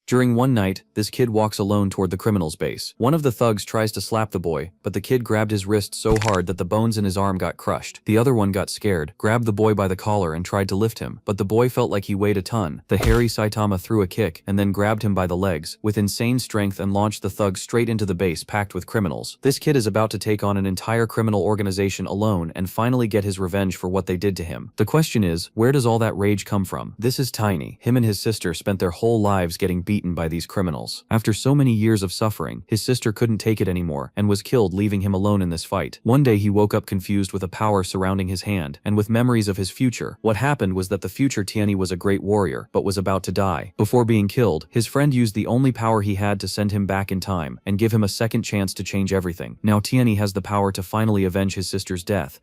During one night, this kid walks alone toward the criminal's base. One of the thugs tries to slap the boy, but the kid grabbed his wrist so hard that the bones in his arm got crushed. The other one got scared, grabbed the boy by the collar and tried to lift him, but the boy felt like he weighed a ton. The hairy Saitama threw a kick and then grabbed him by the legs with insane strength and launched the thug straight into the base packed with criminals. This kid is about to take on an entire criminal organization alone and finally get his revenge for what they did to him. The question is, where does all that rage come from? This is Tiny. Him and his sister spent their whole lives getting beaten by these criminals. After so many years of suffering, his sister couldn't take it anymore and was killed, leaving him alone in this fight. One day he woke up confused with a power surrounding his hand and with memories of his future. What happened was that the future Tiani was a great warrior, but was about to die. Before being killed, his friend used the only power he had to send him back in time and give him a second chance to change everything. Now Tiani has the power to finally avenge his sister's death.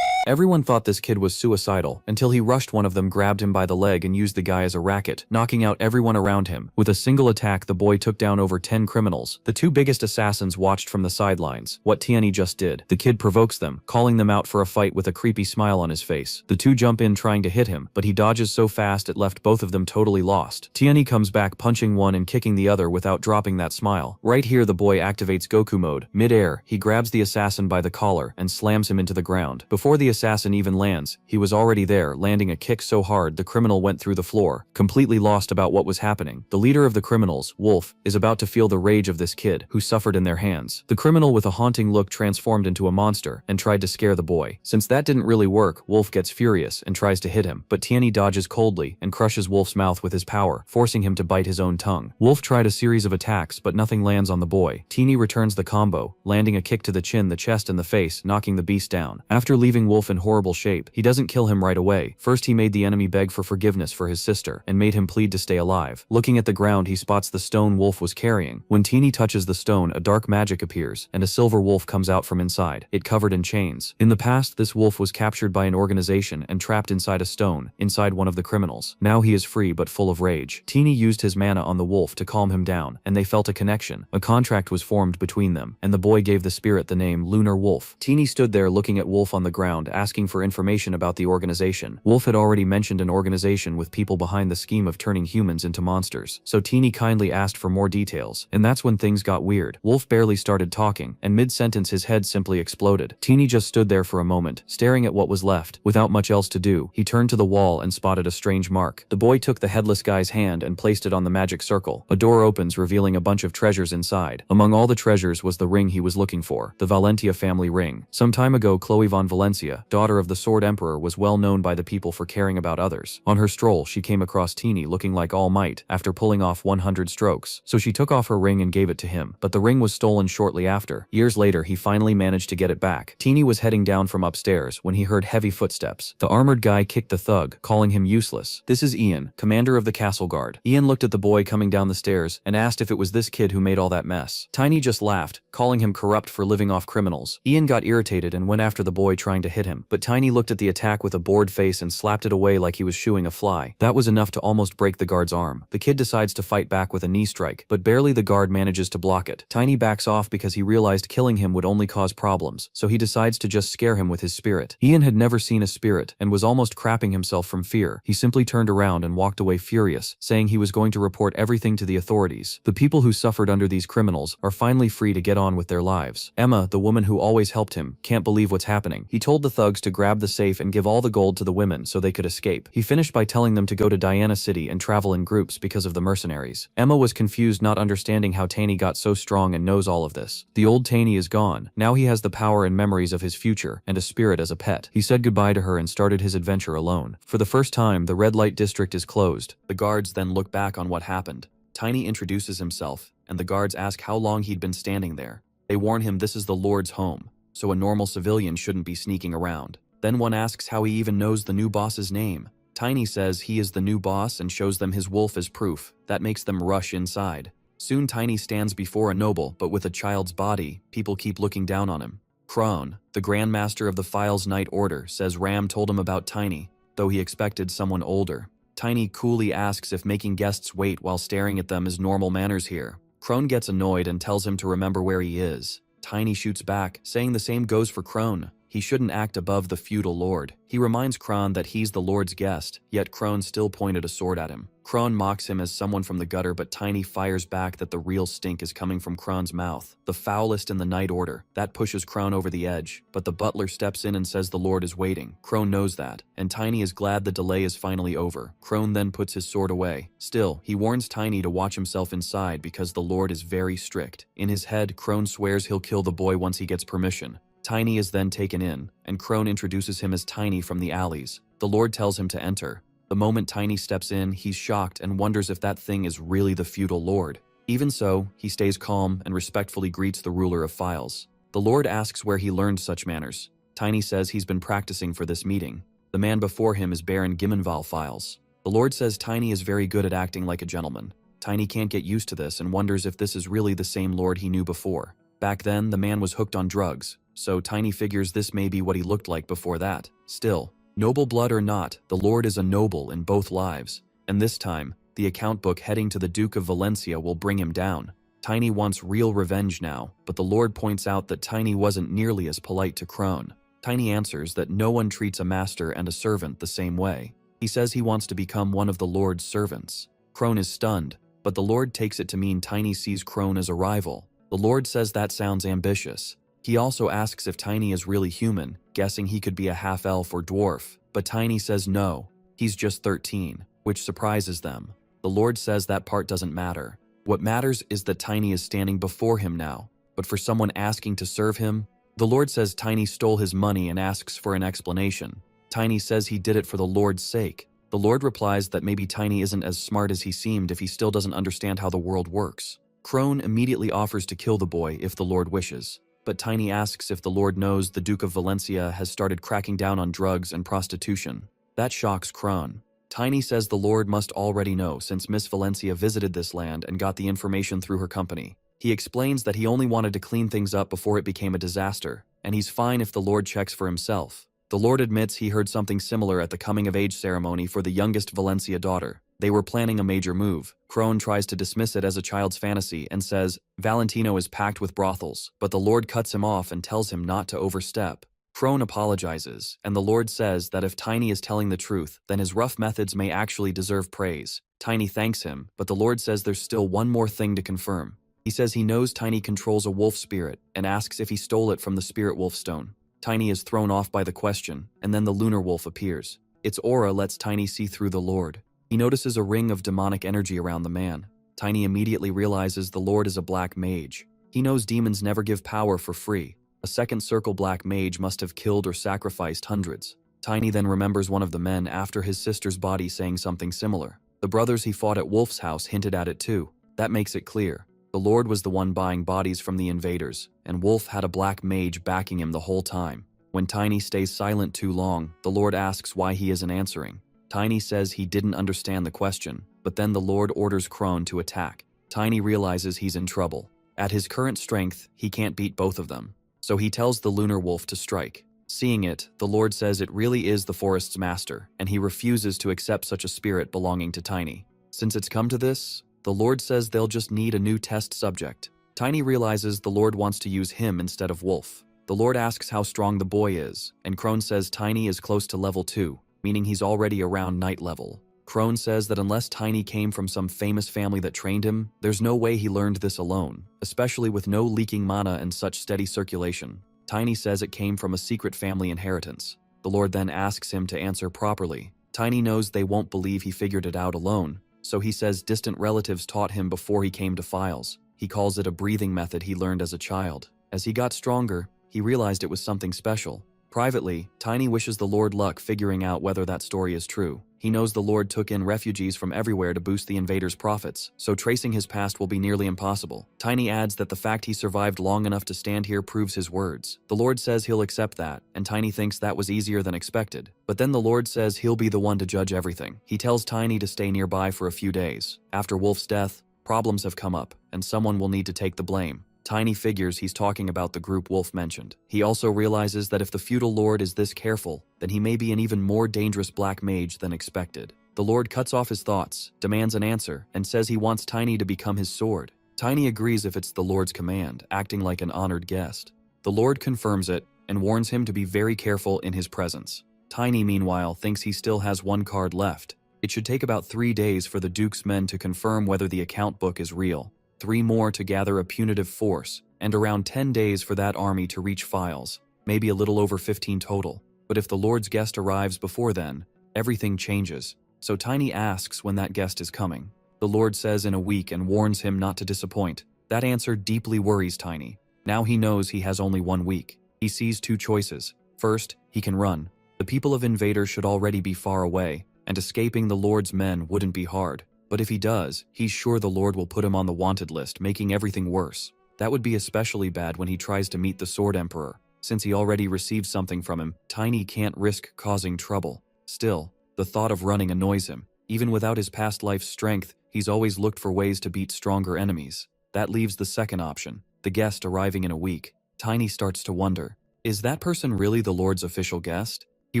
Everyone thought this kid was suicidal until he rushed one of them, grabbed him by the leg and used the guy as a racket, knocking out everyone around him. With a single attack, the boy took down over 10 criminals. The two biggest assassins watched from the sidelines what Tiani just did. The kid provokes them, calling them out for a fight with a creepy smile on his face. The two jump in trying to hit him, but he dodges so fast it left both of them totally lost. Tiani comes back, punching one and kicking the other without dropping that smile. Right here the boy activates Goku mode. Mid-air, he grabs the assassin by the collar and slams him into the ground. Before the assassin even lands, he was already there, landing a kick so hard the criminal went through the floor, completely lost about what was happening. The leader of the criminals, Wolf, is about to feel the rage of this kid, who suffered in their hands. The criminal with a haunting look transformed into a monster and tried to scare the boy. Since that didn't really work, Wolf gets furious and tries to hit him, but Tiani dodges coldly and crushes Wolf's mouth with his power, forcing him to bite his own tongue. Wolf tried a series of attacks, but nothing lands on the boy. Tiani returns the combo, landing a kick to the chin, the chest, and the face, knocking the beast down. After leaving Wolf in horrible shape, he doesn't kill him right away. First he made the enemy beg for forgiveness for his sister and made him plead to stay alive. Looking at the ground, he spots the stone Wolf was carrying. When Tiani touches the stone, a dark magic appears and a silver wolf comes out from inside, it covered in chains. In the past, this wolf was captured by an organization and trapped inside a stone, inside one of the criminals. Now he is free but full of rage. Tiani used his mana on the wolf to calm him down, and they felt a connection. A contract was formed between them, and the boy gave the spirit the name Lunar Wolf. Tiani stood there looking at Wolf on the ground, asking for information about the organization. Wolf had already mentioned an organization with people behind the scheme of turning humans into monsters, so Tiani kindly asked for more details, and that's when things got weird. Wolf barely started talking, and mid-sentence his head simply exploded. Tiani just stood there for a moment, staring at what was left. Without much else to do, he turned to the wall and spotted a strange mark. The boy took the headless guy's hand and placed it on the magic circle. A door opens, revealing a bunch of treasures inside. Among all the treasures was the ring he was looking for, the Valentia family ring. Some time ago, Chloe von Valencia, daughter of the Sword Emperor, was well known by the people for caring about others. On her stroll, she came across Tiani looking like All Might after pulling off 100 strokes, so she took off her ring and gave it to him, but the ring was stolen shortly after. Years later, he finally managed to get it back. Tiani was heading down from upstairs when he heard heavy footsteps. The armored guy kicked the thug, calling him useless. This is Ian, commander of the castle guard. Ian looked at the boy coming down the stairs and asked if it was this kid who made all that mess. Tiani just laughed, calling him corrupt for living off criminals. Ian got irritated and went after the boy, trying to hit him, but Tiani looked at the attack with a bored face and slapped it away like he was shooing a fly. That was enough to almost break the guard's arm. The kid decides to fight back with a knee strike, but barely the guard manages to block it. Tiani backs off because he realized killing him would only cause problems, so he decides to just scare him with his spirit. Ian had never seen a spirit and was almost crapping himself from fear. He simply turned around and walked away furious, saying he was going to report everything to the authorities. The people who suffered under these criminals are finally free to get on with their lives. Emma, the woman who always helped him, can't believe what's happening. He told the thugs to grab the safe and give all the gold to the women so they could escape. He finished by telling them to go to Diana City and travel in groups because of the mercenaries. Emma was confused, not understanding how Tani got so strong and knows all of this. The old Tani is gone. Now he has the power and memories of his future and a spirit as a pet. He said goodbye to her and started his adventure alone. For the first time, the red light district is closed. The guards then look back on what happened. Tiny introduces himself, and the guards ask how long he'd been standing there. They warn him this is the Lord's home, so a normal civilian shouldn't be sneaking around. Then one asks how he even knows the new boss's name. Tiny says he is the new boss and shows them his wolf as proof. That makes them rush inside. Soon Tiny stands before a noble, but with a child's body. People keep looking down on him. Crone, the Grandmaster of the Files Night Order, says Ram told him about Tiny, though he expected someone older. Tiny coolly asks if making guests wait while staring at them is normal manners here. Crone gets annoyed and tells him to remember where he is. Tiny shoots back, saying the same goes for Crone. He shouldn't act above the feudal lord. He reminds Kron that he's the lord's guest, yet Kron still pointed a sword at him. Kron mocks him as someone from the gutter, but Tiny fires back that the real stink is coming from Kron's mouth, the foulest in the Night Order. That pushes Kron over the edge, but the butler steps in and says the lord is waiting. Kron knows that, and Tiny is glad the delay is finally over. Kron then puts his sword away. Still, he warns Tiny to watch himself inside because the lord is very strict. In his head, Kron swears he'll kill the boy once he gets permission. Tiny is then taken in, and Kron introduces him as Tiny from the alleys. The lord tells him to enter. The moment Tiny steps in, he's shocked and wonders if that thing is really the feudal lord. Even so, he stays calm and respectfully greets the ruler of files. The lord asks where he learned such manners. Tiny says he's been practicing for this meeting. The man before him is Baron Gimenval Files. The lord says Tiny is very good at acting like a gentleman. Tiny can't get used to this and wonders if this is really the same lord he knew before. Back then, the man was hooked on drugs, so Tiny figures this may be what he looked like before that. Still, noble blood or not, the lord is a noble in both lives, and this time, the account book heading to the Duke of Valencia will bring him down. Tiny wants real revenge now, but the lord points out that Tiny wasn't nearly as polite to Kron. Tiny answers that no one treats a master and a servant the same way. He says he wants to become one of the lord's servants. Kron is stunned, but the lord takes it to mean Tiny sees Kron as a rival. The lord says that sounds ambitious. He also asks if Tiny is really human, guessing he could be a half-elf or dwarf, but Tiny says no, he's just 13, which surprises them. The lord says that part doesn't matter. What matters is that Tiny is standing before him now, but for someone asking to serve him, the lord says Tiny stole his money and asks for an explanation. Tiny says he did it for the lord's sake. The lord replies that maybe Tiny isn't as smart as he seemed if he still doesn't understand how the world works. Kron immediately offers to kill the boy if the lord wishes, but Tiny asks if the lord knows the Duke of Valencia has started cracking down on drugs and prostitution. That shocks Kron. Tiny says the lord must already know since Miss Valencia visited this land and got the information through her company. He explains that he only wanted to clean things up before it became a disaster, and he's fine if the lord checks for himself. The lord admits he heard something similar at the coming-of-age ceremony for the youngest Valencia daughter. They were planning a major move. Kron tries to dismiss it as a child's fantasy and says Valentino is packed with brothels, but the lord cuts him off and tells him not to overstep. Kron apologizes, and the lord says that if Tiny is telling the truth, then his rough methods may actually deserve praise. Tiny thanks him, but the lord says there's still one more thing to confirm. He says he knows Tiny controls a wolf spirit and asks if he stole it from the spirit wolf stone. Tiny is thrown off by the question, and then the lunar wolf appears. Its aura lets Tiny see through the lord. He notices a ring of demonic energy around the man. Tiny immediately realizes the lord is a black mage. He knows demons never give power for free. A second circle black mage must have killed or sacrificed hundreds. Tiny then remembers one of the men after his sister's body saying something similar. The brothers he fought at Wolf's house hinted at it too. That makes it clear. The lord was the one buying bodies from the invaders, and Wolf had a black mage backing him the whole time. When Tiny stays silent too long, the lord asks why he isn't answering. Tiny says he didn't understand the question, but then the lord orders Kron to attack. Tiny realizes he's in trouble. At his current strength, he can't beat both of them, so he tells the lunar wolf to strike. Seeing it, the lord says it really is the forest's master, and he refuses to accept such a spirit belonging to Tiny. Since it's come to this, the lord says they'll just need a new test subject. Tiny realizes the lord wants to use him instead of Wolf. The lord asks how strong the boy is, and Kron says Tiny is close to level 2. Meaning he's already around night level. Kron says that unless Tiny came from some famous family that trained him, there's no way he learned this alone, especially with no leaking mana and such steady circulation. Tiny says it came from a secret family inheritance. The lord then asks him to answer properly. Tiny knows they won't believe he figured it out alone, so he says distant relatives taught him before he came to Files. He calls it a breathing method he learned as a child. As he got stronger, he realized it was something special. Privately, Tiny wishes the lord luck figuring out whether that story is true. He knows the lord took in refugees from everywhere to boost the invaders' profits, so tracing his past will be nearly impossible. Tiny adds that the fact he survived long enough to stand here proves his words. The lord says he'll accept that, and Tiny thinks that was easier than expected. But then the lord says he'll be the one to judge everything. He tells Tiny to stay nearby for a few days. After Wolf's death, problems have come up, and someone will need to take the blame. Tiny figures he's talking about the group Wolf mentioned. He also realizes that if the feudal lord is this careful, then he may be an even more dangerous black mage than expected. The lord cuts off his thoughts, demands an answer, and says he wants Tiny to become his sword. Tiny agrees if it's the lord's command, acting like an honored guest. The lord confirms it, and warns him to be very careful in his presence. Tiny, meanwhile, thinks he still has one card left. It should take about 3 days for the Duke's men to confirm whether the account book is real, 3 more to gather a punitive force, and around 10 days for that army to reach Files, maybe a little over 15 total. But if the Lord's guest arrives before then, everything changes. So Tiny asks when that guest is coming. The Lord says in a week and warns him not to disappoint. That answer deeply worries Tiny. Now he knows he has only 1 week. He sees 2 choices. First, he can run. The people of Invader should already be far away, and escaping the Lord's men wouldn't be hard. But if he does, he's sure the Lord will put him on the wanted list, making everything worse. That would be especially bad when he tries to meet the Sword Emperor. Since he already received something from him, Tiny can't risk causing trouble. Still, the thought of running annoys him. Even without his past life's strength, he's always looked for ways to beat stronger enemies. That leaves the second option, the guest arriving in a week. Tiny starts to wonder, is that person really the Lord's official guest? He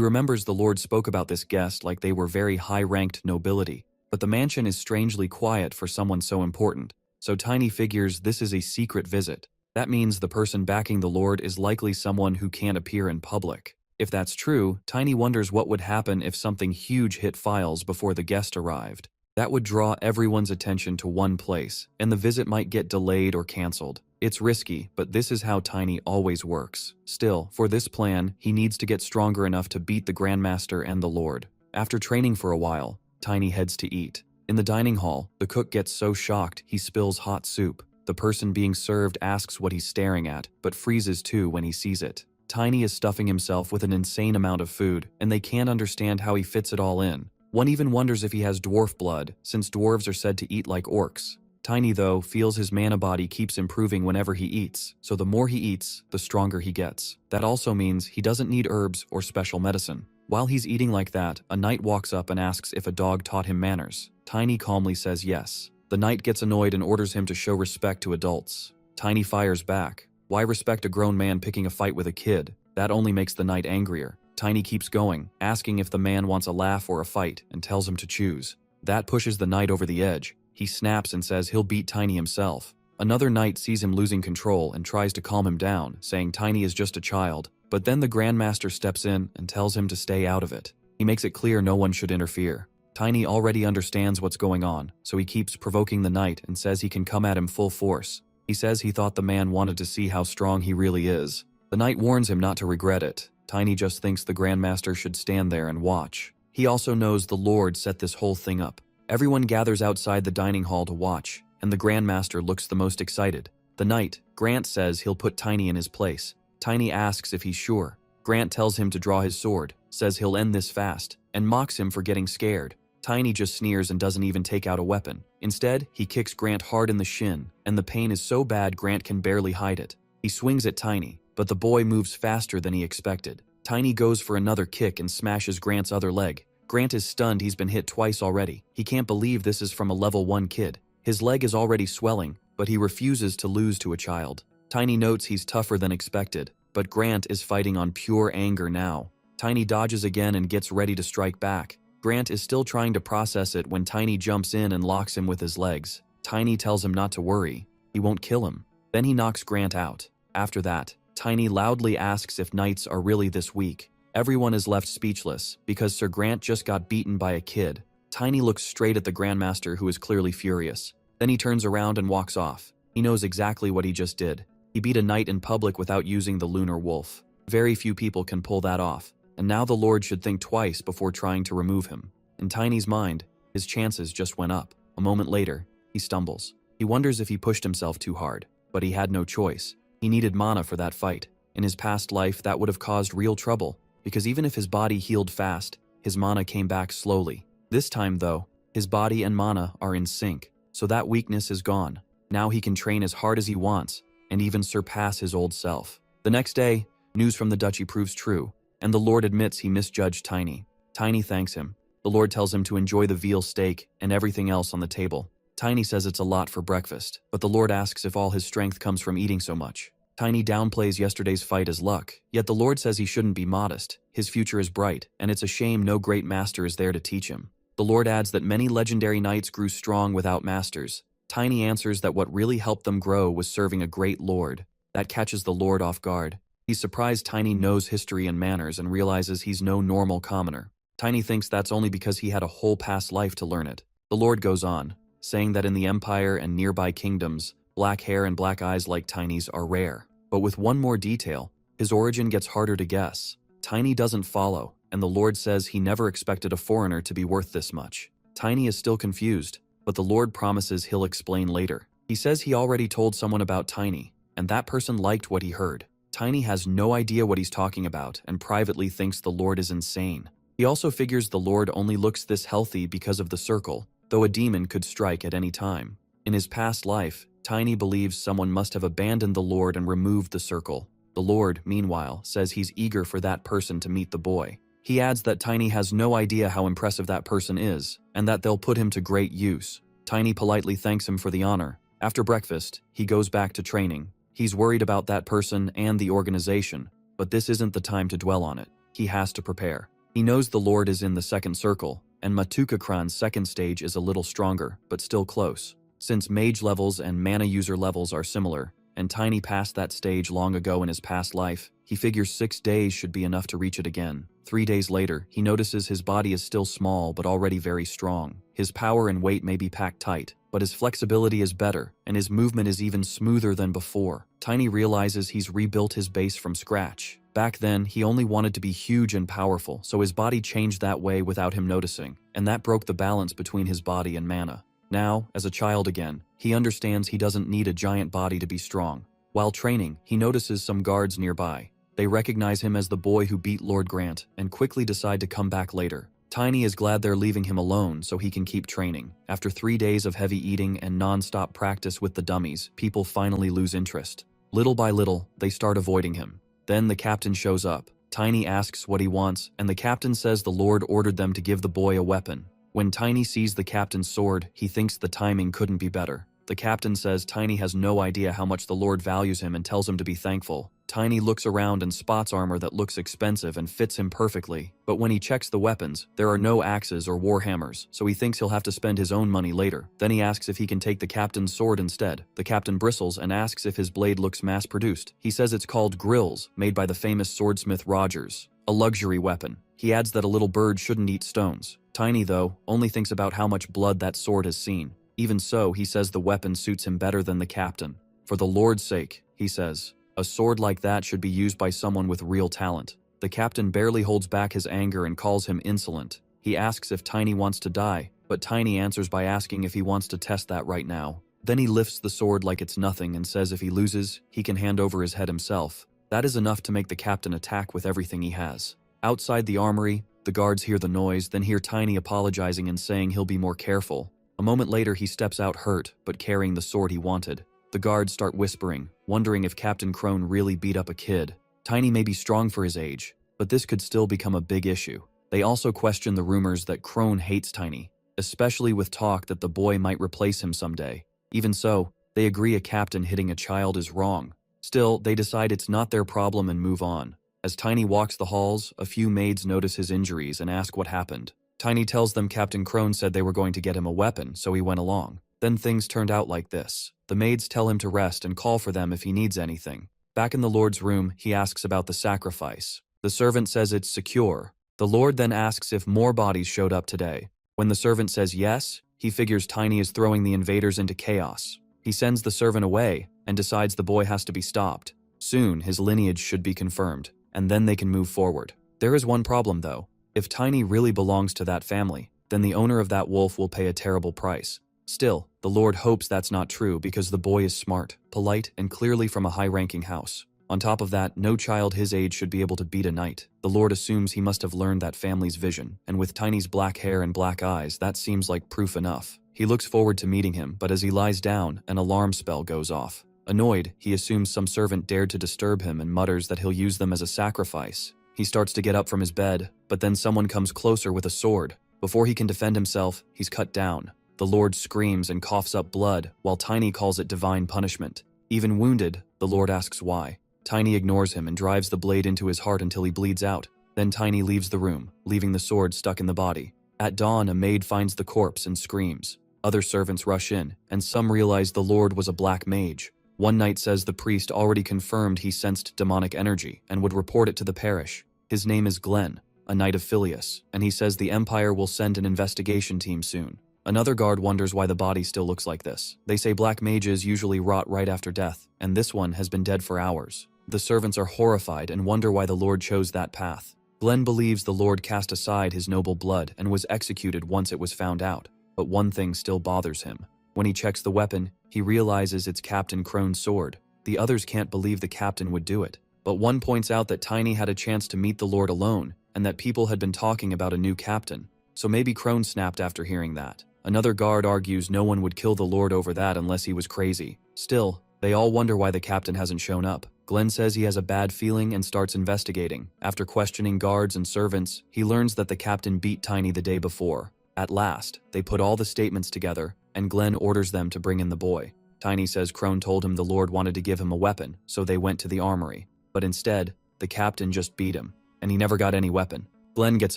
remembers the Lord spoke about this guest like they were very high-ranked nobility, but the mansion is strangely quiet for someone so important, so Tiny figures this is a secret visit. That means the person backing the Lord is likely someone who can't appear in public. If that's true, Tiny wonders what would happen if something huge hit Files before the guest arrived. That would draw everyone's attention to one place, and the visit might get delayed or cancelled. It's risky, but this is how Tiny always works. Still, for this plan, he needs to get stronger enough to beat the Grandmaster and the Lord. After training for a while, Tiny heads to eat. In the dining hall, the cook gets so shocked he spills hot soup. The person being served asks what he's staring at, but freezes too when he sees it. Tiny is stuffing himself with an insane amount of food, and they can't understand how he fits it all in. One even wonders if he has dwarf blood, since dwarves are said to eat like orcs. Tiny, though, feels his mana body keeps improving whenever he eats, so the more he eats, the stronger he gets. That also means he doesn't need herbs or special medicine. While he's eating like that, a knight walks up and asks if a dog taught him manners. Tiny calmly says yes. The knight gets annoyed and orders him to show respect to adults. Tiny fires back. Why respect a grown man picking a fight with a kid? That only makes the knight angrier. Tiny keeps going, asking if the man wants a laugh or a fight, and tells him to choose. That pushes the knight over the edge. He snaps and says he'll beat Tiny himself. Another knight sees him losing control and tries to calm him down, saying Tiny is just a child. But then the Grandmaster steps in and tells him to stay out of it. He makes it clear no one should interfere. Tiny already understands what's going on, so he keeps provoking the knight and says he can come at him full force. He says he thought the man wanted to see how strong he really is. The knight warns him not to regret it. Tiny just thinks the Grandmaster should stand there and watch. He also knows the Lord set this whole thing up. Everyone gathers outside the dining hall to watch, and the Grandmaster looks the most excited. The knight, Grant, says he'll put Tiny in his place. Tiny asks if he's sure. Grant tells him to draw his sword, says he'll end this fast, and mocks him for getting scared. Tiny just sneers and doesn't even take out a weapon. Instead, he kicks Grant hard in the shin, and the pain is so bad Grant can barely hide it. He swings at Tiny, but the boy moves faster than he expected. Tiny goes for another kick and smashes Grant's other leg. Grant is stunned he's been hit twice already. He can't believe this is from a level 1 kid. His leg is already swelling, but he refuses to lose to a child. Tiny notes he's tougher than expected, but Grant is fighting on pure anger now. Tiny dodges again and gets ready to strike back. Grant is still trying to process it when Tiny jumps in and locks him with his legs. Tiny tells him not to worry. He won't kill him. Then he knocks Grant out. After that, Tiny loudly asks if knights are really this weak. Everyone is left speechless because Sir Grant just got beaten by a kid. Tiny looks straight at the Grandmaster, who is clearly furious. Then he turns around and walks off. He knows exactly what he just did. He beat a knight in public without using the lunar wolf. Very few people can pull that off, and now the Lord should think twice before trying to remove him. In Tiny's mind, his chances just went up. A moment later, he stumbles. He wonders if he pushed himself too hard, but he had no choice. He needed mana for that fight. In his past life, that would have caused real trouble, because even if his body healed fast, his mana came back slowly. This time, though, his body and mana are in sync, so that weakness is gone. Now he can train as hard as he wants, and even surpass his old self. The next day, news from the duchy proves true, and the Lord admits he misjudged Tiny. Tiny thanks him. The Lord tells him to enjoy the veal steak and everything else on the table. Tiny says it's a lot for breakfast, but the Lord asks if all his strength comes from eating so much. Tiny downplays yesterday's fight as luck, yet the Lord says he shouldn't be modest. His future is bright, and it's a shame no great master is there to teach him. The Lord adds that many legendary knights grew strong without masters. Tiny answers that what really helped them grow was serving a great lord. That catches the Lord off guard. He's surprised Tiny knows history and manners and realizes he's no normal commoner. Tiny thinks that's only because he had a whole past life to learn it. The Lord goes on, saying that in the Empire and nearby kingdoms, black hair and black eyes like Tiny's are rare. But with one more detail, his origin gets harder to guess. Tiny doesn't follow, and the Lord says he never expected a foreigner to be worth this much. Tiny is still confused, but the Lord promises he'll explain later. He says he already told someone about Tiny, and that person liked what he heard. Tiny has no idea what he's talking about and privately thinks the Lord is insane. He also figures the Lord only looks this healthy because of the circle, though a demon could strike at any time. In his past life, Tiny believes someone must have abandoned the Lord and removed the circle. The Lord, meanwhile, says he's eager for that person to meet the boy. He adds that Tiny has no idea how impressive that person is, and that they'll put him to great use. Tiny politely thanks him for the honor. After breakfast, he goes back to training. He's worried about that person and the organization, but this isn't the time to dwell on it. He has to prepare. He knows the Lord is in the second circle, and Matukakran's second stage is a little stronger, but still close. Since mage levels and mana user levels are similar, and Tiny passed that stage long ago in his past life, he figures 6 days should be enough to reach it again. 3 days later, he notices his body is still small but already very strong. His power and weight may be packed tight, but his flexibility is better, and his movement is even smoother than before. Tiny realizes he's rebuilt his base from scratch. Back then, he only wanted to be huge and powerful, so his body changed that way without him noticing, and that broke the balance between his body and mana. Now, as a child again, he understands he doesn't need a giant body to be strong. While training, he notices some guards nearby. They recognize him as the boy who beat Lord Grant and quickly decide to come back later. Tiny is glad they're leaving him alone so he can keep training. After 3 days of heavy eating and non-stop practice with the dummies, people finally lose interest. Little by little, they start avoiding him. Then the captain shows up. Tiny asks what he wants, and the captain says the Lord ordered them to give the boy a weapon. When Tiny sees the captain's sword, he thinks the timing couldn't be better. The captain says Tiny has no idea how much the Lord values him and tells him to be thankful. Tiny looks around and spots armor that looks expensive and fits him perfectly, but when he checks the weapons, there are no axes or war hammers, so he thinks he'll have to spend his own money later. Then he asks if he can take the captain's sword instead. The captain bristles and asks if his blade looks mass-produced. He says it's called grills, made by the famous swordsmith Rogers, a luxury weapon. He adds that a little bird shouldn't eat stones. Tiny, though, only thinks about how much blood that sword has seen. Even so, he says the weapon suits him better than the captain. For the Lord's sake, he says, a sword like that should be used by someone with real talent. The captain barely holds back his anger and calls him insolent. He asks if Tiny wants to die, but Tiny answers by asking if he wants to test that right now. Then he lifts the sword like it's nothing and says if he loses, he can hand over his head himself. That is enough to make the captain attack with everything he has. Outside the armory, the guards hear the noise, then hear Tiny apologizing and saying he'll be more careful. A moment later, he steps out hurt, but carrying the sword he wanted. The guards start whispering, wondering if Captain Crone really beat up a kid. Tiny may be strong for his age, but this could still become a big issue. They also question the rumors that Crone hates Tiny, especially with talk that the boy might replace him someday. Even so, they agree a captain hitting a child is wrong. Still, they decide it's not their problem and move on. As Tiny walks the halls, a few maids notice his injuries and ask what happened. Tiny tells them Captain Crone said they were going to get him a weapon, so he went along. Then things turned out like this. The maids tell him to rest and call for them if he needs anything. Back in the Lord's room, he asks about the sacrifice. The servant says it's secure. The Lord then asks if more bodies showed up today. When the servant says yes, he figures Tiny is throwing the invaders into chaos. He sends the servant away and decides the boy has to be stopped. Soon, his lineage should be confirmed, and then they can move forward. There is one problem though. If Tiny really belongs to that family, then the owner of that wolf will pay a terrible price. Still, the Lord hopes that's not true because the boy is smart, polite, and clearly from a high-ranking house. On top of that, no child his age should be able to beat a knight. The Lord assumes he must have learned that family's vision, and with Tiny's black hair and black eyes, that seems like proof enough. He looks forward to meeting him, but as he lies down, an alarm spell goes off. Annoyed, he assumes some servant dared to disturb him and mutters that he'll use them as a sacrifice. He starts to get up from his bed, but then someone comes closer with a sword. Before he can defend himself, he's cut down. The Lord screams and coughs up blood, while Tiny calls it divine punishment. Even wounded, the Lord asks why. Tiny ignores him and drives the blade into his heart until he bleeds out. Then Tiny leaves the room, leaving the sword stuck in the body. At dawn, a maid finds the corpse and screams. Other servants rush in, and some realize the Lord was a black mage. One knight says the priest already confirmed he sensed demonic energy and would report it to the parish. His name is Glenn, a knight of Phileas, and he says the Empire will send an investigation team soon. Another guard wonders why the body still looks like this. They say black mages usually rot right after death, and this one has been dead for hours. The servants are horrified and wonder why the Lord chose that path. Glenn believes the Lord cast aside his noble blood and was executed once it was found out, but one thing still bothers him. When he checks the weapon, he realizes it's Captain Crone's sword. The others can't believe the captain would do it, but one points out that Tiny had a chance to meet the Lord alone, and that people had been talking about a new captain, so maybe Crone snapped after hearing that. Another guard argues no one would kill the Lord over that unless he was crazy. Still, they all wonder why the captain hasn't shown up. Glenn says he has a bad feeling and starts investigating. After questioning guards and servants, he learns that the captain beat Tiny the day before. At last, they put all the statements together, and Glenn orders them to bring in the boy. Tiny says Crone told him the Lord wanted to give him a weapon, so they went to the armory. But instead, the captain just beat him, and he never got any weapon. Glenn gets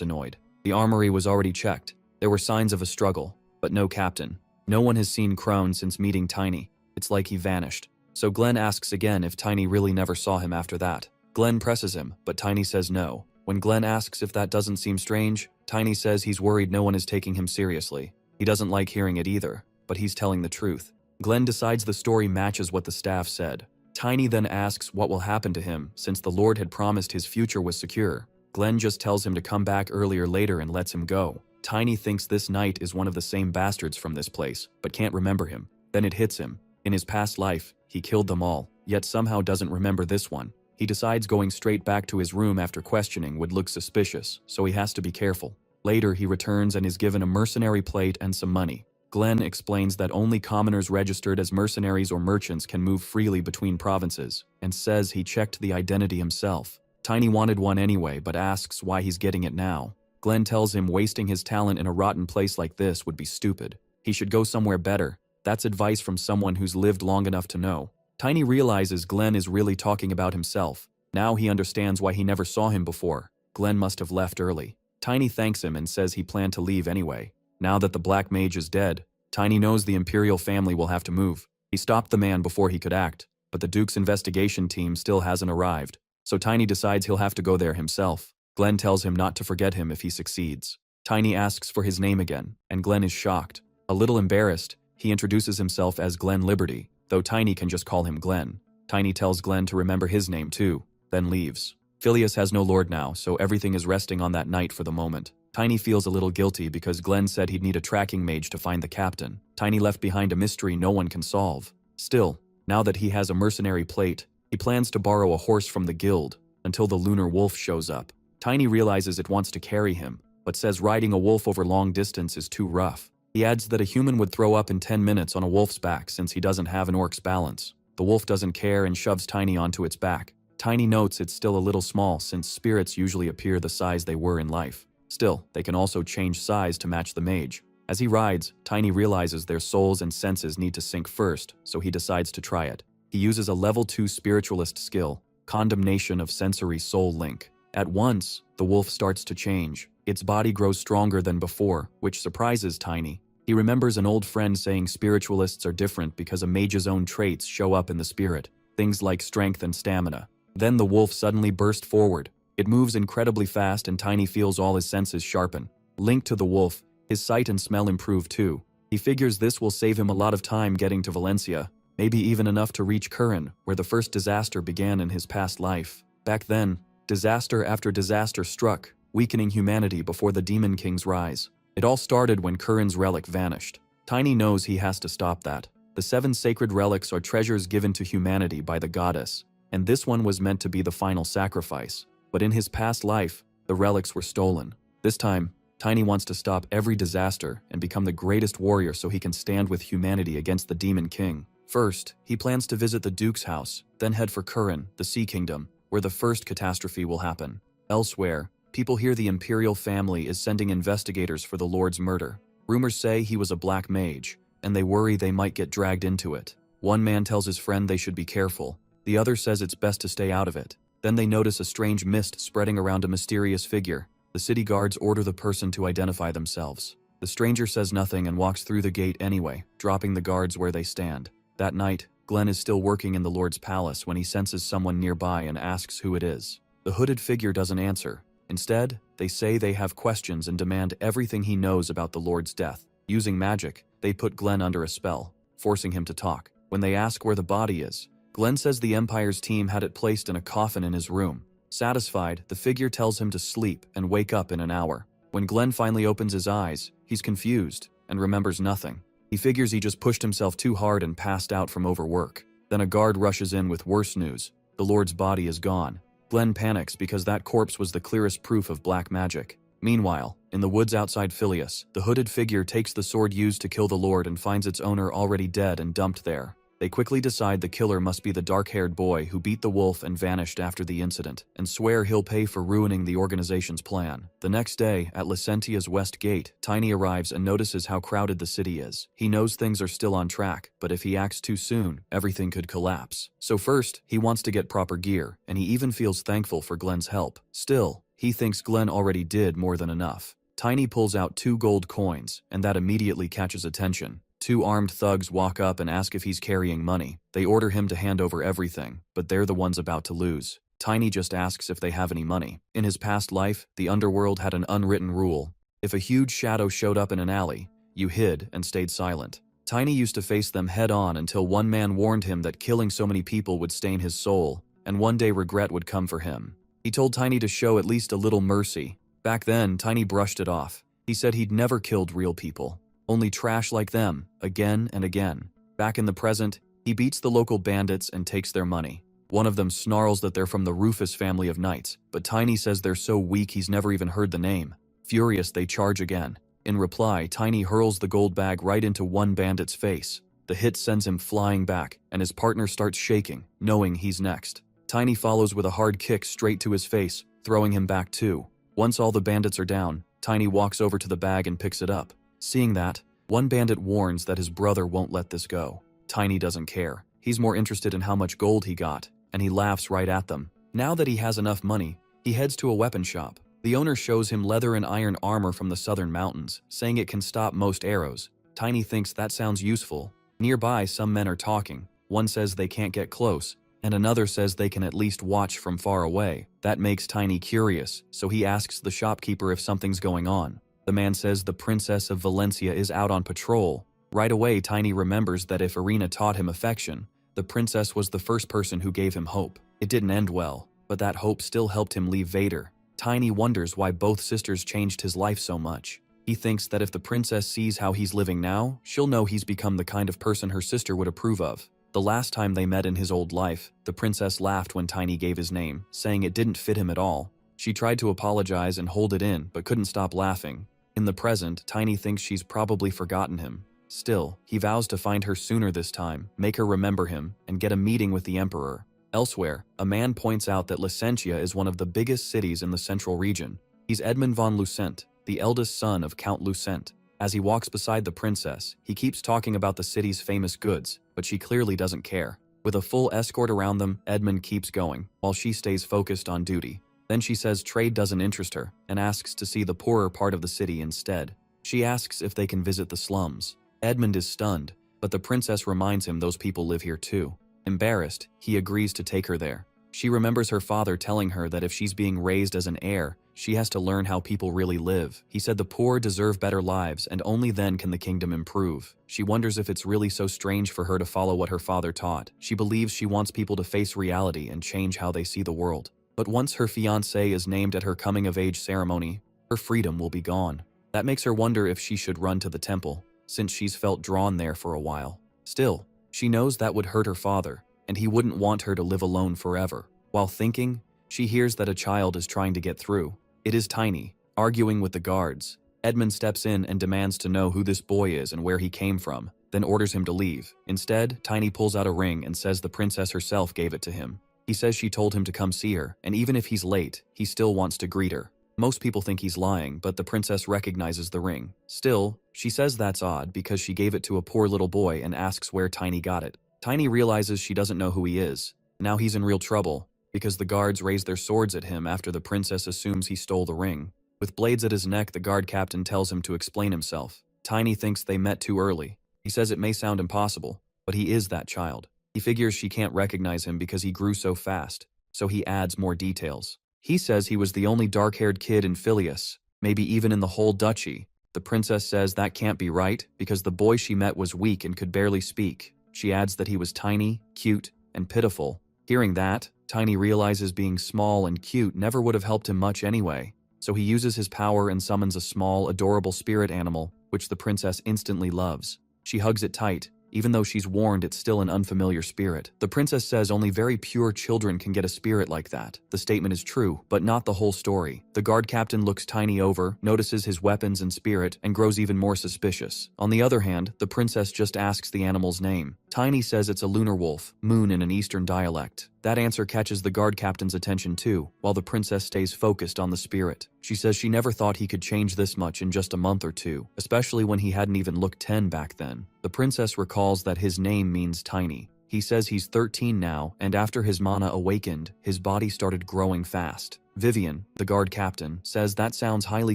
annoyed. The armory was already checked. There were signs of a struggle, but no captain. No one has seen Crone since meeting Tiny. It's like he vanished. So Glenn asks again if Tiny really never saw him after that. Glenn presses him, but Tiny says no. When Glenn asks if that doesn't seem strange, Tiny says he's worried no one is taking him seriously. He doesn't like hearing it either, but he's telling the truth. Glenn decides the story matches what the staff said. Tiny then asks what will happen to him since the Lord had promised his future was secure. Glenn just tells him to come back earlier later and lets him go. Tiny thinks this knight is one of the same bastards from this place, but can't remember him. Then it hits him. In his past life, he killed them all, yet somehow doesn't remember this one. He decides going straight back to his room after questioning would look suspicious, so he has to be careful. Later, he returns and is given a mercenary plate and some money. Glenn explains that only commoners registered as mercenaries or merchants can move freely between provinces, and says he checked the identity himself. Tiny wanted one anyway, but asks why he's getting it now. Glenn tells him wasting his talent in a rotten place like this would be stupid. He should go somewhere better. That's advice from someone who's lived long enough to know. Tiny realizes Glenn is really talking about himself. Now he understands why he never saw him before. Glenn must have left early. Tiny thanks him and says he planned to leave anyway. Now that the Black Mage is dead, Tiny knows the Imperial family will have to move. He stopped the man before he could act, but the Duke's investigation team still hasn't arrived. So Tiny decides he'll have to go there himself. Glenn tells him not to forget him if he succeeds. Tiny asks for his name again, and Glenn is shocked. A little embarrassed, he introduces himself as Glenn Liberty, though Tiny can just call him Glenn. Tiny tells Glenn to remember his name too, then leaves. Phileas has no lord now, so everything is resting on that night for the moment. Tiny feels a little guilty because Glenn said he'd need a tracking mage to find the captain. Tiny left behind a mystery no one can solve. Still, now that he has a mercenary plate, he plans to borrow a horse from the guild until the lunar wolf shows up. Tiny realizes it wants to carry him, but says riding a wolf over long distance is too rough. He adds that a human would throw up in 10 minutes on a wolf's back since he doesn't have an orc's balance. The wolf doesn't care and shoves Tiny onto its back. Tiny notes it's still a little small since spirits usually appear the size they were in life. Still, they can also change size to match the mage. As he rides, Tiny realizes their souls and senses need to sync first, so he decides to try it. He uses a level 2 spiritualist skill, Condemnation of Sensory Soul Link. At once, the wolf starts to change. Its body grows stronger than before, which surprises Tiny. He remembers an old friend saying spiritualists are different because a mage's own traits show up in the spirit, things like strength and stamina. Then the wolf suddenly burst forward. It moves incredibly fast and Tiny feels all his senses sharpen. Linked to the wolf, his sight and smell improve too. He figures this will save him a lot of time getting to Valencia, maybe even enough to reach Curran, where the first disaster began in his past life. Back then, disaster after disaster struck, weakening humanity before the Demon King's rise. It all started when Curran's relic vanished. Tiny knows he has to stop that. The 7 sacred relics are treasures given to humanity by the goddess, and this one was meant to be the final sacrifice. But in his past life, the relics were stolen. This time, Tiny wants to stop every disaster and become the greatest warrior so he can stand with humanity against the Demon King. First, he plans to visit the Duke's house, then head for Curran, the Sea Kingdom, where the first catastrophe will happen. Elsewhere, people hear the Imperial family is sending investigators for the Lord's murder. Rumors say he was a black mage, and they worry they might get dragged into it. One man tells his friend they should be careful. The other says it's best to stay out of it. Then they notice a strange mist spreading around a mysterious figure. The city guards order the person to identify themselves. The stranger says nothing and walks through the gate anyway, dropping the guards where they stand. That night, Glenn is still working in the Lord's palace when he senses someone nearby and asks who it is. The hooded figure doesn't answer. Instead, they say they have questions and demand everything he knows about the Lord's death. Using magic, they put Glenn under a spell, forcing him to talk. When they ask where the body is, Glenn says the Empire's team had it placed in a coffin in his room. Satisfied, the figure tells him to sleep and wake up in an hour. When Glenn finally opens his eyes, he's confused and remembers nothing. He figures he just pushed himself too hard and passed out from overwork. Then a guard rushes in with worse news. The Lord's body is gone. Glenn panics because that corpse was the clearest proof of black magic. Meanwhile, in the woods outside Phileas, the hooded figure takes the sword used to kill the Lord and finds its owner already dead and dumped there. They quickly decide the killer must be the dark-haired boy who beat the wolf and vanished after the incident, and swear he'll pay for ruining the organization's plan. The next day, at Lysentia's West Gate, Tiny arrives and notices how crowded the city is. He knows things are still on track, but if he acts too soon, everything could collapse. So first, he wants to get proper gear, and he even feels thankful for Glenn's help. Still, he thinks Glenn already did more than enough. Tiny pulls out 2 gold coins, and that immediately catches attention. 2 armed thugs walk up and ask if he's carrying money. They order him to hand over everything, but they're the ones about to lose. Tiny just asks if they have any money. In his past life, the underworld had an unwritten rule. If a huge shadow showed up in an alley, you hid and stayed silent. Tiny used to face them head-on until one man warned him that killing so many people would stain his soul, and one day regret would come for him. He told Tiny to show at least a little mercy. Back then, Tiny brushed it off. He said he'd never killed real people. Only trash like them, again and again. Back in the present, he beats the local bandits and takes their money. One of them snarls that they're from the Rufus family of knights, but Tiny says they're so weak he's never even heard the name. Furious, they charge again. In reply, Tiny hurls the gold bag right into one bandit's face. The hit sends him flying back, and his partner starts shaking, knowing he's next. Tiny follows with a hard kick straight to his face, throwing him back too. Once all the bandits are down, Tiny walks over to the bag and picks it up. Seeing that, one bandit warns that his brother won't let this go. Tiny doesn't care. He's more interested in how much gold he got, and he laughs right at them. Now that he has enough money, he heads to a weapon shop. The owner shows him leather and iron armor from the southern mountains, saying it can stop most arrows. Tiny thinks that sounds useful. Nearby, some men are talking. One says they can't get close, and another says they can at least watch from far away. That makes Tiny curious, so he asks the shopkeeper if something's going on. The man says the Princess of Valencia is out on patrol. Right away, Tiny remembers that if Irina taught him affection, the princess was the first person who gave him hope. It didn't end well, but that hope still helped him leave Vader. Tiny wonders why both sisters changed his life so much. He thinks that if the princess sees how he's living now, she'll know he's become the kind of person her sister would approve of. The last time they met in his old life, the princess laughed when Tiny gave his name, saying it didn't fit him at all. She tried to apologize and hold it in, but couldn't stop laughing. In the present, Tiny thinks she's probably forgotten him. Still, he vows to find her sooner this time, make her remember him, and get a meeting with the Emperor. Elsewhere, a man points out that Lycentia is one of the biggest cities in the central region. He's Edmund von Lucent, the eldest son of Count Lucent. As he walks beside the princess, he keeps talking about the city's famous goods, but she clearly doesn't care. With a full escort around them, Edmund keeps going, while she stays focused on duty. Then she says trade doesn't interest her, and asks to see the poorer part of the city instead. She asks if they can visit the slums. Edmund is stunned, but the princess reminds him those people live here too. Embarrassed, he agrees to take her there. She remembers her father telling her that if she's being raised as an heir, she has to learn how people really live. He said the poor deserve better lives, and only then can the kingdom improve. She wonders if it's really so strange for her to follow what her father taught. She believes she wants people to face reality and change how they see the world. But once her fiancé is named at her coming-of-age ceremony, her freedom will be gone. That makes her wonder if she should run to the temple, since she's felt drawn there for a while. Still, she knows that would hurt her father, and he wouldn't want her to live alone forever. While thinking, she hears that a child is trying to get through. It is Tiny, arguing with the guards. Edmund steps in and demands to know who this boy is and where he came from, then orders him to leave. Instead, Tiny pulls out a ring and says the princess herself gave it to him. He says she told him to come see her, and even if he's late, he still wants to greet her. Most people think he's lying, but the princess recognizes the ring. Still, she says that's odd because she gave it to a poor little boy and asks where Tiny got it. Tiny realizes she doesn't know who he is. Now he's in real trouble, because the guards raise their swords at him after the princess assumes he stole the ring. With blades at his neck, the guard captain tells him to explain himself. Tiny thinks they met too early. He says it may sound impossible, but he is that child. He figures she can't recognize him because he grew so fast, so he adds more details. He says he was the only dark-haired kid in Phileas, maybe even in the whole duchy. The princess says that can't be right because the boy she met was weak and could barely speak. She adds that he was tiny, cute, and pitiful. Hearing that, Tiny realizes being small and cute never would have helped him much anyway, so he uses his power and summons a small, adorable spirit animal, which the princess instantly loves. She hugs it tight. Even though she's warned it's still an unfamiliar spirit. The princess says only very pure children can get a spirit like that. The statement is true, but not the whole story. The guard captain looks Tiny over, notices his weapons and spirit, and grows even more suspicious. On the other hand, the princess just asks the animal's name. Tiny says it's a lunar wolf, moon in an eastern dialect. That answer catches the guard captain's attention too, while the princess stays focused on the spirit. She says she never thought he could change this much in just a month or two, especially when he hadn't even looked 10 back then. The princess recalls that his name means tiny. He says he's 13 now, and after his mana awakened, his body started growing fast. Vivian, the guard captain, says that sounds highly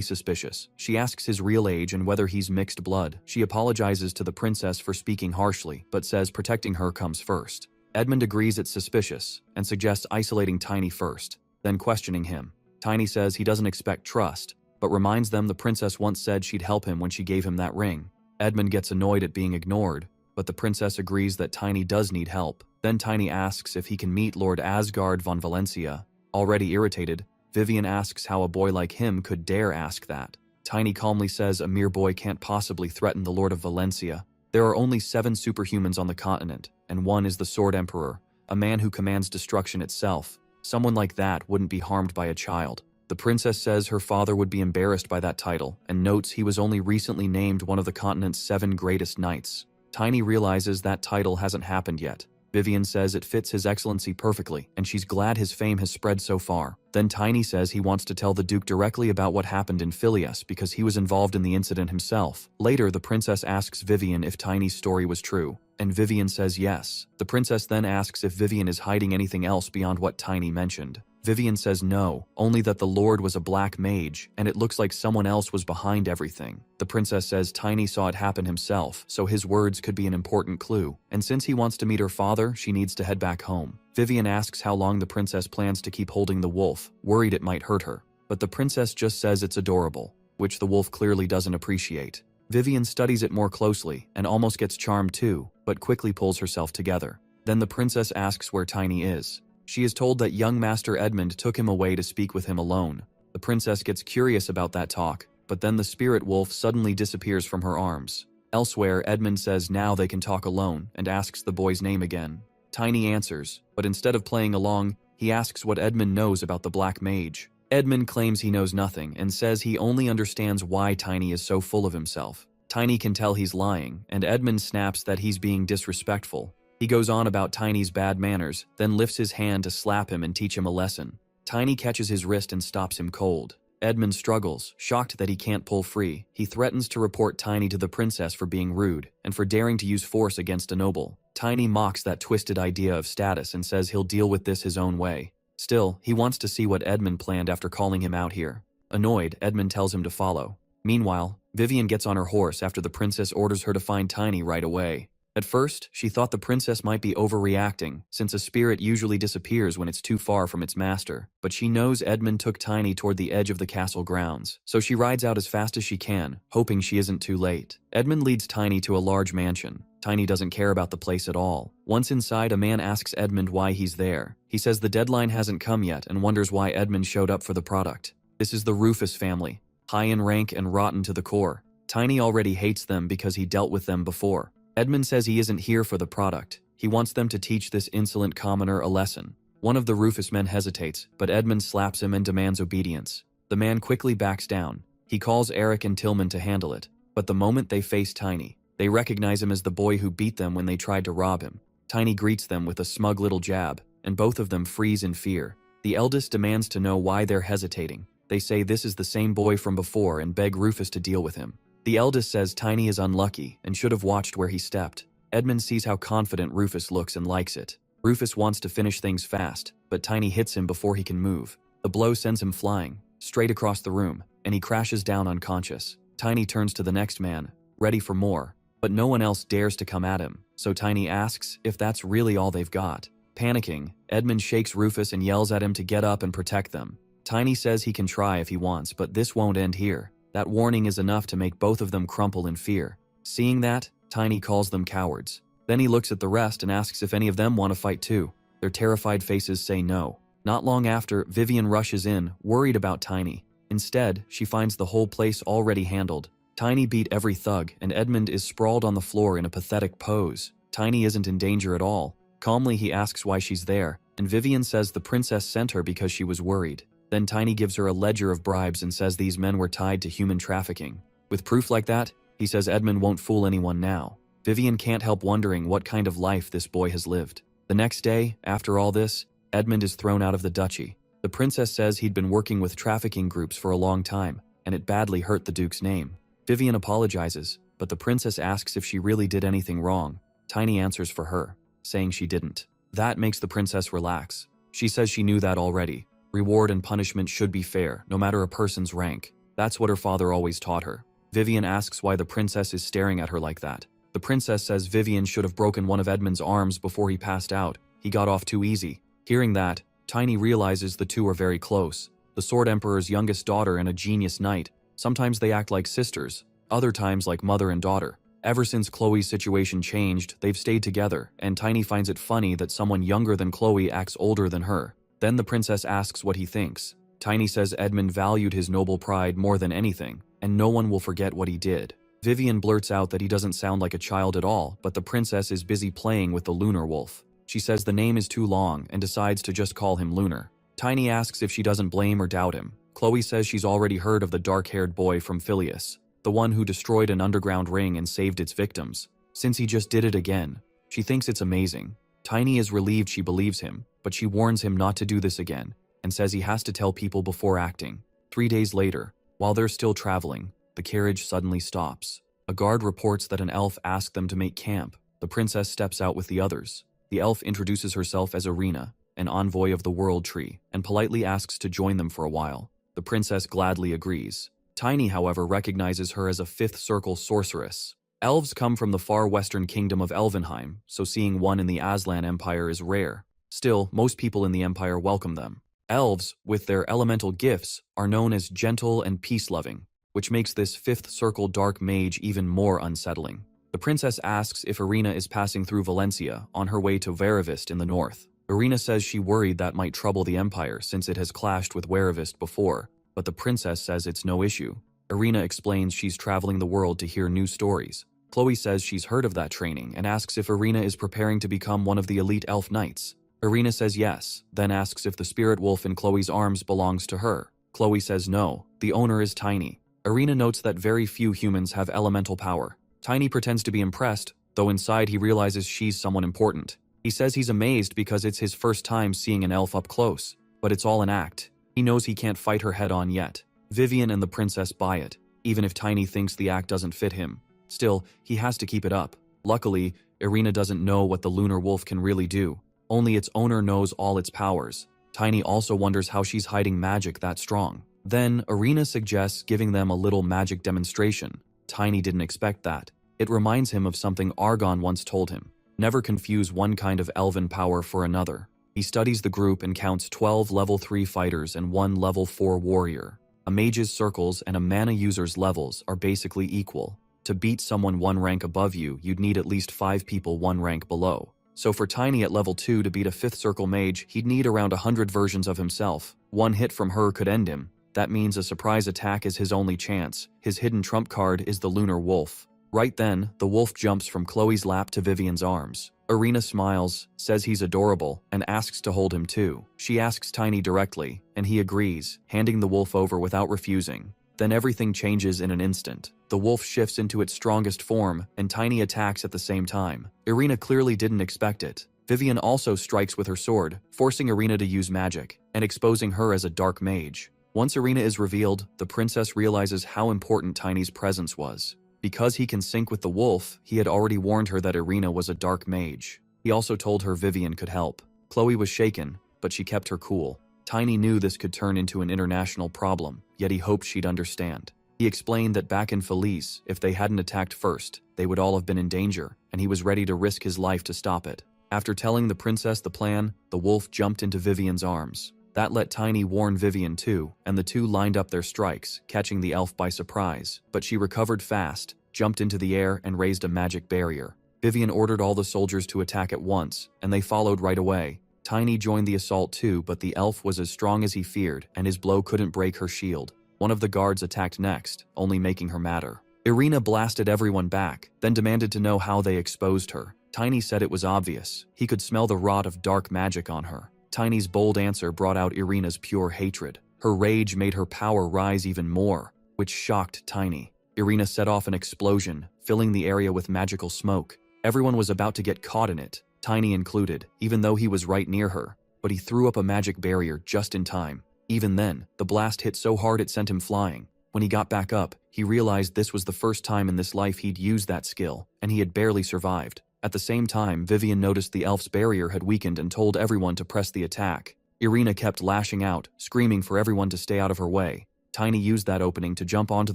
suspicious. She asks his real age and whether he's mixed blood. She apologizes to the princess for speaking harshly, but says protecting her comes first. Edmund agrees it's suspicious, and suggests isolating Tiny first, then questioning him. Tiny says he doesn't expect trust, but reminds them the princess once said she'd help him when she gave him that ring. Edmund gets annoyed at being ignored, but the princess agrees that Tiny does need help. Then Tiny asks if he can meet Lord Asgard von Valencia. Already irritated, Vivian asks how a boy like him could dare ask that. Tiny calmly says a mere boy can't possibly threaten the Lord of Valencia. There are only 7 superhumans on the continent, and one is the Sword Emperor, a man who commands destruction itself. Someone like that wouldn't be harmed by a child. The princess says her father would be embarrassed by that title, and notes he was only recently named one of the continent's 7 greatest knights. Tiny realizes that title hasn't happened yet. Vivian says it fits his excellency perfectly, and she's glad his fame has spread so far. Then Tiny says he wants to tell the Duke directly about what happened in Phileas because he was involved in the incident himself. Later, the princess asks Vivian if Tiny's story was true, and Vivian says yes. The princess then asks if Vivian is hiding anything else beyond what Tiny mentioned. Vivian says no, only that the Lord was a black mage, and it looks like someone else was behind everything. The princess says Tiny saw it happen himself, so his words could be an important clue, and since he wants to meet her father, she needs to head back home. Vivian asks how long the princess plans to keep holding the wolf, worried it might hurt her, but the princess just says it's adorable, which the wolf clearly doesn't appreciate. Vivian studies it more closely, and almost gets charmed too, but quickly pulls herself together. Then the princess asks where Tiny is. She is told that young Master Edmund took him away to speak with him alone. The princess gets curious about that talk, but then the spirit wolf suddenly disappears from her arms. Elsewhere, Edmund says now they can talk alone and asks the boy's name again. Tiny answers, but instead of playing along, he asks what Edmund knows about the Black Mage. Edmund claims he knows nothing and says he only understands why Tiny is so full of himself. Tiny can tell he's lying, and Edmund snaps that he's being disrespectful. He goes on about Tiny's bad manners, then lifts his hand to slap him and teach him a lesson. Tiny catches his wrist and stops him cold. Edmund struggles, shocked that he can't pull free. He threatens to report Tiny to the princess for being rude, and for daring to use force against a noble. Tiny mocks that twisted idea of status and says he'll deal with this his own way. Still, he wants to see what Edmund planned after calling him out here. Annoyed, Edmund tells him to follow. Meanwhile, Vivian gets on her horse after the princess orders her to find Tiny right away. At first, she thought the princess might be overreacting, since a spirit usually disappears when it's too far from its master. But she knows Edmund took Tiny toward the edge of the castle grounds, so she rides out as fast as she can, hoping she isn't too late. Edmund leads Tiny to a large mansion. Tiny doesn't care about the place at all. Once inside, a man asks Edmund why he's there. He says the deadline hasn't come yet and wonders why Edmund showed up for the product. This is the Rufus family, high in rank and rotten to the core. Tiny already hates them because he dealt with them before. Edmund says he isn't here for the product. He wants them to teach this insolent commoner a lesson. One of the Rufus men hesitates, but Edmund slaps him and demands obedience. The man quickly backs down. He calls Eric and Tillman to handle it, but the moment they face Tiny, they recognize him as the boy who beat them when they tried to rob him. Tiny greets them with a smug little jab, and both of them freeze in fear. The eldest demands to know why they're hesitating. They say this is the same boy from before and beg Rufus to deal with him. The eldest says Tiny is unlucky and should have watched where he stepped. Edmund sees how confident Rufus looks and likes it. Rufus wants to finish things fast, but Tiny hits him before he can move. The blow sends him flying, straight across the room, and he crashes down unconscious. Tiny turns to the next man, ready for more, but no one else dares to come at him. So Tiny asks if that's really all they've got. Panicking, Edmund shakes Rufus and yells at him to get up and protect them. Tiny says he can try if he wants, but this won't end here. That warning is enough to make both of them crumple in fear. Seeing that, Tiny calls them cowards. Then he looks at the rest and asks if any of them want to fight too. Their terrified faces say no. Not long after, Vivian rushes in, worried about Tiny. Instead, she finds the whole place already handled. Tiny beat every thug, and Edmund is sprawled on the floor in a pathetic pose. Tiny isn't in danger at all. Calmly, he asks why she's there, and Vivian says the princess sent her because she was worried. Then Tiny gives her a ledger of bribes and says these men were tied to human trafficking. With proof like that, he says Edmund won't fool anyone now. Vivian can't help wondering what kind of life this boy has lived. The next day, after all this, Edmund is thrown out of the duchy. The princess says he'd been working with trafficking groups for a long time, and it badly hurt the duke's name. Vivian apologizes, but the princess asks if she really did anything wrong. Tiny answers for her, saying she didn't. That makes the princess relax. She says she knew that already. Reward and punishment should be fair, no matter a person's rank. That's what her father always taught her. Vivian asks why the princess is staring at her like that. The princess says Vivian should have broken one of Edmund's arms before he passed out. He got off too easy. Hearing that, Tiny realizes the two are very close. The Sword Emperor's youngest daughter and a genius knight. Sometimes they act like sisters, other times like mother and daughter. Ever since Chloe's situation changed, they've stayed together, and Tiny finds it funny that someone younger than Chloe acts older than her. Then the princess asks what he thinks. Tiny says Edmund valued his noble pride more than anything, and no one will forget what he did. Vivian blurts out that he doesn't sound like a child at all, but the princess is busy playing with the lunar wolf. She says the name is too long and decides to just call him Lunar. Tiny asks if she doesn't blame or doubt him. Chloe says she's already heard of the dark-haired boy from Phileas, the one who destroyed an underground ring and saved its victims. Since he just did it again, she thinks it's amazing. Tiny is relieved she believes him, but she warns him not to do this again, and says he has to tell people before acting. 3 days later, while they're still traveling, the carriage suddenly stops. A guard reports that an elf asked them to make camp. The princess steps out with the others. The elf introduces herself as Irina, an envoy of the World Tree, and politely asks to join them for a while. The princess gladly agrees. Tiny, however, recognizes her as a fifth circle sorceress. Elves come from the far western kingdom of Elvenheim, so seeing one in the Aslan Empire is rare. Still, most people in the empire welcome them. Elves, with their elemental gifts, are known as gentle and peace-loving, which makes this fifth circle dark mage even more unsettling. The princess asks if Irina is passing through Valencia on her way to Veravist in the north. Irina says she worried that might trouble the empire since it has clashed with Weravist before, but the princess says it's no issue. Irina explains she's traveling the world to hear new stories. Chloe says she's heard of that training and asks if Irina is preparing to become one of the elite elf knights. Irina says yes, then asks if the spirit wolf in Chloe's arms belongs to her. Chloe says no, the owner is Tiny. Irina notes that very few humans have elemental power. Tiny pretends to be impressed, though inside he realizes she's someone important. He says he's amazed because it's his first time seeing an elf up close, but it's all an act. He knows he can't fight her head-on yet. Vivian and the princess buy it, even if Tiny thinks the act doesn't fit him. Still, he has to keep it up. Luckily, Irina doesn't know what the lunar wolf can really do. Only its owner knows all its powers. Tiny also wonders how she's hiding magic that strong. Then, Irina suggests giving them a little magic demonstration. Tiny didn't expect that. It reminds him of something Argon once told him. Never confuse one kind of elven power for another. He studies the group and counts 12 level 3 fighters and 1 level 4 warrior. A mage's circles and a mana user's levels are basically equal. To beat someone one rank above you, you'd need at least 5 people one rank below. So for Tiny at level 2 to beat a 5th circle mage, he'd need around 100 versions of himself. One hit from her could end him. That means a surprise attack is his only chance. His hidden trump card is the lunar wolf. Right then, the wolf jumps from Chloe's lap to Vivian's arms. Irina smiles, says he's adorable, and asks to hold him too. She asks Tiny directly, and he agrees, handing the wolf over without refusing. Then everything changes in an instant. The wolf shifts into its strongest form, and Tiny attacks at the same time. Irina clearly didn't expect it. Vivian also strikes with her sword, forcing Irina to use magic, and exposing her as a dark mage. Once Irina is revealed, the princess realizes how important Tiny's presence was. Because he can sync with the wolf, he had already warned her that Irina was a dark mage. He also told her Vivian could help. Chloe was shaken, but she kept her cool. Tiny knew this could turn into an international problem, yet he hoped she'd understand. He explained that back in Felice, if they hadn't attacked first, they would all have been in danger, and he was ready to risk his life to stop it. After telling the princess the plan, the wolf jumped into Vivian's arms. That let Tiny warn Vivian too, and the two lined up their strikes, catching the elf by surprise. But she recovered fast, jumped into the air, and raised a magic barrier. Vivian ordered all the soldiers to attack at once, and they followed right away. Tiny joined the assault too, but the elf was as strong as he feared, and his blow couldn't break her shield. One of the guards attacked next, only making her madder. Irina blasted everyone back, then demanded to know how they exposed her. Tiny said it was obvious. He could smell the rot of dark magic on her. Tiny's bold answer brought out Irina's pure hatred. Her rage made her power rise even more, which shocked Tiny. Irina set off an explosion, filling the area with magical smoke. Everyone was about to get caught in it, Tiny included, even though he was right near her. But he threw up a magic barrier just in time. Even then, the blast hit so hard it sent him flying. When he got back up, he realized this was the first time in this life he'd used that skill, and he had barely survived. At the same time, Vivian noticed the elf's barrier had weakened and told everyone to press the attack. Irina kept lashing out, screaming for everyone to stay out of her way. Tiny used that opening to jump onto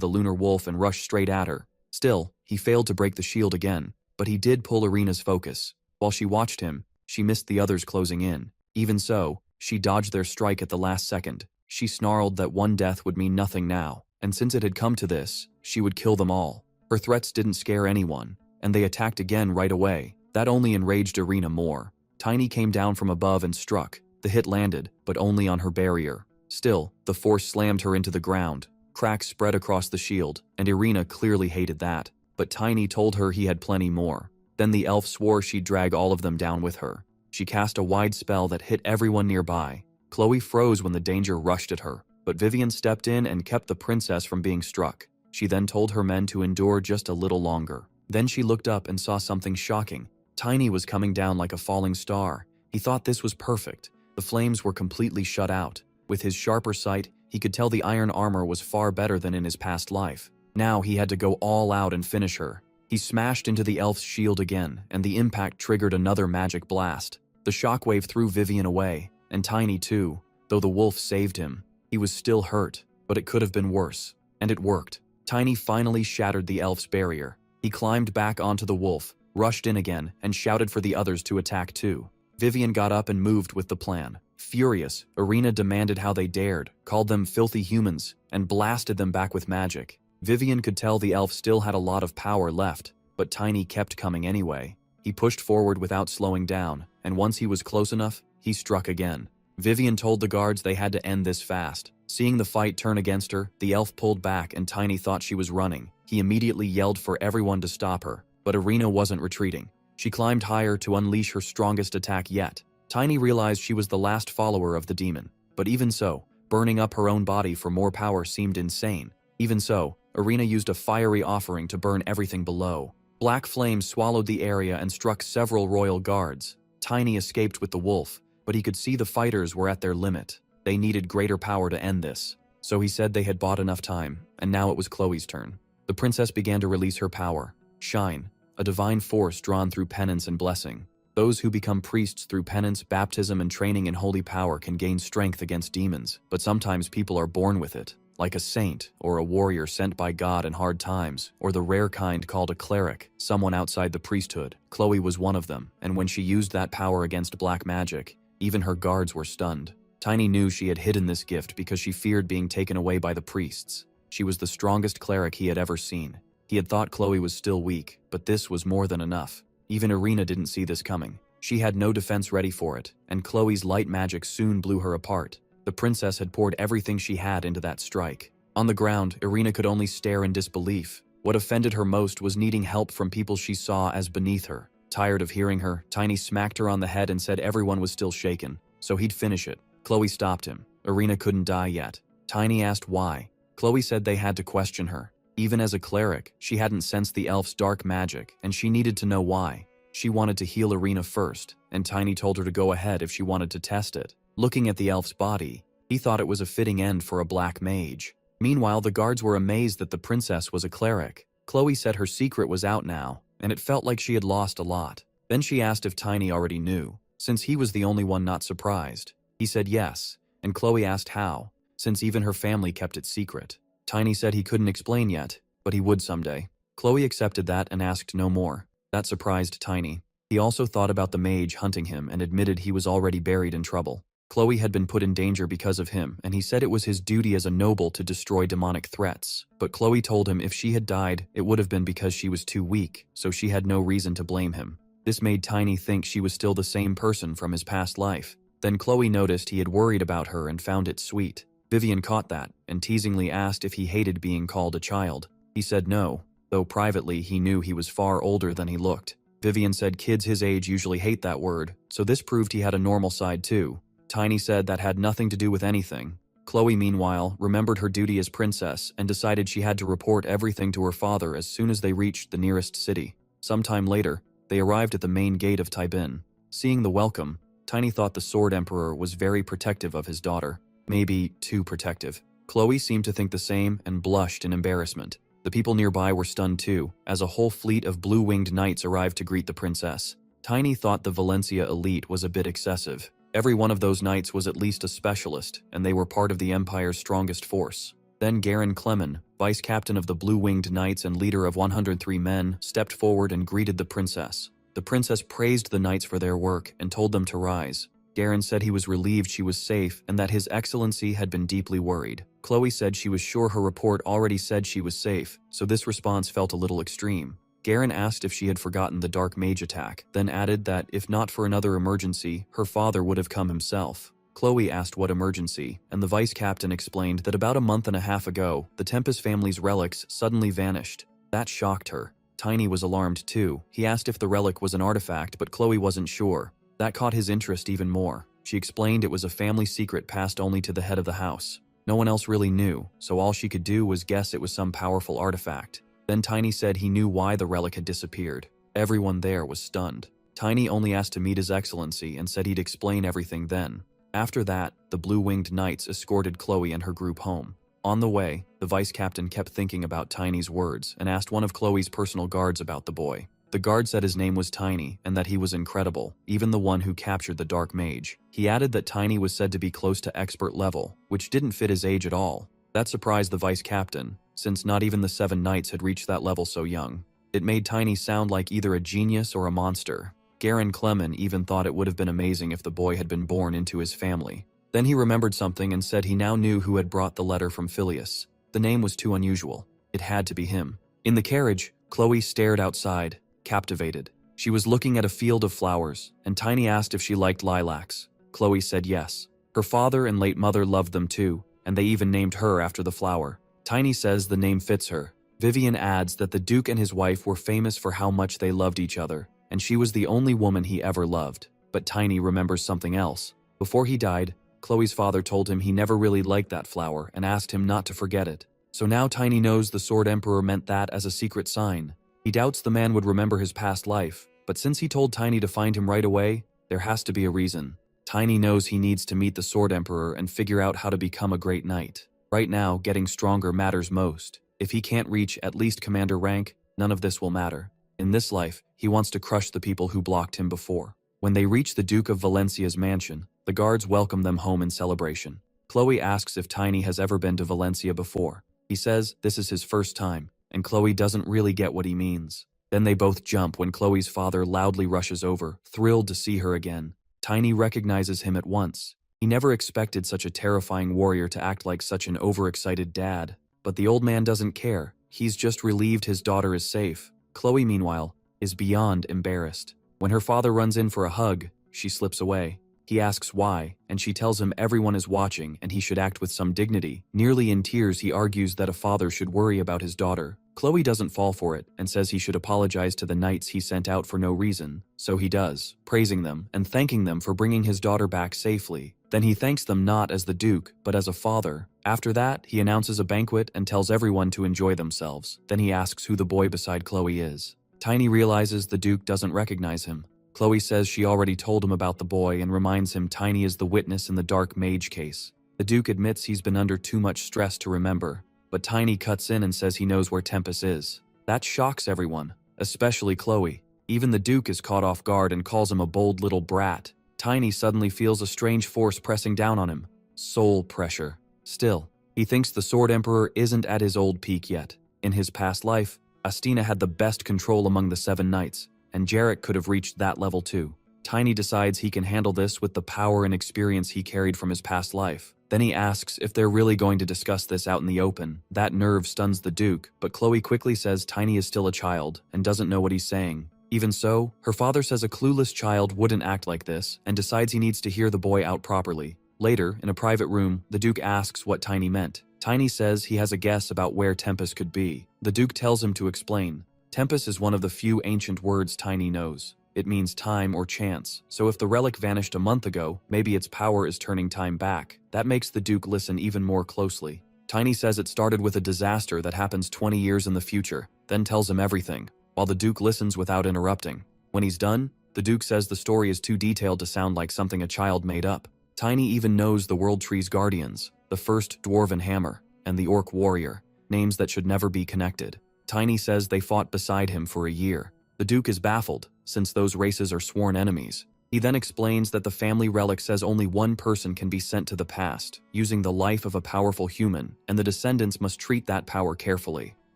the lunar wolf and rush straight at her. Still, he failed to break the shield again, but he did pull Irina's focus. While she watched him, she missed the others closing in. Even so, she dodged their strike at the last second. She snarled that one death would mean nothing now, and since it had come to this, she would kill them all. Her threats didn't scare anyone, and they attacked again right away. That only enraged Irina more. Tiny came down from above and struck. The hit landed, but only on her barrier. Still, the force slammed her into the ground. Cracks spread across the shield, and Irina clearly hated that. But Tiny told her he had plenty more. Then the elf swore she'd drag all of them down with her. She cast a wide spell that hit everyone nearby. Chloe froze when the danger rushed at her, but Vivian stepped in and kept the princess from being struck. She then told her men to endure just a little longer. Then she looked up and saw something shocking. Tiny was coming down like a falling star. He thought this was perfect. The flames were completely shut out. With his sharper sight, he could tell the iron armor was far better than in his past life. Now he had to go all out and finish her. He smashed into the elf's shield again, and the impact triggered another magic blast. The shockwave threw Vivian away, and Tiny too. Though the wolf saved him, he was still hurt, but it could have been worse. And it worked. Tiny finally shattered the elf's barrier. He climbed back onto the wolf, rushed in again, and shouted for the others to attack too. Vivian got up and moved with the plan. Furious, Irina demanded how they dared, called them filthy humans, and blasted them back with magic. Vivian could tell the elf still had a lot of power left, but Tiny kept coming anyway. He pushed forward without slowing down, and once he was close enough, he struck again. Vivian told the guards they had to end this fast. Seeing the fight turn against her, the elf pulled back and Tiny thought she was running. He immediately yelled for everyone to stop her, but Irina wasn't retreating. She climbed higher to unleash her strongest attack yet. Tiny realized she was the last follower of the demon, but even so, burning up her own body for more power seemed insane. Even so, Irina used a fiery offering to burn everything below. Black flames swallowed the area and struck several royal guards. Tiny escaped with the wolf, but he could see the fighters were at their limit. They needed greater power to end this. So he said they had bought enough time, and now it was Chloe's turn. The princess began to release her power. Shine, a divine force drawn through penance and blessing. Those who become priests through penance, baptism, and training in holy power can gain strength against demons, but sometimes people are born with it, like a saint or a warrior sent by God in hard times, or the rare kind called a cleric, someone outside the priesthood. Chloe was one of them, and when she used that power against black magic, even her guards were stunned. Tiny knew she had hidden this gift because she feared being taken away by the priests. She was the strongest cleric he had ever seen. He had thought Chloe was still weak, but this was more than enough. Even Irina didn't see this coming. She had no defense ready for it, and Chloe's light magic soon blew her apart. The princess had poured everything she had into that strike. On the ground, Irina could only stare in disbelief. What offended her most was needing help from people she saw as beneath her. Tired of hearing her, Tiny smacked her on the head and said everyone was still shaken, so he'd finish it. Chloe stopped him. Irina couldn't die yet. Tiny asked why. Chloe said they had to question her. Even as a cleric, she hadn't sensed the elf's dark magic, and she needed to know why. She wanted to heal Irina first, and Tiny told her to go ahead if she wanted to test it. Looking at the elf's body, he thought it was a fitting end for a black mage. Meanwhile, the guards were amazed that the princess was a cleric. Chloe said her secret was out now, and it felt like she had lost a lot. Then she asked if Tiny already knew, since he was the only one not surprised. He said yes, and Chloe asked how, since even her family kept it secret. Tiny said he couldn't explain yet, but he would someday. Chloe accepted that and asked no more. That surprised Tiny. He also thought about the mage hunting him and admitted he was already buried in trouble. Chloe had been put in danger because of him, and he said it was his duty as a noble to destroy demonic threats. But Chloe told him if she had died, it would have been because she was too weak, so she had no reason to blame him. This made Tiny think she was still the same person from his past life. Then Chloe noticed he had worried about her and found it sweet. Vivian caught that, and teasingly asked if he hated being called a child. He said no, though privately he knew he was far older than he looked. Vivian said kids his age usually hate that word, so this proved he had a normal side too. Tiny said that had nothing to do with anything. Chloe, meanwhile, remembered her duty as princess and decided she had to report everything to her father as soon as they reached the nearest city. Sometime later, they arrived at the main gate of Taibin. Seeing the welcome, Tiny thought the Sword Emperor was very protective of his daughter. Maybe too protective. Chloe seemed to think the same and blushed in embarrassment. The people nearby were stunned too, as a whole fleet of blue-winged knights arrived to greet the princess. Tiny thought the Valencia elite was a bit excessive. Every one of those knights was at least a specialist, and they were part of the Empire's strongest force. Then Garen Clemen, vice captain of the Blue-Winged Knights and leader of 103 men, stepped forward and greeted the princess. The princess praised the knights for their work and told them to rise. Garen said he was relieved she was safe and that His Excellency had been deeply worried. Chloe said she was sure her report already said she was safe, so this response felt a little extreme. Garen asked if she had forgotten the dark mage attack, then added that if not for another emergency, her father would have come himself. Chloe asked what emergency, and the vice captain explained that about a month and a half ago, the Tempest family's relics suddenly vanished. That shocked her. Tiny was alarmed too. He asked if the relic was an artifact, but Chloe wasn't sure. That caught his interest even more. She explained it was a family secret passed only to the head of the house. No one else really knew, so all she could do was guess it was some powerful artifact. Then Tiny said he knew why the relic had disappeared. Everyone there was stunned. Tiny only asked to meet His Excellency and said he'd explain everything then. After that, the Blue-Winged Knights escorted Chloe and her group home. On the way, the vice captain kept thinking about Tiny's words and asked one of Chloe's personal guards about the boy. The guard said his name was Tiny and that he was incredible, even the one who captured the Dark Mage. He added that Tiny was said to be close to expert level, which didn't fit his age at all. That surprised the vice captain, since not even the 7 knights had reached that level so young. It made Tiny sound like either a genius or a monster. Garen Clemen even thought it would have been amazing if the boy had been born into his family. Then he remembered something and said he now knew who had brought the letter from Phileas. The name was too unusual. It had to be him. In the carriage, Chloe stared outside, captivated. She was looking at a field of flowers, and Tiny asked if she liked lilacs. Chloe said yes. Her father and late mother loved them too, and they even named her after the flower. Tiny says the name fits her. Vivian adds that the Duke and his wife were famous for how much they loved each other, and she was the only woman he ever loved. But Tiny remembers something else. Before he died, Chloe's father told him he never really liked that flower and asked him not to forget it. So now Tiny knows the Sword Emperor meant that as a secret sign. He doubts the man would remember his past life, but since he told Tiny to find him right away, there has to be a reason. Tiny knows he needs to meet the Sword Emperor and figure out how to become a great knight. Right now, getting stronger matters most. If he can't reach at least commander rank, none of this will matter. In this life, he wants to crush the people who blocked him before. When they reach the Duke of Valencia's mansion, the guards welcome them home in celebration. Chloe asks if Tiny has ever been to Valencia before. He says this is his first time, and Chloe doesn't really get what he means. Then they both jump when Chloe's father loudly rushes over, thrilled to see her again. Tiny recognizes him at once. He never expected such a terrifying warrior to act like such an overexcited dad. But the old man doesn't care. He's just relieved his daughter is safe. Chloe, meanwhile, is beyond embarrassed. When her father runs in for a hug, she slips away. He asks why, and she tells him everyone is watching and he should act with some dignity. Nearly in tears, he argues that a father should worry about his daughter. Chloe doesn't fall for it and says he should apologize to the knights he sent out for no reason. So he does, praising them and thanking them for bringing his daughter back safely. Then he thanks them not as the Duke, but as a father. After that, he announces a banquet and tells everyone to enjoy themselves. Then he asks who the boy beside Chloe is. Tiny realizes the Duke doesn't recognize him. Chloe says she already told him about the boy and reminds him Tiny is the witness in the Dark Mage case. The Duke admits he's been under too much stress to remember, but Tiny cuts in and says he knows where Tempest is. That shocks everyone, especially Chloe. Even the Duke is caught off guard and calls him a bold little brat. Tiny suddenly feels a strange force pressing down on him. Soul pressure. Still, he He thinks the Sword Emperor isn't at his old peak yet. In his past life, Astina had the best control among the 7 knights, and Jarek could have reached that level too. Tiny decides he can handle this with the power and experience he carried from his past life. Then he asks if they're really going to discuss this out in the open. That nerve stuns the Duke, but Chloe quickly says Tiny is still a child and doesn't know what he's saying. Even so, her father says a clueless child wouldn't act like this and decides he needs to hear the boy out properly. Later, in a private room, the Duke asks what Tiny meant. Tiny says he has a guess about where Tempest could be. The Duke tells him to explain. Tempest is one of the few ancient words Tiny knows. It means time or chance, so if the relic vanished a month ago, maybe its power is turning time back. That makes the Duke listen even more closely. Tiny says it started with a disaster that happens 20 years in the future, then tells him everything, while the Duke listens without interrupting. When he's done, the Duke says the story is too detailed to sound like something a child made up. Tiny even knows the World Tree's guardians, the first Dwarven Hammer, and the Orc Warrior, names that should never be connected. Tiny says they fought beside him for a year. The Duke is baffled, since those races are sworn enemies. He then explains that the family relic says only one person can be sent to the past, using the life of a powerful human, and the descendants must treat that power carefully.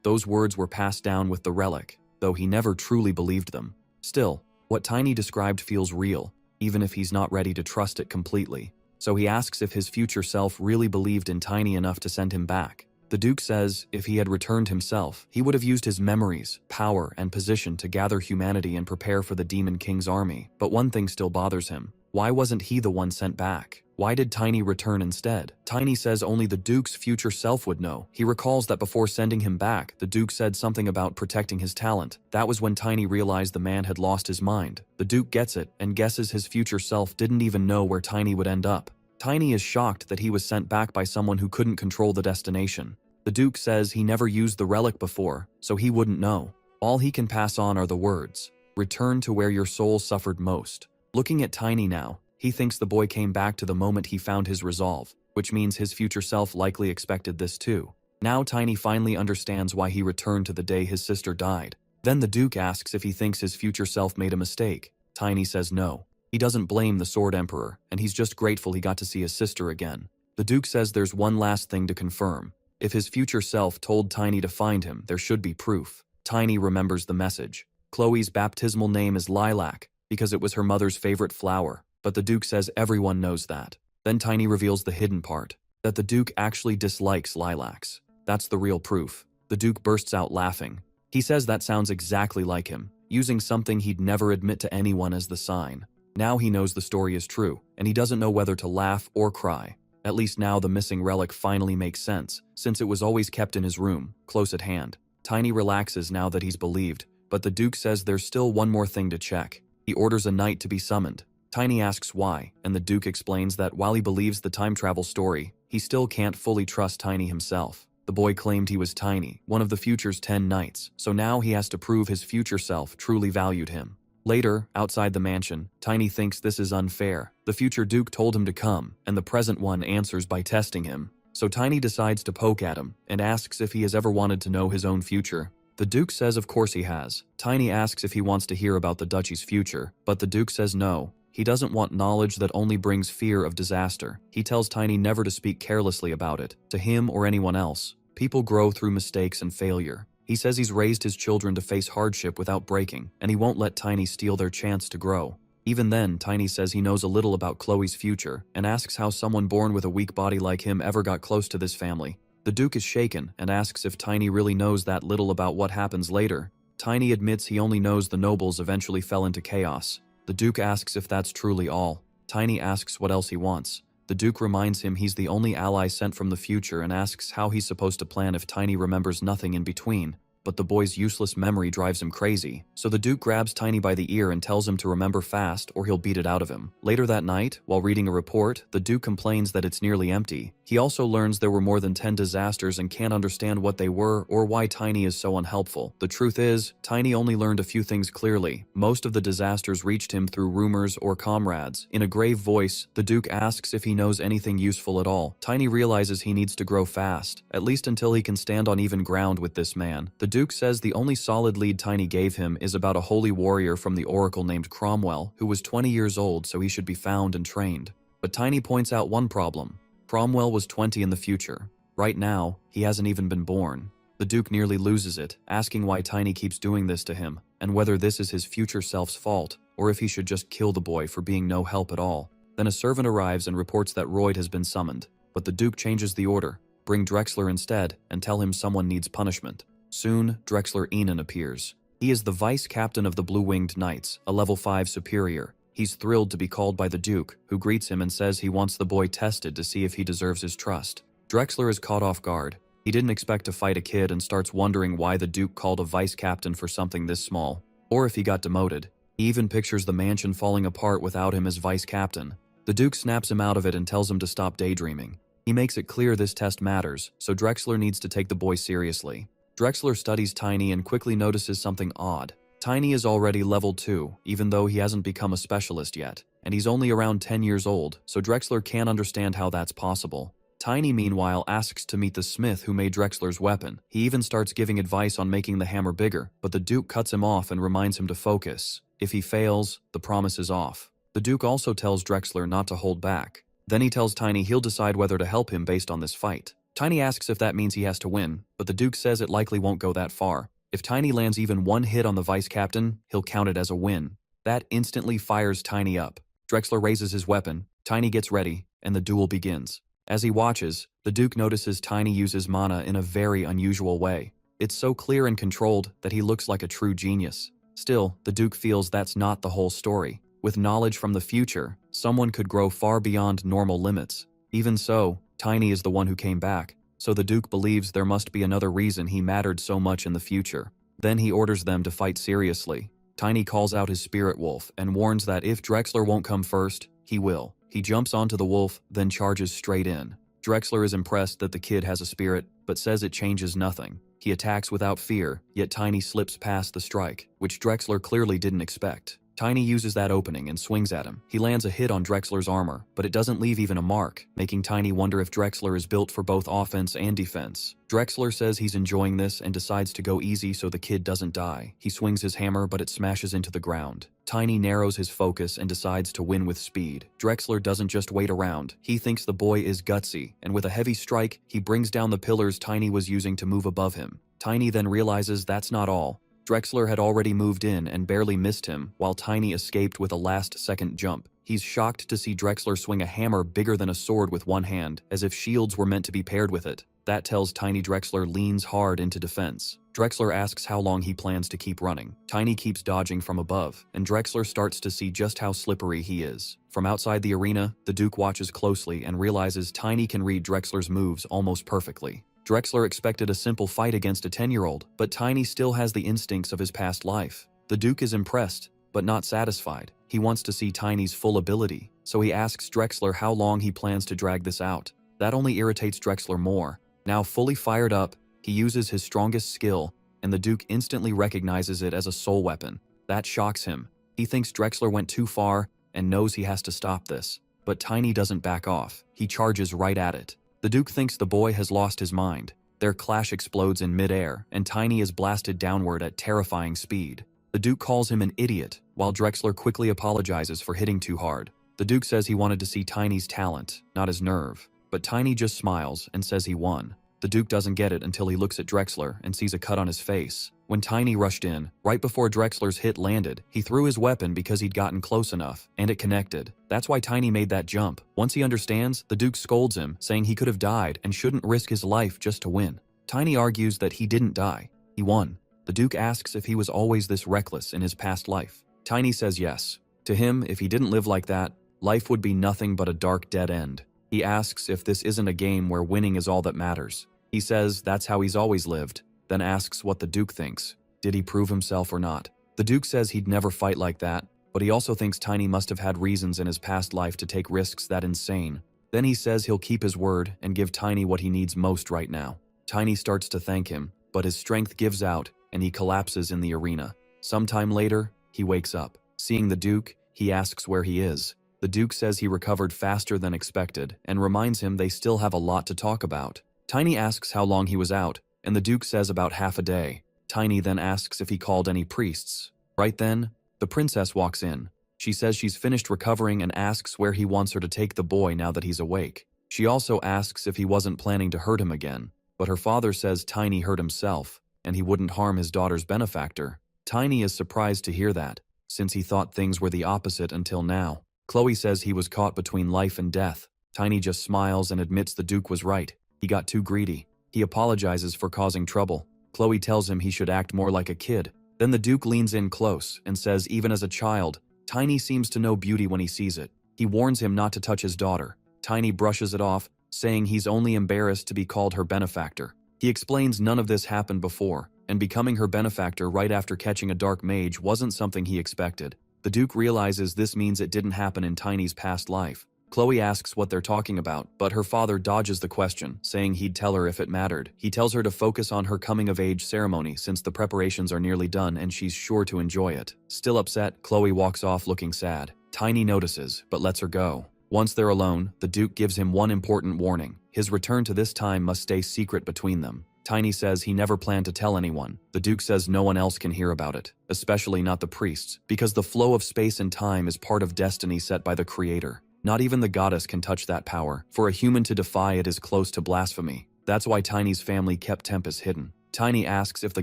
Those words were passed down with the relic, though he never truly believed them. Still, what Tiny described feels real, even if he's not ready to trust it completely. So he asks if his future self really believed in Tiny enough to send him back. The Duke says if he had returned himself, he would have used his memories, power, and position to gather humanity and prepare for the Demon King's army. But one thing still bothers him. Why wasn't he the one sent back? Why did Tiny return instead? Tiny says only the Duke's future self would know. He recalls that before sending him back, the Duke said something about protecting his talent. That was when Tiny realized the man had lost his mind. The Duke gets it and guesses his future self didn't even know where Tiny would end up. Tiny is shocked that he was sent back by someone who couldn't control the destination. The Duke says he never used the relic before, so he wouldn't know. All he can pass on are the words, "Return to where your soul suffered most." Looking at Tiny now, he thinks the boy came back to the moment he found his resolve, which means his future self likely expected this too. Now Tiny finally understands why he returned to the day his sister died. Then the Duke asks if he thinks his future self made a mistake. Tiny says no. He doesn't blame the Sword Emperor, and he's just grateful he got to see his sister again. The Duke says there's one last thing to confirm. If his future self told Tiny to find him, there should be proof. Tiny remembers the message. Chloe's baptismal name is Lilac, because it was her mother's favorite flower, but the Duke says everyone knows that. Then Tiny reveals the hidden part, that the Duke actually dislikes lilacs. That's the real proof. The Duke bursts out laughing. He says that sounds exactly like him, using something he'd never admit to anyone as the sign. Now he knows the story is true, and he doesn't know whether to laugh or cry. At least now the missing relic finally makes sense, since it was always kept in his room, close at hand. Tiny relaxes now that he's believed, but the Duke says there's still one more thing to check. He orders a knight to be summoned. Tiny asks why, and the Duke explains that while he believes the time travel story, he still can't fully trust Tiny himself. The boy claimed he was Tiny, one of the future's 10 knights, so now he has to prove his future self truly valued him. Later, outside the mansion, Tiny thinks this is unfair. The future Duke told him to come, and the present one answers by testing him. So Tiny decides to poke at him, and asks if he has ever wanted to know his own future. The Duke says of course he has. Tiny asks if he wants to hear about the duchy's future, but the Duke says no. He doesn't want knowledge that only brings fear of disaster. He tells Tiny never to speak carelessly about it, to him or anyone else. People grow through mistakes and failure. He says he's raised his children to face hardship without breaking, and he won't let Tiny steal their chance to grow. Even then, Tiny says he knows a little about Chloe's future, and asks how someone born with a weak body like him ever got close to this family. The Duke is shaken, and asks if Tiny really knows that little about what happens later. Tiny admits he only knows the nobles eventually fell into chaos. The Duke asks if that's truly all. Tiny asks what else he wants. The Duke reminds him he's the only ally sent from the future and asks how he's supposed to plan if Tiny remembers nothing in between. But the boy's useless memory drives him crazy, so the Duke grabs Tiny by the ear and tells him to remember fast or he'll beat it out of him. Later that night, while reading a report, the Duke complains that it's nearly empty. He also learns there were more than 10 disasters and can't understand what they were or why Tiny is so unhelpful. The truth is, Tiny only learned a few things clearly. Most of the disasters reached him through rumors or comrades. In a grave voice, the Duke asks if he knows anything useful at all. Tiny realizes he needs to grow fast, at least until he can stand on even ground with this man. The Duke says the only solid lead Tiny gave him is about a holy warrior from the Oracle named Cromwell, who was 20 years old, so he should be found and trained. But Tiny points out one problem. Cromwell was 20 in the future. Right now, he hasn't even been born. The Duke nearly loses it, asking why Tiny keeps doing this to him, and whether this is his future self's fault, or if he should just kill the boy for being no help at all. Then a servant arrives and reports that Royd has been summoned, but the Duke changes the order. Bring Drexler instead, and tell him someone needs punishment. Soon, Drexler Enon appears. He is the vice captain of the Blue-Winged Knights, a level 5 superior. He's thrilled to be called by the Duke, who greets him and says he wants the boy tested to see if he deserves his trust. Drexler is caught off guard. He didn't expect to fight a kid and starts wondering why the Duke called a vice captain for something this small, or if he got demoted. He even pictures the mansion falling apart without him as vice captain. The Duke snaps him out of it and tells him to stop daydreaming. He makes it clear this test matters, so Drexler needs to take the boy seriously. Drexler studies Tiny and quickly notices something odd. Tiny is already level 2, even though he hasn't become a specialist yet, and he's only around 10 years old, so Drexler can't understand how that's possible. Tiny, meanwhile, asks to meet the smith who made Drexler's weapon. He even starts giving advice on making the hammer bigger, but the Duke cuts him off and reminds him to focus. If he fails, the promise is off. The Duke also tells Drexler not to hold back. Then he tells Tiny he'll decide whether to help him based on this fight. Tiny asks if that means he has to win, but the Duke says it likely won't go that far. If Tiny lands even one hit on the vice captain, he'll count it as a win. That instantly fires Tiny up. Drexler raises his weapon, Tiny gets ready, and the duel begins. As he watches, the Duke notices Tiny uses mana in a very unusual way. It's so clear and controlled that he looks like a true genius. Still, the Duke feels that's not the whole story. With knowledge from the future, someone could grow far beyond normal limits. Even so, Tiny is the one who came back, so the Duke believes there must be another reason he mattered so much in the future. Then he orders them to fight seriously. Tiny calls out his spirit wolf and warns that if Drexler won't come first, he will. He jumps onto the wolf, then charges straight in. Drexler is impressed that the kid has a spirit, but says it changes nothing. He attacks without fear, yet Tiny slips past the strike, which Drexler clearly didn't expect. Tiny uses that opening and swings at him. He lands a hit on Drexler's armor, but it doesn't leave even a mark, making Tiny wonder if Drexler is built for both offense and defense. Drexler says he's enjoying this and decides to go easy so the kid doesn't die. He swings his hammer, but it smashes into the ground. Tiny narrows his focus and decides to win with speed. Drexler doesn't just wait around. He thinks the boy is gutsy, and with a heavy strike, he brings down the pillars Tiny was using to move above him. Tiny then realizes that's not all. Drexler had already moved in and barely missed him, while Tiny escaped with a last-second jump. He's shocked to see Drexler swing a hammer bigger than a sword with one hand, as if shields were meant to be paired with it. That tells Tiny Drexler leans hard into defense. Drexler asks how long he plans to keep running. Tiny keeps dodging from above, and Drexler starts to see just how slippery he is. From outside the arena, the Duke watches closely and realizes Tiny can read Drexler's moves almost perfectly. Drexler expected a simple fight against a 10-year-old, but Tiny still has the instincts of his past life. The Duke is impressed, but not satisfied. He wants to see Tiny's full ability, so he asks Drexler how long he plans to drag this out. That only irritates Drexler more. Now fully fired up, he uses his strongest skill, and the Duke instantly recognizes it as a soul weapon. That shocks him. He thinks Drexler went too far and knows he has to stop this. But Tiny doesn't back off. He charges right at it. The Duke thinks the boy has lost his mind. Their clash explodes in midair, and Tiny is blasted downward at terrifying speed. The Duke calls him an idiot, while Drexler quickly apologizes for hitting too hard. The Duke says he wanted to see Tiny's talent, not his nerve. But Tiny just smiles and says he won. The Duke doesn't get it until he looks at Drexler and sees a cut on his face. When Tiny rushed in, right before Drexler's hit landed, he threw his weapon because he'd gotten close enough, and it connected. That's why Tiny made that jump. Once he understands, the Duke scolds him, saying he could have died and shouldn't risk his life just to win. Tiny argues that he didn't die. He won. The Duke asks if he was always this reckless in his past life. Tiny says yes. To him, if he didn't live like that, life would be nothing but a dark dead end. He asks if this isn't a game where winning is all that matters. He says that's how he's always lived, then asks what the Duke thinks. Did he prove himself or not? The Duke says he'd never fight like that, but he also thinks Tiny must have had reasons in his past life to take risks that insane. Then he says he'll keep his word and give Tiny what he needs most right now. Tiny starts to thank him, but his strength gives out and he collapses in the arena. Sometime later, he wakes up. Seeing the Duke, he asks where he is. The Duke says he recovered faster than expected and reminds him they still have a lot to talk about. Tiny asks how long he was out, and the Duke says about half a day. Tiny then asks if he called any priests. Right then, the princess walks in. She says she's finished recovering and asks where he wants her to take the boy now that he's awake. She also asks if he wasn't planning to hurt him again, but her father says Tiny hurt himself, and he wouldn't harm his daughter's benefactor. Tiny is surprised to hear that, since he thought things were the opposite until now. Chloe says he was caught between life and death. Tiny just smiles and admits the Duke was right. He got too greedy. He apologizes for causing trouble. Chloe tells him he should act more like a kid. Then the Duke leans in close and says even as a child, Tiny seems to know beauty when he sees it. He warns him not to touch his daughter. Tiny brushes it off, saying he's only embarrassed to be called her benefactor. He explains none of this happened before, and becoming her benefactor right after catching a dark mage wasn't something he expected. The Duke realizes this means it didn't happen in Tiny's past life. Chloe asks what they're talking about, but her father dodges the question, saying he'd tell her if it mattered. He tells her to focus on her coming-of-age ceremony since the preparations are nearly done and she's sure to enjoy it. Still upset, Chloe walks off looking sad. Tiny notices, but lets her go. Once they're alone, the Duke gives him one important warning. His return to this time must stay secret between them. Tiny says he never planned to tell anyone. The Duke says no one else can hear about it, especially not the priests, because the flow of space and time is part of destiny set by the Creator. Not even the goddess can touch that power. For a human to defy it is close to blasphemy. That's why Tiny's family kept Tempest hidden. Tiny asks if the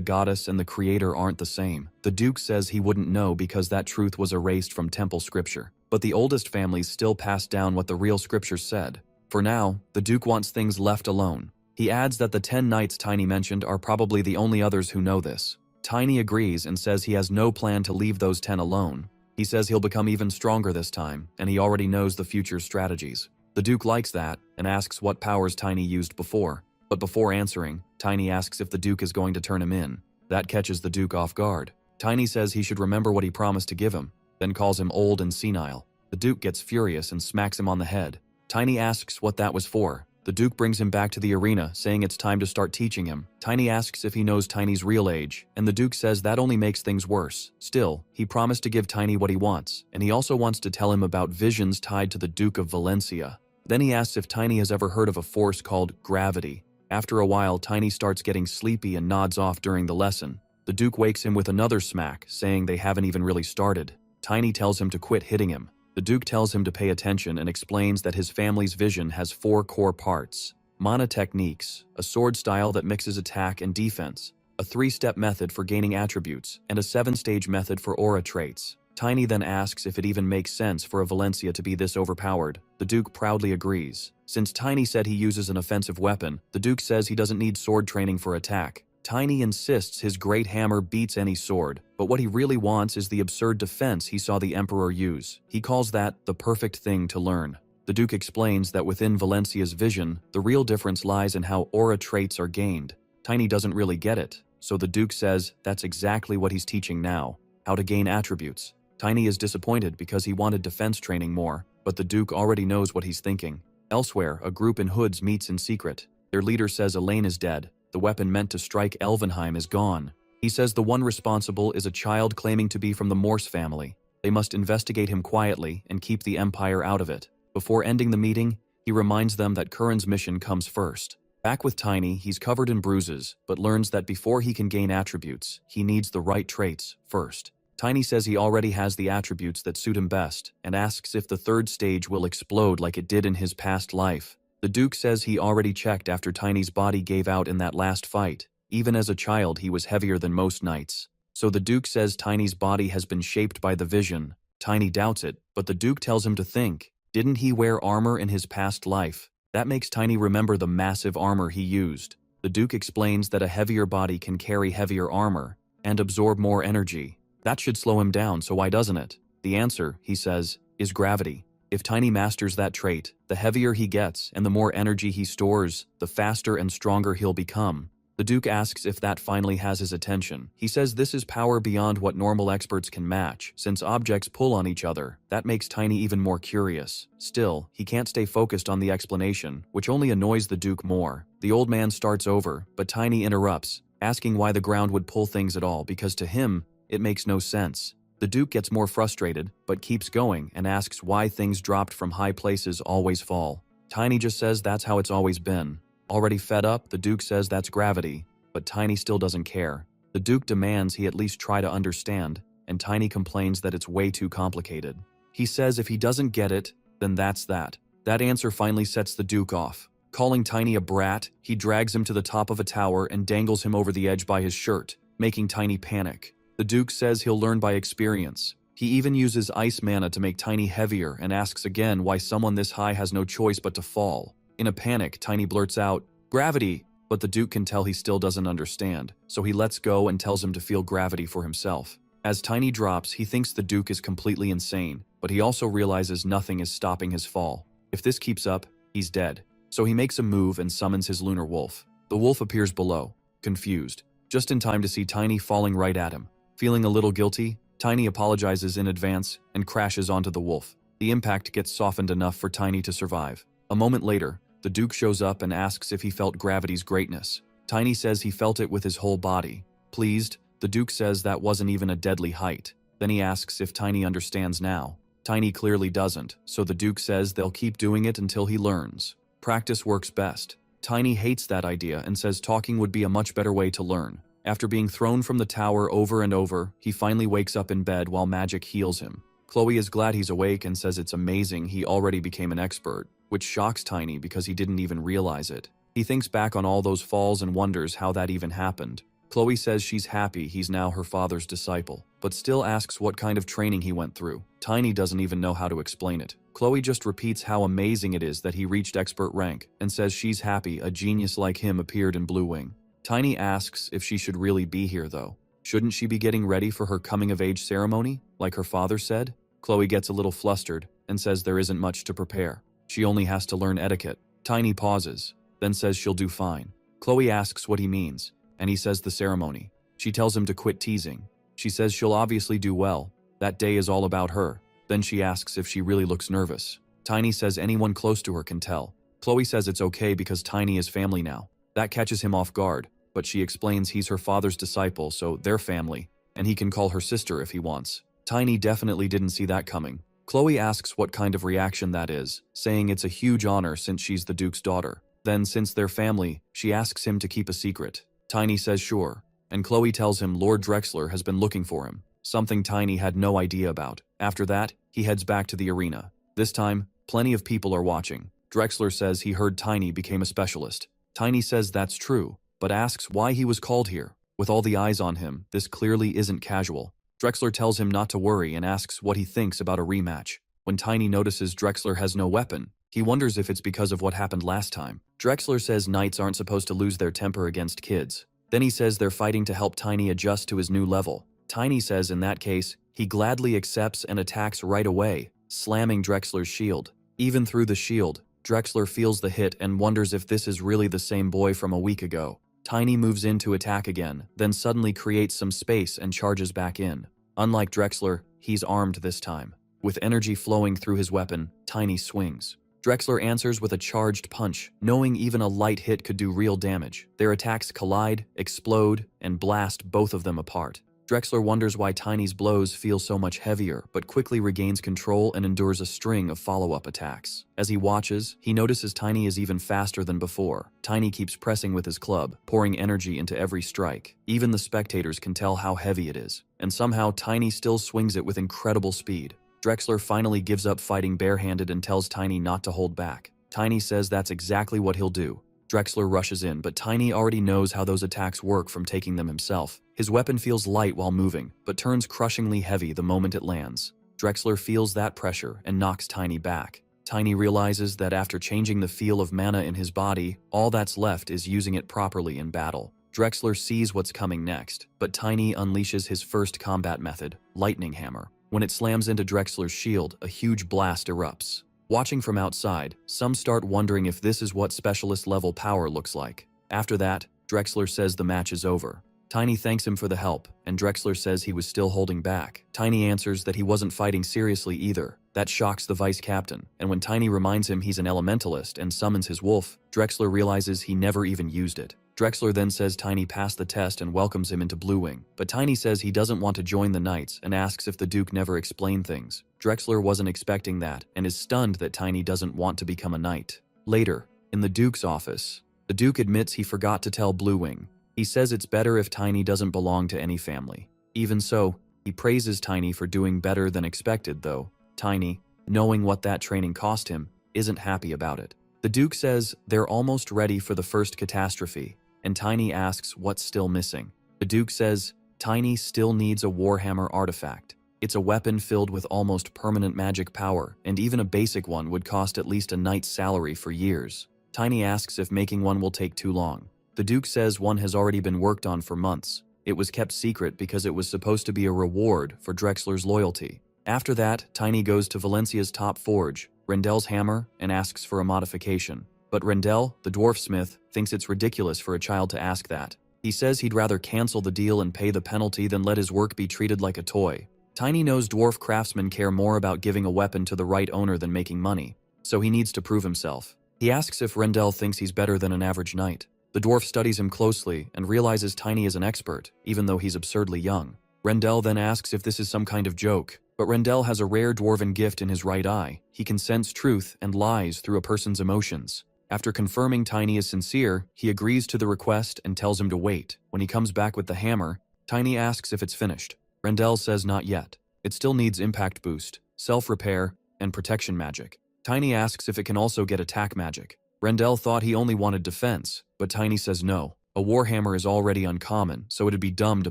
goddess and the Creator aren't the same. The Duke says he wouldn't know because that truth was erased from temple scripture. But the oldest families still passed down what the real scripture said. For now, the Duke wants things left alone. He adds that the 10 knights Tiny mentioned are probably the only others who know this. Tiny agrees and says he has no plan to leave those 10 alone. He says he'll become even stronger this time, and he already knows the future's strategies. The Duke likes that, and asks what powers Tiny used before. But before answering, Tiny asks if the Duke is going to turn him in. That catches the Duke off guard. Tiny says he should remember what he promised to give him, then calls him old and senile. The Duke gets furious and smacks him on the head. Tiny asks what that was for. The Duke brings him back to the arena, saying it's time to start teaching him. Tiny asks if he knows Tiny's real age, and the Duke says that only makes things worse. Still, he promised to give Tiny what he wants, and he also wants to tell him about visions tied to the Duke of Valencia. Then he asks if Tiny has ever heard of a force called gravity. After a while, Tiny starts getting sleepy and nods off during the lesson. The Duke wakes him with another smack, saying they haven't even really started. Tiny tells him to quit hitting him. The Duke tells him to pay attention and explains that his family's vision has 4 core parts. Mana techniques, a sword style that mixes attack and defense, a 3-step method for gaining attributes, and a 7-stage method for aura traits. Tiny then asks if it even makes sense for a Valencia to be this overpowered. The Duke proudly agrees. Since Tiny said he uses an offensive weapon, the Duke says he doesn't need sword training for attack. Tiny insists his great hammer beats any sword, but what he really wants is the absurd defense he saw the Emperor use. He calls that the perfect thing to learn. The Duke explains that within Valencia's vision, the real difference lies in how aura traits are gained. Tiny doesn't really get it, so the Duke says that's exactly what he's teaching now, how to gain attributes. Tiny is disappointed because he wanted defense training more, but the Duke already knows what he's thinking. Elsewhere, a group in hoods meets in secret. Their leader says Elaine is dead. The weapon meant to strike Elvenheim is gone. He says the one responsible is a child claiming to be from the Morse family. They must investigate him quietly and keep the Empire out of it. Before ending the meeting, he reminds them that Curran's mission comes first. Back with Tiny, he's covered in bruises, but learns that before he can gain attributes, he needs the right traits first. Tiny says he already has the attributes that suit him best, and asks if the 3rd stage will explode like it did in his past life. The Duke says he already checked after Tiny's body gave out in that last fight. Even as a child, he was heavier than most knights. So the Duke says Tiny's body has been shaped by the vision. Tiny doubts it, but the Duke tells him to think. Didn't he wear armor in his past life? That makes Tiny remember the massive armor he used. The Duke explains that a heavier body can carry heavier armor and absorb more energy. That should slow him down, so why doesn't it? The answer, he says, is gravity. If Tiny masters that trait, the heavier he gets and the more energy he stores, the faster and stronger he'll become. The Duke asks if that finally has his attention. He says this is power beyond what normal experts can match, since objects pull on each other. That makes Tiny even more curious. Still, he can't stay focused on the explanation, which only annoys the Duke more. The old man starts over, but Tiny interrupts, asking why the ground would pull things at all because to him, it makes no sense. The Duke gets more frustrated, but keeps going and asks why things dropped from high places always fall. Tiny just says that's how it's always been. Already fed up, the Duke says that's gravity, but Tiny still doesn't care. The Duke demands he at least try to understand, and Tiny complains that it's way too complicated. He says if he doesn't get it, then that's that. That answer finally sets the Duke off. Calling Tiny a brat, he drags him to the top of a tower and dangles him over the edge by his shirt, making Tiny panic. The Duke says he'll learn by experience. He even uses ice mana to make Tiny heavier and asks again why someone this high has no choice but to fall. In a panic, Tiny blurts out, "Gravity!" But the Duke can tell he still doesn't understand, so he lets go and tells him to feel gravity for himself. As Tiny drops, he thinks the Duke is completely insane, but he also realizes nothing is stopping his fall. If this keeps up, he's dead. So he makes a move and summons his lunar wolf. The wolf appears below, confused, just in time to see Tiny falling right at him. Feeling a little guilty, Tiny apologizes in advance and crashes onto the wolf. The impact gets softened enough for Tiny to survive. A moment later, the Duke shows up and asks if he felt gravity's greatness. Tiny says he felt it with his whole body. Pleased, the Duke says that wasn't even a deadly height. Then he asks if Tiny understands now. Tiny clearly doesn't, so the Duke says they'll keep doing it until he learns. Practice works best. Tiny hates that idea and says talking would be a much better way to learn. After being thrown from the tower over and over, he finally wakes up in bed while magic heals him. Chloe is glad he's awake and says it's amazing he already became an expert, which shocks Tiny because he didn't even realize it. He thinks back on all those falls and wonders how that even happened. Chloe says she's happy he's now her father's disciple, but still asks what kind of training he went through. Tiny doesn't even know how to explain it. Chloe just repeats how amazing it is that he reached expert rank and says she's happy a genius like him appeared in Blue Wing. Tiny asks if she should really be here though. Shouldn't she be getting ready for her coming-of-age ceremony, like her father said? Chloe gets a little flustered and says there isn't much to prepare. She only has to learn etiquette. Tiny pauses, then says she'll do fine. Chloe asks what he means, and he says the ceremony. She tells him to quit teasing. She says she'll obviously do well. That day is all about her. Then she asks if she really looks nervous. Tiny says anyone close to her can tell. Chloe says it's okay because Tiny is family now. That catches him off guard, but she explains he's her father's disciple, so they're family, and he can call her sister if he wants. Tiny definitely didn't see that coming. Chloe asks what kind of reaction that is, saying it's a huge honor since she's the Duke's daughter. Then, since they're family, she asks him to keep a secret. Tiny says sure, and Chloe tells him Lord Drexler has been looking for him, something Tiny had no idea about. After that, he heads back to the arena. This time, plenty of people are watching. Drexler says he heard Tiny became a specialist. Tiny says that's true, but asks why he was called here. With all the eyes on him, this clearly isn't casual. Drexler tells him not to worry and asks what he thinks about a rematch. When Tiny notices Drexler has no weapon, he wonders if it's because of what happened last time. Drexler says knights aren't supposed to lose their temper against kids. Then he says they're fighting to help Tiny adjust to his new level. Tiny says in that case, he gladly accepts and attacks right away, slamming Drexler's shield. Even through the shield, Drexler feels the hit and wonders if this is really the same boy from a week ago. Tiny moves in to attack again, then suddenly creates some space and charges back in. Unlike Drexler, he's armed this time. With energy flowing through his weapon, Tiny swings. Drexler answers with a charged punch, knowing even a light hit could do real damage. Their attacks collide, explode, and blast both of them apart. Drexler wonders why Tiny's blows feel so much heavier, but quickly regains control and endures a string of follow-up attacks. As he watches, he notices Tiny is even faster than before. Tiny keeps pressing with his club, pouring energy into every strike. Even the spectators can tell how heavy it is, and somehow Tiny still swings it with incredible speed. Drexler finally gives up fighting barehanded and tells Tiny not to hold back. Tiny says that's exactly what he'll do. Drexler rushes in, but Tiny already knows how those attacks work from taking them himself. His weapon feels light while moving, but turns crushingly heavy the moment it lands. Drexler feels that pressure and knocks Tiny back. Tiny realizes that after changing the feel of mana in his body, all that's left is using it properly in battle. Drexler sees what's coming next, but Tiny unleashes his first combat method, Lightning Hammer. When it slams into Drexler's shield, a huge blast erupts. Watching from outside, some start wondering if this is what specialist-level power looks like. After that, Drexler says the match is over. Tiny thanks him for the help, and Drexler says he was still holding back. Tiny answers that he wasn't fighting seriously either. That shocks the vice captain, and when Tiny reminds him he's an elementalist and summons his wolf, Drexler realizes he never even used it. Drexler then says Tiny passed the test and welcomes him into Blue Wing, but Tiny says he doesn't want to join the Knights and asks if the Duke never explained things. Drexler wasn't expecting that and is stunned that Tiny doesn't want to become a Knight. Later, in the Duke's office, the Duke admits he forgot to tell Blue Wing. He says it's better if Tiny doesn't belong to any family. Even so, he praises Tiny for doing better than expected though. Tiny, knowing what that training cost him, isn't happy about it. The Duke says they're almost ready for the first catastrophe, and Tiny asks what's still missing. The Duke says Tiny still needs a Warhammer artifact. It's a weapon filled with almost permanent magic power, and even a basic one would cost at least a knight's salary for years. Tiny asks if making one will take too long. The Duke says one has already been worked on for months. It was kept secret because it was supposed to be a reward for Drexler's loyalty. After that, Tiny goes to Valencia's top forge, Rendel's hammer, and asks for a modification. But Rendel, the dwarf smith, thinks it's ridiculous for a child to ask that. He says he'd rather cancel the deal and pay the penalty than let his work be treated like a toy. Tiny knows dwarf craftsmen care more about giving a weapon to the right owner than making money, so he needs to prove himself. He asks if Rendel thinks he's better than an average knight. The dwarf studies him closely and realizes Tiny is an expert, even though he's absurdly young. Rendel then asks if this is some kind of joke, but Rendel has a rare dwarven gift in his right eye. He can sense truth and lies through a person's emotions. After confirming Tiny is sincere, he agrees to the request and tells him to wait. When he comes back with the hammer, Tiny asks if it's finished. Rendel says not yet. It still needs impact boost, self-repair, and protection magic. Tiny asks if it can also get attack magic. Rendel thought he only wanted defense, but Tiny says no. A warhammer is already uncommon, so it'd be dumb to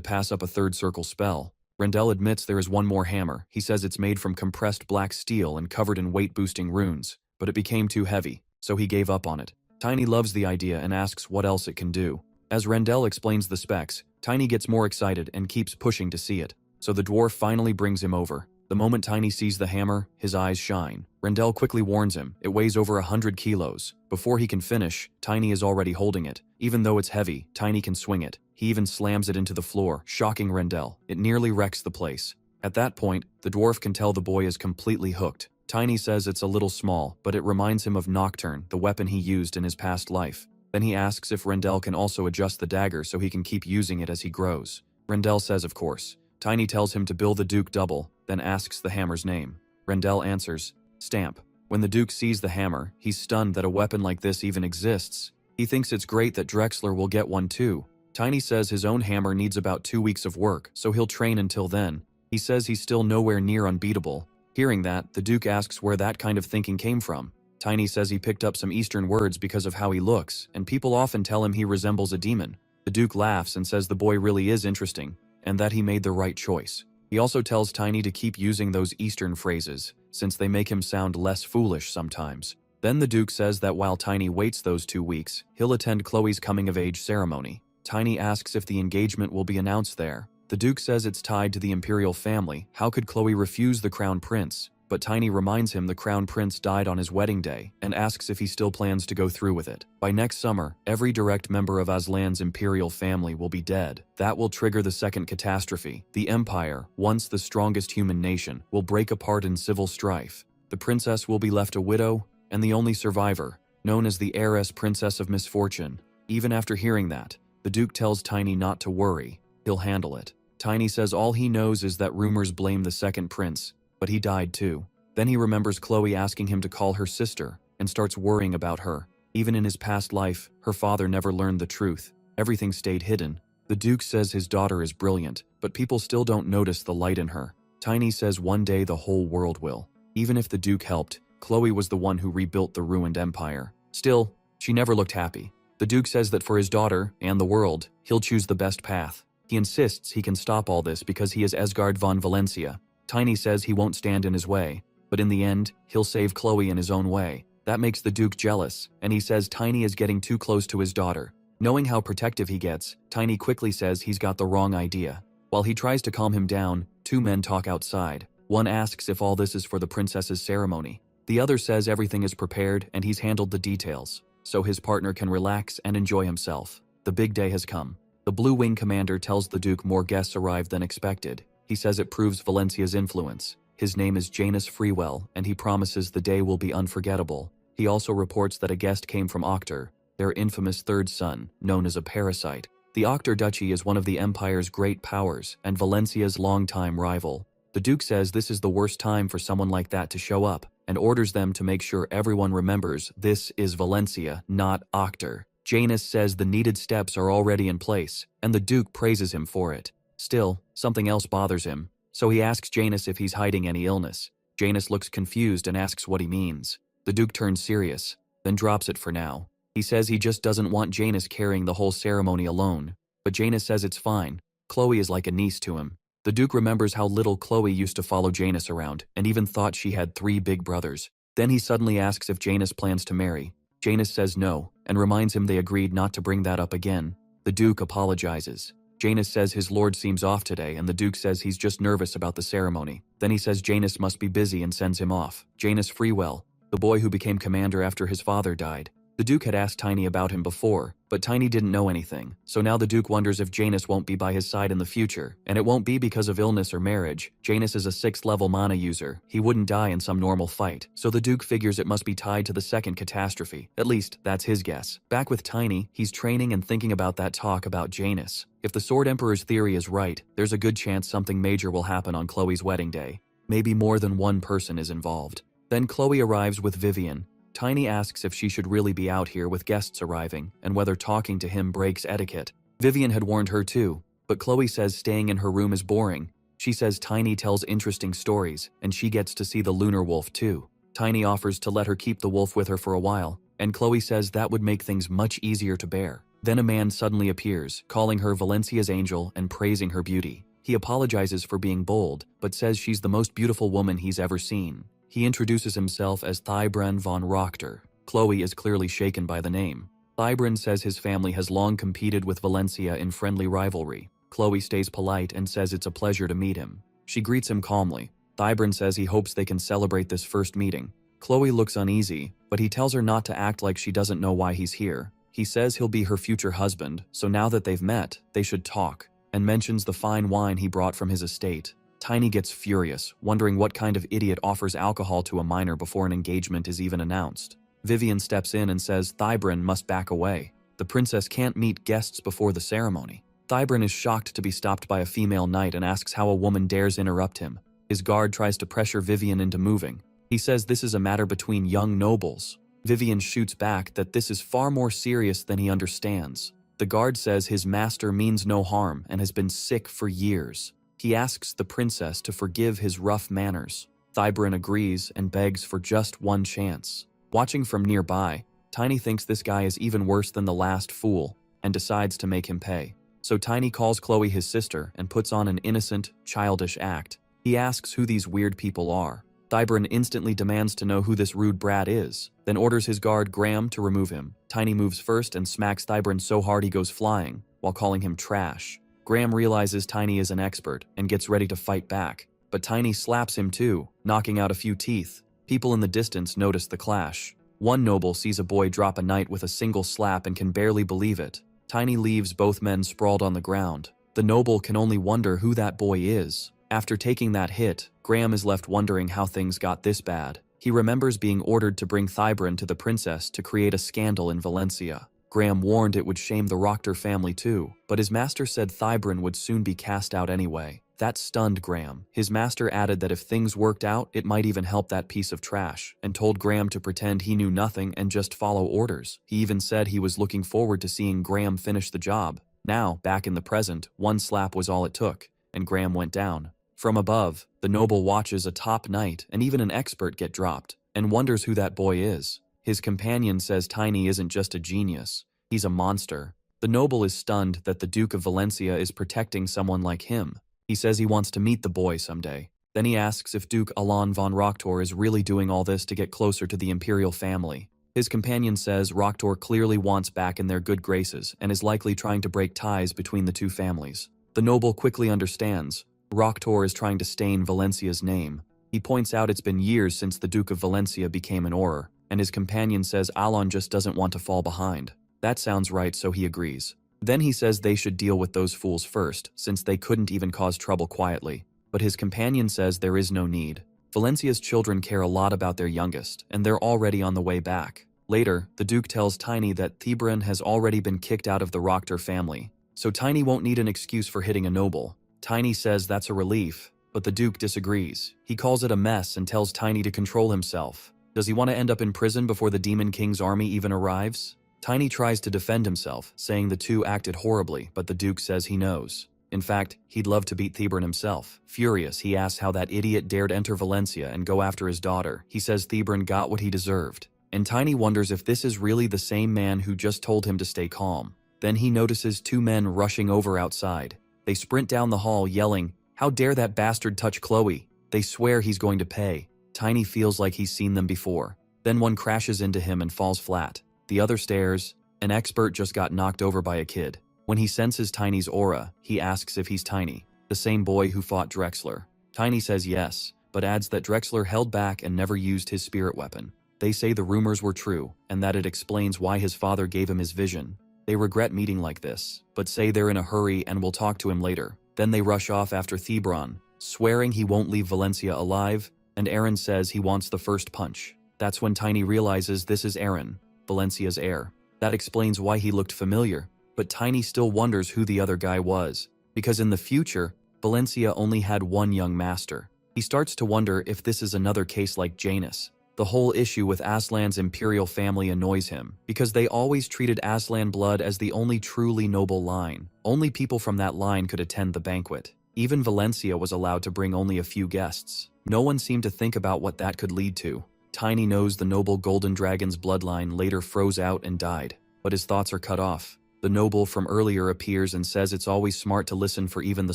pass up a third circle spell. Rendel admits there is one more hammer. He says it's made from compressed black steel and covered in weight-boosting runes, but it became too heavy, so he gave up on it. Tiny loves the idea and asks what else it can do. As Rendel explains the specs, Tiny gets more excited and keeps pushing to see it, so the dwarf finally brings him over. The moment Tiny sees the hammer, his eyes shine. Rendel quickly warns him, it weighs over 100 kilos. Before he can finish, Tiny is already holding it. Even though it's heavy, Tiny can swing it. He even slams it into the floor, shocking Rendel. It nearly wrecks the place. At that point, the dwarf can tell the boy is completely hooked. Tiny says it's a little small, but it reminds him of Nocturne, the weapon he used in his past life. Then he asks if Rendel can also adjust the dagger so he can keep using it as he grows. Rendel says of course. Tiny tells him to bill the Duke double, then asks the hammer's name. Rendel answers, Stamp. When the Duke sees the hammer, he's stunned that a weapon like this even exists. He thinks it's great that Drexler will get one too. Tiny says his own hammer needs about 2 weeks of work, so he'll train until then. He says he's still nowhere near unbeatable. Hearing that, the Duke asks where that kind of thinking came from. Tiny says he picked up some Eastern words because of how he looks, and people often tell him he resembles a demon. The Duke laughs and says the boy really is interesting, and that he made the right choice. He also tells Tiny to keep using those Eastern phrases, since they make him sound less foolish sometimes. Then the Duke says that while Tiny waits those 2 weeks, he'll attend Chloe's coming-of-age ceremony. Tiny asks if the engagement will be announced there. The Duke says it's tied to the imperial family. How could Chloe refuse the crown prince? But Tiny reminds him the crown prince died on his wedding day and asks if he still plans to go through with it. By next summer, every direct member of Aslan's imperial family will be dead. That will trigger the second catastrophe. The Empire, once the strongest human nation, will break apart in civil strife. The princess will be left a widow and the only survivor, known as the heiress princess of misfortune. Even after hearing that, the Duke tells Tiny not to worry. He'll handle it. Tiny says all he knows is that rumors blame the second prince, but he died too. Then he remembers Chloe asking him to call her sister and starts worrying about her. Even in his past life, her father never learned the truth. Everything stayed hidden. The Duke says his daughter is brilliant, but people still don't notice the light in her. Tiny says one day the whole world will. Even if the Duke helped, Chloe was the one who rebuilt the ruined empire. Still, she never looked happy. The Duke says that for his daughter, and the world, he'll choose the best path. He insists he can stop all this because he is Esgard von Valencia. Tiny says he won't stand in his way, but in the end, he'll save Chloe in his own way. That makes the Duke jealous, and he says Tiny is getting too close to his daughter. Knowing how protective he gets, Tiny quickly says he's got the wrong idea. While he tries to calm him down, 2 men talk outside. One asks if all this is for the princess's ceremony. The other says everything is prepared and he's handled the details, so his partner can relax and enjoy himself. The big day has come. The Blue Wing commander tells the Duke more guests arrived than expected. He says it proves Valencia's influence. His name is Janus Freewell, and he promises the day will be unforgettable. He also reports that a guest came from Octor, their infamous third son, known as a parasite. The Octor Duchy is one of the Empire's great powers, and Valencia's longtime rival. The Duke says this is the worst time for someone like that to show up, and orders them to make sure everyone remembers this is Valencia, not Octor. Janus says the needed steps are already in place, and the Duke praises him for it. Still, something else bothers him, so he asks Janus if he's hiding any illness. Janus looks confused and asks what he means. The Duke turns serious, then drops it for now. He says he just doesn't want Janus carrying the whole ceremony alone. But Janus says it's fine. Chloe is like a niece to him. The Duke remembers how little Chloe used to follow Janus around, and even thought she had 3 big brothers. Then he suddenly asks if Janus plans to marry. Janus says no, and reminds him they agreed not to bring that up again. The Duke apologizes. Janus says his lord seems off today, and the Duke says he's just nervous about the ceremony. Then he says Janus must be busy and sends him off. Janus Freewell, the boy who became commander after his father died. The Duke had asked Tiny about him before, but Tiny didn't know anything, so now the Duke wonders if Janus won't be by his side in the future, and it won't be because of illness or marriage. Janus is a 6th level mana user. He wouldn't die in some normal fight, so the Duke figures it must be tied to the second catastrophe. At least, that's his guess. Back with Tiny, he's training and thinking about that talk about Janus. If the Sword Emperor's theory is right, there's a good chance something major will happen on Chloe's wedding day. Maybe more than one person is involved. Then Chloe arrives with Vivian. Tiny asks if she should really be out here with guests arriving, and whether talking to him breaks etiquette. Vivian had warned her too, but Chloe says staying in her room is boring. She says Tiny tells interesting stories, and she gets to see the lunar wolf too. Tiny offers to let her keep the wolf with her for a while, and Chloe says that would make things much easier to bear. Then a man suddenly appears, calling her Valencia's angel and praising her beauty. He apologizes for being bold, but says she's the most beautiful woman he's ever seen. He introduces himself as Thybren von Rochter. Chloe is clearly shaken by the name. Thybren says his family has long competed with Valencia in friendly rivalry. Chloe stays polite and says it's a pleasure to meet him. She greets him calmly. Thybren says he hopes they can celebrate this first meeting. Chloe looks uneasy, but he tells her not to act like she doesn't know why he's here. He says he'll be her future husband, so now that they've met, they should talk, and mentions the fine wine he brought from his estate. Tiny gets furious, wondering what kind of idiot offers alcohol to a minor before an engagement is even announced. Vivian steps in and says Thybren must back away. The princess can't meet guests before the ceremony. Thybren is shocked to be stopped by a female knight and asks how a woman dares interrupt him. His guard tries to pressure Vivian into moving. He says this is a matter between young nobles. Vivian shoots back that this is far more serious than he understands. The guard says his master means no harm and has been sick for years. He asks the princess to forgive his rough manners. Thybren agrees and begs for just one chance. Watching from nearby, Tiny thinks this guy is even worse than the last fool and decides to make him pay. So Tiny calls Chloe his sister and puts on an innocent, childish act. He asks who these weird people are. Thybren instantly demands to know who this rude brat is, then orders his guard Graham to remove him. Tiny moves first and smacks Thybren so hard he goes flying, while calling him trash. Graham realizes Tiny is an expert and gets ready to fight back, but Tiny slaps him too, knocking out a few teeth. People in the distance notice the clash. One noble sees a boy drop a knight with a single slap and can barely believe it. Tiny leaves both men sprawled on the ground. The noble can only wonder who that boy is. After taking that hit, Graham is left wondering how things got this bad. He remembers being ordered to bring Thybren to the princess to create a scandal in Valencia. Graham warned it would shame the Rochter family too, but his master said Thybren would soon be cast out anyway. That stunned Graham. His master added that if things worked out, it might even help that piece of trash, and told Graham to pretend he knew nothing and just follow orders. He even said he was looking forward to seeing Graham finish the job. Now, back in the present, one slap was all it took, and Graham went down. From above, the noble watches a top knight and even an expert get dropped, and wonders who that boy is. His companion says Tiny isn't just a genius, he's a monster. The noble is stunned that the Duke of Valencia is protecting someone like him. He says he wants to meet the boy someday. Then he asks if Duke Alon von Rochter is really doing all this to get closer to the imperial family. His companion says Rochter clearly wants back in their good graces and is likely trying to break ties between the two families. The noble quickly understands. Rochter is trying to stain Valencia's name. He points out it's been years since the Duke of Valencia became an Auror, and his companion says Alon just doesn't want to fall behind. That sounds right, so he agrees. Then he says they should deal with those fools first, since they couldn't even cause trouble quietly. But his companion says there is no need. Valencia's children care a lot about their youngest, and they're already on the way back. Later, the Duke tells Tiny that Thybren has already been kicked out of the Rochter family, so Tiny won't need an excuse for hitting a noble. Tiny says that's a relief, but the Duke disagrees. He calls it a mess and tells Tiny to control himself. Does he want to end up in prison before the Demon King's army even arrives? Tiny tries to defend himself, saying the two acted horribly, but the Duke says he knows. In fact, he'd love to beat Thebron himself. Furious, he asks how that idiot dared enter Valencia and go after his daughter. He says Thebron got what he deserved. And Tiny wonders if this is really the same man who just told him to stay calm. Then he notices two men rushing over outside. They sprint down the hall yelling, "How dare that bastard touch Chloe?" They swear he's going to pay. Tiny feels like he's seen them before. Then one crashes into him and falls flat. The other stares. An expert just got knocked over by a kid. When he senses Tiny's aura, he asks if he's Tiny, the same boy who fought Drexler. Tiny says yes, but adds that Drexler held back and never used his spirit weapon. They say the rumors were true, and that it explains why his father gave him his vision. They regret meeting like this, but say they're in a hurry and will talk to him later. Then they rush off after Thebron, swearing he won't leave Valencia alive, and Aaron says he wants the first punch. That's when Tiny realizes this is Aaron, Valencia's heir. That explains why he looked familiar. But Tiny still wonders who the other guy was, because in the future, Valencia only had one young master. He starts to wonder if this is another case like Janus. The whole issue with Aslan's imperial family annoys him, because they always treated Aslan blood as the only truly noble line. Only people from that line could attend the banquet. Even Valencia was allowed to bring only a few guests. No one seemed to think about what that could lead to. Tiny knows the noble Golden Dragon's bloodline later froze out and died, but his thoughts are cut off. The noble from earlier appears and says it's always smart to listen for even the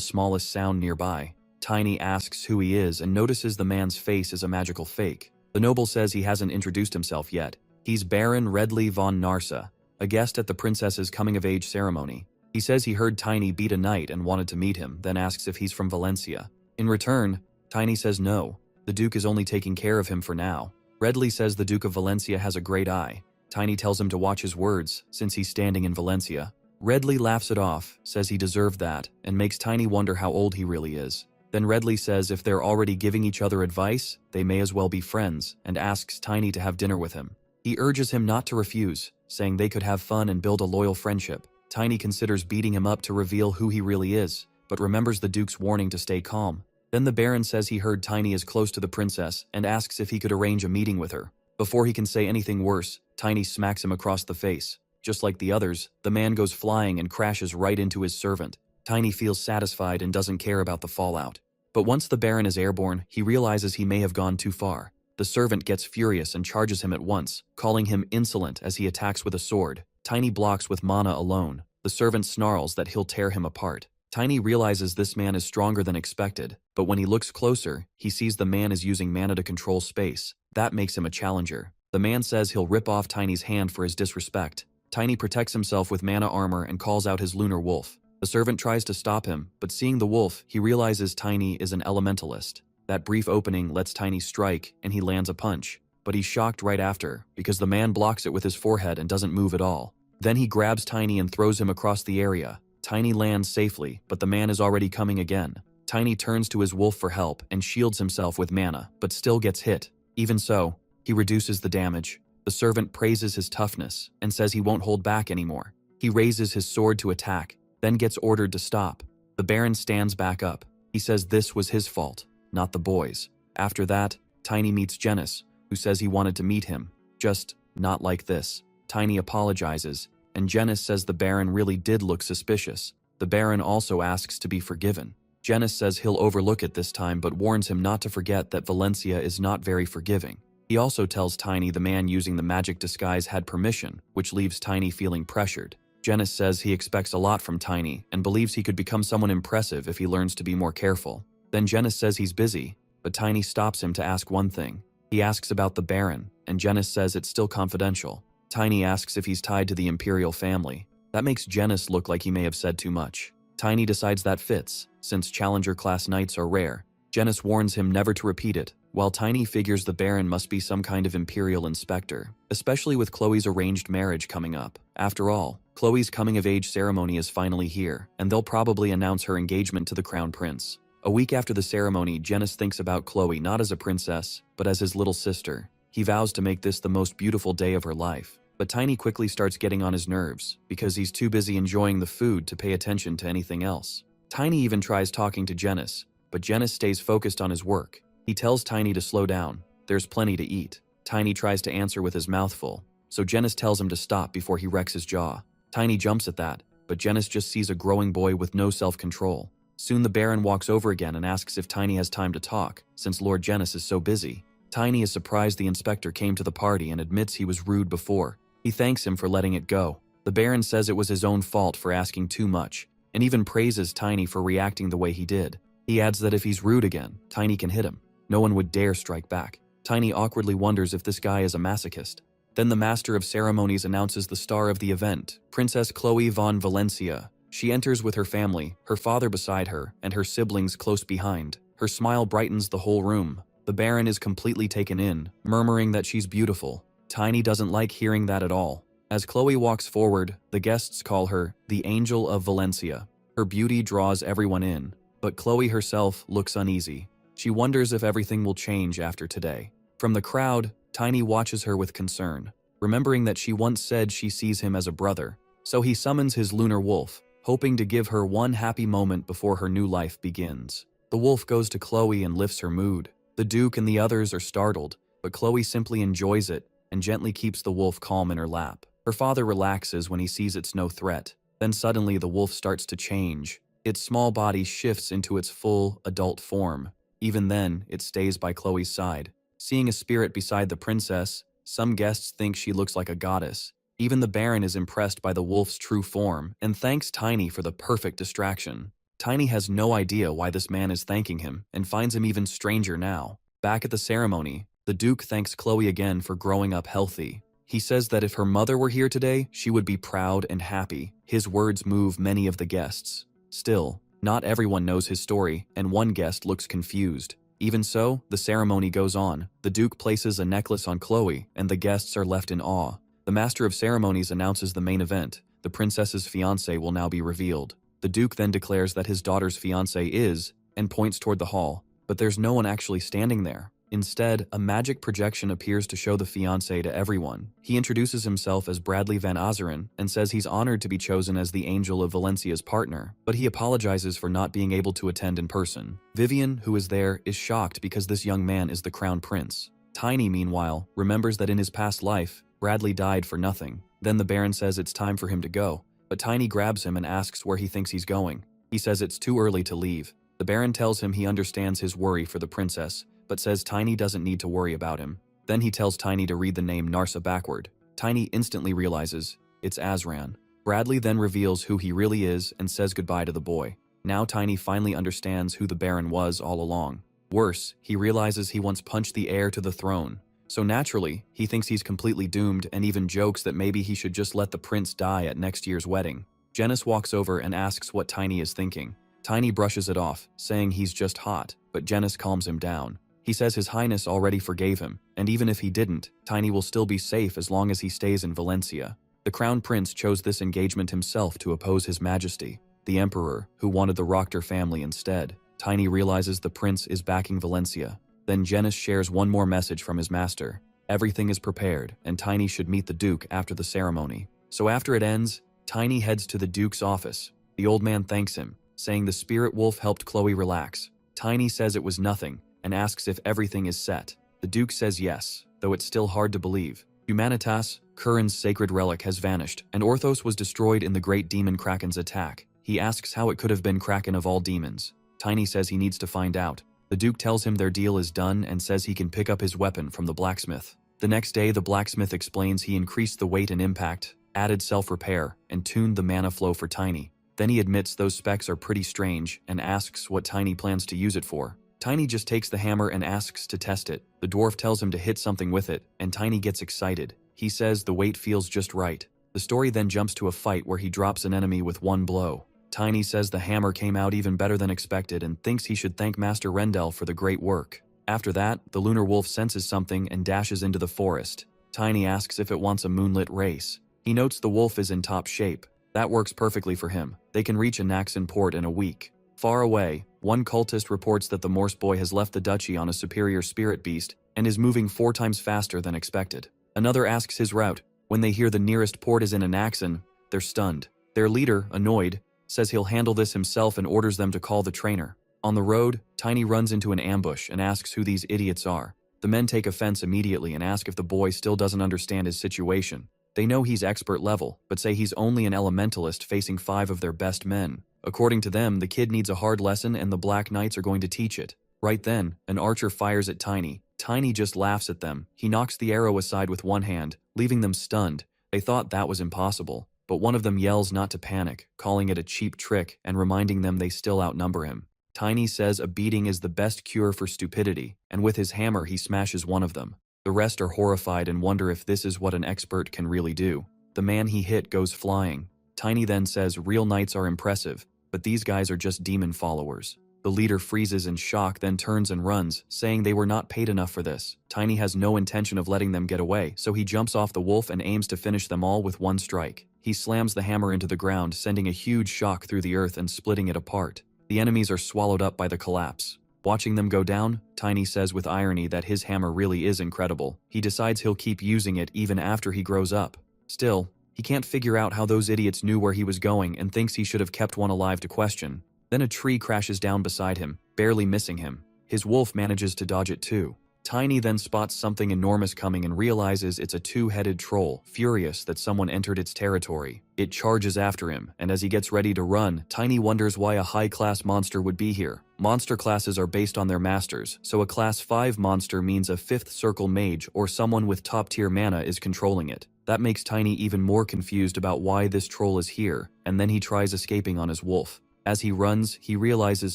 smallest sound nearby. Tiny asks who he is and notices the man's face is a magical fake. The noble says he hasn't introduced himself yet. He's Baron Redley von Narsa, a guest at the princess's coming-of-age ceremony. He says he heard Tiny beat a knight and wanted to meet him, then asks if he's from Valencia. In return, Tiny says no, the Duke is only taking care of him for now. Redley says the Duke of Valencia has a great eye. Tiny tells him to watch his words, since he's standing in Valencia. Redley laughs it off, says he deserved that, and makes Tiny wonder how old he really is. Then Redley says if they're already giving each other advice, they may as well be friends, and asks Tiny to have dinner with him. He urges him not to refuse, saying they could have fun and build a loyal friendship. Tiny considers beating him up to reveal who he really is, but remembers the Duke's warning to stay calm. Then the Baron says he heard Tiny is close to the princess and asks if he could arrange a meeting with her. Before he can say anything worse, Tiny smacks him across the face. Just like the others, the man goes flying and crashes right into his servant. Tiny feels satisfied and doesn't care about the fallout. But once the Baron is airborne, he realizes he may have gone too far. The servant gets furious and charges him at once, calling him insolent as he attacks with a sword. Tiny blocks with mana alone. The servant snarls that he'll tear him apart. Tiny realizes this man is stronger than expected, but when he looks closer, he sees the man is using mana to control space. That makes him a challenger. The man says he'll rip off Tiny's hand for his disrespect. Tiny protects himself with mana armor and calls out his lunar wolf. The servant tries to stop him, but seeing the wolf, he realizes Tiny is an elementalist. That brief opening lets Tiny strike, and he lands a punch. But he's shocked right after, because the man blocks it with his forehead and doesn't move at all. Then he grabs Tiny and throws him across the area. Tiny lands safely, but the man is already coming again. Tiny turns to his wolf for help and shields himself with mana, but still gets hit. Even so, he reduces the damage. The servant praises his toughness and says he won't hold back anymore. He raises his sword to attack, then gets ordered to stop. The Baron stands back up. He says this was his fault, not the boys. After that, Tiny meets Janus, who says he wanted to meet him, just not like this. Tiny apologizes, and Janus says the Baron really did look suspicious. The Baron also asks to be forgiven. Janus says he'll overlook it this time but warns him not to forget that Valencia is not very forgiving. He also tells Tiny the man using the magic disguise had permission, which leaves Tiny feeling pressured. Janus says he expects a lot from Tiny and believes he could become someone impressive if he learns to be more careful. Then Janus says he's busy, but Tiny stops him to ask one thing. He asks about the Baron, and Janus says it's still confidential. Tiny asks if he's tied to the Imperial family. That makes Janus look like he may have said too much. Tiny decides that fits, since Challenger-class knights are rare. Janus warns him never to repeat it, while Tiny figures the Baron must be some kind of Imperial inspector, especially with Chloe's arranged marriage coming up. After all, Chloe's coming-of-age ceremony is finally here, and they'll probably announce her engagement to the Crown Prince. A week after the ceremony, Janus thinks about Chloe not as a princess, but as his little sister. He vows to make this the most beautiful day of her life. But Tiny quickly starts getting on his nerves, because he's too busy enjoying the food to pay attention to anything else. Tiny even tries talking to Janus, but Janus stays focused on his work. He tells Tiny to slow down. There's plenty to eat. Tiny tries to answer with his mouth full, so Janus tells him to stop before he wrecks his jaw. Tiny jumps at that, but Janice just sees a growing boy with no self-control. Soon the Baron walks over again and asks if Tiny has time to talk, since Lord Janice is so busy. Tiny is surprised the inspector came to the party and admits he was rude before. He thanks him for letting it go. The Baron says it was his own fault for asking too much, and even praises Tiny for reacting the way he did. He adds that if he's rude again, Tiny can hit him. No one would dare strike back. Tiny awkwardly wonders if this guy is a masochist. Then the Master of Ceremonies announces the star of the event, Princess Chloe von Valencia. She enters with her family, her father beside her, and her siblings close behind. Her smile brightens the whole room. The Baron is completely taken in, murmuring that she's beautiful. Tiny doesn't like hearing that at all. As Chloe walks forward, the guests call her the Angel of Valencia. Her beauty draws everyone in, but Chloe herself looks uneasy. She wonders if everything will change after today. From the crowd, Tiny watches her with concern, remembering that she once said she sees him as a brother. So he summons his lunar wolf, hoping to give her one happy moment before her new life begins. The wolf goes to Chloe and lifts her mood. The Duke and the others are startled, but Chloe simply enjoys it and gently keeps the wolf calm in her lap. Her father relaxes when he sees it's no threat. Then suddenly the wolf starts to change. Its small body shifts into its full, adult form. Even then, it stays by Chloe's side. Seeing a spirit beside the princess, some guests think she looks like a goddess. Even the Baron is impressed by the wolf's true form and thanks Tiny for the perfect distraction. Tiny has no idea why this man is thanking him and finds him even stranger now. Back at the ceremony, the Duke thanks Chloe again for growing up healthy. He says that if her mother were here today, she would be proud and happy. His words move many of the guests. Still, not everyone knows his story, and one guest looks confused. Even so, the ceremony goes on. The Duke places a necklace on Chloe, and the guests are left in awe. The Master of Ceremonies announces the main event. The princess's fiancé will now be revealed. The Duke then declares that his daughter's fiancé is, and points toward the hall, but there's no one actually standing there. Instead, a magic projection appears to show the fiancé to everyone. He introduces himself as Bradley Van Ozeren and says he's honored to be chosen as the Angel of Valencia's partner, but he apologizes for not being able to attend in person. Vivian, who is there, is shocked because this young man is the crown prince. Tiny, meanwhile, remembers that in his past life, Bradley died for nothing. Then the Baron says it's time for him to go, but Tiny grabs him and asks where he thinks he's going. He says it's too early to leave. The Baron tells him he understands his worry for the princess, but says Tiny doesn't need to worry about him. Then he tells Tiny to read the name Narsa backward. Tiny instantly realizes it's Azran. Bradley then reveals who he really is and says goodbye to the boy. Now Tiny finally understands who the Baron was all along. Worse, he realizes he once punched the heir to the throne. So naturally, he thinks he's completely doomed and even jokes that maybe he should just let the prince die at next year's wedding. Janice walks over and asks what Tiny is thinking. Tiny brushes it off, saying he's just hot, but Janice calms him down. He says His Highness already forgave him, and even if he didn't, Tiny will still be safe as long as he stays in Valencia. The Crown Prince chose this engagement himself to oppose His Majesty, the Emperor, who wanted the Rochter family instead. Tiny realizes the prince is backing Valencia. Then Janice shares one more message from his master. Everything is prepared, and Tiny should meet the Duke after the ceremony. So after it ends, Tiny heads to the Duke's office. The old man thanks him, saying the spirit wolf helped Chloe relax. Tiny says it was nothing, and asks if everything is set. The Duke says yes, though it's still hard to believe. Humanitas, Curran's sacred relic, has vanished, and Orthos was destroyed in the great demon Kraken's attack. He asks how it could have been Kraken of all demons. Tiny says he needs to find out. The Duke tells him their deal is done and says he can pick up his weapon from the blacksmith. The next day, the blacksmith explains he increased the weight and impact, added self-repair, and tuned the mana flow for Tiny. Then he admits those specs are pretty strange and asks what Tiny plans to use it for. Tiny just takes the hammer and asks to test it. The dwarf tells him to hit something with it, and Tiny gets excited. He says the weight feels just right. The story then jumps to a fight where he drops an enemy with one blow. Tiny says the hammer came out even better than expected and thinks he should thank Master Rendell for the great work. After that, the lunar wolf senses something and dashes into the forest. Tiny asks if it wants a moonlit race. He notes the wolf is in top shape. That works perfectly for him. They can reach Anaxin port in a week. Far away, one cultist reports that the Morse boy has left the duchy on a superior spirit beast and is moving 4 times faster than expected. Another asks his route. When they hear the nearest port is in Anaxin, they're stunned. Their leader, annoyed, says he'll handle this himself and orders them to call the trainer. On the road, Tiny runs into an ambush and asks who these idiots are. The men take offense immediately and ask if the boy still doesn't understand his situation. They know he's expert level, but say he's only an elementalist facing 5 of their best men. According to them, the kid needs a hard lesson and the Black Knights are going to teach it. Right then, an archer fires at Tiny. Tiny just laughs at them. He knocks the arrow aside with one hand, leaving them stunned. They thought that was impossible, but one of them yells not to panic, calling it a cheap trick and reminding them they still outnumber him. Tiny says a beating is the best cure for stupidity, and with his hammer he smashes one of them. The rest are horrified and wonder if this is what an expert can really do. The man he hit goes flying. Tiny then says real knights are impressive, but these guys are just demon followers. The leader freezes in shock, then turns and runs, saying they were not paid enough for this. Tiny has no intention of letting them get away, so he jumps off the wolf and aims to finish them all with one strike. He slams the hammer into the ground, sending a huge shock through the earth and splitting it apart. The enemies are swallowed up by the collapse. Watching them go down, Tiny says with irony that his hammer really is incredible. He decides he'll keep using it even after he grows up. Still, he can't figure out how those idiots knew where he was going and thinks he should have kept one alive to question. Then a tree crashes down beside him, barely missing him. His wolf manages to dodge it too. Tiny then spots something enormous coming and realizes it's a 2-headed troll, furious that someone entered its territory. It charges after him, and as he gets ready to run, Tiny wonders why a high-class monster would be here. Monster classes are based on their masters, so a class 5 monster means a 5th circle mage or someone with top-tier mana is controlling it. That makes Tiny even more confused about why this troll is here, and then he tries escaping on his wolf. As he runs, he realizes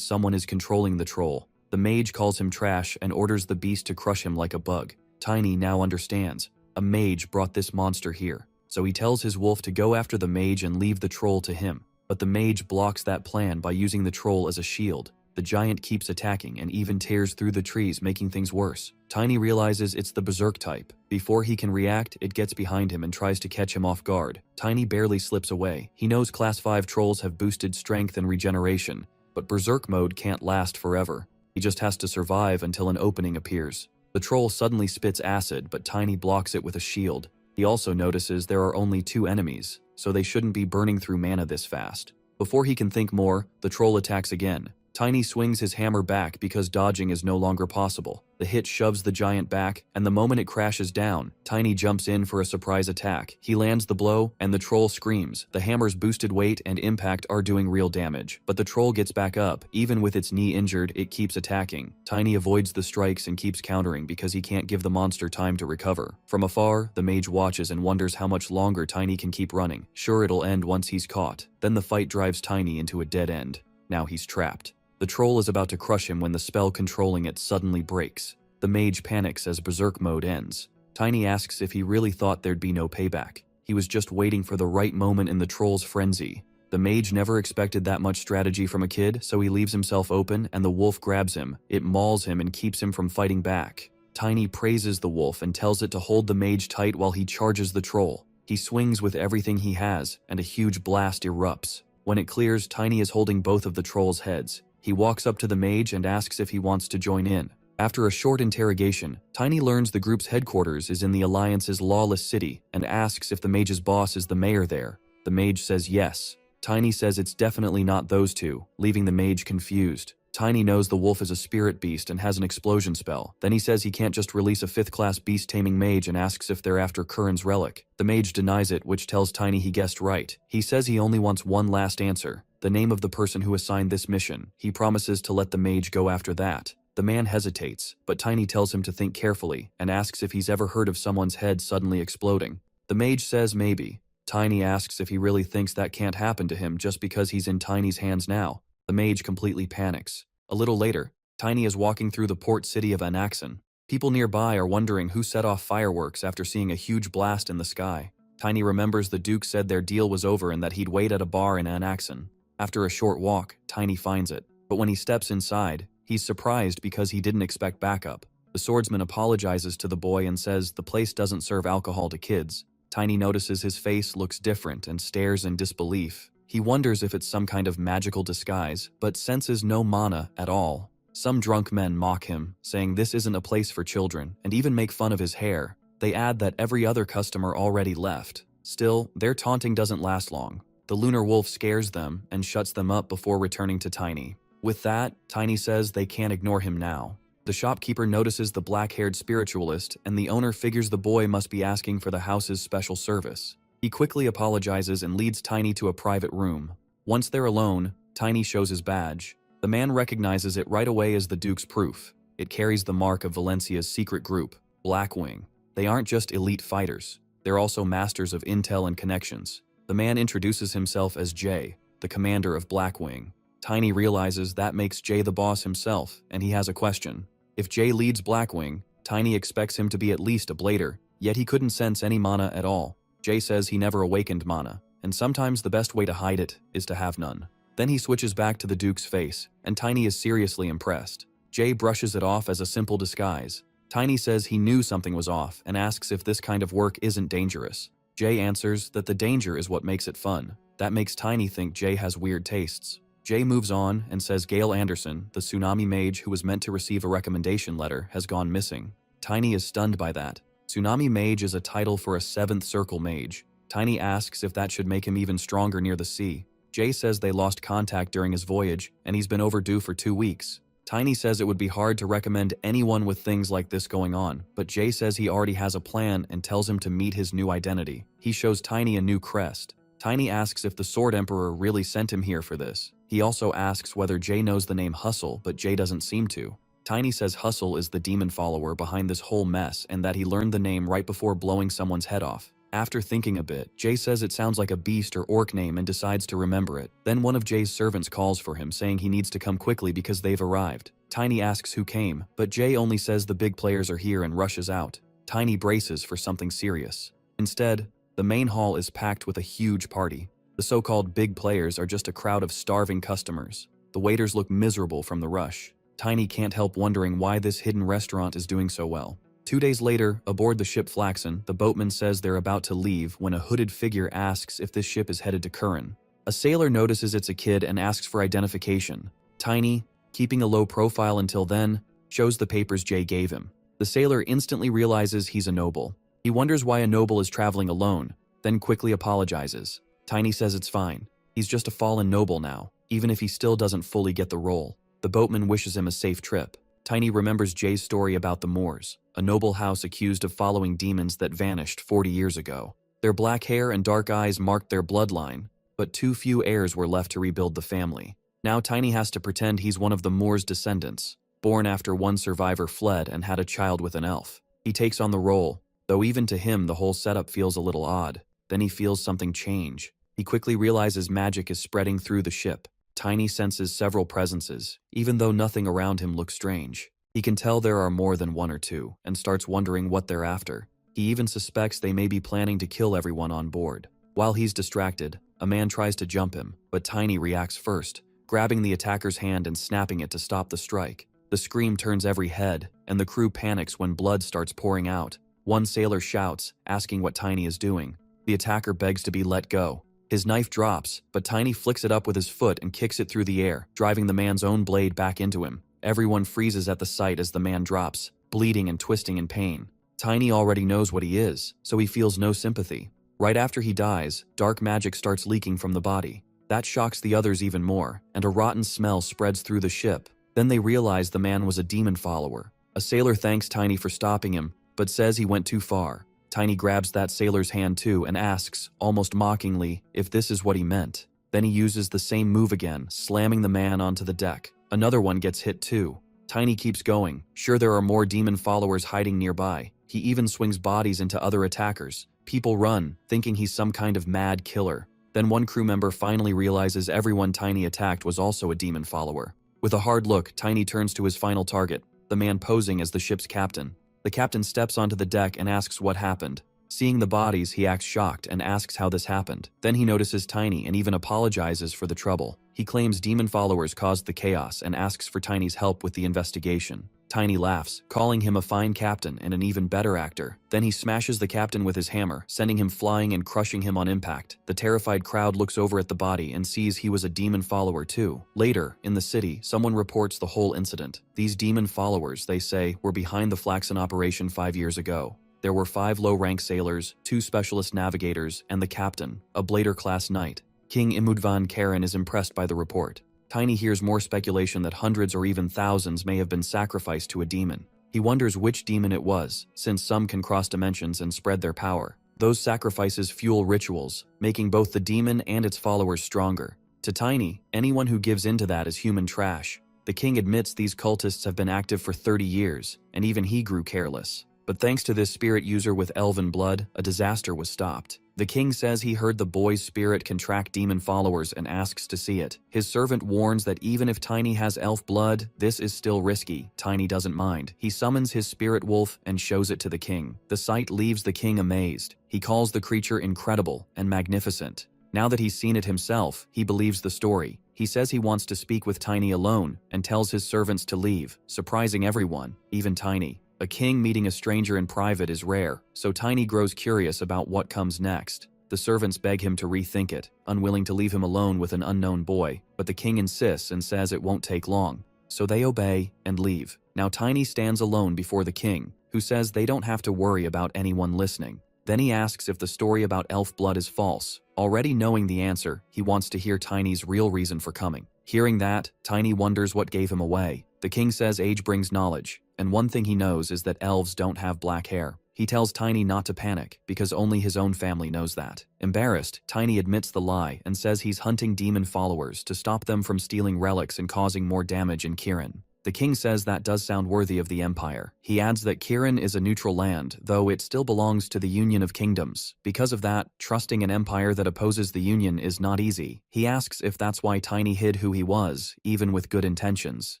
someone is controlling the troll. The mage calls him trash and orders the beast to crush him like a bug. Tiny now understands. A mage brought this monster here. So he tells his wolf to go after the mage and leave the troll to him. But the mage blocks that plan by using the troll as a shield. The giant keeps attacking and even tears through the trees, making things worse. Tiny realizes it's the berserk type. Before he can react, it gets behind him and tries to catch him off guard. Tiny barely slips away. He knows class 5 trolls have boosted strength and regeneration, but berserk mode can't last forever. He just has to survive until an opening appears. The troll suddenly spits acid, but Tiny blocks it with a shield. He also notices there are only 2 enemies, so they shouldn't be burning through mana this fast. Before he can think more, the troll attacks again. Tiny swings his hammer back because dodging is no longer possible. The hit shoves the giant back, and the moment it crashes down, Tiny jumps in for a surprise attack. He lands the blow, and the troll screams. The hammer's boosted weight and impact are doing real damage, but the troll gets back up. Even with its knee injured, it keeps attacking. Tiny avoids the strikes and keeps countering because he can't give the monster time to recover. From afar, the mage watches and wonders how much longer Tiny can keep running. Sure, it'll end once he's caught. Then the fight drives Tiny into a dead end. Now he's trapped. The troll is about to crush him when the spell controlling it suddenly breaks. The mage panics as berserk mode ends. Tiny asks if he really thought there'd be no payback. He was just waiting for the right moment in the troll's frenzy. The mage never expected that much strategy from a kid, so he leaves himself open and the wolf grabs him. It mauls him and keeps him from fighting back. Tiny praises the wolf and tells it to hold the mage tight while he charges the troll. He swings with everything he has, and a huge blast erupts. When it clears, Tiny is holding both of the troll's heads. He walks up to the mage and asks if he wants to join in. After a short interrogation, Tiny learns the group's headquarters is in the Alliance's lawless city and asks if the mage's boss is the mayor there. The mage says yes. Tiny says it's definitely not those two, leaving the mage confused. Tiny knows the wolf is a spirit beast and has an explosion spell. Then he says he can't just release a 5th-class beast-taming mage and asks if they're after Curran's relic. The mage denies it, which tells Tiny he guessed right. He says he only wants one last answer, the name of the person who assigned this mission. He promises to let the mage go after that. The man hesitates, but Tiny tells him to think carefully and asks if he's ever heard of someone's head suddenly exploding. The mage says maybe. Tiny asks if he really thinks that can't happen to him just because he's in Tiny's hands now. The mage completely panics. A little later, Tiny is walking through the port city of Anaxon. People nearby are wondering who set off fireworks after seeing a huge blast in the sky. Tiny remembers the Duke said their deal was over and that he'd wait at a bar in Anaxon. After a short walk, Tiny finds it. But when he steps inside, he's surprised because he didn't expect backup. The swordsman apologizes to the boy and says the place doesn't serve alcohol to kids. Tiny notices his face looks different and stares in disbelief. He wonders if it's some kind of magical disguise, but senses no mana at all. Some drunk men mock him, saying this isn't a place for children, and even make fun of his hair. They add that every other customer already left. Still, their taunting doesn't last long. The lunar wolf scares them and shuts them up before returning to Tiny. With that, Tiny says they can't ignore him now. The shopkeeper notices the black-haired spiritualist, and the owner figures the boy must be asking for the house's special service. He quickly apologizes and leads Tiny to a private room. Once they're alone, Tiny shows his badge. The man recognizes it right away as the Duke's proof. It carries the mark of Valencia's secret group, Blackwing. They aren't just elite fighters, they're also masters of intel and connections. The man introduces himself as Jay, the commander of Blackwing. Tiny realizes that makes Jay the boss himself, and he has a question. If Jay leads Blackwing, Tiny expects him to be at least a blader, yet he couldn't sense any mana at all. Jay says he never awakened mana, and sometimes the best way to hide it is to have none. Then he switches back to the Duke's face, and Tiny is seriously impressed. Jay brushes it off as a simple disguise. Tiny says he knew something was off and asks if this kind of work isn't dangerous. Jay answers that the danger is what makes it fun. That makes Tiny think Jay has weird tastes. Jay moves on and says Gail Anderson, the tsunami mage who was meant to receive a recommendation letter, has gone missing. Tiny is stunned by that. Tsunami mage is a title for a 7th circle mage. Tiny asks if that should make him even stronger near the sea. Jay says they lost contact during his voyage, and he's been overdue for 2 weeks. Tiny says it would be hard to recommend anyone with things like this going on, but Jay says he already has a plan and tells him to meet his new identity. He shows Tiny a new crest. Tiny asks if the Sword Emperor really sent him here for this. He also asks whether Jay knows the name Hustle, but Jay doesn't seem to. Tiny says Hustle is the demon follower behind this whole mess and that he learned the name right before blowing someone's head off. After thinking a bit, Jay says it sounds like a beast or orc name and decides to remember it. Then one of Jay's servants calls for him, saying he needs to come quickly because they've arrived. Tiny asks who came, but Jay only says the big players are here and rushes out. Tiny braces for something serious. Instead, the main hall is packed with a huge party. The so-called big players are just a crowd of starving customers. The waiters look miserable from the rush. Tiny can't help wondering why this hidden restaurant is doing so well. 2 days later, aboard the ship Flaxen, the boatman says they're about to leave when a hooded figure asks if this ship is headed to Curran. A sailor notices it's a kid and asks for identification. Tiny, keeping a low profile until then, shows the papers Jay gave him. The sailor instantly realizes he's a noble. He wonders why a noble is traveling alone, then quickly apologizes. Tiny says it's fine. He's just a fallen noble now, even if he still doesn't fully get the role. The boatman wishes him a safe trip. Tiny remembers Jay's story about the Moors, a noble house accused of following demons that vanished 40 years ago. Their black hair and dark eyes marked their bloodline, but too few heirs were left to rebuild the family. Now Tiny has to pretend he's one of the Moors' descendants, born after one survivor fled and had a child with an elf. He takes on the role, though even to him the whole setup feels a little odd. Then he feels something change. He quickly realizes magic is spreading through the ship. Tiny senses several presences, even though nothing around him looks strange. He can tell there are more than one or two, and starts wondering what they're after. He even suspects they may be planning to kill everyone on board. While he's distracted, a man tries to jump him, but Tiny reacts first, grabbing the attacker's hand and snapping it to stop the strike. The scream turns every head, and the crew panics when blood starts pouring out. One sailor shouts, asking what Tiny is doing. The attacker begs to be let go. His knife drops, but Tiny flicks it up with his foot and kicks it through the air, driving the man's own blade back into him. Everyone freezes at the sight as the man drops, bleeding and twisting in pain. Tiny already knows what he is, so he feels no sympathy. Right after he dies, dark magic starts leaking from the body. That shocks the others even more, and a rotten smell spreads through the ship. Then they realize the man was a demon follower. A sailor thanks Tiny for stopping him, but says he went too far. Tiny grabs that sailor's hand too and asks, almost mockingly, if this is what he meant. Then he uses the same move again, slamming the man onto the deck. Another one gets hit too. Tiny keeps going, sure there are more demon followers hiding nearby. He even swings bodies into other attackers. People run, thinking he's some kind of mad killer. Then one crew member finally realizes everyone Tiny attacked was also a demon follower. With a hard look, Tiny turns to his final target, the man posing as the ship's captain. The captain steps onto the deck and asks what happened. Seeing the bodies, he acts shocked and asks how this happened. Then he notices Tiny and even apologizes for the trouble. He claims demon followers caused the chaos and asks for Tiny's help with the investigation. Tiny laughs, calling him a fine captain and an even better actor. Then he smashes the captain with his hammer, sending him flying and crushing him on impact. The terrified crowd looks over at the body and sees he was a demon follower too. Later, in the city, someone reports the whole incident. These demon followers, they say, were behind the Flaxen operation 5 years ago. There were 5 low-rank sailors, 2 specialist navigators, and the captain, a Blader-class knight. King Imudvan Karen is impressed by the report. Tiny hears more speculation that hundreds or even thousands may have been sacrificed to a demon. He wonders which demon it was, since some can cross dimensions and spread their power. Those sacrifices fuel rituals, making both the demon and its followers stronger. To Tiny, anyone who gives into that is human trash. The king admits these cultists have been active for 30 years, and even he grew careless. But thanks to this spirit user with elven blood, a disaster was stopped. The king says he heard the boy's spirit can track demon followers and asks to see it. His servant warns that even if Tiny has elf blood, this is still risky. Tiny doesn't mind. He summons his spirit wolf and shows it to the king. The sight leaves the king amazed. He calls the creature incredible and magnificent. Now that he's seen it himself, he believes the story. He says he wants to speak with Tiny alone and tells his servants to leave, surprising everyone, even Tiny. A king meeting a stranger in private is rare, so Tiny grows curious about what comes next. The servants beg him to rethink it, unwilling to leave him alone with an unknown boy, but the king insists and says it won't take long. So they obey and leave. Now Tiny stands alone before the king, who says they don't have to worry about anyone listening. Then he asks if the story about elf blood is false. Already knowing the answer, he wants to hear Tiny's real reason for coming. Hearing that, Tiny wonders what gave him away. The king says age brings knowledge, and one thing he knows is that elves don't have black hair. He tells Tiny not to panic, because only his own family knows that. Embarrassed, Tiny admits the lie and says he's hunting demon followers to stop them from stealing relics and causing more damage in Kirin. The king says that does sound worthy of the empire. He adds that Kirin is a neutral land, though it still belongs to the Union of Kingdoms. Because of that, trusting an empire that opposes the Union is not easy. He asks if that's why Tiny hid who he was, even with good intentions.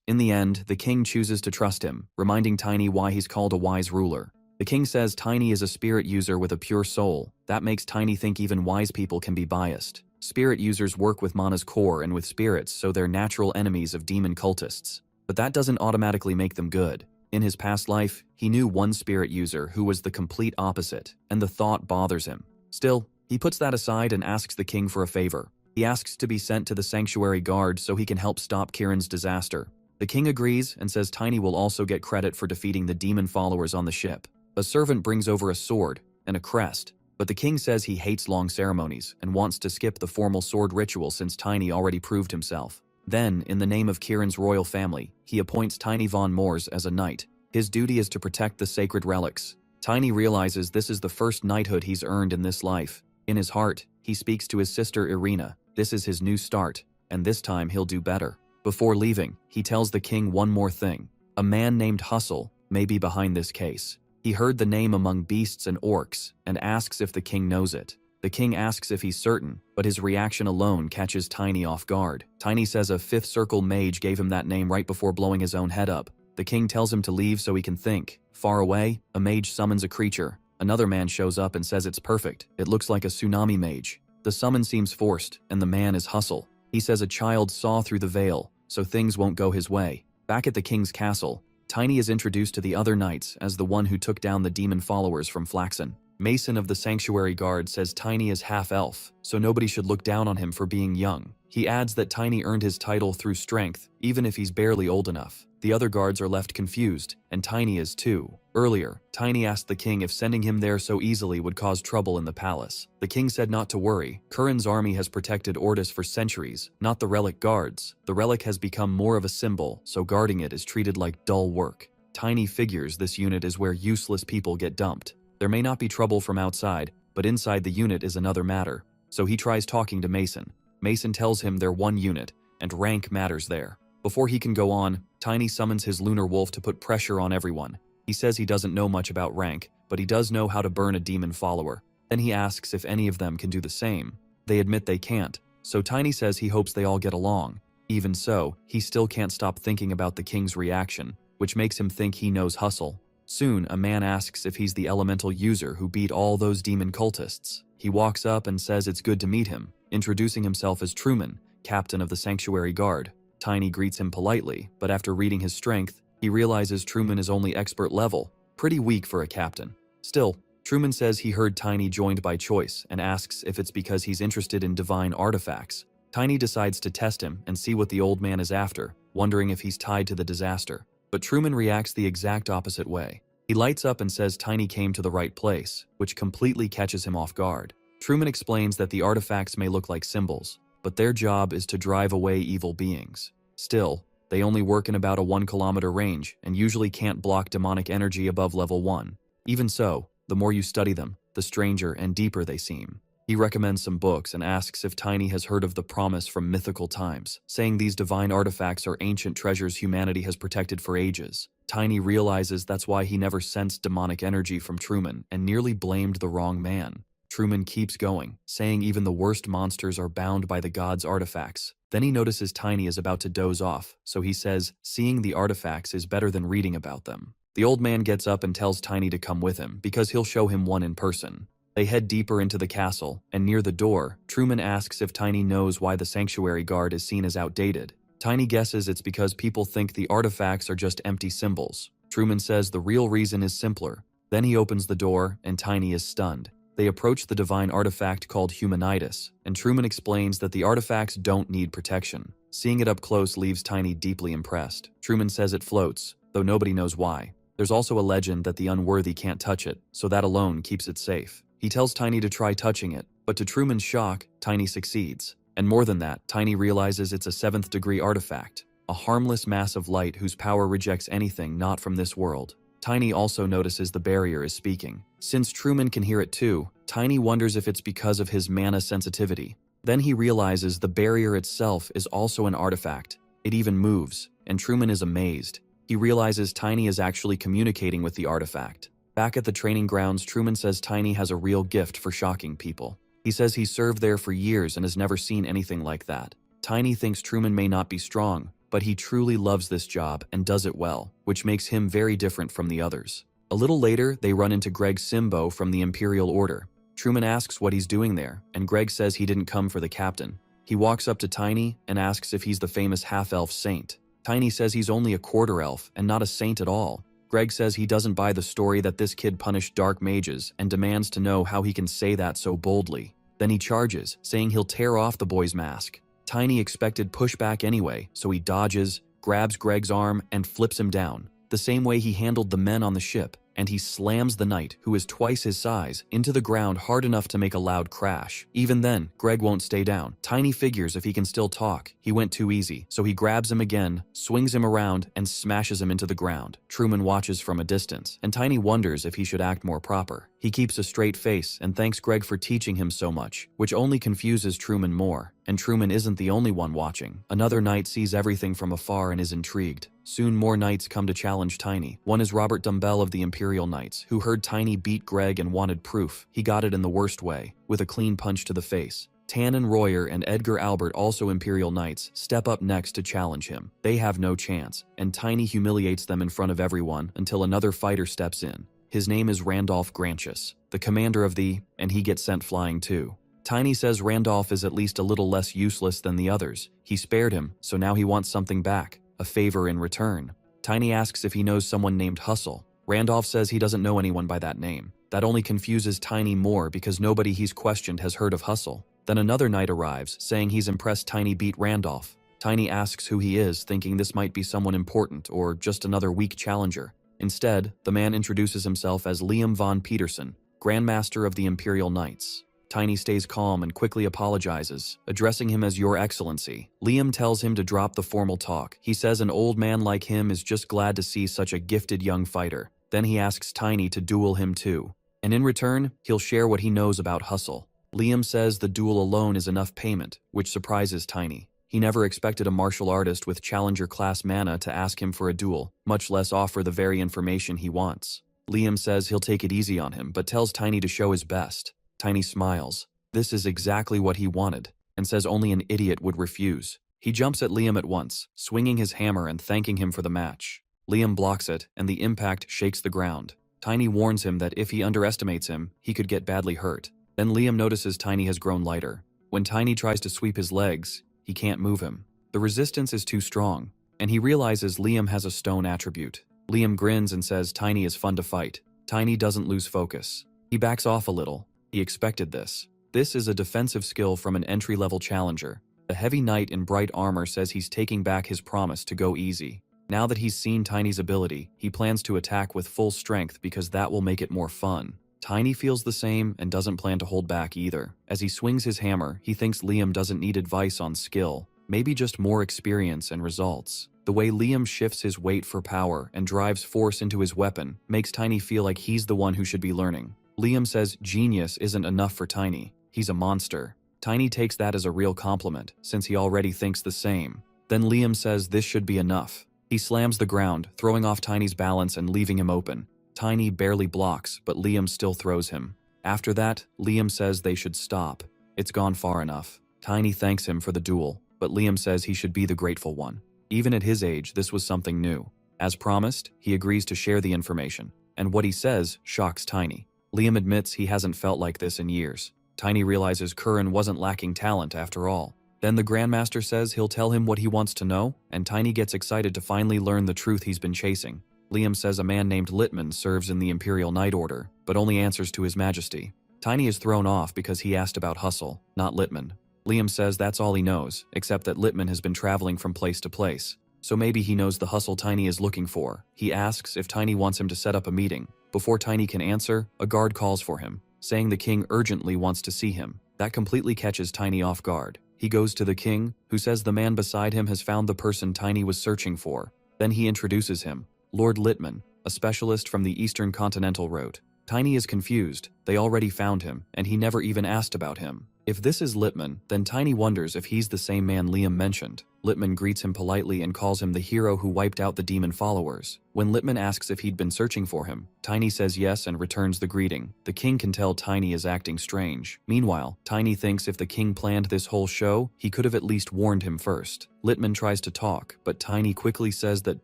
In the end, the king chooses to trust him, reminding Tiny why he's called a wise ruler. The king says Tiny is a spirit user with a pure soul. That makes Tiny think even wise people can be biased. Spirit users work with Mana's core and with spirits, so they're natural enemies of demon cultists. But that doesn't automatically make them good. In his past life, he knew one spirit user who was the complete opposite, and the thought bothers him. Still, he puts that aside and asks the king for a favor. He asks to be sent to the sanctuary guard so he can help stop Kirin's disaster. The king agrees and says Tiny will also get credit for defeating the demon followers on the ship. A servant brings over a sword and a crest, but the king says he hates long ceremonies and wants to skip the formal sword ritual since Tiny already proved himself. Then, in the name of Kirin's royal family, he appoints Tiny von Moors as a knight. His duty is to protect the sacred relics. Tiny realizes this is the first knighthood he's earned in this life. In his heart, he speaks to his sister Irina. This is his new start, and this time he'll do better. Before leaving, he tells the king one more thing. A man named Hustle may be behind this case. He heard the name among beasts and orcs, and asks if the king knows it. The king asks if he's certain, but his reaction alone catches Tiny off guard. Tiny says a fifth circle mage gave him that name right before blowing his own head up. The king tells him to leave so he can think. Far away, a mage summons a creature. Another man shows up and says it's perfect. It looks like a tsunami mage. The summon seems forced, and the man is Hustle. He says a child saw through the veil, so things won't go his way. Back at the king's castle, Tiny is introduced to the other knights as the one who took down the demon followers from Flaxen. Mason of the Sanctuary Guard says Tiny is half-elf, so nobody should look down on him for being young. He adds that Tiny earned his title through strength, even if he's barely old enough. The other guards are left confused, and Tiny is too. Earlier, Tiny asked the king if sending him there so easily would cause trouble in the palace. The king said not to worry. Kirin's army has protected Ortis for centuries, not the relic guards. The relic has become more of a symbol, so guarding it is treated like dull work. Tiny figures this unit is where useless people get dumped. There may not be trouble from outside, but inside the unit is another matter. So he tries talking to Mason. Mason tells him they're one unit, and rank matters there. Before he can go on, Tiny summons his lunar wolf to put pressure on everyone. He says he doesn't know much about rank, but he does know how to burn a demon follower. Then he asks if any of them can do the same. They admit they can't, so Tiny says he hopes they all get along. Even so, he still can't stop thinking about the king's reaction, which makes him think he knows Hustle. Soon, a man asks if he's the elemental user who beat all those demon cultists. He walks up and says it's good to meet him, introducing himself as Truman, captain of the Sanctuary Guard. Tiny greets him politely, but after reading his strength, he realizes Truman is only expert level, pretty weak for a captain. Still, Truman says he heard Tiny joined by choice and asks if it's because he's interested in divine artifacts. Tiny decides to test him and see what the old man is after, wondering if he's tied to the disaster. But Truman reacts the exact opposite way. He lights up and says Tiny came to the right place, which completely catches him off guard. Truman explains that the artifacts may look like symbols, but their job is to drive away evil beings. Still, they only work in about a 1-kilometer range and usually can't block demonic energy above level 1. Even so, the more you study them, the stranger and deeper they seem. He recommends some books and asks if Tiny has heard of the promise from mythical times, saying these divine artifacts are ancient treasures humanity has protected for ages. Tiny realizes that's why he never sensed demonic energy from Truman and nearly blamed the wrong man. Truman keeps going, saying even the worst monsters are bound by the gods' artifacts. Then he notices Tiny is about to doze off, so he says seeing the artifacts is better than reading about them. The old man gets up and tells Tiny to come with him because he'll show him one in person. They head deeper into the castle, and near the door, Truman asks if Tiny knows why the sanctuary guard is seen as outdated. Tiny guesses it's because people think the artifacts are just empty symbols. Truman says the real reason is simpler. Then he opens the door, and Tiny is stunned. They approach the divine artifact called Humanitas, and Truman explains that the artifacts don't need protection. Seeing it up close leaves Tiny deeply impressed. Truman says it floats, though nobody knows why. There's also a legend that the unworthy can't touch it, so that alone keeps it safe. He tells Tiny to try touching it, but to Truman's shock, Tiny succeeds. And more than that, Tiny realizes it's a 7th-degree artifact, a harmless mass of light whose power rejects anything not from this world. Tiny also notices the barrier is speaking. Since Truman can hear it too, Tiny wonders if it's because of his mana sensitivity. Then he realizes the barrier itself is also an artifact. It even moves, and Truman is amazed. He realizes Tiny is actually communicating with the artifact. Back at the training grounds, Truman says Tiny has a real gift for shocking people. He says he served there for years and has never seen anything like that. Tiny thinks Truman may not be strong, but he truly loves this job and does it well, which makes him very different from the others. A little later, they run into Greg Simbo from the Imperial Order. Truman asks what he's doing there, and Greg says he didn't come for the captain. He walks up to Tiny and asks if he's the famous half-elf saint. Tiny says he's only a quarter elf and not a saint at all. Greg says he doesn't buy the story that this kid punished dark mages and demands to know how he can say that so boldly. Then he charges, saying he'll tear off the boy's mask. Tiny expected pushback anyway, so he dodges, grabs Greg's arm, and flips him down, the same way he handled the men on the ship, and he slams the knight, who is twice his size, into the ground hard enough to make a loud crash. Even then, Greg won't stay down. Tiny figures if he can still talk. He went too easy, so he grabs him again, swings him around, and smashes him into the ground. Truman watches from a distance, and Tiny wonders if he should act more proper. He keeps a straight face and thanks Greg for teaching him so much, which only confuses Truman more. And Truman isn't the only one watching. Another knight sees everything from afar and is intrigued. Soon more knights come to challenge Tiny. One is Robert Dumbell of the Imperial Knights, who heard Tiny beat Greg and wanted proof. He got it in the worst way, with a clean punch to the face. Tannen Royer and Edgar Albert, also Imperial Knights, step up next to challenge him. They have no chance, and Tiny humiliates them in front of everyone until another fighter steps in. His name is Randolph Grantius, the commander of the, and he gets sent flying too. Tiny says Randolph is at least a little less useless than the others. He spared him, so now he wants something back, a favor in return. Tiny asks if he knows someone named Hustle. Randolph says he doesn't know anyone by that name. That only confuses Tiny more because nobody he's questioned has heard of Hustle. Then another knight arrives, saying he's impressed Tiny beat Randolph. Tiny asks who he is, thinking this might be someone important or just another weak challenger. Instead, the man introduces himself as Liam von Peterson, Grandmaster of the Imperial Knights. Tiny stays calm and quickly apologizes, addressing him as Your Excellency. Liam tells him to drop the formal talk. He says an old man like him is just glad to see such a gifted young fighter. Then he asks Tiny to duel him too. And in return, he'll share what he knows about Hustle. Liam says the duel alone is enough payment, which surprises Tiny. He never expected a martial artist with challenger-class mana to ask him for a duel, much less offer the very information he wants. Liam says he'll take it easy on him, but tells Tiny to show his best. Tiny smiles. This is exactly what he wanted, and says only an idiot would refuse. He jumps at Liam at once, swinging his hammer and thanking him for the match. Liam blocks it, and the impact shakes the ground. Tiny warns him that if he underestimates him, he could get badly hurt. Then Liam notices Tiny has grown lighter. When Tiny tries to sweep his legs, he can't move him. The resistance is too strong, and he realizes Liam has a stone attribute. Liam grins and says Tiny is fun to fight. Tiny doesn't lose focus. He backs off a little. He expected this. This is a defensive skill from an entry-level challenger. The heavy knight in bright armor says he's taking back his promise to go easy. Now that he's seen Tiny's ability, he plans to attack with full strength because that will make it more fun. Tiny feels the same and doesn't plan to hold back either. As he swings his hammer, he thinks Liam doesn't need advice on skill, maybe just more experience and results. The way Liam shifts his weight for power and drives force into his weapon makes Tiny feel like he's the one who should be learning. Liam says genius isn't enough for Tiny, he's a monster. Tiny takes that as a real compliment, since he already thinks the same. Then Liam says this should be enough. He slams the ground, throwing off Tiny's balance and leaving him open. Tiny barely blocks, but Liam still throws him. After that, Liam says they should stop. It's gone far enough. Tiny thanks him for the duel, but Liam says he should be the grateful one. Even at his age, this was something new. As promised, he agrees to share the information, and what he says shocks Tiny. Liam admits he hasn't felt like this in years. Tiny realizes Curran wasn't lacking talent after all. Then the Grandmaster says he'll tell him what he wants to know, and Tiny gets excited to finally learn the truth he's been chasing. Liam says a man named Littman serves in the Imperial Night Order, but only answers to His Majesty. Tiny is thrown off because he asked about Hustle, not Littman. Liam says that's all he knows, except that Littman has been traveling from place to place. So maybe he knows the Hustle Tiny is looking for. He asks if Tiny wants him to set up a meeting. Before Tiny can answer, a guard calls for him, saying the king urgently wants to see him. That completely catches Tiny off guard. He goes to the king, who says the man beside him has found the person Tiny was searching for. Then he introduces him, Lord Littman, a specialist from the Eastern Continental Route. Tiny is confused. They already found him, and he never even asked about him. If this is Littman, then Tiny wonders if he's the same man Liam mentioned. Littman greets him politely and calls him the hero who wiped out the demon followers. When Littman asks if he'd been searching for him, Tiny says yes and returns the greeting. The king can tell Tiny is acting strange. Meanwhile, Tiny thinks if the king planned this whole show, he could have at least warned him first. Littman tries to talk, but Tiny quickly says that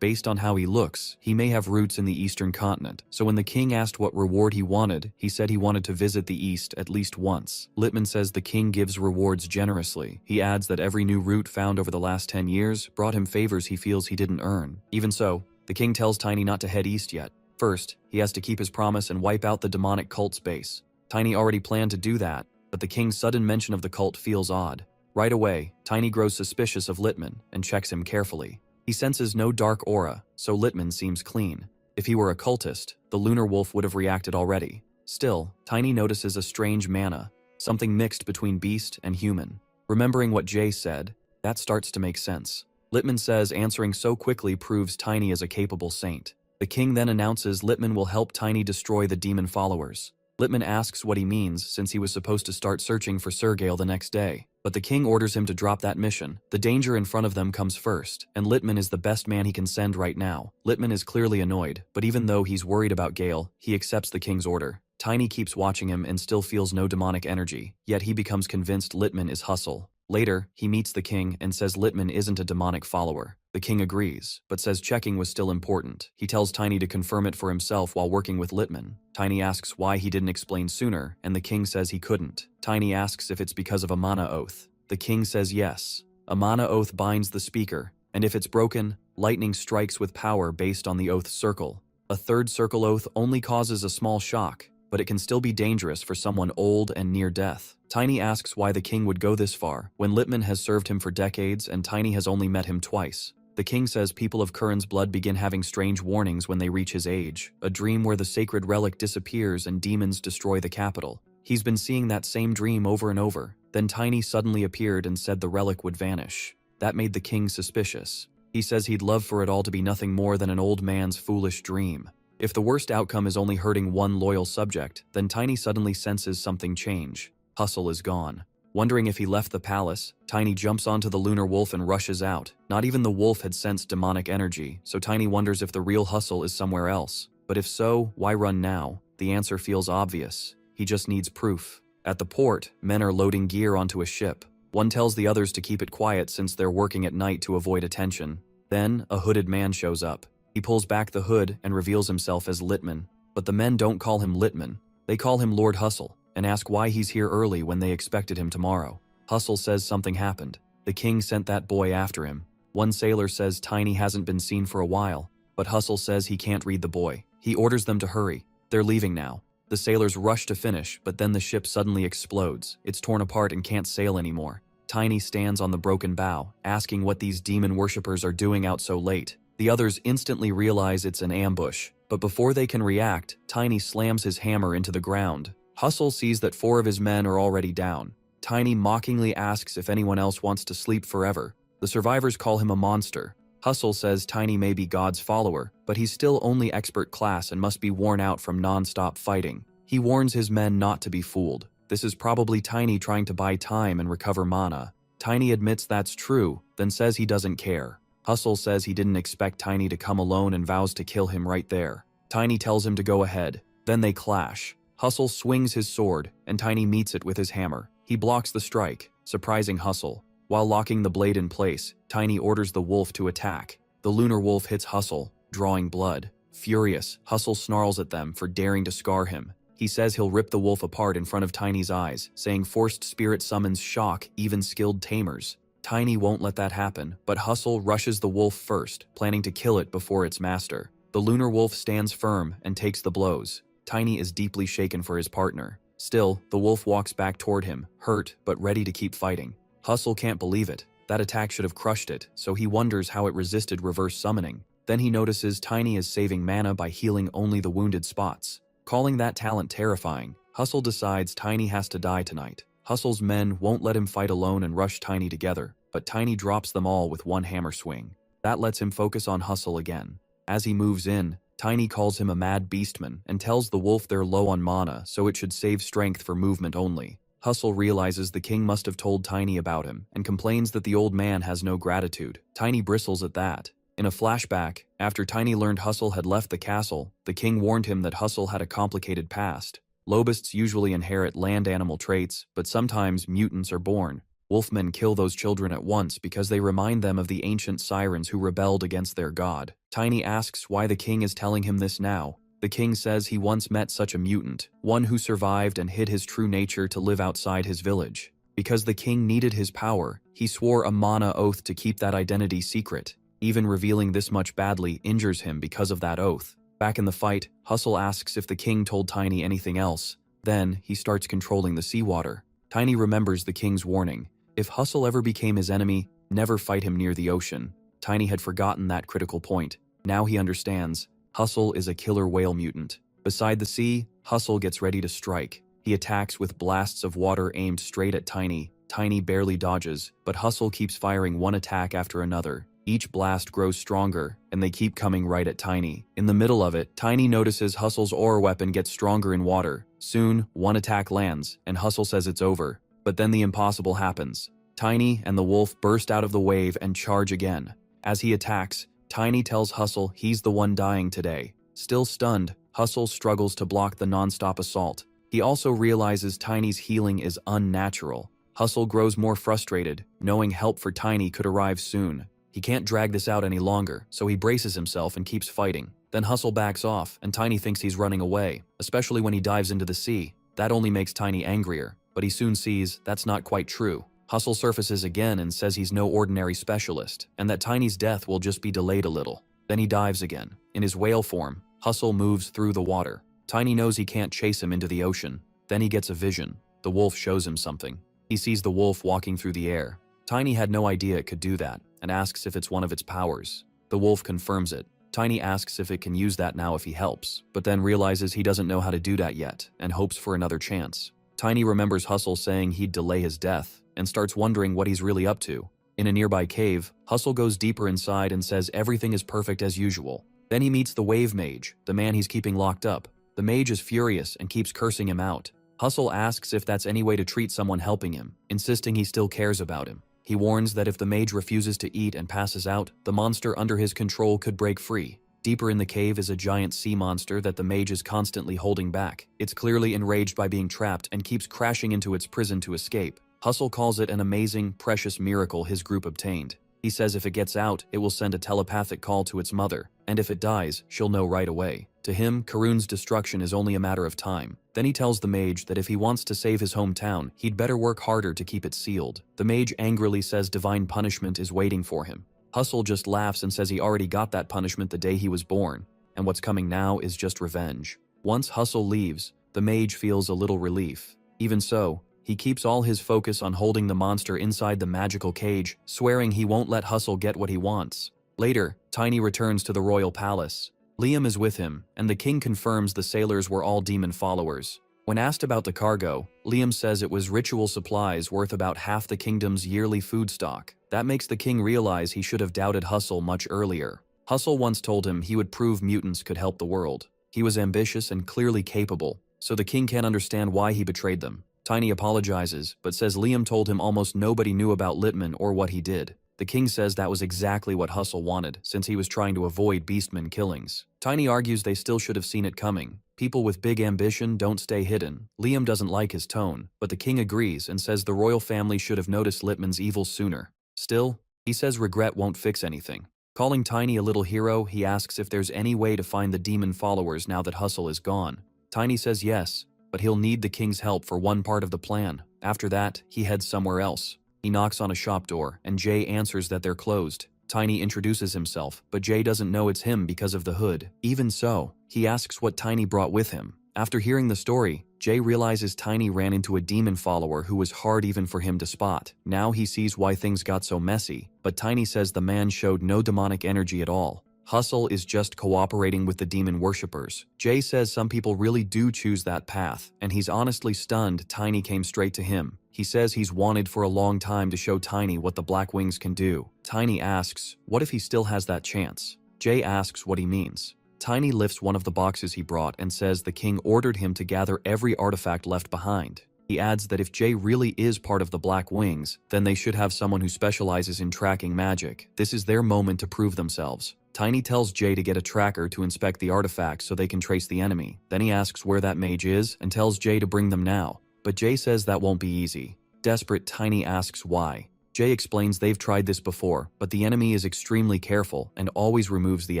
based on how he looks, he may have roots in the Eastern continent. So when the king asked what reward he wanted, he said he wanted to visit the East at least once. Littman says the king gives rewards generously. He adds that every new route found over the last 10 years brought him favors he feels he didn't earn. Even so, the king tells Tiny not to head east yet. First, he has to keep his promise and wipe out the demonic cult's base. Tiny already planned to do that, but the king's sudden mention of the cult feels odd. Right away, Tiny grows suspicious of Littman and checks him carefully. He senses no dark aura, so Littman seems clean. If he were a cultist, the lunar wolf would have reacted already. Still, Tiny notices a strange mana, something mixed between beast and human. Remembering what Jay said, that starts to make sense. Littman says answering so quickly proves Tiny is a capable saint. The king then announces Littman will help Tiny destroy the demon followers. Littman asks what he means since he was supposed to start searching for Sergale the next day. But the king orders him to drop that mission. The danger in front of them comes first, and Littman is the best man he can send right now. Littman is clearly annoyed, but even though he's worried about Gale, he accepts the king's order. Tiny keeps watching him and still feels no demonic energy, yet he becomes convinced Littman is Hustle. Later, he meets the king and says Littman isn't a demonic follower. The king agrees, but says checking was still important. He tells Tiny to confirm it for himself while working with Littman. Tiny asks why he didn't explain sooner, and the king says he couldn't. Tiny asks if it's because of a mana oath. The king says yes. A mana oath binds the speaker, and if it's broken, lightning strikes with power based on the oath's circle. A third circle oath only causes a small shock, but it can still be dangerous for someone old and near death. Tiny asks why the king would go this far, when Littman has served him for decades and Tiny has only met him twice. The king says people of Curran's blood begin having strange warnings when they reach his age, a dream where the sacred relic disappears and demons destroy the capital. He's been seeing that same dream over and over. Then Tiny suddenly appeared and said the relic would vanish. That made the king suspicious. He says he'd love for it all to be nothing more than an old man's foolish dream. If the worst outcome is only hurting one loyal subject, then Tiny suddenly senses something change. Hustle is gone. Wondering if he left the palace, Tiny jumps onto the lunar wolf and rushes out. Not even the wolf had sensed demonic energy, so Tiny wonders if the real Hustle is somewhere else. But if so, why run now? The answer feels obvious. He just needs proof. At the port, men are loading gear onto a ship. One tells the others to keep it quiet since they're working at night to avoid attention. Then, a hooded man shows up. He pulls back the hood and reveals himself as Littman. But the men don't call him Littman. They call him Lord Hustle, and ask why he's here early when they expected him tomorrow. Hustle says something happened. The king sent that boy after him. One sailor says Tiny hasn't been seen for a while, but Hustle says he can't read the boy. He orders them to hurry. They're leaving now. The sailors rush to finish, but then the ship suddenly explodes. It's torn apart and can't sail anymore. Tiny stands on the broken bow, asking what these demon worshippers are doing out so late. The others instantly realize it's an ambush, but before they can react, Tiny slams his hammer into the ground. Hustle sees that 4 of his men are already down. Tiny mockingly asks if anyone else wants to sleep forever. The survivors call him a monster. Hustle says Tiny may be God's follower, but he's still only expert class and must be worn out from non-stop fighting. He warns his men not to be fooled. This is probably Tiny trying to buy time and recover mana. Tiny admits that's true, then says he doesn't care. Hustle says he didn't expect Tiny to come alone and vows to kill him right there. Tiny tells him to go ahead. Then they clash. Hustle swings his sword, and Tiny meets it with his hammer. He blocks the strike, surprising Hustle. While locking the blade in place, Tiny orders the wolf to attack. The lunar wolf hits Hustle, drawing blood. Furious, Hustle snarls at them for daring to scar him. He says he'll rip the wolf apart in front of Tiny's eyes, saying forced spirit summons shock even skilled tamers. Tiny won't let that happen, but Hustle rushes the wolf first, planning to kill it before its master. The lunar wolf stands firm and takes the blows. Tiny is deeply shaken for his partner. Still, the wolf walks back toward him, hurt but ready to keep fighting. Hustle can't believe it. That attack should have crushed it, so he wonders how it resisted reverse summoning. Then he notices Tiny is saving mana by healing only the wounded spots. Calling that talent terrifying, Hustle decides Tiny has to die tonight. Hustle's men won't let him fight alone and rush Tiny together, but Tiny drops them all with one hammer swing. That lets him focus on Hustle again. As he moves in, Tiny calls him a mad beastman and tells the wolf they're low on mana, so it should save strength for movement only. Hustle realizes the king must have told Tiny about him and complains that the old man has no gratitude. Tiny bristles at that. In a flashback, after Tiny learned Hustle had left the castle, the king warned him that Hustle had a complicated past. Lobists usually inherit land animal traits, but sometimes mutants are born. Wolfmen kill those children at once because they remind them of the ancient sirens who rebelled against their god. Tiny asks why the king is telling him this now. The king says he once met such a mutant, one who survived and hid his true nature to live outside his village. Because the king needed his power, he swore a mana oath to keep that identity secret. Even revealing this much badly injures him because of that oath. Back in the fight, Hustle asks if the king told Tiny anything else. Then, he starts controlling the seawater. Tiny remembers the king's warning. If Hustle ever became his enemy, never fight him near the ocean. Tiny had forgotten that critical point. Now he understands. Hustle is a killer whale mutant. Beside the sea, Hustle gets ready to strike. He attacks with blasts of water aimed straight at Tiny. Tiny barely dodges, but Hustle keeps firing one attack after another. Each blast grows stronger, and they keep coming right at Tiny. In the middle of it, Tiny notices Hustle's ore weapon gets stronger in water. Soon, one attack lands, and Hustle says it's over. But then the impossible happens. Tiny and the wolf burst out of the wave and charge again. As he attacks, Tiny tells Hustle he's the one dying today. Still stunned, Hustle struggles to block the non-stop assault. He also realizes Tiny's healing is unnatural. Hustle grows more frustrated, knowing help for Tiny could arrive soon. He can't drag this out any longer, so he braces himself and keeps fighting. Then Hustle backs off, and Tiny thinks he's running away, especially when he dives into the sea. That only makes Tiny angrier, but he soon sees that's not quite true. Hustle surfaces again and says he's no ordinary specialist, and that Tiny's death will just be delayed a little. Then he dives again. In his whale form, Hustle moves through the water. Tiny knows he can't chase him into the ocean. Then he gets a vision. The wolf shows him something. He sees the wolf walking through the air. Tiny had no idea it could do that, and asks if it's one of its powers. The wolf confirms it. Tiny asks if it can use that now if he helps, but then realizes he doesn't know how to do that yet, and hopes for another chance. Tiny remembers Hustle saying he'd delay his death, and starts wondering what he's really up to. In a nearby cave, Hustle goes deeper inside and says everything is perfect as usual. Then he meets the Wave Mage, the man he's keeping locked up. The mage is furious and keeps cursing him out. Hustle asks if that's any way to treat someone helping him, insisting he still cares about him. He warns that if the mage refuses to eat and passes out, the monster under his control could break free. Deeper in the cave is a giant sea monster that the mage is constantly holding back. It's clearly enraged by being trapped and keeps crashing into its prison to escape. Hustle calls it an amazing, precious miracle his group obtained. He says if it gets out, it will send a telepathic call to its mother, and if it dies, she'll know right away. To him, Karun's destruction is only a matter of time. Then he tells the mage that if he wants to save his hometown, he'd better work harder to keep it sealed. The mage angrily says divine punishment is waiting for him. Hustle just laughs and says he already got that punishment the day he was born, and what's coming now is just revenge. Once Hustle leaves, the mage feels a little relief. Even so, he keeps all his focus on holding the monster inside the magical cage, swearing he won't let Hustle get what he wants. Later, Tiny returns to the royal palace. Liam is with him, and the king confirms the sailors were all demon followers. When asked about the cargo, Liam says it was ritual supplies worth about half the kingdom's yearly food stock. That makes the king realize he should have doubted Hustle much earlier. Hustle once told him he would prove mutants could help the world. He was ambitious and clearly capable, so the king can't understand why he betrayed them. Tiny apologizes, but says Liam told him almost nobody knew about Litman or what he did. The king says that was exactly what Hustle wanted, since he was trying to avoid beastmen killings. Tiny argues they still should have seen it coming. People with big ambition don't stay hidden. Liam doesn't like his tone, but the king agrees and says the royal family should have noticed Litman's evil sooner. Still, he says regret won't fix anything. Calling Tiny a little hero, he asks if there's any way to find the demon followers now that Hustle is gone. Tiny says yes, but he'll need the king's help for one part of the plan. After that, he heads somewhere else. He knocks on a shop door, and Jay answers that they're closed. Tiny introduces himself, but Jay doesn't know it's him because of the hood. Even so, he asks what Tiny brought with him. After hearing the story, Jay realizes Tiny ran into a demon follower who was hard even for him to spot. Now he sees why things got so messy, but Tiny says the man showed no demonic energy at all. Hustle is just cooperating with the demon worshippers. Jay says some people really do choose that path, and he's honestly stunned Tiny came straight to him. He says he's wanted for a long time to show Tiny what the Black Wings can do. Tiny asks, what if he still has that chance? Jay asks what he means. Tiny lifts one of the boxes he brought and says the king ordered him to gather every artifact left behind. He adds that if Jay really is part of the Black Wings, then they should have someone who specializes in tracking magic. This is their moment to prove themselves. Tiny tells Jay to get a tracker to inspect the artifacts so they can trace the enemy. Then he asks where that mage is and tells Jay to bring them now. But Jay says that won't be easy. Desperate, Tiny asks why. Jay explains they've tried this before, but the enemy is extremely careful and always removes the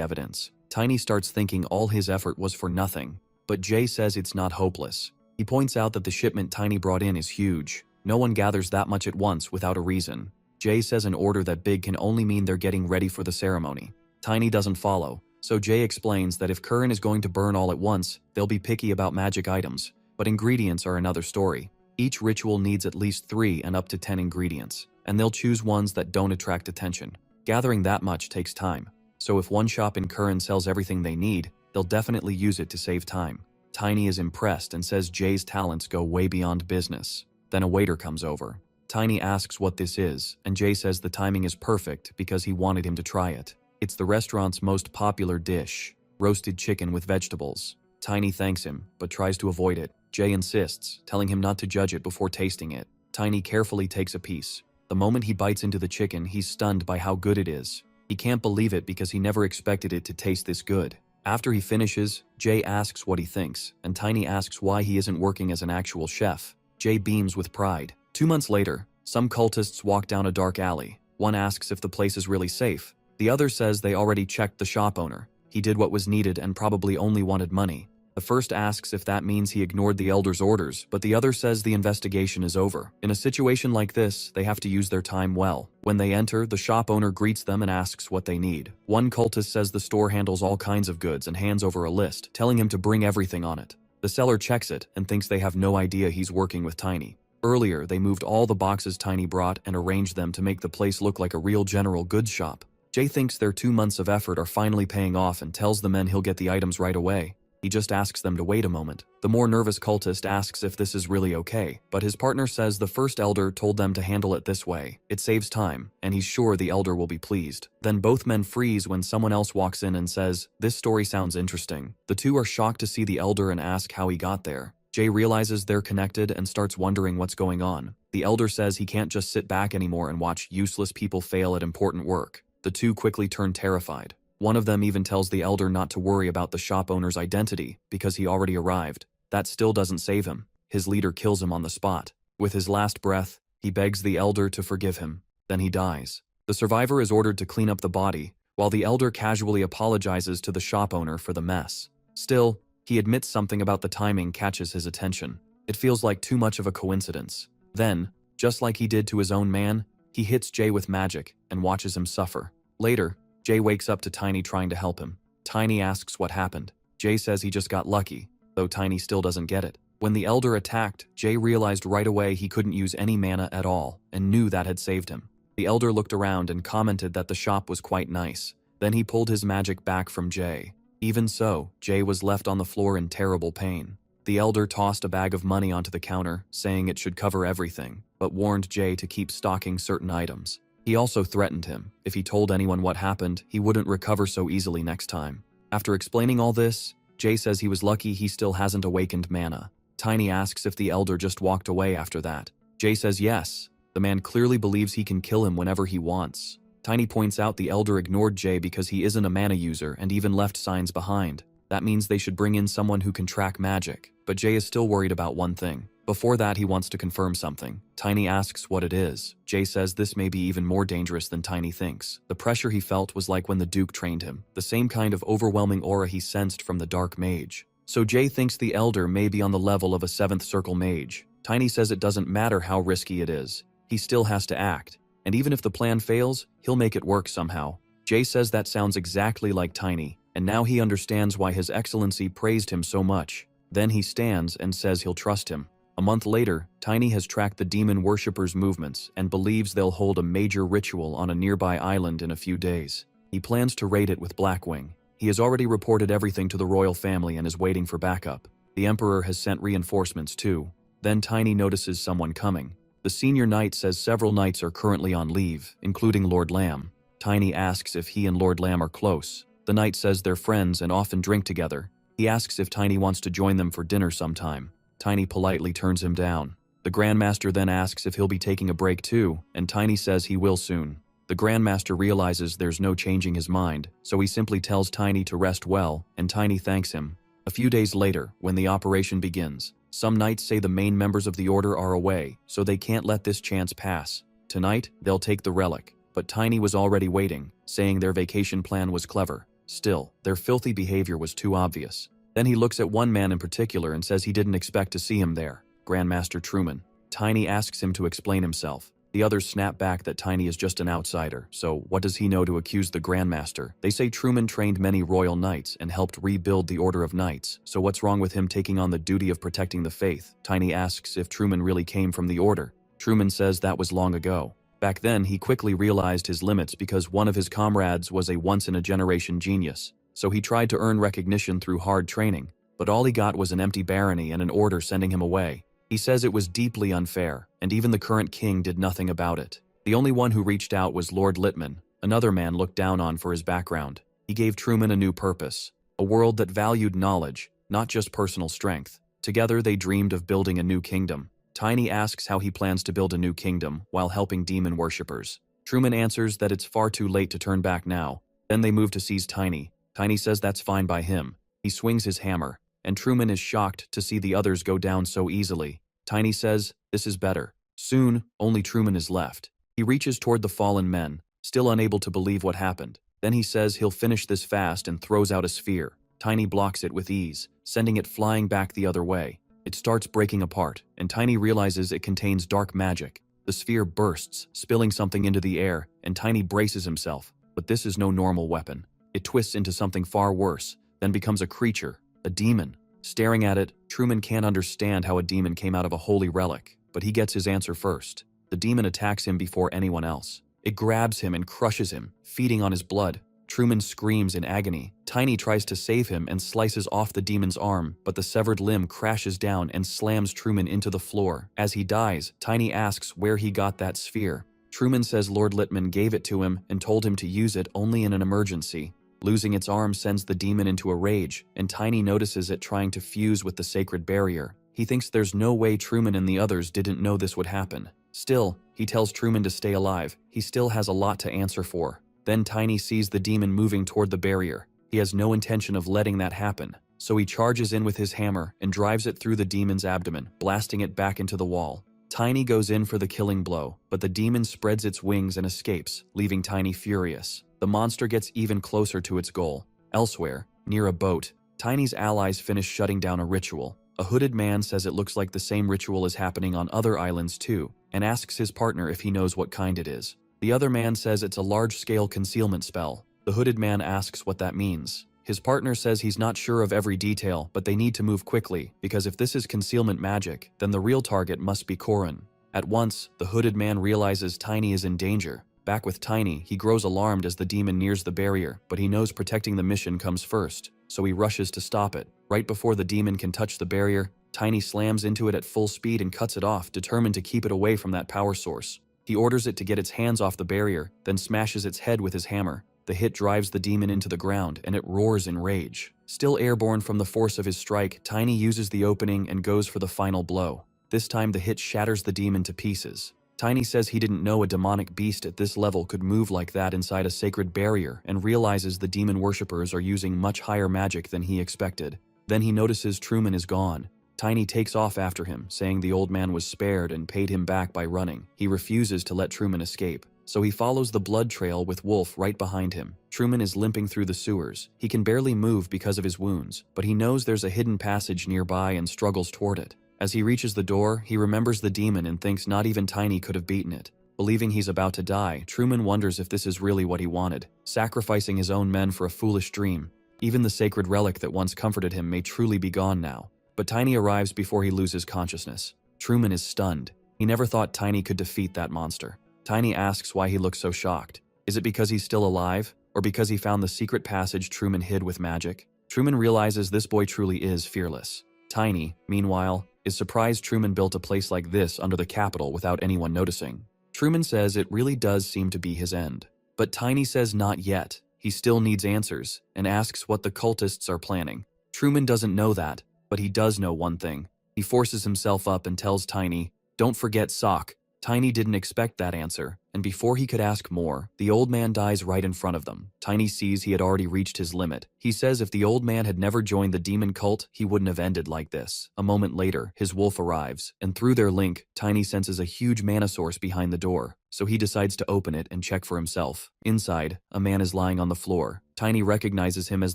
evidence. Tiny starts thinking all his effort was for nothing, but Jay says it's not hopeless. He points out that the shipment Tiny brought in is huge. No one gathers that much at once without a reason. Jay says an order that big can only mean they're getting ready for the ceremony. Tiny doesn't follow, so Jay explains that if Curran is going to burn all at once, they'll be picky about magic items, but ingredients are another story. Each ritual needs at least 3 and up to 10 ingredients, and they'll choose ones that don't attract attention. Gathering that much takes time, so if one shop in Curran sells everything they need, they'll definitely use it to save time. Tiny is impressed and says Jay's talents go way beyond business. Then a waiter comes over. Tiny asks what this is, and Jay says the timing is perfect because he wanted him to try it. It's the restaurant's most popular dish, roasted chicken with vegetables. Tiny thanks him, but tries to avoid it. Jay insists, telling him not to judge it before tasting it. Tiny carefully takes a piece. The moment he bites into the chicken, he's stunned by how good it is. He can't believe it because he never expected it to taste this good. After he finishes, Jay asks what he thinks, and Tiny asks why he isn't working as an actual chef. Jay beams with pride. 2 months later, some cultists walk down a dark alley. One asks if the place is really safe. The other says they already checked the shop owner. He did what was needed and probably only wanted money. The first asks if that means he ignored the elder's orders, but the other says the investigation is over. In a situation like this, they have to use their time well. When they enter, the shop owner greets them and asks what they need. One cultist says the store handles all kinds of goods and hands over a list, telling him to bring everything on it. The seller checks it and thinks they have no idea he's working with Tiny. Earlier, they moved all the boxes Tiny brought and arranged them to make the place look like a real general goods shop. Jay thinks their 2 months of effort are finally paying off and tells the men he'll get the items right away. He just asks them to wait a moment. The more nervous cultist asks if this is really okay, but his partner says the first elder told them to handle it this way. It saves time, and he's sure the elder will be pleased. Then both men freeze when someone else walks in and says, "This story sounds interesting." The two are shocked to see the elder and ask how he got there. Jay realizes they're connected and starts wondering what's going on. The elder says he can't just sit back anymore and watch useless people fail at important work. The two quickly turn terrified. One of them even tells the elder not to worry about the shop owner's identity because he already arrived. That still doesn't save him. His leader kills him on the spot. With his last breath, he begs the elder to forgive him. Then he dies. The survivor is ordered to clean up the body, while the elder casually apologizes to the shop owner for the mess. Still, he admits something about the timing catches his attention. It feels like too much of a coincidence. Then, just like he did to his own man, he hits Jay with magic and watches him suffer. Later, Jay wakes up to Tiny trying to help him. Tiny asks what happened. Jay says he just got lucky, though Tiny still doesn't get it. When the elder attacked, Jay realized right away he couldn't use any mana at all, and knew that had saved him. The elder looked around and commented that the shop was quite nice, Then he pulled his magic back from Jay. Even so, Jay was left on the floor in terrible pain. The elder tossed a bag of money onto the counter, saying it should cover everything, but warned Jay to keep stocking certain items. He also threatened him. If he told anyone what happened, he wouldn't recover so easily next time. After explaining all this, Jay says he was lucky he still hasn't awakened mana. Tiny asks if the elder just walked away after that. Jay says yes. The man clearly believes he can kill him whenever he wants. Tiny points out the elder ignored Jay because he isn't a mana user and even left signs behind. That means they should bring in someone who can track magic. But Jay is still worried about one thing. Before that, he wants to confirm something. Tiny asks what it is. Jay says this may be even more dangerous than Tiny thinks. The pressure he felt was like when the Duke trained him, the same kind of overwhelming aura he sensed from the Dark Mage. So Jay thinks the Elder may be on the level of a 7th Circle Mage. Tiny says it doesn't matter how risky it is. He still has to act. And even if the plan fails, he'll make it work somehow. Jay says that sounds exactly like Tiny, and now he understands why His Excellency praised him so much. Then he stands and says he'll trust him. A month later, Tiny has tracked the demon worshippers' movements and believes they'll hold a major ritual on a nearby island in a few days. He plans to raid it with Blackwing. He has already reported everything to the royal family and is waiting for backup. The Emperor has sent reinforcements too. Then Tiny notices someone coming. The senior knight says several knights are currently on leave, including Lord Lamb. Tiny asks if he and Lord Lamb are close. The knight says they're friends and often drink together. He asks if Tiny wants to join them for dinner sometime. Tiny politely turns him down. The Grandmaster then asks if he'll be taking a break too, and Tiny says he will soon. The Grandmaster realizes there's no changing his mind, so he simply tells Tiny to rest well, and Tiny thanks him. A few days later, when the operation begins, some knights say the main members of the order are away, so they can't let this chance pass. Tonight, they'll take the relic, but Tiny was already waiting, saying their vacation plan was clever. Still, their filthy behavior was too obvious. Then he looks at one man in particular and says he didn't expect to see him there, Grandmaster Truman. Tiny asks him to explain himself. The others snap back that Tiny is just an outsider, so what does he know to accuse the Grandmaster? They say Truman trained many royal knights and helped rebuild the Order of Knights, so what's wrong with him taking on the duty of protecting the faith? Tiny asks if Truman really came from the Order. Truman says that was long ago. Back then, he quickly realized his limits because one of his comrades was a once-in-a-generation genius. So he tried to earn recognition through hard training, but all he got was an empty barony and an order sending him away. He says it was deeply unfair, and even the current king did nothing about it. The only one who reached out was Lord Littman, another man looked down on for his background. He gave Truman a new purpose, a world that valued knowledge, not just personal strength. Together they dreamed of building a new kingdom. Tiny asks how he plans to build a new kingdom while helping demon worshippers. Truman answers that it's far too late to turn back now. Then they move to seize Tiny. Tiny says that's fine by him. He swings his hammer, and Truman is shocked to see the others go down so easily. Tiny says, this is better. Soon, only Truman is left. He reaches toward the fallen men, still unable to believe what happened. Then he says he'll finish this fast and throws out a sphere. Tiny blocks it with ease, sending it flying back the other way. It starts breaking apart, and Tiny realizes it contains dark magic. The sphere bursts, spilling something into the air, and Tiny braces himself. But this is no normal weapon. It twists into something far worse, then becomes a creature, a demon. Staring at it, Truman can't understand how a demon came out of a holy relic, but he gets his answer first. The demon attacks him before anyone else. It grabs him and crushes him, feeding on his blood. Truman screams in agony. Tiny tries to save him and slices off the demon's arm, but the severed limb crashes down and slams Truman into the floor. As he dies, Tiny asks where he got that sphere. Truman says Lord Littman gave it to him and told him to use it only in an emergency. Losing its arm sends the demon into a rage, and Tiny notices it trying to fuse with the sacred barrier. He thinks there's no way Truman and the others didn't know this would happen. Still, he tells Truman to stay alive. He still has a lot to answer for. Then Tiny sees the demon moving toward the barrier. He has no intention of letting that happen, so he charges in with his hammer and drives it through the demon's abdomen, blasting it back into the wall. Tiny goes in for the killing blow, but the demon spreads its wings and escapes, leaving Tiny furious. The monster gets even closer to its goal. Elsewhere, near a boat, Tiny's allies finish shutting down a ritual. A hooded man says it looks like the same ritual is happening on other islands too, and asks his partner if he knows what kind it is. The other man says it's a large-scale concealment spell. The hooded man asks what that means. His partner says he's not sure of every detail, but they need to move quickly, because if this is concealment magic, then the real target must be Corin. At once, the hooded man realizes Tiny is in danger. Back with Tiny, he grows alarmed as the demon nears the barrier, but he knows protecting the mission comes first, so he rushes to stop it. Right before the demon can touch the barrier, Tiny slams into it at full speed and cuts it off, determined to keep it away from that power source. He orders it to get its hands off the barrier, then smashes its head with his hammer. The hit drives the demon into the ground, and it roars in rage. Still airborne from the force of his strike, Tiny uses the opening and goes for the final blow. This time the hit shatters the demon to pieces. Tiny says he didn't know a demonic beast at this level could move like that inside a sacred barrier, and realizes the demon worshippers are using much higher magic than he expected. Then he notices Truman is gone. Tiny takes off after him, saying the old man was spared and paid him back by running. He refuses to let Truman escape, so he follows the blood trail with Wolf right behind him. Truman is limping through the sewers. He can barely move because of his wounds, but he knows there's a hidden passage nearby and struggles toward it. As he reaches the door, he remembers the demon and thinks not even Tiny could have beaten it. Believing he's about to die, Truman wonders if this is really what he wanted, sacrificing his own men for a foolish dream. Even the sacred relic that once comforted him may truly be gone now. But Tiny arrives before he loses consciousness. Truman is stunned. He never thought Tiny could defeat that monster. Tiny asks why he looks so shocked. Is it because he's still alive, or because he found the secret passage Truman hid with magic? Truman realizes this boy truly is fearless. Tiny, meanwhile, is surprised Truman built a place like this under the Capitol without anyone noticing. Truman says it really does seem to be his end. But Tiny says not yet. He still needs answers, and asks what the cultists are planning. Truman doesn't know that, but he does know one thing. He forces himself up and tells Tiny, "Don't forget Sock." Tiny didn't expect that answer, and before he could ask more, the old man dies right in front of them. Tiny sees he had already reached his limit. He says if the old man had never joined the demon cult, he wouldn't have ended like this. A moment later, his wolf arrives, and through their link, Tiny senses a huge mana source behind the door, so he decides to open it and check for himself. Inside, a man is lying on the floor. Tiny recognizes him as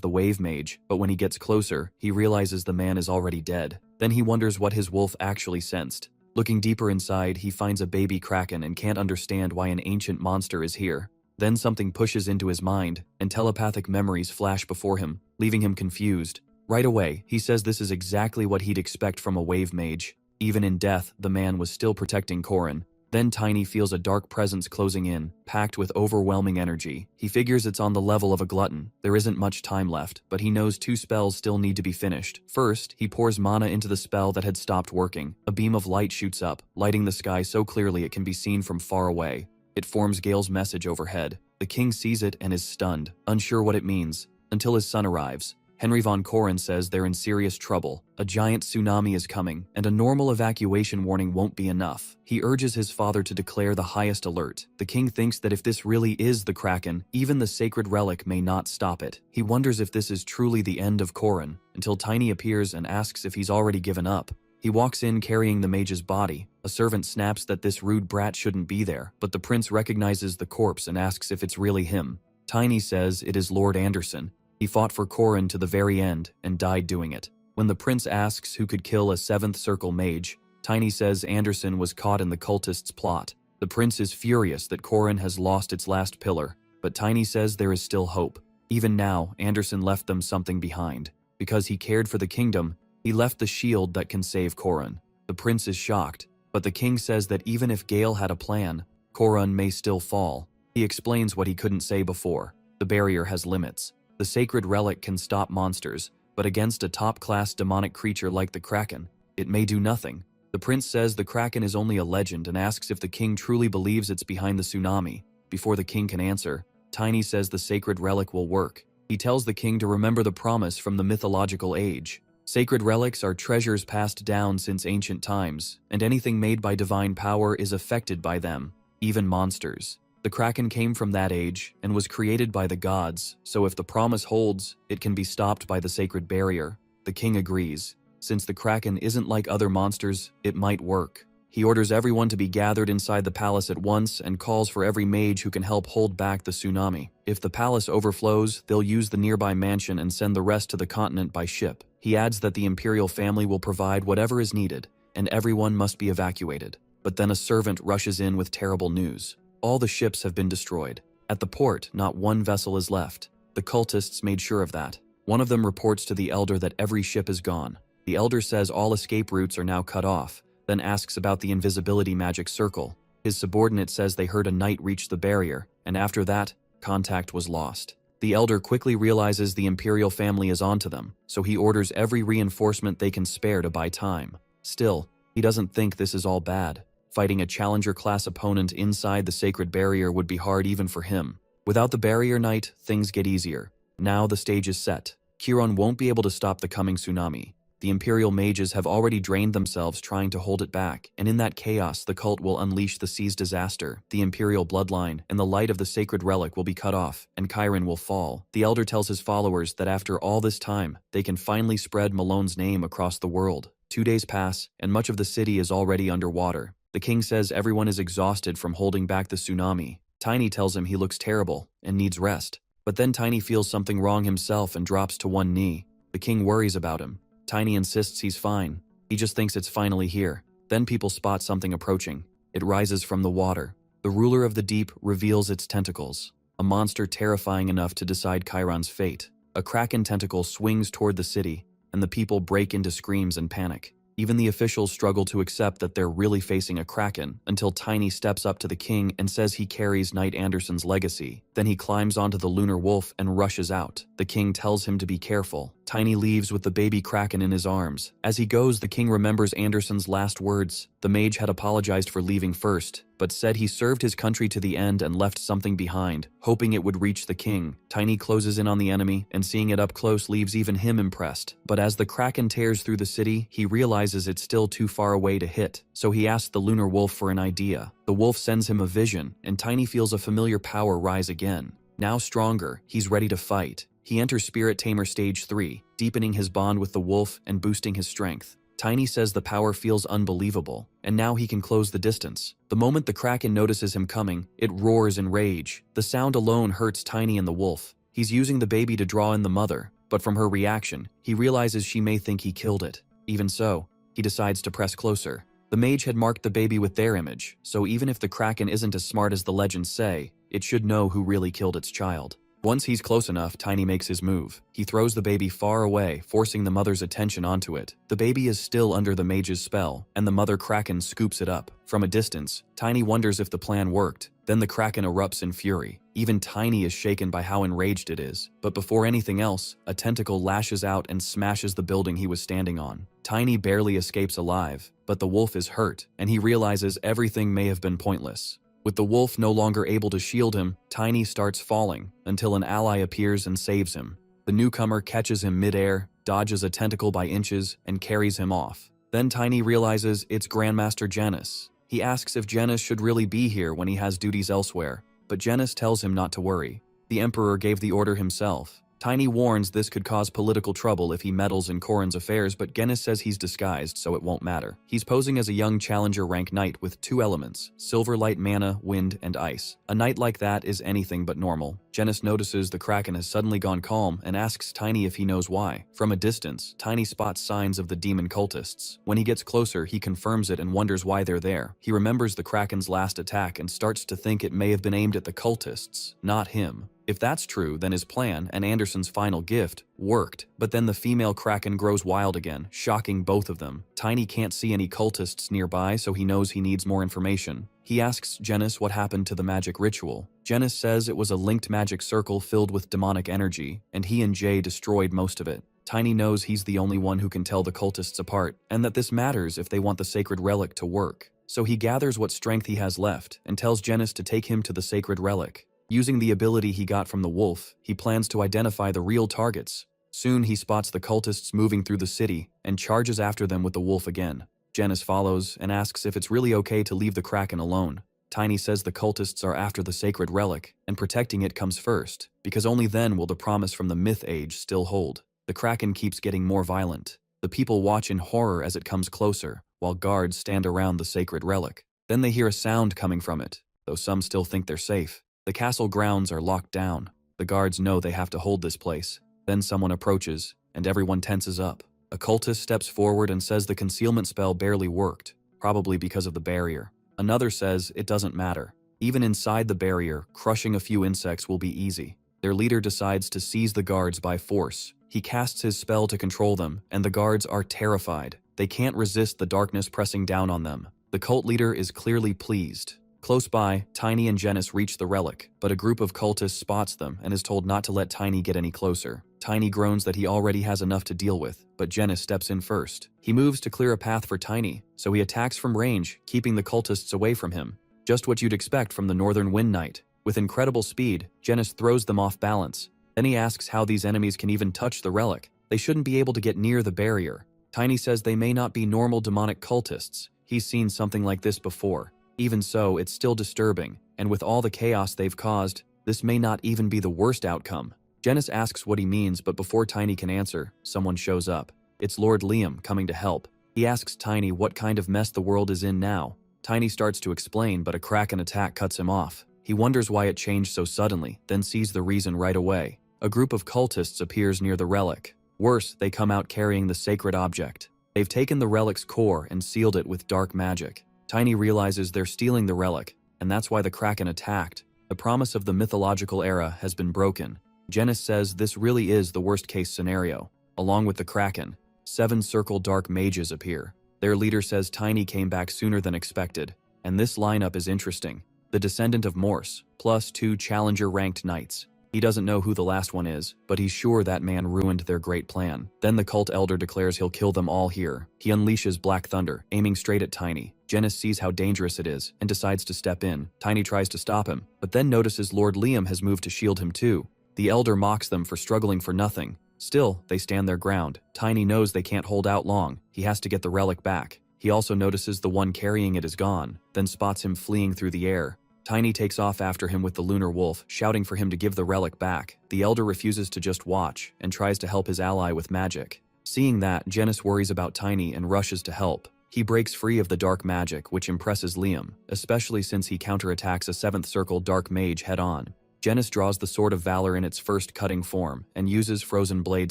the Wave Mage, but when he gets closer, he realizes the man is already dead. Then he wonders what his wolf actually sensed. Looking deeper inside, he finds a baby kraken and can't understand why an ancient monster is here. Then something pushes into his mind, and telepathic memories flash before him, leaving him confused. Right away, he says this is exactly what he'd expect from a Wave Mage. Even in death, the man was still protecting Corin. Then Tiny feels a dark presence closing in, packed with overwhelming energy. He figures it's on the level of a glutton. There isn't much time left, but he knows 2 spells still need to be finished. First, he pours mana into the spell that had stopped working. A beam of light shoots up, lighting the sky so clearly it can be seen from far away. It forms Gale's message overhead. The king sees it and is stunned, unsure what it means, until his son arrives. Henry von Corin says they're in serious trouble. A giant tsunami is coming, and a normal evacuation warning won't be enough. He urges his father to declare the highest alert. The king thinks that if this really is the Kraken, even the sacred relic may not stop it. He wonders if this is truly the end of Corin, until Tiny appears and asks if he's already given up. He walks in carrying the mage's body. A servant snaps that this rude brat shouldn't be there, but the prince recognizes the corpse and asks if it's really him. Tiny says it is Lord Anderson. He fought for Corin to the very end and died doing it. When the prince asks who could kill a 7th Circle mage, Tiny says Anderson was caught in the cultists' plot. The prince is furious that Corin has lost its last pillar, but Tiny says there is still hope. Even now, Anderson left them something behind. Because he cared for the kingdom, he left the shield that can save Corin. The prince is shocked, but the king says that even if Gale had a plan, Corin may still fall. He explains what he couldn't say before. The barrier has limits. The sacred relic can stop monsters, but against a top-class demonic creature like the Kraken, it may do nothing. The prince says the Kraken is only a legend and asks if the king truly believes it's behind the tsunami. Before the king can answer, Tiny says the sacred relic will work. He tells the king to remember the promise from the mythological age. Sacred relics are treasures passed down since ancient times, and anything made by divine power is affected by them, even monsters. The Kraken came from that age and was created by the gods, so if the promise holds, it can be stopped by the sacred barrier. The king agrees. Since the Kraken isn't like other monsters, it might work. He orders everyone to be gathered inside the palace at once and calls for every mage who can help hold back the tsunami. If the palace overflows, they'll use the nearby mansion and send the rest to the continent by ship. He adds that the imperial family will provide whatever is needed, and everyone must be evacuated. But then a servant rushes in with terrible news. All the ships have been destroyed. At the port, not one vessel is left. The cultists made sure of that. One of them reports to the elder that every ship is gone. The elder says all escape routes are now cut off, then asks about the invisibility magic circle. His subordinate says they heard a knight reach the barrier, and after that, contact was lost. The elder quickly realizes the imperial family is onto them, so he orders every reinforcement they can spare to buy time. Still, he doesn't think this is all bad. Fighting a challenger-class opponent inside the sacred barrier would be hard even for him. Without the barrier knight, things get easier. Now the stage is set. Chiron won't be able to stop the coming tsunami. The Imperial mages have already drained themselves trying to hold it back, and in that chaos the cult will unleash the sea's disaster. The Imperial bloodline and the light of the sacred relic will be cut off, and Chiron will fall. The elder tells his followers that after all this time, they can finally spread Malone's name across the world. 2 days pass, and much of the city is already underwater. The king says everyone is exhausted from holding back the tsunami. Tiny tells him he looks terrible and needs rest. But then Tiny feels something wrong himself and drops to one knee. The king worries about him. Tiny insists he's fine. He just thinks it's finally here. Then people spot something approaching. It rises from the water. The ruler of the deep reveals its tentacles. A monster terrifying enough to decide Chiron's fate. A kraken tentacle swings toward the city, and the people break into screams and panic. Even the officials struggle to accept that they're really facing a kraken until Tiny steps up to the king and says he carries Knight Anderson's legacy. Then he climbs onto the lunar wolf and rushes out. The king tells him to be careful. Tiny leaves with the baby kraken in his arms. As he goes, the king remembers Anderson's last words. The mage had apologized for leaving first, but said he served his country to the end and left something behind, hoping it would reach the king. Tiny closes in on the enemy, and seeing it up close leaves even him impressed. But as the kraken tears through the city, he realizes it's still too far away to hit, so he asks the lunar wolf for an idea. The wolf sends him a vision, and Tiny feels a familiar power rise again. Now stronger, he's ready to fight. He enters Spirit Tamer Stage 3, deepening his bond with the wolf and boosting his strength. Tiny says the power feels unbelievable, and now he can close the distance. The moment the kraken notices him coming, it roars in rage. The sound alone hurts Tiny and the wolf. He's using the baby to draw in the mother, but from her reaction, he realizes she may think he killed it. Even so, he decides to press closer. The mage had marked the baby with their image, so even if the kraken isn't as smart as the legends say, it should know who really killed its child. Once he's close enough, Tiny makes his move. He throws the baby far away, forcing the mother's attention onto it. The baby is still under the mage's spell, and the mother kraken scoops it up. From a distance, Tiny wonders if the plan worked. Then the kraken erupts in fury. Even Tiny is shaken by how enraged it is. But before anything else, a tentacle lashes out and smashes the building he was standing on. Tiny barely escapes alive, but the wolf is hurt, and he realizes everything may have been pointless. With the wolf no longer able to shield him, Tiny starts falling, until an ally appears and saves him. The newcomer catches him mid-air, dodges a tentacle by inches, and carries him off. Then Tiny realizes it's Grandmaster Janus. He asks if Janus should really be here when he has duties elsewhere, but Janus tells him not to worry. The Emperor gave the order himself. Tiny warns this could cause political trouble if he meddles in Corrin's affairs, but Janus says he's disguised, so it won't matter. He's posing as a young challenger rank knight with 2 elements, silver light mana, wind, and ice. A knight like that is anything but normal. Janus notices the kraken has suddenly gone calm and asks Tiny if he knows why. From a distance, Tiny spots signs of the demon cultists. When he gets closer, he confirms it and wonders why they're there. He remembers the kraken's last attack and starts to think it may have been aimed at the cultists, not him. If that's true, then his plan, and Anderson's final gift, worked. But then the female kraken grows wild again, shocking both of them. Tiny can't see any cultists nearby, so he knows he needs more information. He asks Janus what happened to the magic ritual. Janus says it was a linked magic circle filled with demonic energy, and he and Jay destroyed most of it. Tiny knows he's the only one who can tell the cultists apart, and that this matters if they want the sacred relic to work. So he gathers what strength he has left, and tells Janus to take him to the sacred relic. Using the ability he got from the wolf, he plans to identify the real targets. Soon he spots the cultists moving through the city and charges after them with the wolf again. Janus follows and asks if it's really okay to leave the kraken alone. Tiny says the cultists are after the sacred relic, and protecting it comes first, because only then will the promise from the myth age still hold. The kraken keeps getting more violent. The people watch in horror as it comes closer, while guards stand around the sacred relic. Then they hear a sound coming from it, though some still think they're safe. The castle grounds are locked down. The guards know they have to hold this place. Then someone approaches, and everyone tenses up. A cultist steps forward and says the concealment spell barely worked, probably because of the barrier. Another says it doesn't matter. Even inside the barrier, crushing a few insects will be easy. Their leader decides to seize the guards by force. He casts his spell to control them, and the guards are terrified. They can't resist the darkness pressing down on them. The cult leader is clearly pleased. Close by, Tiny and Genis reach the relic, but a group of cultists spots them and is told not to let Tiny get any closer. Tiny groans that he already has enough to deal with, but Genis steps in first. He moves to clear a path for Tiny, so he attacks from range, keeping the cultists away from him. Just what you'd expect from the Northern Wind Knight. With incredible speed, Genis throws them off balance. Then he asks how these enemies can even touch the relic. They shouldn't be able to get near the barrier. Tiny says they may not be normal demonic cultists. He's seen something like this before. Even so, it's still disturbing, and with all the chaos they've caused, this may not even be the worst outcome. Genis asks what he means, but before Tiny can answer, someone shows up. It's Lord Liam coming to help. He asks Tiny what kind of mess the world is in now. Tiny starts to explain, but a Kraken attack cuts him off. He wonders why it changed so suddenly, then sees the reason right away. A group of cultists appears near the relic. Worse, they come out carrying the sacred object. They've taken the relic's core and sealed it with dark magic. Tiny realizes they're stealing the relic, and that's why the Kraken attacked. The promise of the mythological era has been broken. Genis says this really is the worst-case scenario. Along with the Kraken, 7 circle dark mages appear. Their leader says Tiny came back sooner than expected, and this lineup is interesting. The descendant of Morse, plus 2 challenger-ranked knights. He doesn't know who the last one is, but he's sure that man ruined their great plan. Then the cult elder declares he'll kill them all here. He unleashes Black Thunder, aiming straight at Tiny. Genis sees how dangerous it is, and decides to step in. Tiny tries to stop him, but then notices Lord Liam has moved to shield him too. The elder mocks them for struggling for nothing. Still, they stand their ground. Tiny knows they can't hold out long. He has to get the relic back. He also notices the one carrying it is gone, then spots him fleeing through the air. Tiny takes off after him with the Lunar Wolf, shouting for him to give the relic back. The elder refuses to just watch, and tries to help his ally with magic. Seeing that, Genis worries about Tiny and rushes to help. He breaks free of the dark magic, which impresses Liam, especially since he counterattacks a 7th circle dark mage head-on. Genis draws the Sword of Valor in its first cutting form, and uses Frozen Blade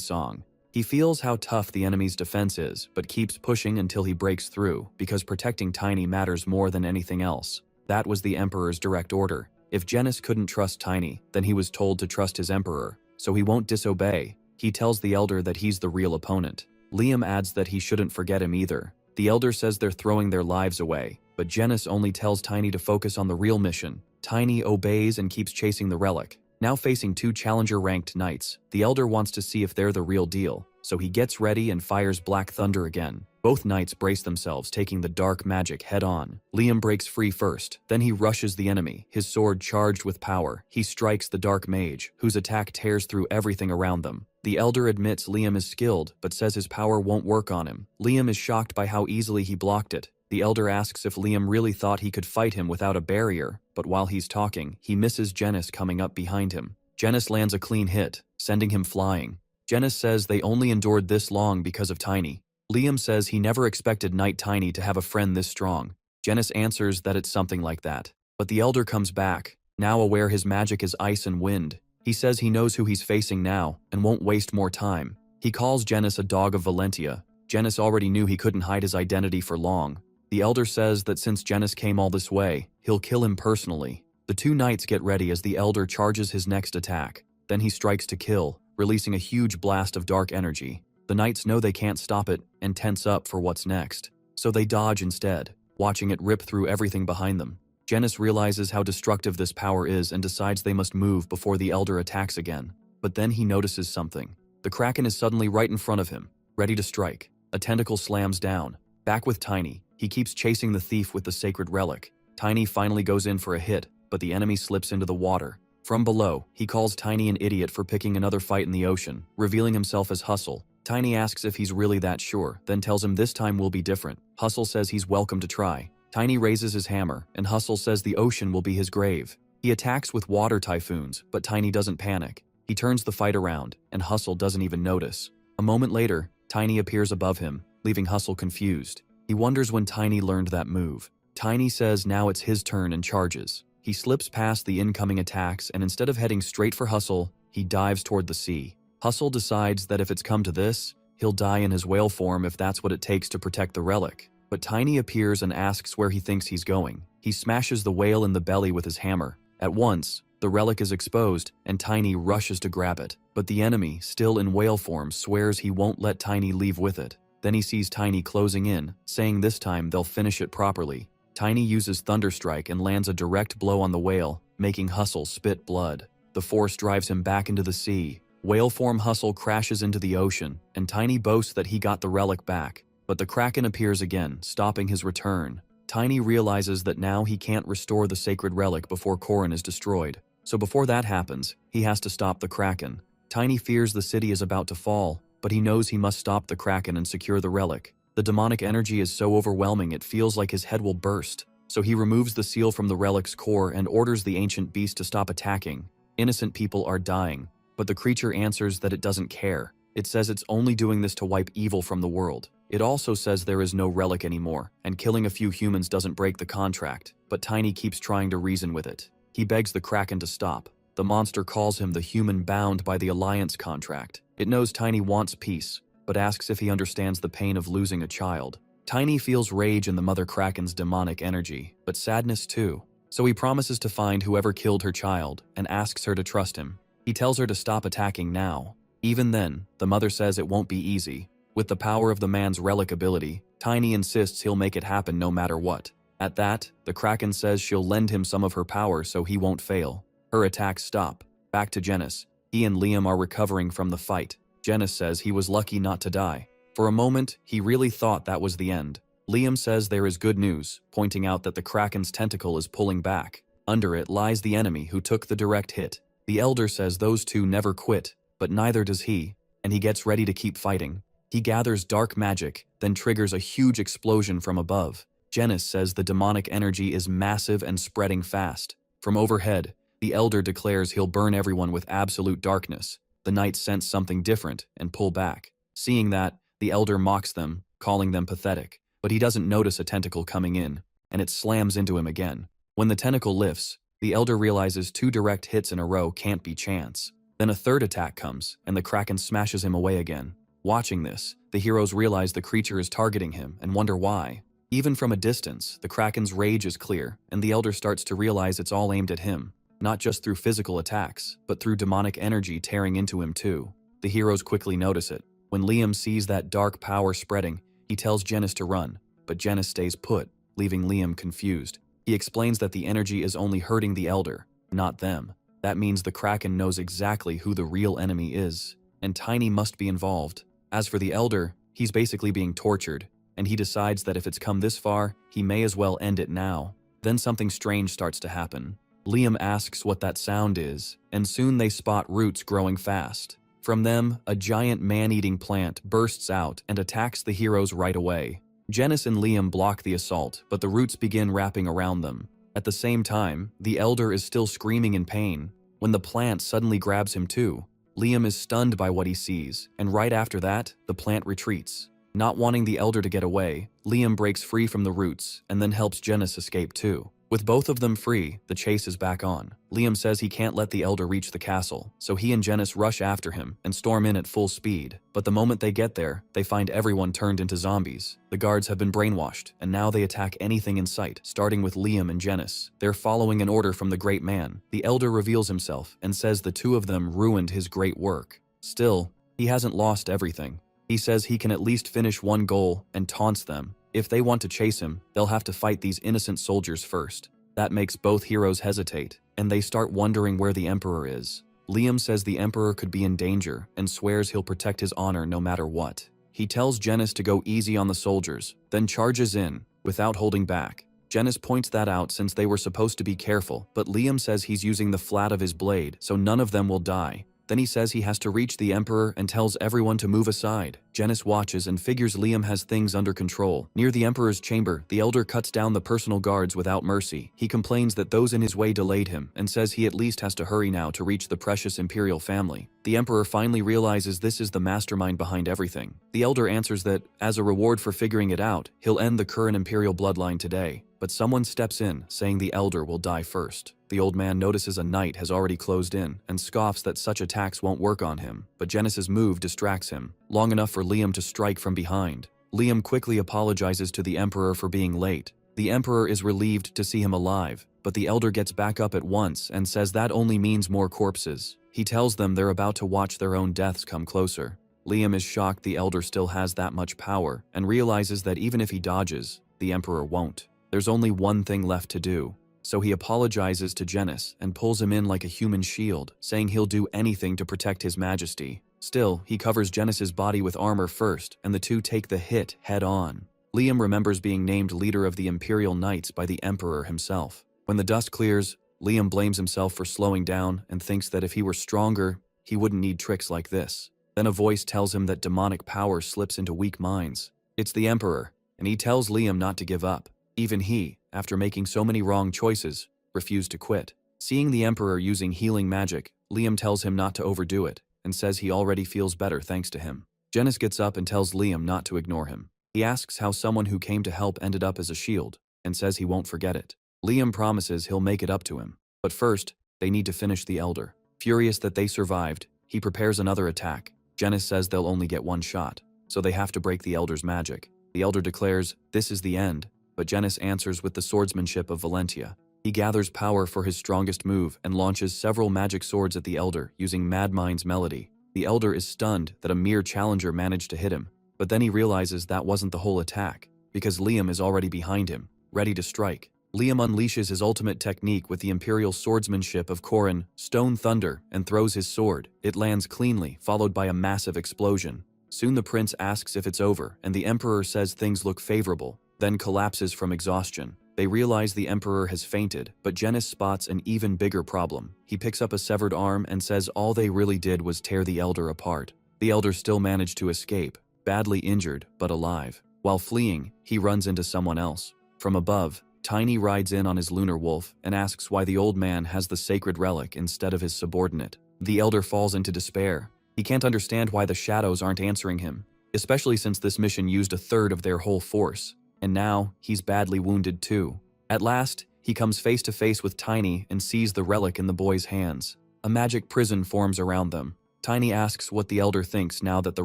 Song. He feels how tough the enemy's defense is, but keeps pushing until he breaks through, because protecting Tiny matters more than anything else. That was the Emperor's direct order. If Genis couldn't trust Tiny, then he was told to trust his Emperor, so he won't disobey. He tells the Elder that he's the real opponent. Liam adds that he shouldn't forget him either. The Elder says they're throwing their lives away, but Genis only tells Tiny to focus on the real mission. Tiny obeys and keeps chasing the relic. Now facing 2 challenger-ranked knights, the Elder wants to see if they're the real deal, so he gets ready and fires Black Thunder again. Both knights brace themselves, taking the dark magic head-on. Liam breaks free first, then he rushes the enemy, his sword charged with power. He strikes the dark mage, whose attack tears through everything around them. The Elder admits Liam is skilled, but says his power won't work on him. Liam is shocked by how easily he blocked it. The Elder asks if Liam really thought he could fight him without a barrier, but while he's talking, he misses Genis coming up behind him. Genis lands a clean hit, sending him flying. Genis says they only endured this long because of Tiny. Liam says he never expected Knight Tiny to have a friend this strong. Genis answers that it's something like that. But the Elder comes back, now aware his magic is ice and wind. He says he knows who he's facing now, and won't waste more time. He calls Genis a dog of Valentia. Genis already knew he couldn't hide his identity for long. The Elder says that since Genis came all this way, he'll kill him personally. The 2 knights get ready as the Elder charges his next attack. Then he strikes to kill, releasing a huge blast of dark energy. The knights know they can't stop it, and tense up for what's next. So they dodge instead, watching it rip through everything behind them. Genis realizes how destructive this power is and decides they must move before the Elder attacks again. But then he notices something. The Kraken is suddenly right in front of him, ready to strike. A tentacle slams down. Back with Tiny, he keeps chasing the thief with the sacred relic. Tiny finally goes in for a hit, but the enemy slips into the water. From below, he calls Tiny an idiot for picking another fight in the ocean, revealing himself as Hustle. Tiny asks if he's really that sure, then tells him this time will be different. Hustle says he's welcome to try. Tiny raises his hammer, and Hustle says the ocean will be his grave. He attacks with water typhoons, but Tiny doesn't panic. He turns the fight around, and Hustle doesn't even notice. A moment later, Tiny appears above him, leaving Hustle confused. He wonders when Tiny learned that move. Tiny says now it's his turn and charges. He slips past the incoming attacks, and instead of heading straight for Hustle, he dives toward the sea. Hustle decides that if it's come to this, he'll die in his whale form if that's what it takes to protect the relic. But Tiny appears and asks where he thinks he's going. He smashes the whale in the belly with his hammer. At once, the relic is exposed, and Tiny rushes to grab it. But the enemy, still in whale form, swears he won't let Tiny leave with it. Then he sees Tiny closing in, saying this time they'll finish it properly. Tiny uses Thunderstrike and lands a direct blow on the whale, making Hustle spit blood. The force drives him back into the sea. Whale form Hustle crashes into the ocean, and Tiny boasts that he got the relic back. But the Kraken appears again, stopping his return. Tiny realizes that now he can't restore the sacred relic before Korin is destroyed. So before that happens, he has to stop the Kraken. Tiny fears the city is about to fall, but he knows he must stop the Kraken and secure the relic. The demonic energy is so overwhelming it feels like his head will burst. So he removes the seal from the relic's core and orders the ancient beast to stop attacking. Innocent people are dying, but the creature answers that it doesn't care. It says it's only doing this to wipe evil from the world. It also says there is no relic anymore, and killing a few humans doesn't break the contract, but Tiny keeps trying to reason with it. He begs the Kraken to stop. The monster calls him the human bound by the Alliance contract. It knows Tiny wants peace, but asks if he understands the pain of losing a child. Tiny feels rage in the Mother Kraken's demonic energy, but sadness too. So he promises to find whoever killed her child and asks her to trust him. He tells her to stop attacking now. Even then, the mother says it won't be easy. With the power of the man's relic ability, Tiny insists he'll make it happen no matter what. At that, the Kraken says she'll lend him some of her power so he won't fail. Her attacks stop. Back to Genis. He and Liam are recovering from the fight. Genis says he was lucky not to die. For a moment, he really thought that was the end. Liam says there is good news, pointing out that the Kraken's tentacle is pulling back. Under it lies the enemy who took the direct hit. The Elder says those two never quit, but neither does he, and he gets ready to keep fighting. He gathers dark magic, then triggers a huge explosion from above. Genis says the demonic energy is massive and spreading fast. From overhead, the Elder declares he'll burn everyone with absolute darkness. The Knights sense something different and pull back. Seeing that, the Elder mocks them, calling them pathetic. But he doesn't notice a tentacle coming in, and it slams into him again. When the tentacle lifts, the Elder realizes 2 direct hits in a row can't be chance. Then a third attack comes, and the Kraken smashes him away again. Watching this, the heroes realize the creature is targeting him and wonder why. Even from a distance, the Kraken's rage is clear, and the Elder starts to realize it's all aimed at him. Not just through physical attacks, but through demonic energy tearing into him too. The heroes quickly notice it. When Liam sees that dark power spreading, he tells Genis to run, but Genis stays put, leaving Liam confused. He explains that the energy is only hurting the Elder, not them. That means the Kraken knows exactly who the real enemy is, and Tiny must be involved. As for the Elder, he's basically being tortured, and he decides that if it's come this far, he may as well end it now. Then something strange starts to happen. Liam asks what that sound is, and soon they spot roots growing fast. From them, a giant man-eating plant bursts out and attacks the heroes right away. Genis and Liam block the assault, but the roots begin wrapping around them. At the same time, the Elder is still screaming in pain, when the plant suddenly grabs him too. Liam is stunned by what he sees, and right after that, the plant retreats. Not wanting the Elder to get away, Liam breaks free from the roots and then helps Genis escape too. With both of them free, the chase is back on. Liam says he can't let the Elder reach the castle, so he and Genis rush after him and storm in at full speed. But the moment they get there, they find everyone turned into zombies. The guards have been brainwashed, and now they attack anything in sight, starting with Liam and Genis. They're following an order from the great man. The Elder reveals himself and says the two of them ruined his great work. Still, he hasn't lost everything. He says he can at least finish one goal and taunts them. If they want to chase him, they'll have to fight these innocent soldiers first. That makes both heroes hesitate, and they start wondering where the Emperor is. Liam says the Emperor could be in danger and swears he'll protect his honor no matter what. He tells Genis to go easy on the soldiers, then charges in, without holding back. Genis points that out since they were supposed to be careful, but Liam says he's using the flat of his blade, so none of them will die. Then he says he has to reach the Emperor and tells everyone to move aside. Genis watches and figures Liam has things under control. Near the Emperor's chamber, the Elder cuts down the personal guards without mercy. He complains that those in his way delayed him and says he at least has to hurry now to reach the precious Imperial family. The Emperor finally realizes this is the mastermind behind everything. The Elder answers that, as a reward for figuring it out, he'll end the current Imperial bloodline today. But someone steps in, saying the Elder will die first. The old man notices a knight has already closed in, and scoffs that such attacks won't work on him, but Genis's move distracts him, long enough for Liam to strike from behind. Liam quickly apologizes to the Emperor for being late. The Emperor is relieved to see him alive, but the Elder gets back up at once and says that only means more corpses. He tells them they're about to watch their own deaths come closer. Liam is shocked the Elder still has that much power, and realizes that even if he dodges, the Emperor won't. There's only one thing left to do. So he apologizes to Genis and pulls him in like a human shield, saying he'll do anything to protect his majesty. Still, he covers Genis's body with armor first, and the two take the hit head on. Liam remembers being named leader of the Imperial Knights by the Emperor himself. When the dust clears, Liam blames himself for slowing down and thinks that if he were stronger, he wouldn't need tricks like this. Then a voice tells him that demonic power slips into weak minds. It's the Emperor, and he tells Liam not to give up. Even he, after making so many wrong choices, refused to quit. Seeing the Emperor using healing magic, Liam tells him not to overdo it, and says he already feels better thanks to him. Genis gets up and tells Liam not to ignore him. He asks how someone who came to help ended up as a shield, and says he won't forget it. Liam promises he'll make it up to him. But first, they need to finish the Elder. Furious that they survived, he prepares another attack. Genis says they'll only get one shot, so they have to break the Elder's magic. The Elder declares, this is the end, but Genis answers with the swordsmanship of Valentia. He gathers power for his strongest move and launches several magic swords at the Elder using Madmind's melody. The Elder is stunned that a mere challenger managed to hit him, but then he realizes that wasn't the whole attack, because Liam is already behind him, ready to strike. Liam unleashes his ultimate technique with the Imperial swordsmanship of Corrin, Stone Thunder, and throws his sword. It lands cleanly, followed by a massive explosion. Soon the prince asks if it's over, and the Emperor says things look favorable, then collapses from exhaustion. They realize the Emperor has fainted, but Genis spots an even bigger problem. He picks up a severed arm and says all they really did was tear the Elder apart. The Elder still managed to escape, badly injured but alive. While fleeing, he runs into someone else. From above, Tiny rides in on his lunar wolf and asks why the old man has the sacred relic instead of his subordinate. The Elder falls into despair. He can't understand why the shadows aren't answering him, especially since this mission used a third of their whole force. And now, he's badly wounded too. At last, he comes face to face with Tiny and sees the relic in the boy's hands. A magic prison forms around them. Tiny asks what the Elder thinks now that the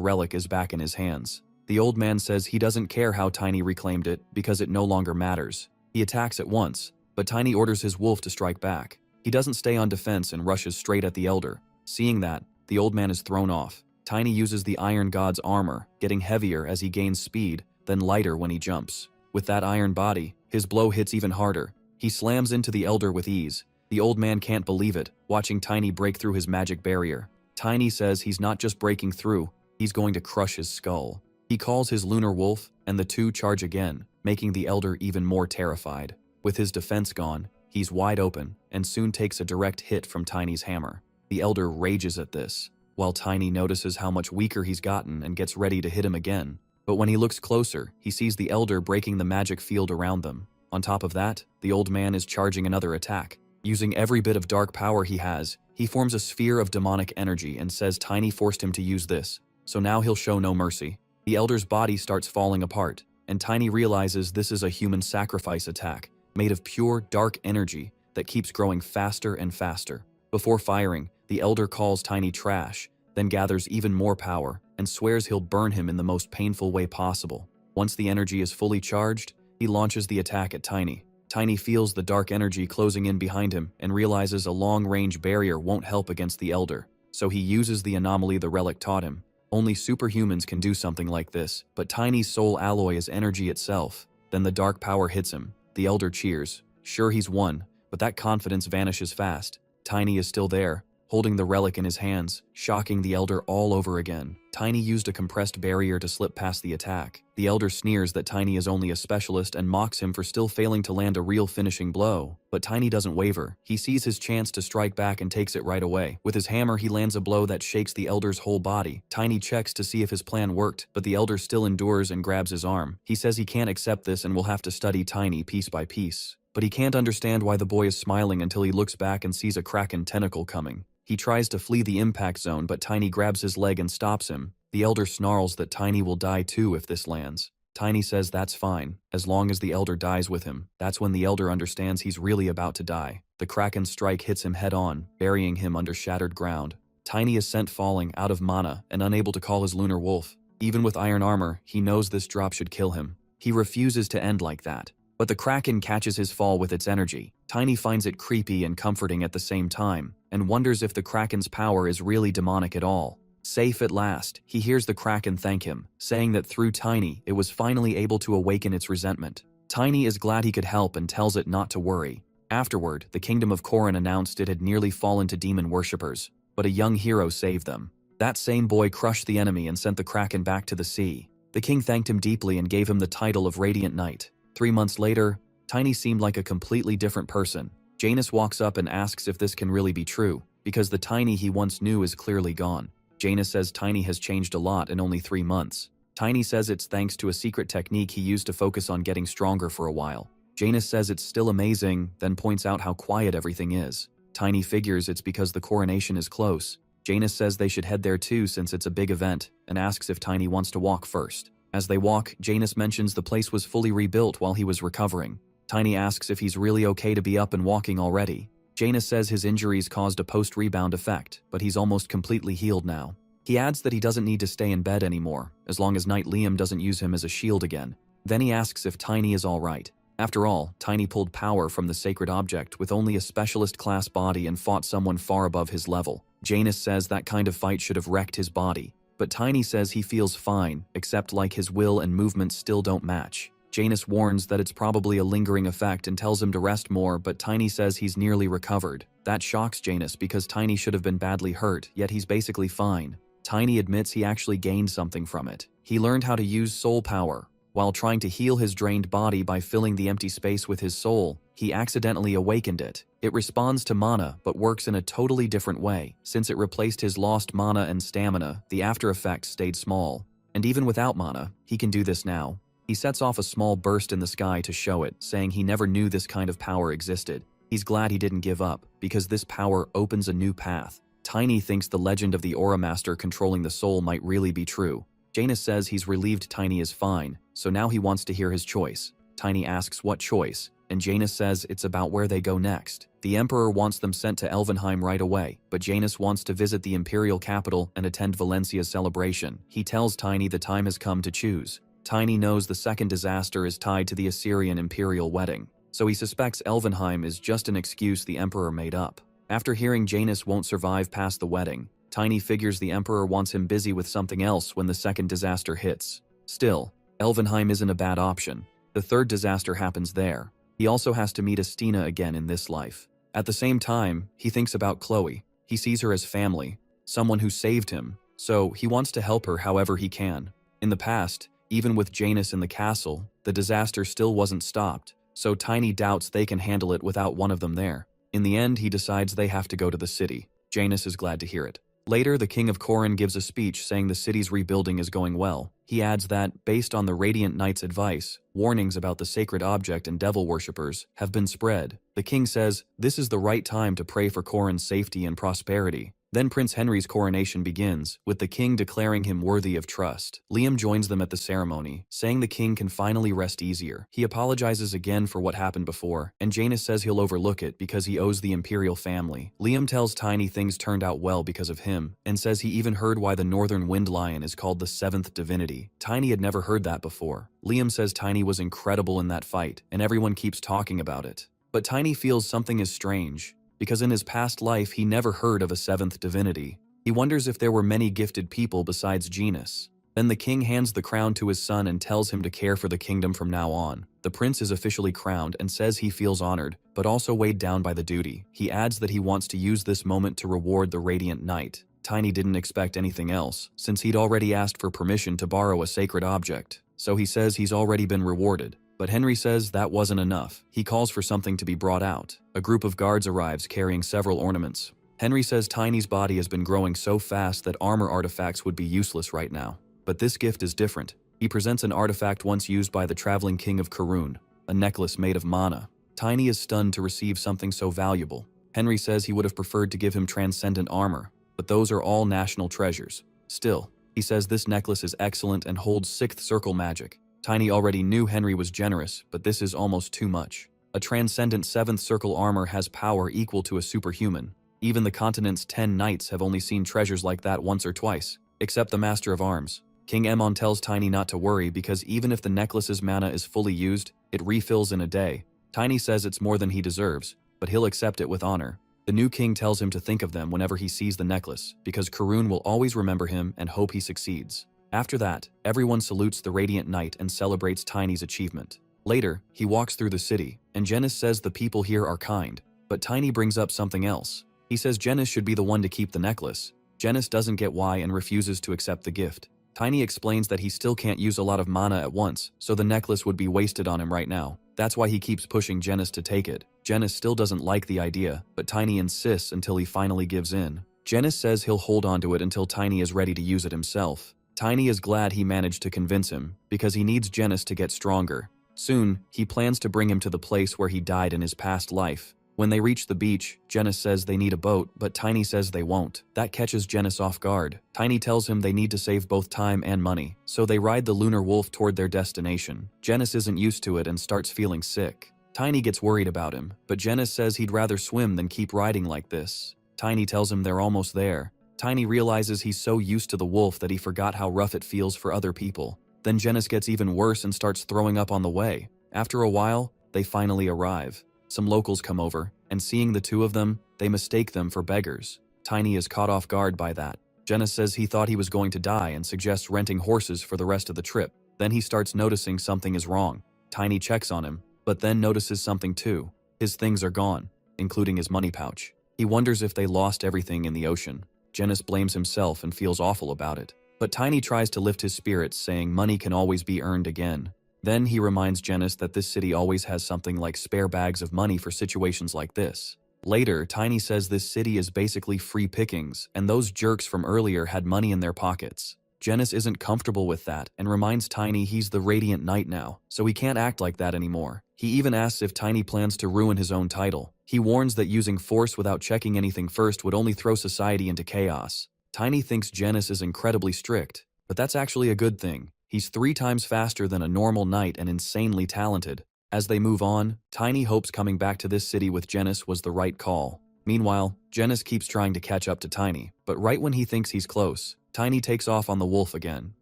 relic is back in his hands. The old man says he doesn't care how Tiny reclaimed it because it no longer matters. He attacks at once, but Tiny orders his wolf to strike back. He doesn't stay on defense and rushes straight at the Elder. Seeing that, the old man is thrown off. Tiny uses the Iron God's armor, getting heavier as he gains speed, then lighter when he jumps. With that iron body, his blow hits even harder. He slams into the Elder with ease. The old man can't believe it, watching Tiny break through his magic barrier. Tiny says he's not just breaking through, he's going to crush his skull. He calls his lunar wolf, and the two charge again, making the Elder even more terrified. With his defense gone, he's wide open, and soon takes a direct hit from Tiny's hammer. The Elder rages at this, while Tiny notices how much weaker he's gotten and gets ready to hit him again. But when he looks closer, he sees the Elder breaking the magic field around them. On top of that, the old man is charging another attack. Using every bit of dark power he has, he forms a sphere of demonic energy and says Tiny forced him to use this, so now he'll show no mercy. The Elder's body starts falling apart, and Tiny realizes this is a human sacrifice attack, made of pure, dark energy that keeps growing faster and faster. Before firing, the Elder calls Tiny trash, then gathers even more power, and swears he'll burn him in the most painful way possible. Once the energy is fully charged, he launches the attack at Tiny. Tiny feels the dark energy closing in behind him and realizes a long-range barrier won't help against the Elder, so he uses the anomaly the relic taught him. Only superhumans can do something like this, but Tiny's soul alloy is energy itself. Then the dark power hits him. The Elder cheers. Sure, he's won, but that confidence vanishes fast. Tiny is still there, holding the relic in his hands, shocking the Elder all over again. Tiny used a compressed barrier to slip past the attack. The Elder sneers that Tiny is only a specialist and mocks him for still failing to land a real finishing blow. But Tiny doesn't waver. He sees his chance to strike back and takes it right away. With his hammer, he lands a blow that shakes the Elder's whole body. Tiny checks to see if his plan worked, but the Elder still endures and grabs his arm. He says he can't accept this and will have to study Tiny piece by piece. But he can't understand why the boy is smiling until he looks back and sees a kraken tentacle coming. He tries to flee the impact zone, but Tiny grabs his leg and stops him. The Elder snarls that Tiny will die too if this lands. Tiny says that's fine, as long as the Elder dies with him. That's when the Elder understands he's really about to die. The kraken's strike hits him head on, burying him under shattered ground. Tiny is sent falling, out of mana, and unable to call his lunar wolf. Even with iron armor, he knows this drop should kill him. He refuses to end like that. But the kraken catches his fall with its energy. Tiny finds it creepy and comforting at the same time, and wonders if the kraken's power is really demonic at all. Safe at last, he hears the kraken thank him, saying that through Tiny, it was finally able to awaken its resentment. Tiny is glad he could help and tells it not to worry. Afterward, the kingdom of Korin announced it had nearly fallen to demon worshippers, but a young hero saved them. That same boy crushed the enemy and sent the Kraken back to the sea. The king thanked him deeply and gave him the title of Radiant Knight. 3 months later, Tiny seemed like a completely different person. Janus walks up and asks if this can really be true, because the Tiny he once knew is clearly gone. Janus says Tiny has changed a lot in only 3 months. Tiny says it's thanks to a secret technique he used to focus on getting stronger for a while. Janus says it's still amazing, then points out how quiet everything is. Tiny figures it's because the coronation is close. Janus says they should head there too since it's a big event, and asks if Tiny wants to walk first. As they walk, Janus mentions the place was fully rebuilt while he was recovering. Tiny asks if he's really okay to be up and walking already. Janus says his injuries caused a post-rebound effect, but he's almost completely healed now. He adds that he doesn't need to stay in bed anymore, as long as Knight Liam doesn't use him as a shield again. Then he asks if Tiny is alright. After all, Tiny pulled power from the sacred object with only a specialist class body and fought someone far above his level. Janus says that kind of fight should have wrecked his body, but Tiny says he feels fine, except like his will and movements still don't match. Janus warns that it's probably a lingering effect and tells him to rest more, but Tiny says he's nearly recovered. That shocks Janus because Tiny should have been badly hurt, yet he's basically fine. Tiny admits he actually gained something from it. He learned how to use soul power. While trying to heal his drained body by filling the empty space with his soul, he accidentally awakened it. It responds to mana, but works in a totally different way. Since it replaced his lost mana and stamina, the after effects stayed small. And even without mana, he can do this now. He sets off a small burst in the sky to show it, saying he never knew this kind of power existed. He's glad he didn't give up, because this power opens a new path. Tiny thinks the legend of the Aura Master controlling the soul might really be true. Janus says he's relieved Tiny is fine, so now he wants to hear his choice. Tiny asks what choice, and Janus says it's about where they go next. The Emperor wants them sent to Elvenheim right away, but Janus wants to visit the imperial capital and attend Valencia's celebration. He tells Tiny the time has come to choose. Tiny knows the second disaster is tied to the Assyrian imperial wedding, so he suspects Elvenheim is just an excuse the Emperor made up. After hearing Janus won't survive past the wedding, Tiny figures the Emperor wants him busy with something else when the second disaster hits. Still, Elvenheim isn't a bad option. The third disaster happens there. He also has to meet Estina again in this life. At the same time, he thinks about Chloe. He sees her as family, someone who saved him, so he wants to help her however he can. In the past, even with Janus in the castle, the disaster still wasn't stopped, so Tiny doubts they can handle it without one of them there. In the end, he decides they have to go to the city. Janus is glad to hear it. Later, the King of Korin gives a speech saying the city's rebuilding is going well. He adds that, based on the Radiant Knight's advice, warnings about the sacred object and devil worshippers have been spread. The king says, this is the right time to pray for Korin's safety and prosperity. Then Prince Henry's coronation begins, with the king declaring him worthy of trust. Liam joins them at the ceremony, saying the king can finally rest easier. He apologizes again for what happened before, and Janus says he'll overlook it because he owes the imperial family. Liam tells Tiny things turned out well because of him, and says he even heard why the northern wind lion is called the seventh divinity. Tiny had never heard that before. Liam says Tiny was incredible in that fight, and everyone keeps talking about it. But Tiny feels something is strange, because in his past life he never heard of a seventh divinity. He wonders if there were many gifted people besides Janus. Then the king hands the crown to his son and tells him to care for the kingdom from now on. The prince is officially crowned and says he feels honored, but also weighed down by the duty. He adds that he wants to use this moment to reward the Radiant Knight. Tiny didn't expect anything else, since he'd already asked for permission to borrow a sacred object, so he says he's already been rewarded. But Henry says that wasn't enough. He calls for something to be brought out. A group of guards arrives carrying several ornaments. Henry says Tiny's body has been growing so fast that armor artifacts would be useless right now. But this gift is different. He presents an artifact once used by the traveling king of Karun, a necklace made of mana. Tiny is stunned to receive something so valuable. Henry says he would have preferred to give him transcendent armor, but those are all national treasures. Still, he says this necklace is excellent and holds sixth circle magic. Tiny already knew Henry was generous, but this is almost too much. A transcendent 7th circle armor has power equal to a superhuman. Even the continent's 10 knights have only seen treasures like that once or twice, except the Master of Arms. King Aemon tells Tiny not to worry because even if the necklace's mana is fully used, it refills in a day. Tiny says it's more than he deserves, but he'll accept it with honor. The new king tells him to think of them whenever he sees the necklace, because Karun will always remember him and hope he succeeds. After that, everyone salutes the Radiant Knight and celebrates Tiny's achievement. Later, he walks through the city, and Genis says the people here are kind. But Tiny brings up something else. He says Genis should be the one to keep the necklace. Genis doesn't get why and refuses to accept the gift. Tiny explains that he still can't use a lot of mana at once, so the necklace would be wasted on him right now. That's why he keeps pushing Genis to take it. Genis still doesn't like the idea, but Tiny insists until he finally gives in. Genis says he'll hold onto it until Tiny is ready to use it himself. Tiny is glad he managed to convince him, because he needs Genis to get stronger. Soon, he plans to bring him to the place where he died in his past life. When they reach the beach, Genis says they need a boat, but Tiny says they won't. That catches Genis off guard. Tiny tells him they need to save both time and money, so they ride the lunar wolf toward their destination. Genis isn't used to it and starts feeling sick. Tiny gets worried about him, but Genis says he'd rather swim than keep riding like this. Tiny tells him they're almost there. Tiny realizes he's so used to the wolf that he forgot how rough it feels for other people. Then Genis gets even worse and starts throwing up on the way. After a while, they finally arrive. Some locals come over, and seeing the two of them, they mistake them for beggars. Tiny is caught off guard by that. Genis says he thought he was going to die and suggests renting horses for the rest of the trip. Then he starts noticing something is wrong. Tiny checks on him, but then notices something too. His things are gone, including his money pouch. He wonders if they lost everything in the ocean. Genis blames himself and feels awful about it. But Tiny tries to lift his spirits, saying money can always be earned again. Then he reminds Genis that this city always has something like spare bags of money for situations like this. Later, Tiny says this city is basically free pickings, and those jerks from earlier had money in their pockets. Genis isn't comfortable with that and reminds Tiny he's the Radiant Knight now, so he can't act like that anymore. He even asks if Tiny plans to ruin his own title. He warns that using force without checking anything first would only throw society into chaos. Tiny thinks Genis is incredibly strict, but that's actually a good thing. He's 3 times faster than a normal knight and insanely talented. As they move on, Tiny hopes coming back to this city with Genis was the right call. Meanwhile, Genis keeps trying to catch up to Tiny, but right when he thinks he's close, Tiny takes off on the wolf again,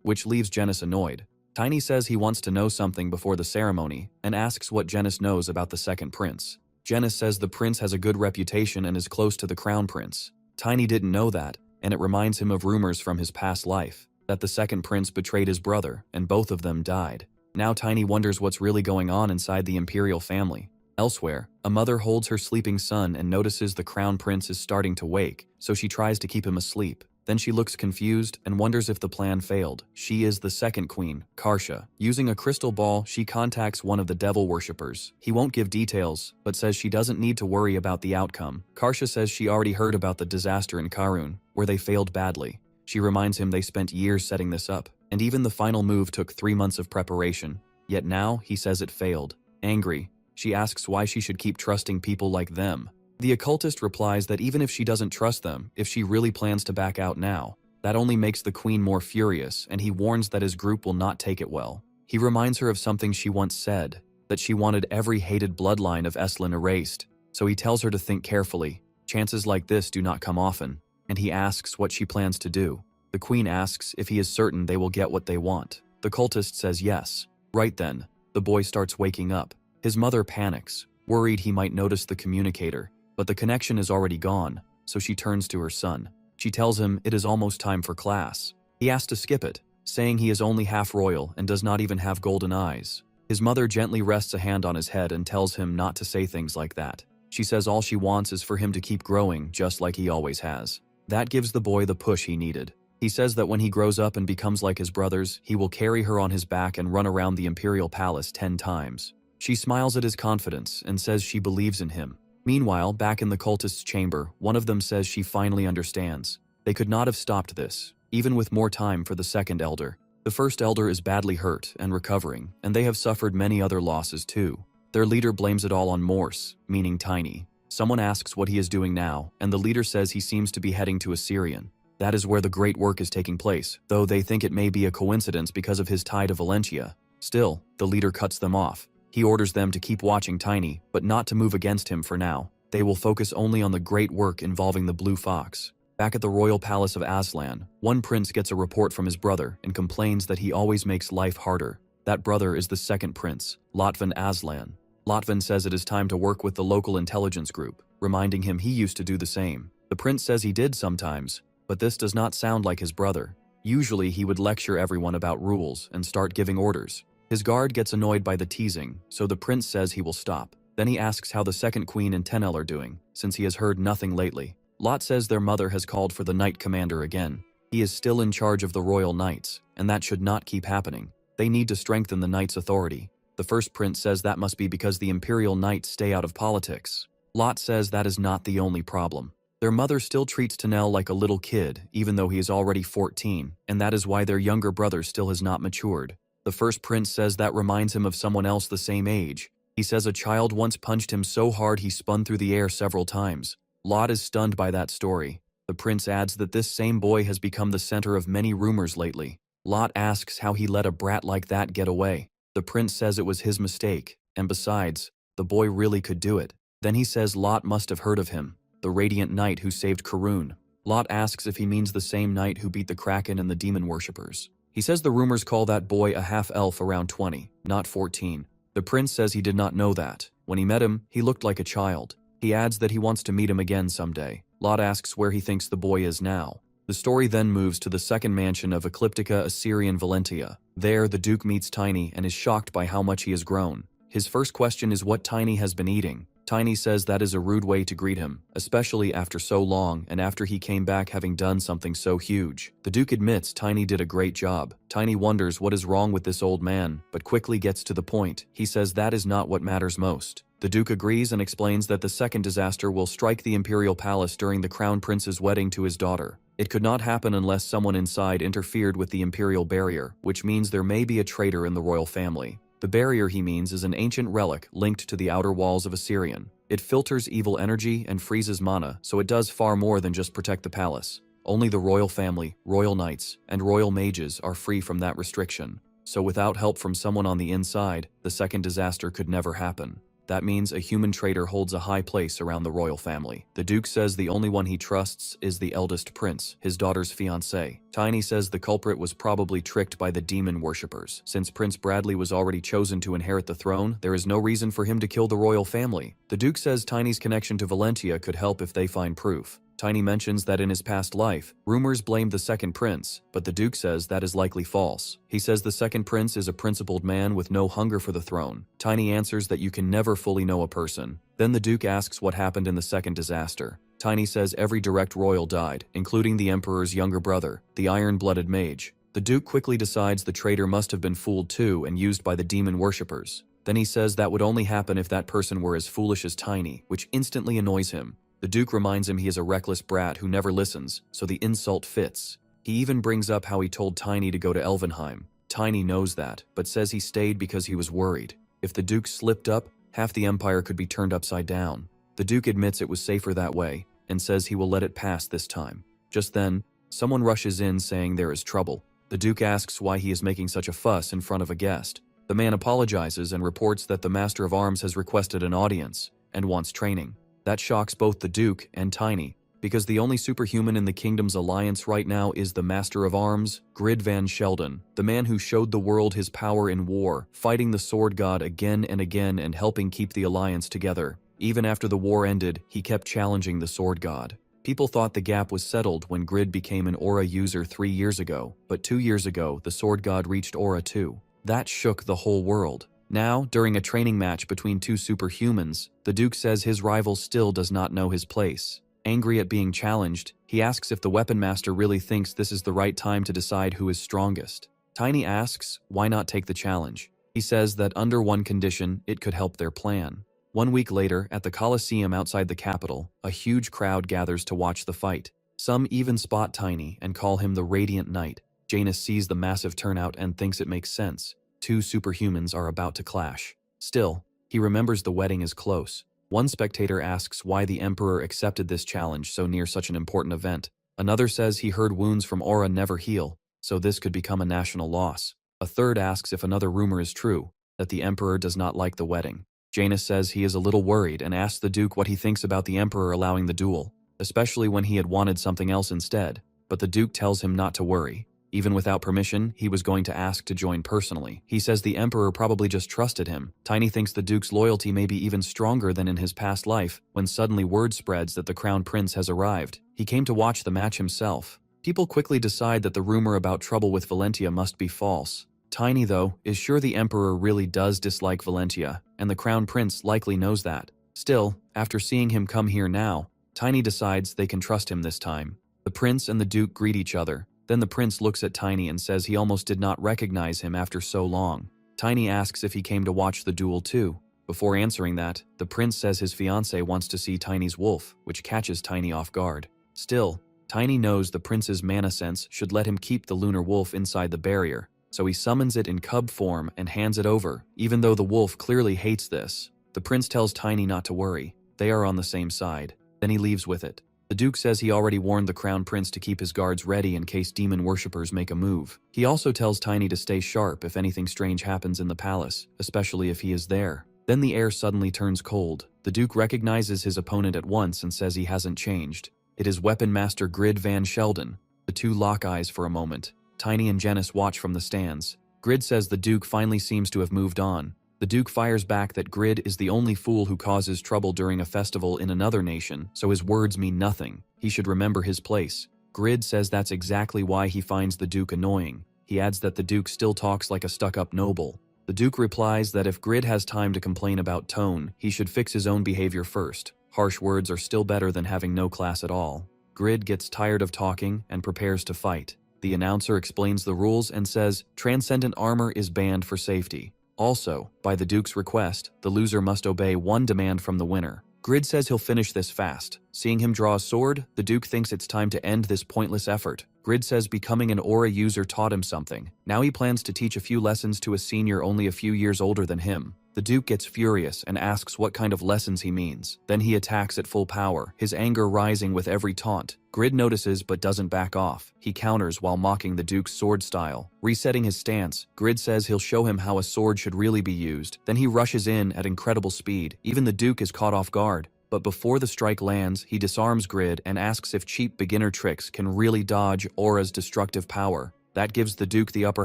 which leaves Genis annoyed. Tiny says he wants to know something before the ceremony and asks what Genis knows about the second prince. Genis says the prince has a good reputation and is close to the crown prince. Tiny didn't know that, and it reminds him of rumors from his past life, that the second prince betrayed his brother, and both of them died. Now Tiny wonders what's really going on inside the imperial family. Elsewhere, a mother holds her sleeping son and notices the crown prince is starting to wake, so she tries to keep him asleep. Then she looks confused and wonders if the plan failed. She is the second queen, Karsha. Using a crystal ball, she contacts one of the devil worshippers. He won't give details, but says she doesn't need to worry about the outcome. Karsha says she already heard about the disaster in Karun, where they failed badly. She reminds him they spent years setting this up, and even the final move took 3 months of preparation. Yet now, he says it failed. Angry, she asks why she should keep trusting people like them. The occultist replies that even if she doesn't trust them, if she really plans to back out now, that only makes the queen more furious, and he warns that his group will not take it well. He reminds her of something she once said, that she wanted every hated bloodline of Eslin erased, so he tells her to think carefully. Chances like this do not come often, and he asks what she plans to do. The queen asks if he is certain they will get what they want. The cultist says yes. Right then, the boy starts waking up. His mother panics, worried he might notice the communicator, but the connection is already gone, so she turns to her son. She tells him it is almost time for class. He asks to skip it, saying he is only half royal and does not even have golden eyes. His mother gently rests a hand on his head and tells him not to say things like that. She says all she wants is for him to keep growing just like he always has. That gives the boy the push he needed. He says that when he grows up and becomes like his brothers, he will carry her on his back and run around the imperial palace 10 times. She smiles at his confidence and says she believes in him. Meanwhile, back in the cultist's chamber, one of them says she finally understands. They could not have stopped this, even with more time for the second elder. The first elder is badly hurt and recovering, and they have suffered many other losses too. Their leader blames it all on Morse, meaning Tiny. Someone asks what he is doing now, and the leader says he seems to be heading to Assyrian. That is where the great work is taking place, though they think it may be a coincidence because of his tie to Valentia. Still, the leader cuts them off. He orders them to keep watching Tiny, but not to move against him for now. They will focus only on the great work involving the Blue Fox. Back at the royal palace of Aslan, one prince gets a report from his brother and complains that he always makes life harder. That brother is the second prince, Lotvan Aslan. Lotvan says it is time to work with the local intelligence group, reminding him he used to do the same. The prince says he did sometimes, but this does not sound like his brother. Usually he would lecture everyone about rules and start giving orders. His guard gets annoyed by the teasing, so the prince says he will stop. Then he asks how the second queen and Tenel are doing, since he has heard nothing lately. Lot says their mother has called for the knight commander again. He is still in charge of the royal knights, and that should not keep happening. They need to strengthen the knights' authority. The first prince says that must be because the imperial knights stay out of politics. Lot says that is not the only problem. Their mother still treats Tenel like a little kid, even though he is already 14, and that is why their younger brother still has not matured. The first prince says that reminds him of someone else the same age. He says a child once punched him so hard he spun through the air several times. Lot is stunned by that story. The prince adds that this same boy has become the center of many rumors lately. Lot asks how he let a brat like that get away. The prince says it was his mistake, and besides, the boy really could do it. Then he says Lot must have heard of him, the radiant knight who saved Karun. Lot asks if he means the same knight who beat the Kraken and the demon worshippers. He says the rumors call that boy a half-elf around 20, not 14. The prince says he did not know that. When he met him, he looked like a child. He adds that he wants to meet him again someday. Lot asks where he thinks the boy is now. The story then moves to the second mansion of Ecliptica Assyrian Valentia. There, the Duke meets Tiny and is shocked by how much he has grown. His first question is what Tiny has been eating. Tiny says that is a rude way to greet him, especially after so long and after he came back having done something so huge. The Duke admits Tiny did a great job. Tiny wonders what is wrong with this old man, but quickly gets to the point. He says that is not what matters most. The Duke agrees and explains that the second disaster will strike the imperial palace during the crown prince's wedding to his daughter. It could not happen unless someone inside interfered with the imperial barrier, which means there may be a traitor in the royal family. The barrier, he means, is an ancient relic linked to the outer walls of Assyrian. It filters evil energy and freezes mana, so it does far more than just protect the palace. Only the royal family, royal knights, and royal mages are free from that restriction. So without help from someone on the inside, the second disaster could never happen. That means a human traitor holds a high place around the royal family. The Duke says the only one he trusts is the eldest prince, his daughter's fiancé. Tiny says the culprit was probably tricked by the demon worshippers. Since Prince Bradley was already chosen to inherit the throne, there is no reason for him to kill the royal family. The Duke says Tiny's connection to Valentia could help if they find proof. Tiny mentions that in his past life, rumors blamed the second prince, but the Duke says that is likely false. He says the second prince is a principled man with no hunger for the throne. Tiny answers that you can never fully know a person. Then the Duke asks what happened in the second disaster. Tiny says every direct royal died, including the Emperor's younger brother, the iron-blooded mage. The Duke quickly decides the traitor must have been fooled too and used by the demon worshippers. Then he says that would only happen if that person were as foolish as Tiny, which instantly annoys him. The Duke reminds him he is a reckless brat who never listens, so the insult fits. He even brings up how he told Tiny to go to Elvenheim. Tiny knows that, but says he stayed because he was worried. If the Duke slipped up, half the empire could be turned upside down. The Duke admits it was safer that way, and says he will let it pass this time. Just then, someone rushes in saying there is trouble. The Duke asks why he is making such a fuss in front of a guest. The man apologizes and reports that the Master of Arms has requested an audience, and wants training. That shocks both the Duke and Tiny, because the only superhuman in the kingdom's alliance right now is the Master of Arms, Grid Van Sheldon, the man who showed the world his power in war, fighting the Sword God again and again and helping keep the alliance together. Even after the war ended, he kept challenging the Sword God. People thought the gap was settled when Grid became an Aura user 3 years ago, but 2 years ago, the Sword God reached Aura too. That shook the whole world. Now, during a training match between two superhumans, the Duke says his rival still does not know his place. Angry at being challenged, he asks if the Weapon Master really thinks this is the right time to decide who is strongest. Tiny asks, why not take the challenge? He says that under one condition, it could help their plan. 1 week later, at the Colosseum outside the capital, a huge crowd gathers to watch the fight. Some even spot Tiny and call him the Radiant Knight. Janus sees the massive turnout and thinks it makes sense. Two superhumans are about to clash. Still, he remembers the wedding is close. One spectator asks why the Emperor accepted this challenge so near such an important event. Another says he heard wounds from Aura never heal, so this could become a national loss. A third asks if another rumor is true, that the Emperor does not like the wedding. Janus says he is a little worried and asks the Duke what he thinks about the Emperor allowing the duel, especially when he had wanted something else instead. But the Duke tells him not to worry. Even without permission, he was going to ask to join personally. He says the Emperor probably just trusted him. Tiny thinks the Duke's loyalty may be even stronger than in his past life, when suddenly word spreads that the Crown Prince has arrived. He came to watch the match himself. People quickly decide that the rumor about trouble with Valentia must be false. Tiny, though, is sure the Emperor really does dislike Valentia, and the Crown Prince likely knows that. Still, after seeing him come here now, Tiny decides they can trust him this time. The Prince and the Duke greet each other. Then the Prince looks at Tiny and says he almost did not recognize him after so long. Tiny asks if he came to watch the duel too. Before answering that, the Prince says his fiancée wants to see Tiny's wolf, which catches Tiny off guard. Still, Tiny knows the Prince's mana sense should let him keep the lunar wolf inside the barrier, so he summons it in cub form and hands it over, even though the wolf clearly hates this. The Prince tells Tiny not to worry, they are on the same side. Then he leaves with it. The Duke says he already warned the Crown Prince to keep his guards ready in case demon worshippers make a move. He also tells Tiny to stay sharp if anything strange happens in the palace, especially if he is there. Then the air suddenly turns cold. The Duke recognizes his opponent at once and says he hasn't changed. It is Weapon Master Grid Van Sheldon. The two lock eyes for a moment. Tiny and Janice watch from the stands. Grid says the Duke finally seems to have moved on. The Duke fires back that Grid is the only fool who causes trouble during a festival in another nation, so his words mean nothing. He should remember his place. Grid says that's exactly why he finds the Duke annoying. He adds that the Duke still talks like a stuck-up noble. The Duke replies that if Grid has time to complain about tone, he should fix his own behavior first. Harsh words are still better than having no class at all. Grid gets tired of talking and prepares to fight. The announcer explains the rules and says transcendent armor is banned for safety. Also, by the Duke's request, the loser must obey one demand from the winner. Grid says he'll finish this fast. Seeing him draw a sword, the Duke thinks it's time to end this pointless effort. Grid says becoming an aura user taught him something. Now he plans to teach a few lessons to a senior only a few years older than him. The Duke gets furious and asks what kind of lessons he means. Then he attacks at full power, his anger rising with every taunt. Grid notices but doesn't back off. He counters while mocking the Duke's sword style. Resetting his stance, Grid says he'll show him how a sword should really be used. Then he rushes in at incredible speed. Even the Duke is caught off guard. But before the strike lands, he disarms Grid and asks if cheap beginner tricks can really dodge Aura's destructive power. That gives the Duke the upper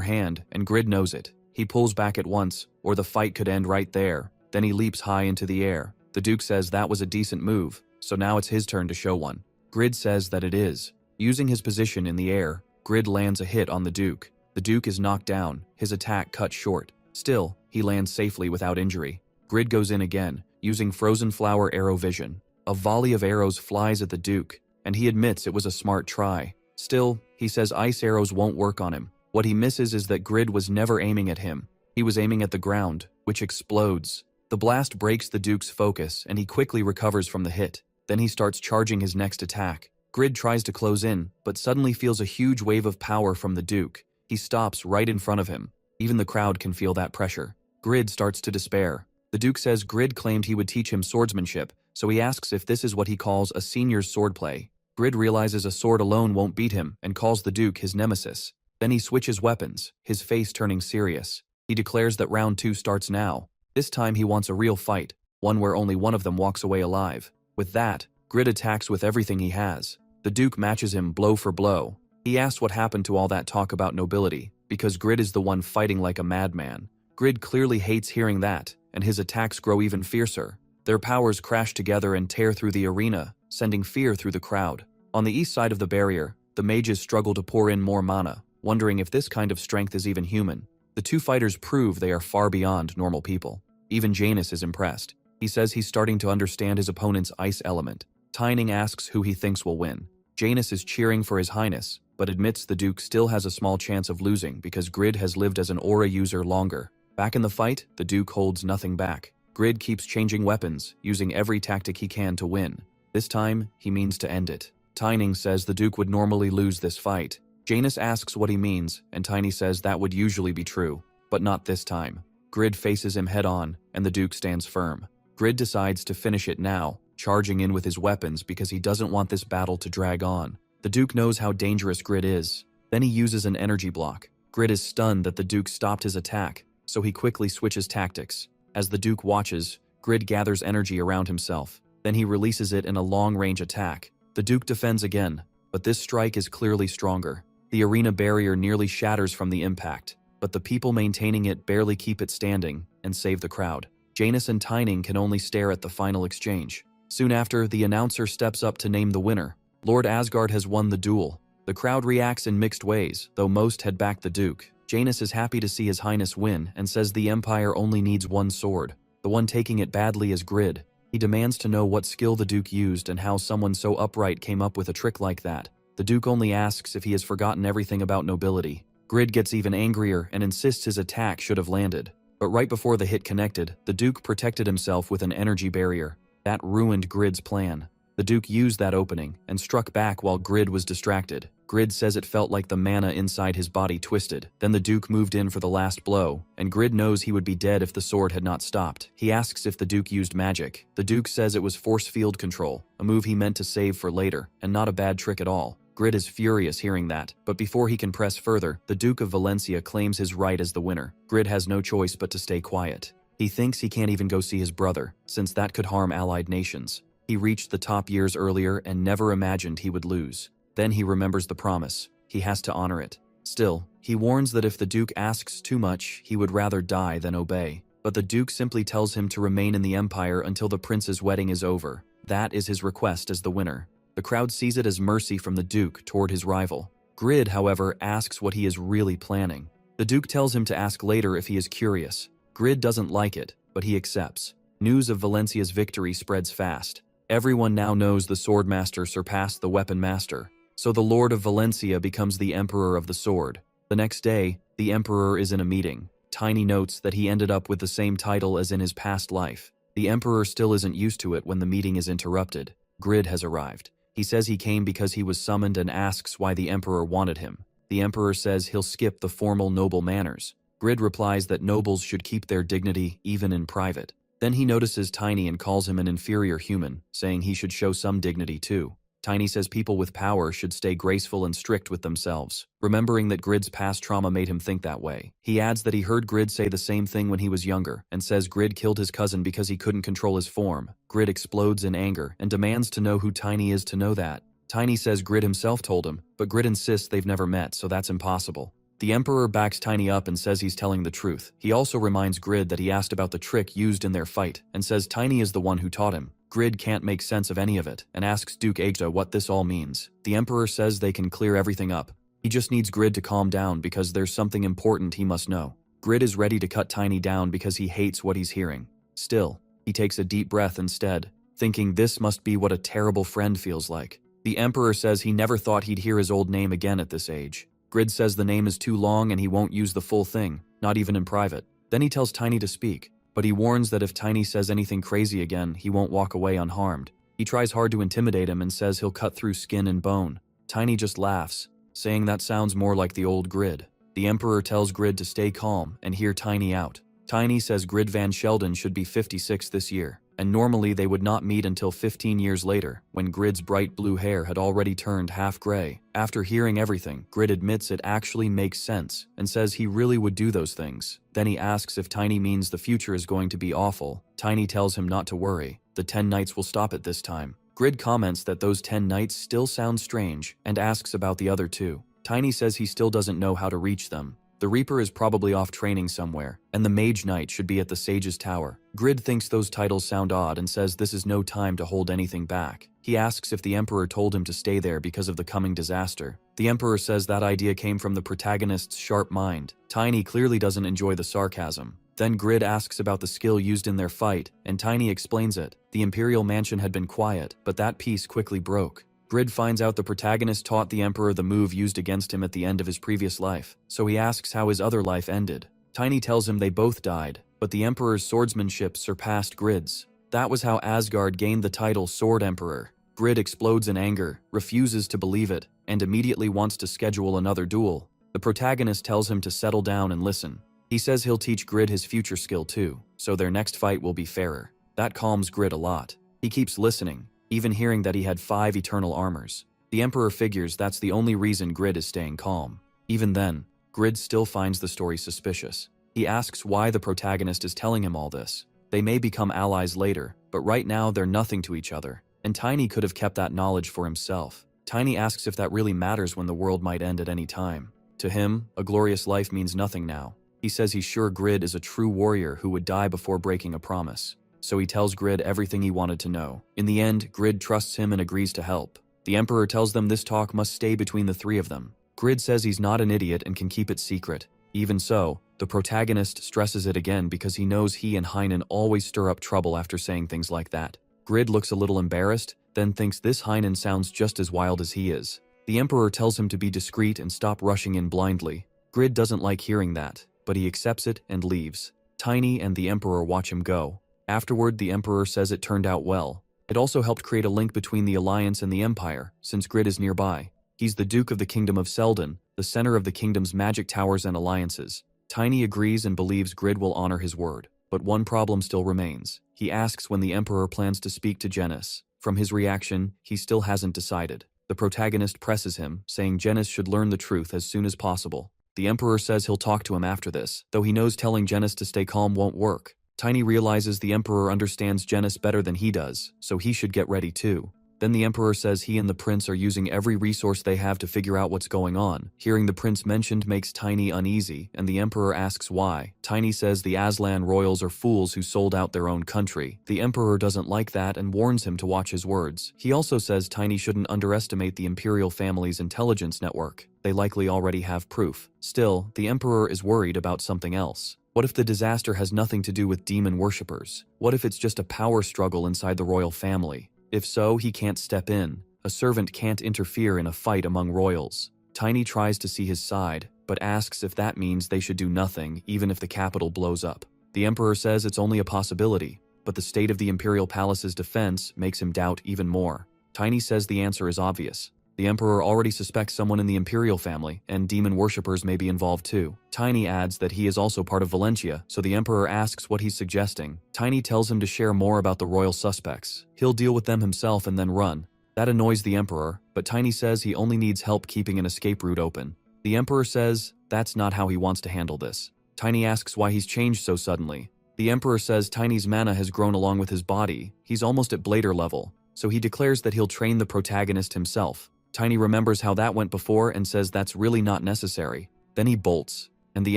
hand, and Grid knows it. He pulls back at once, or the fight could end right there. Then he leaps high into the air. The Duke says that was a decent move, so now it's his turn to show one. Grid says that it is. Using his position in the air, Grid lands a hit on the Duke. The Duke is knocked down, his attack cut short. Still, he lands safely without injury. Grid goes in again, using Frozen Flower arrow vision. A volley of arrows flies at the Duke, and he admits it was a smart try. Still, he says ice arrows won't work on him. What he misses is that Grid was never aiming at him. He was aiming at the ground, which explodes. The blast breaks the Duke's focus, and he quickly recovers from the hit. Then he starts charging his next attack. Grid tries to close in, but suddenly feels a huge wave of power from the Duke. He stops right in front of him. Even the crowd can feel that pressure. Grid starts to despair. The Duke says Grid claimed he would teach him swordsmanship, so he asks if this is what he calls a senior's swordplay. Grid realizes a sword alone won't beat him and calls the Duke his nemesis. Then he switches weapons, his face turning serious. He declares that round 2 starts now. This time he wants a real fight, one where only one of them walks away alive. With that, Grid attacks with everything he has. The Duke matches him blow for blow. He asks what happened to all that talk about nobility, because Grid is the one fighting like a madman. Grid clearly hates hearing that, and his attacks grow even fiercer. Their powers crash together and tear through the arena, sending fear through the crowd. On the east side of the barrier, the mages struggle to pour in more mana, wondering if this kind of strength is even human. The two fighters prove they are far beyond normal people. Even Janus is impressed. He says he's starting to understand his opponent's ice element. Tyning asks who he thinks will win. Janus is cheering for his highness, but admits the Duke still has a small chance of losing because Grid has lived as an aura user longer. Back in the fight, the Duke holds nothing back. Grid keeps changing weapons, using every tactic he can to win. This time, he means to end it. Tyning says the Duke would normally lose this fight. Janus asks what he means, and Tiny says that would usually be true, but not this time. Grid faces him head-on, and the Duke stands firm. Grid decides to finish it now, charging in with his weapons because he doesn't want this battle to drag on. The Duke knows how dangerous Grid is. Then he uses an energy block. Grid is stunned that the Duke stopped his attack, so he quickly switches tactics. As the Duke watches, Grid gathers energy around himself. Then he releases it in a long-range attack. The Duke defends again, but this strike is clearly stronger. The arena barrier nearly shatters from the impact, but the people maintaining it barely keep it standing and save the crowd. Janus and Tyning can only stare at the final exchange. Soon after, the announcer steps up to name the winner. Lord Asgard has won the duel. The crowd reacts in mixed ways, though most had backed the Duke. Janus is happy to see His Highness win and says the Empire only needs one sword. The one taking it badly is Grid. He demands to know what skill the Duke used and how someone so upright came up with a trick like that. The Duke only asks if he has forgotten everything about nobility. Grid gets even angrier and insists his attack should have landed. But right before the hit connected, the Duke protected himself with an energy barrier. That ruined Grid's plan. The Duke used that opening and struck back while Grid was distracted. Grid says it felt like the mana inside his body twisted. Then the Duke moved in for the last blow, and Grid knows he would be dead if the sword had not stopped. He asks if the Duke used magic. The Duke says it was force field control, a move he meant to save for later, and not a bad trick at all. Grid is furious hearing that, but before he can press further, the Duke of Valencia claims his right as the winner. Grid has no choice but to stay quiet. He thinks he can't even go see his brother, since that could harm allied nations. He reached the top years earlier and never imagined he would lose. Then he remembers the promise. He has to honor it. Still, he warns that if the Duke asks too much, he would rather die than obey. But the Duke simply tells him to remain in the Empire until the prince's wedding is over. That is his request as the winner. The crowd sees it as mercy from the Duke toward his rival. Grid, however, asks what he is really planning. The Duke tells him to ask later if he is curious. Grid doesn't like it, but he accepts. News of Valencia's victory spreads fast. Everyone now knows the Swordmaster surpassed the Weapon Master, so the Lord of Valencia becomes the Emperor of the Sword. The next day, the Emperor is in a meeting. Tiny notes that he ended up with the same title as in his past life. The Emperor still isn't used to it when the meeting is interrupted. Grid has arrived. He says he came because he was summoned and asks why the Emperor wanted him. The Emperor says he'll skip the formal noble manners. Grid replies that nobles should keep their dignity even in private. Then he notices Tiny and calls him an inferior human, saying he should show some dignity too. Tiny says people with power should stay graceful and strict with themselves, remembering that Grid's past trauma made him think that way. He adds that he heard Grid say the same thing when he was younger, and says Grid killed his cousin because he couldn't control his form. Grid explodes in anger and demands to know who Tiny is to know that. Tiny says Grid himself told him, but Grid insists they've never met, so that's impossible. The Emperor backs Tiny up and says he's telling the truth. He also reminds Grid that he asked about the trick used in their fight, and says Tiny is the one who taught him. Grid can't make sense of any of it, and asks Duke Agda what this all means. The Emperor says they can clear everything up. He just needs Grid to calm down because there's something important he must know. Grid is ready to cut Tiny down because he hates what he's hearing. Still, he takes a deep breath instead, thinking this must be what a terrible friend feels like. The Emperor says he never thought he'd hear his old name again at this age. Grid says the name is too long and he won't use the full thing, not even in private. Then he tells Tiny to speak, but he warns that if Tiny says anything crazy again, he won't walk away unharmed. He tries hard to intimidate him and says he'll cut through skin and bone. Tiny just laughs, saying that sounds more like the old Grid. The Emperor tells Grid to stay calm and hear Tiny out. Tiny says Grid Van Sheldon should be 56 this year, and normally they would not meet until 15 years later, when Grid's bright blue hair had already turned half gray. After hearing everything, Grid admits it actually makes sense, and says he really would do those things. Then he asks if Tiny means the future is going to be awful. Tiny tells him not to worry, the 10 nights will stop it this time. Grid comments that those 10 nights still sound strange, and asks about the other 2. Tiny says he still doesn't know how to reach them. The Reaper is probably off training somewhere, and the Mage Knight should be at the Sage's Tower. Grid thinks those titles sound odd and says this is no time to hold anything back. He asks if the Emperor told him to stay there because of the coming disaster. The Emperor says that idea came from the protagonist's sharp mind. Tiny clearly doesn't enjoy the sarcasm. Then Grid asks about the skill used in their fight, and Tiny explains it. The Imperial Mansion had been quiet, but that peace quickly broke. Grid finds out the protagonist taught the Emperor the move used against him at the end of his previous life, so he asks how his other life ended. Tiny tells him they both died, but the Emperor's swordsmanship surpassed Grid's. That was how Asgard gained the title Sword Emperor. Grid explodes in anger, refuses to believe it, and immediately wants to schedule another duel. The protagonist tells him to settle down and listen. He says he'll teach Grid his future skill too, so their next fight will be fairer. That calms Grid a lot. He keeps listening, even hearing that he had 5 eternal armors. The Emperor figures that's the only reason Grid is staying calm. Even then, Grid still finds the story suspicious. He asks why the protagonist is telling him all this. They may become allies later, but right now they're nothing to each other, and Tiny could have kept that knowledge for himself. Tiny asks if that really matters when the world might end at any time. To him, a glorious life means nothing now. He says he's sure Grid is a true warrior who would die before breaking a promise. So he tells Grid everything he wanted to know. In the end, Grid trusts him and agrees to help. The Emperor tells them this talk must stay between the 3 of them. Grid says he's not an idiot and can keep it secret. Even so, the protagonist stresses it again because he knows he and Heinen always stir up trouble after saying things like that. Grid looks a little embarrassed, then thinks this Heinen sounds just as wild as he is. The Emperor tells him to be discreet and stop rushing in blindly. Grid doesn't like hearing that, but he accepts it and leaves. Tiny and the Emperor watch him go. Afterward, the Emperor says it turned out well. It also helped create a link between the Alliance and the Empire, since Grid is nearby. He's the Duke of the Kingdom of Selden, the center of the kingdom's magic towers and alliances. Tiny agrees and believes Grid will honor his word. But one problem still remains. He asks when the Emperor plans to speak to Genis. From his reaction, he still hasn't decided. The protagonist presses him, saying Genis should learn the truth as soon as possible. The Emperor says he'll talk to him after this, though he knows telling Genis to stay calm won't work. Tiny realizes the Emperor understands Genis better than he does, so he should get ready too. Then the Emperor says he and the prince are using every resource they have to figure out what's going on. Hearing the prince mentioned makes Tiny uneasy, and the Emperor asks why. Tiny says the Aslan royals are fools who sold out their own country. The Emperor doesn't like that and warns him to watch his words. He also says Tiny shouldn't underestimate the imperial family's intelligence network. They likely already have proof. Still, the Emperor is worried about something else. What if the disaster has nothing to do with demon worshippers? What if it's just a power struggle inside the royal family? If so, he can't step in. A servant can't interfere in a fight among royals. Tiny tries to see his side, but asks if that means they should do nothing, even if the capital blows up. The Emperor says it's only a possibility, but the state of the Imperial Palace's defense makes him doubt even more. Tiny says the answer is obvious. The Emperor already suspects someone in the Imperial family, and demon worshippers may be involved too. Tiny adds that he is also part of Valentia, so the Emperor asks what he's suggesting. Tiny tells him to share more about the royal suspects. He'll deal with them himself and then run. That annoys the Emperor, but Tiny says he only needs help keeping an escape route open. The Emperor says that's not how he wants to handle this. Tiny asks why he's changed so suddenly. The Emperor says Tiny's mana has grown along with his body. He's almost at Blader level, so he declares that he'll train the protagonist himself. Tiny remembers how that went before and says that's really not necessary. Then he bolts, and the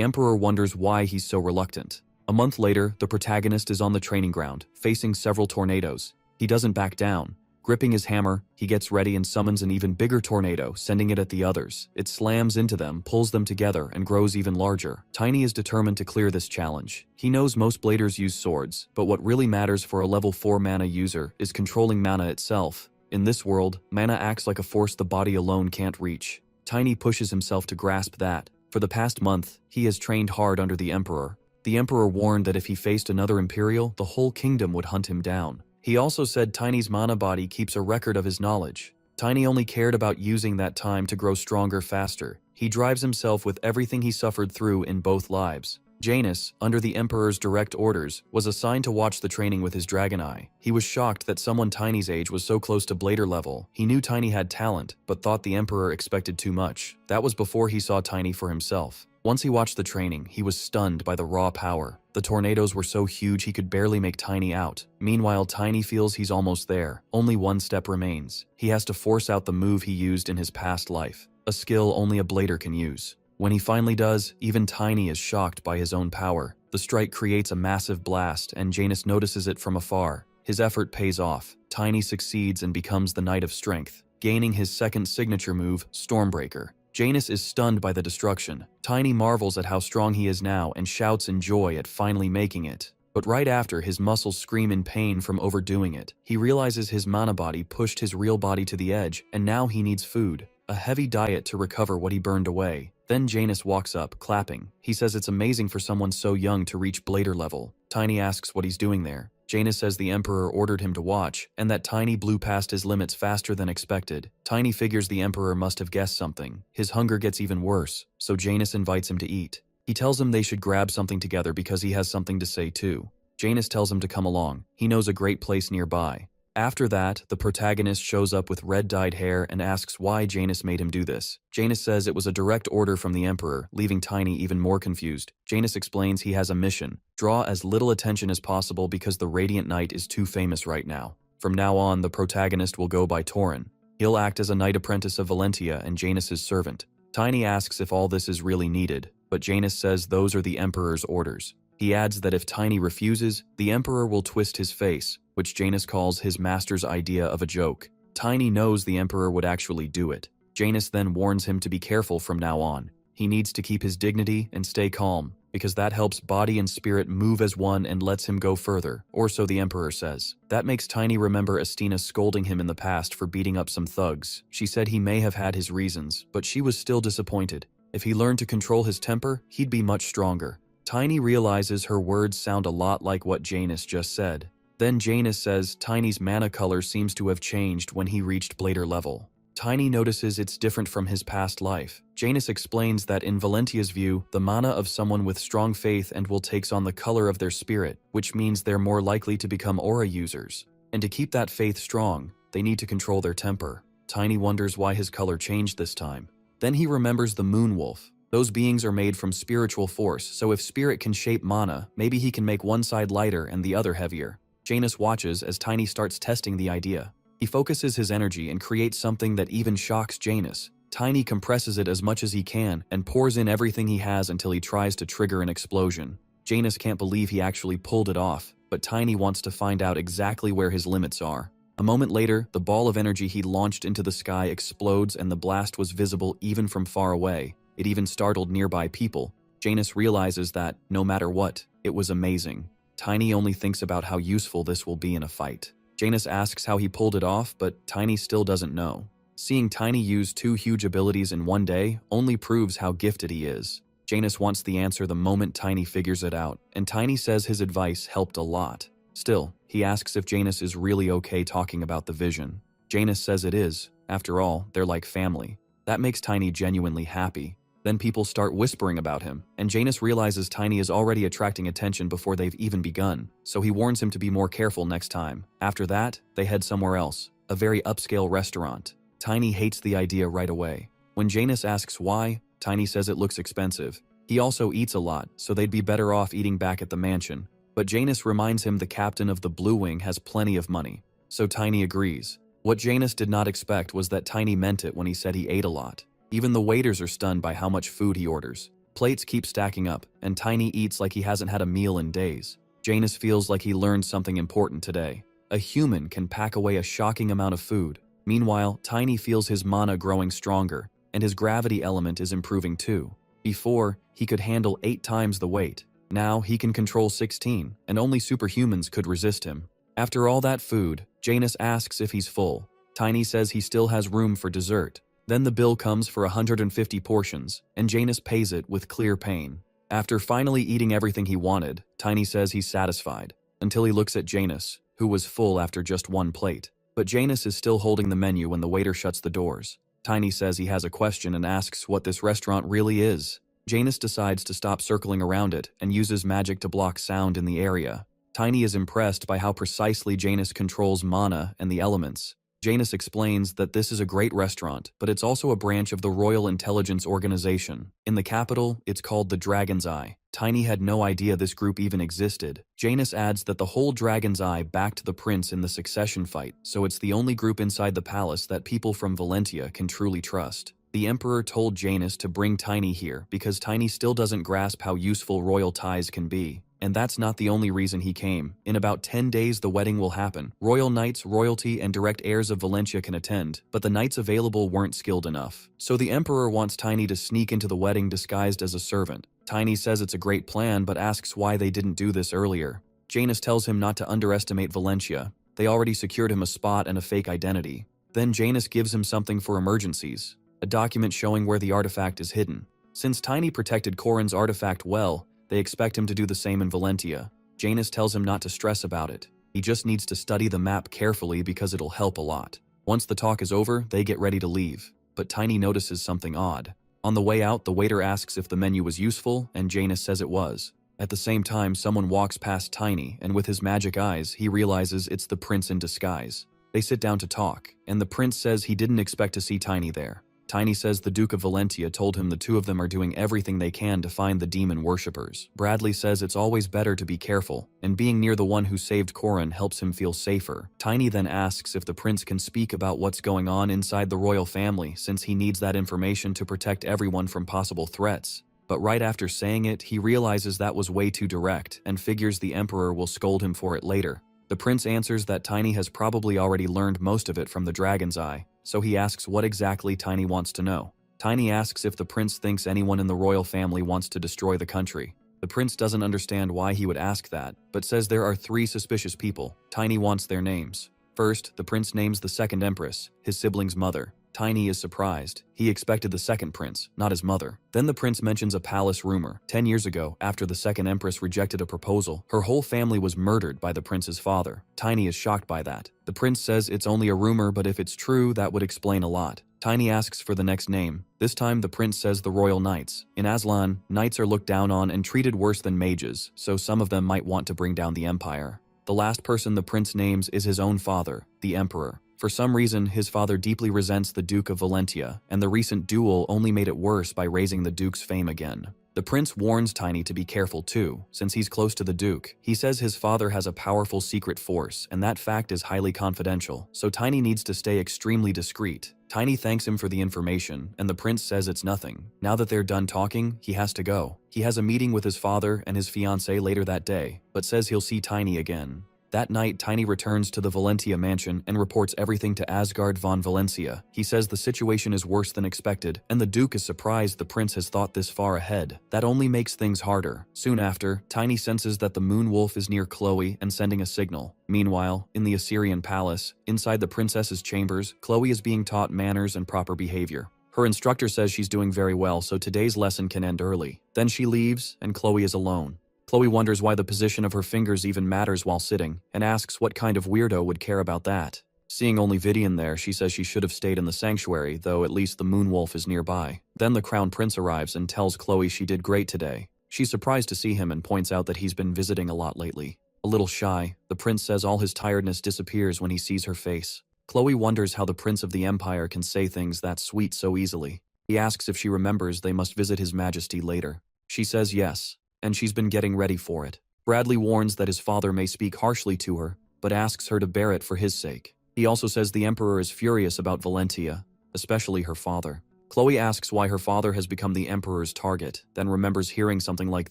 Emperor wonders why he's so reluctant. A month later, the protagonist is on the training ground, facing several tornadoes. He doesn't back down. Gripping his hammer, he gets ready and summons an even bigger tornado, sending it at the others. It slams into them, pulls them together, and grows even larger. Tiny is determined to clear this challenge. He knows most bladers use swords, but what really matters for a level 4 mana user is controlling mana itself. In this world, mana acts like a force the body alone can't reach. Tiny pushes himself to grasp that. For the past month, he has trained hard under the Emperor. The Emperor warned that if he faced another Imperial, the whole kingdom would hunt him down. He also said Tiny's mana body keeps a record of his knowledge. Tiny only cared about using that time to grow stronger faster. He drives himself with everything he suffered through in both lives. Janus, under the Emperor's direct orders, was assigned to watch the training with his dragon eye. He was shocked that someone Tiny's age was so close to Blader level. He knew Tiny had talent, but thought the Emperor expected too much. That was before he saw Tiny for himself. Once he watched the training, he was stunned by the raw power. The tornadoes were so huge he could barely make Tiny out. Meanwhile, Tiny feels he's almost there. Only one step remains. He has to force out the move he used in his past life, a skill only a blader can use. When he finally does, even Tiny is shocked by his own power. The strike creates a massive blast, and Janus notices it from afar. His effort pays off. Tiny succeeds and becomes the Knight of Strength, gaining his second signature move, Stormbreaker. Janus is stunned by the destruction. Tiny marvels at how strong he is now and shouts in joy at finally making it. But right after, his muscles scream in pain from overdoing it. He realizes his mana body pushed his real body to the edge, and now he needs food. A heavy diet to recover what he burned away. Then Janus walks up, clapping. He says it's amazing for someone so young to reach Blader level. Tiny asks what he's doing there. Janus says the Emperor ordered him to watch, and that Tiny blew past his limits faster than expected. Tiny figures the Emperor must have guessed something. His hunger gets even worse, so Janus invites him to eat. He tells him they should grab something together because he has something to say too. Janus tells him to come along. He knows a great place nearby. After that, the protagonist shows up with red-dyed hair and asks why Janus made him do this. Janus says it was a direct order from the Emperor, leaving Tiny even more confused. Janus explains he has a mission. Draw as little attention as possible because the Radiant Knight is too famous right now. From now on, the protagonist will go by Torin. He'll act as a knight apprentice of Valentia and Janus's servant. Tiny asks if all this is really needed, but Janus says those are the Emperor's orders. He adds that if Tiny refuses, the Emperor will twist his face, which Janus calls his master's idea of a joke. Tiny knows the Emperor would actually do it. Janus then warns him to be careful from now on. He needs to keep his dignity and stay calm, because that helps body and spirit move as one and lets him go further, or so the Emperor says. That makes Tiny remember Estina scolding him in the past for beating up some thugs. She said he may have had his reasons, but she was still disappointed. If he learned to control his temper, he'd be much stronger. Tiny realizes her words sound a lot like what Janus just said. Then Janus says Tiny's mana color seems to have changed when he reached Blader level. Tiny notices it's different from his past life. Janus explains that in Valentia's view, the mana of someone with strong faith and will takes on the color of their spirit, which means they're more likely to become aura users. And to keep that faith strong, they need to control their temper. Tiny wonders why his color changed this time. Then he remembers the Moon Wolf. Those beings are made from spiritual force, so if spirit can shape mana, maybe he can make one side lighter and the other heavier. Janus watches as Tiny starts testing the idea. He focuses his energy and creates something that even shocks Janus. Tiny compresses it as much as he can and pours in everything he has until he tries to trigger an explosion. Janus can't believe he actually pulled it off, but Tiny wants to find out exactly where his limits are. A moment later, the ball of energy he launched into the sky explodes and the blast was visible even from far away. It even startled nearby people. Janus realizes that, no matter what, it was amazing. Tiny only thinks about how useful this will be in a fight. Janus asks how he pulled it off, but Tiny still doesn't know. Seeing Tiny use 2 huge abilities in one day only proves how gifted he is. Janus wants the answer the moment Tiny figures it out, and Tiny says his advice helped a lot. Still, he asks if Janus is really okay talking about the vision. Janus says it is. After all, they're like family. That makes Tiny genuinely happy. Then people start whispering about him, and Janus realizes Tiny is already attracting attention before they've even begun, so he warns him to be more careful next time. After that, they head somewhere else, a very upscale restaurant. Tiny hates the idea right away. When Janus asks why, Tiny says it looks expensive. He also eats a lot, so they'd be better off eating back at the mansion. But Janus reminds him the captain of the Blue Wing has plenty of money, so Tiny agrees. What Janus did not expect was that Tiny meant it when he said he ate a lot. Even the waiters are stunned by how much food he orders. Plates keep stacking up, and Tiny eats like he hasn't had a meal in days. Janus feels like he learned something important today. A human can pack away a shocking amount of food. Meanwhile, Tiny feels his mana growing stronger, and his gravity element is improving too. Before, he could handle 8 times the weight. Now, he can control 16, and only superhumans could resist him. After all that food, Janus asks if he's full. Tiny says he still has room for dessert. Then the bill comes for 150 portions, and Janus pays it with clear pain. After finally eating everything he wanted, Tiny says he's satisfied, until he looks at Janus, who was full after just 1 plate. But Janus is still holding the menu when the waiter shuts the doors. Tiny says he has a question and asks what this restaurant really is. Janus decides to stop circling around it and uses magic to block sound in the area. Tiny is impressed by how precisely Janus controls mana and the elements. Janus explains that this is a great restaurant, but it's also a branch of the Royal Intelligence Organization. In the capital, it's called the Dragon's Eye. Tiny had no idea this group even existed. Janus adds that the whole Dragon's Eye backed the prince in the succession fight, so it's the only group inside the palace that people from Valentia can truly trust. The Emperor told Janus to bring Tiny here because Tiny still doesn't grasp how useful royal ties can be. And that's not the only reason he came. In about 10 days the wedding will happen. Royal knights, royalty, and direct heirs of Valentia can attend, but the knights available weren't skilled enough. So the Emperor wants Tiny to sneak into the wedding disguised as a servant. Tiny says it's a great plan, but asks why they didn't do this earlier. Janus tells him not to underestimate Valentia. They already secured him a spot and a fake identity. Then Janus gives him something for emergencies, a document showing where the artifact is hidden. Since Tiny protected Corin's artifact well, they expect him to do the same in Valentia. Janus tells him not to stress about it. He just needs to study the map carefully because it'll help a lot. Once the talk is over, they get ready to leave. But Tiny notices something odd. On the way out, the waiter asks if the menu was useful, and Janus says it was. At the same time, someone walks past Tiny, and with his magic eyes, he realizes it's the prince in disguise. They sit down to talk, and the prince says he didn't expect to see Tiny there. Tiny says the Duke of Valentia told him the two of them are doing everything they can to find the demon worshippers. Bradley says it's always better to be careful, and being near the one who saved Corin helps him feel safer. Tiny then asks if the prince can speak about what's going on inside the royal family since he needs that information to protect everyone from possible threats. But right after saying it, he realizes that was way too direct and figures the Emperor will scold him for it later. The prince answers that Tiny has probably already learned most of it from the Dragon's Eye, so he asks what exactly Tiny wants to know. Tiny asks if the prince thinks anyone in the royal family wants to destroy the country. The prince doesn't understand why he would ask that, but says there are 3 suspicious people. Tiny wants their names. First, the prince names the second empress, his sibling's mother. Tiny is surprised. He expected the second prince, not his mother. Then the prince mentions a palace rumor. 10 years ago, after the second empress rejected a proposal, her whole family was murdered by the prince's father. Tiny is shocked by that. The prince says it's only a rumor, but if it's true, that would explain a lot. Tiny asks for the next name. This time the prince says the royal knights. In Aslan, knights are looked down on and treated worse than mages, so some of them might want to bring down the empire. The last person the prince names is his own father, the emperor. For some reason, his father deeply resents the Duke of Valentia, and the recent duel only made it worse by raising the Duke's fame again. The prince warns Tiny to be careful too, since he's close to the Duke. He says his father has a powerful secret force, and that fact is highly confidential, so Tiny needs to stay extremely discreet. Tiny thanks him for the information, and the prince says it's nothing. Now that they're done talking, he has to go. He has a meeting with his father and his fiancée later that day, but says he'll see Tiny again. That night, Tiny returns to the Valentia mansion and reports everything to Asgard von Valencia. He says the situation is worse than expected, and the Duke is surprised the prince has thought this far ahead. That only makes things harder. Soon after, Tiny senses that the moon wolf is near Chloe and sending a signal. Meanwhile, in the Assyrian palace, inside the princess's chambers, Chloe is being taught manners and proper behavior. Her instructor says she's doing very well, so today's lesson can end early. Then she leaves, and Chloe is alone. Chloe wonders why the position of her fingers even matters while sitting, and asks what kind of weirdo would care about that. Seeing only Vidian there, she says she should have stayed in the sanctuary, though at least the moonwolf is nearby. Then the crown prince arrives and tells Chloe she did great today. She's surprised to see him and points out that he's been visiting a lot lately. A little shy, the prince says all his tiredness disappears when he sees her face. Chloe wonders how the prince of the empire can say things that sweet so easily. He asks if she remembers they must visit his majesty later. She says yes, and she's been getting ready for it. Bradley warns that his father may speak harshly to her, but asks her to bear it for his sake. He also says the emperor is furious about Valentia, especially her father. Chloe asks why her father has become the emperor's target, then remembers hearing something like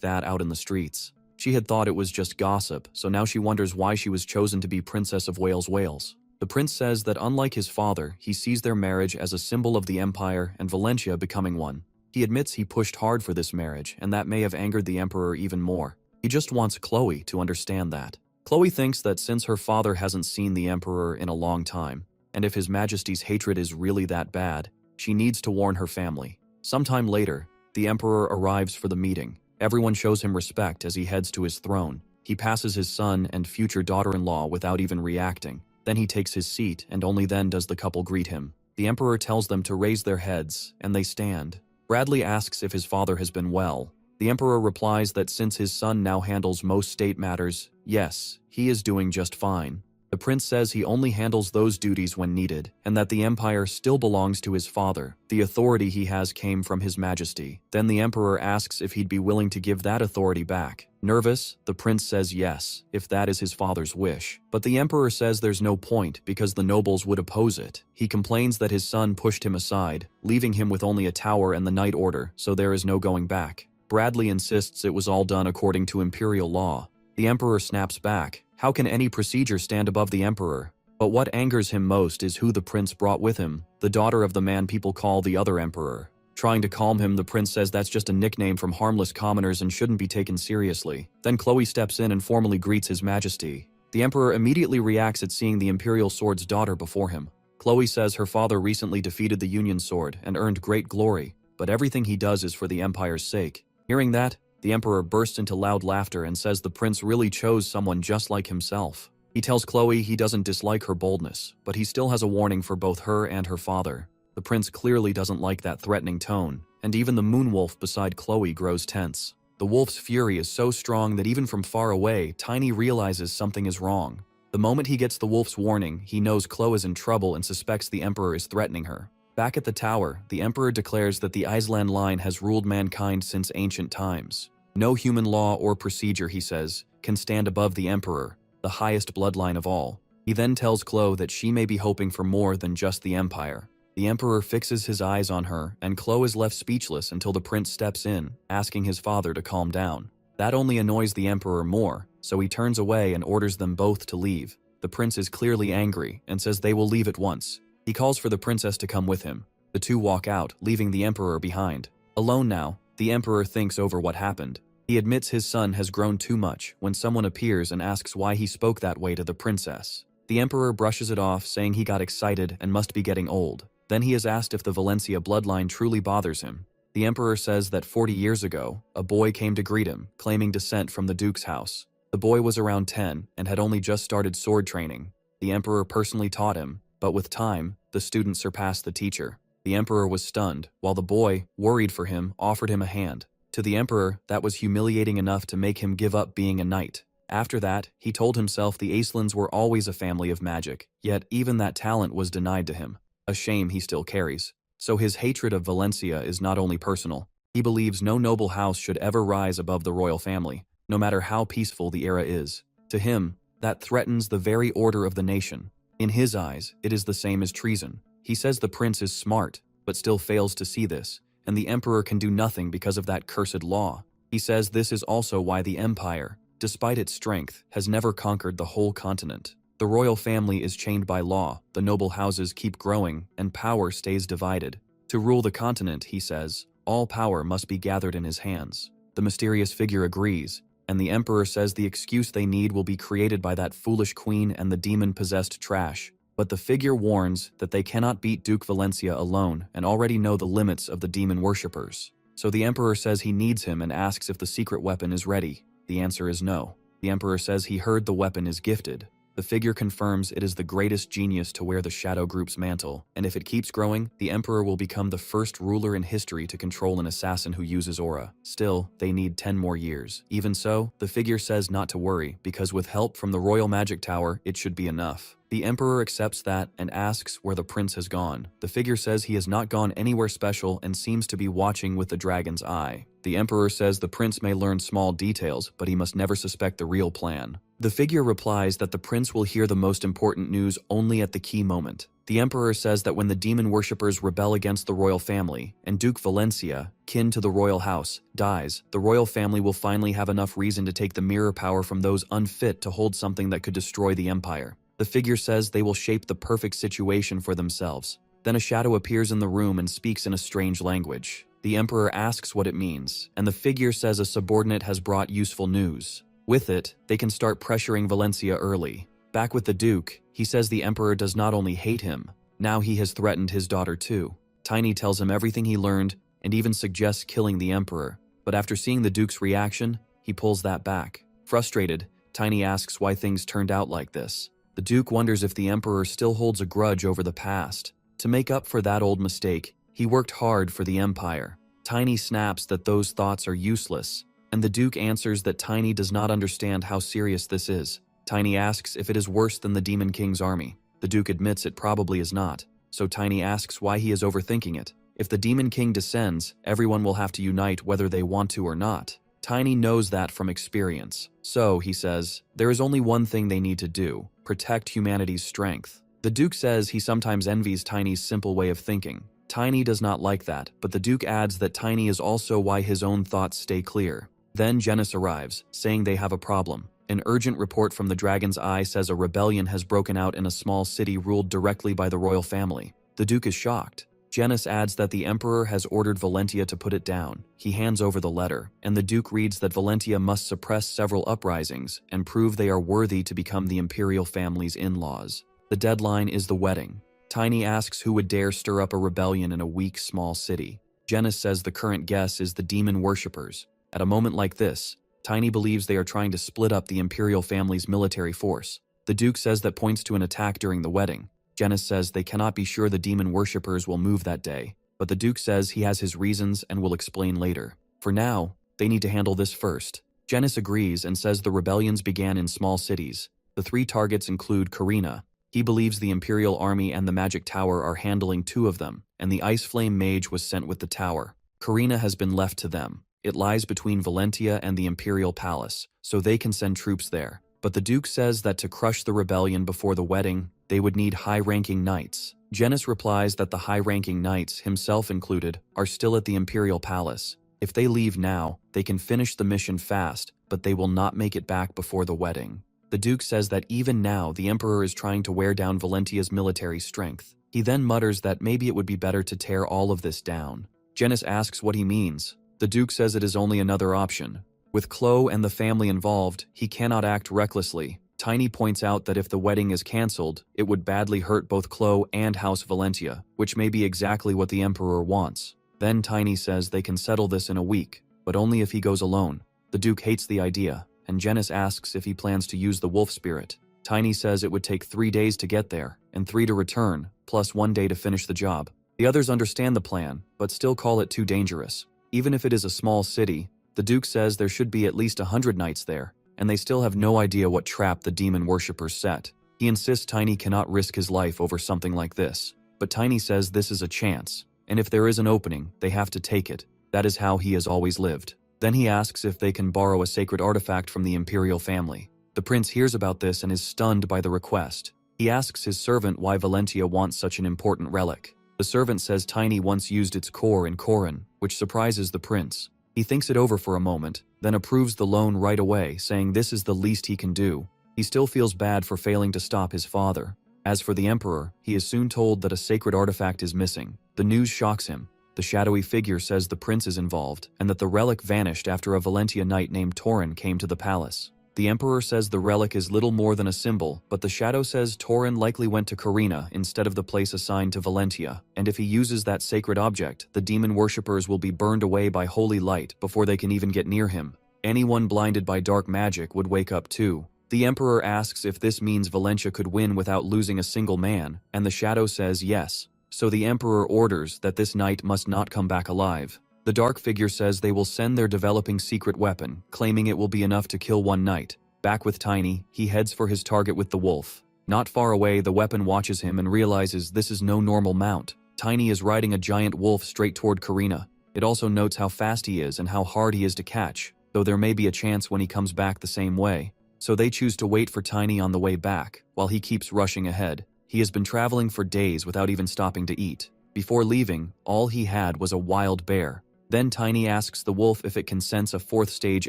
that out in the streets. She had thought it was just gossip, so now she wonders why she was chosen to be Princess of Wales. The prince says that unlike his father, he sees their marriage as a symbol of the empire and Valentia becoming one. He admits he pushed hard for this marriage, and that may have angered the emperor even more. He just wants Chloe to understand that. Chloe thinks that since her father hasn't seen the emperor in a long time, and if his majesty's hatred is really that bad, she needs to warn her family. Sometime later, the emperor arrives for the meeting. Everyone shows him respect as he heads to his throne. He passes his son and future daughter-in-law without even reacting. Then he takes his seat, and only then does the couple greet him. The emperor tells them to raise their heads, and they stand. Bradley asks if his father has been well. The emperor replies that since his son now handles most state matters, yes, he is doing just fine. The prince says he only handles those duties when needed, and that the empire still belongs to his father. The authority he has came from his majesty. Then the emperor asks if he'd be willing to give that authority back. Nervous, the prince says yes, if that is his father's wish. But the emperor says there's no point because the nobles would oppose it. He complains that his son pushed him aside, leaving him with only a tower and the Knight Order, so there is no going back. Bradley insists it was all done according to imperial law. The emperor snaps back. How can any procedure stand above the emperor? But what angers him most is who the prince brought with him, the daughter of the man people call the other emperor. Trying to calm him, the prince says that's just a nickname from harmless commoners and shouldn't be taken seriously. Then Chloe steps in and formally greets his majesty. The emperor immediately reacts at seeing the imperial sword's daughter before him. Chloe says her father recently defeated the Union Sword and earned great glory, but everything he does is for the empire's sake. Hearing that, the emperor bursts into loud laughter and says the prince really chose someone just like himself. He tells Chloe he doesn't dislike her boldness, but he still has a warning for both her and her father. The prince clearly doesn't like that threatening tone, and even the moonwolf beside Chloe grows tense. The wolf's fury is so strong that even from far away, Tiny realizes something is wrong. The moment he gets the wolf's warning, he knows Chloe is in trouble and suspects the emperor is threatening her. Back at the tower, the emperor declares that the Island line has ruled mankind since ancient times. No human law or procedure, he says, can stand above the emperor, the highest bloodline of all. He then tells Chloe that she may be hoping for more than just the empire. The emperor fixes his eyes on her, and Chloe is left speechless until the prince steps in, asking his father to calm down. That only annoys the emperor more, so he turns away and orders them both to leave. The prince is clearly angry and says they will leave at once. He calls for the princess to come with him. The two walk out, leaving the emperor behind. Alone now, the emperor thinks over what happened. He admits his son has grown too much when someone appears and asks why he spoke that way to the princess. The emperor brushes it off, saying he got excited and must be getting old. Then he is asked if the Valencia bloodline truly bothers him. The emperor says that 40 years ago, a boy came to greet him, claiming descent from the duke's house. The boy was around 10 and had only just started sword training. The emperor personally taught him, but with time, the student surpassed the teacher. The emperor was stunned, while the boy, worried for him, offered him a hand. To the emperor, that was humiliating enough to make him give up being a knight. After that, he told himself the Aislins were always a family of magic, yet even that talent was denied to him. A shame he still carries. So his hatred of Valencia is not only personal. He believes no noble house should ever rise above the royal family, no matter how peaceful the era is. To him, that threatens the very order of the nation. In his eyes, it is the same as treason. He says the prince is smart, but still fails to see this, and the emperor can do nothing because of that cursed law. He says this is also why the empire, despite its strength, has never conquered the whole continent. The royal family is chained by law, the noble houses keep growing, and power stays divided. To rule the continent, he says, all power must be gathered in his hands. The mysterious figure agrees, and the emperor says the excuse they need will be created by that foolish queen and the demon-possessed trash. But the figure warns that they cannot beat Duke Valencia alone and already know the limits of the demon worshippers. So the emperor says he needs him and asks if the secret weapon is ready. The answer is no. The emperor says he heard the weapon is gifted. The figure confirms it is the greatest genius to wear the Shadow Group's mantle, and if it keeps growing, the emperor will become the first ruler in history to control an assassin who uses aura. Still, they need 10 more years. Even so, the figure says not to worry, because with help from the Royal Magic Tower, it should be enough. The emperor accepts that and asks where the prince has gone. The figure says he has not gone anywhere special and seems to be watching with the dragon's eye. The emperor says the prince may learn small details, but he must never suspect the real plan. The figure replies that the prince will hear the most important news only at the key moment. The emperor says that when the demon worshippers rebel against the royal family, and Duke Valencia, kin to the royal house, dies, the royal family will finally have enough reason to take the mirror power from those unfit to hold something that could destroy the empire. The figure says they will shape the perfect situation for themselves. Then a shadow appears in the room and speaks in a strange language. The emperor asks what it means, and the figure says a subordinate has brought useful news. With it, they can start pressuring Valencia early. Back with the duke, he says the emperor does not only hate him, now he has threatened his daughter too. Tiny tells him everything he learned and even suggests killing the emperor, but after seeing the duke's reaction, he pulls that back. Frustrated, Tiny asks why things turned out like this. The duke wonders if the emperor still holds a grudge over the past. To make up for that old mistake, he worked hard for the empire. Tiny snaps that those thoughts are useless, and the duke answers that Tiny does not understand how serious this is. Tiny asks if it is worse than the Demon King's army. The duke admits it probably is not, so Tiny asks why he is overthinking it. If the Demon King descends, everyone will have to unite whether they want to or not. Tiny knows that from experience. So, he says, there is only one thing they need to do: protect humanity's strength. The duke says he sometimes envies Tiny's simple way of thinking. Tiny does not like that, but the duke adds that Tiny is also why his own thoughts stay clear. Then Genis arrives, saying they have a problem. An urgent report from the Dragon's Eye says a rebellion has broken out in a small city ruled directly by the royal family. The duke is shocked. Genis adds that the emperor has ordered Valentia to put it down. He hands over the letter, and the duke reads that Valentia must suppress several uprisings and prove they are worthy to become the imperial family's in-laws. The deadline is the wedding. Tiny asks who would dare stir up a rebellion in a weak, small city. Genis says the current guess is the demon worshippers. At a moment like this, Tiny believes they are trying to split up the imperial family's military force. The duke says that points to an attack during the wedding. Genis says they cannot be sure the demon worshippers will move that day, but the duke says he has his reasons and will explain later. For now, they need to handle this first. Genis agrees and says the rebellions began in small cities. The 3 targets include Karina. He believes the Imperial Army and the Magic Tower are handling 2 of them, and the Ice Flame Mage was sent with the tower. Karina has been left to them. It lies between Valentia and the Imperial Palace, so they can send troops there. But the Duke says that to crush the rebellion before the wedding, they would need high-ranking knights. Genis replies that the high-ranking knights, himself included, are still at the Imperial Palace. If they leave now, they can finish the mission fast, but they will not make it back before the wedding. The Duke says that even now the Emperor is trying to wear down Valentia's military strength. He then mutters that maybe it would be better to tear all of this down. Janice asks what he means. The Duke says it is only another option. With Chloe and the family involved, he cannot act recklessly. Tiny points out that if the wedding is cancelled, it would badly hurt both Chloe and House Valentia, which may be exactly what the Emperor wants. Then Tiny says they can settle this in a week, but only if he goes alone. The Duke hates the idea, and Janice asks if he plans to use the wolf spirit. Tiny says it would take 3 days to get there, and 3 to return, plus 1 day to finish the job. The others understand the plan, but still call it too dangerous. Even if it is a small city, the Duke says there should be at least 100 knights there, and they still have no idea what trap the demon worshippers set. He insists Tiny cannot risk his life over something like this, but Tiny says this is a chance, and if there is an opening, they have to take it. That is how he has always lived. Then he asks if they can borrow a sacred artifact from the imperial family. The prince hears about this and is stunned by the request. He asks his servant why Valentia wants such an important relic. The servant says Tiny once used its core in Corin, which surprises the prince. He thinks it over for a moment, then approves the loan right away, saying this is the least he can do. He still feels bad for failing to stop his father. As for the Emperor, he is soon told that a sacred artifact is missing. The news shocks him. The shadowy figure says the prince is involved, and that the relic vanished after a Valentia knight named Torin came to the palace. The Emperor says the relic is little more than a symbol, but the shadow says Torin likely went to Carina instead of the place assigned to Valentia, and if he uses that sacred object, the demon worshippers will be burned away by holy light before they can even get near him. Anyone blinded by dark magic would wake up too. The Emperor asks if this means Valentia could win without losing a single man, and the shadow says yes. So the Emperor orders that this knight must not come back alive. The dark figure says they will send their developing secret weapon, claiming it will be enough to kill one knight. Back with Tiny, he heads for his target with the wolf. Not far away, the weapon watches him and realizes this is no normal mount. Tiny is riding a giant wolf straight toward Carina. It also notes how fast he is and how hard he is to catch, though there may be a chance when he comes back the same way. So they choose to wait for Tiny on the way back, while he keeps rushing ahead. He has been traveling for days without even stopping to eat. Before leaving, all he had was a wild bear. Then Tiny asks the wolf if it can sense a 4th stage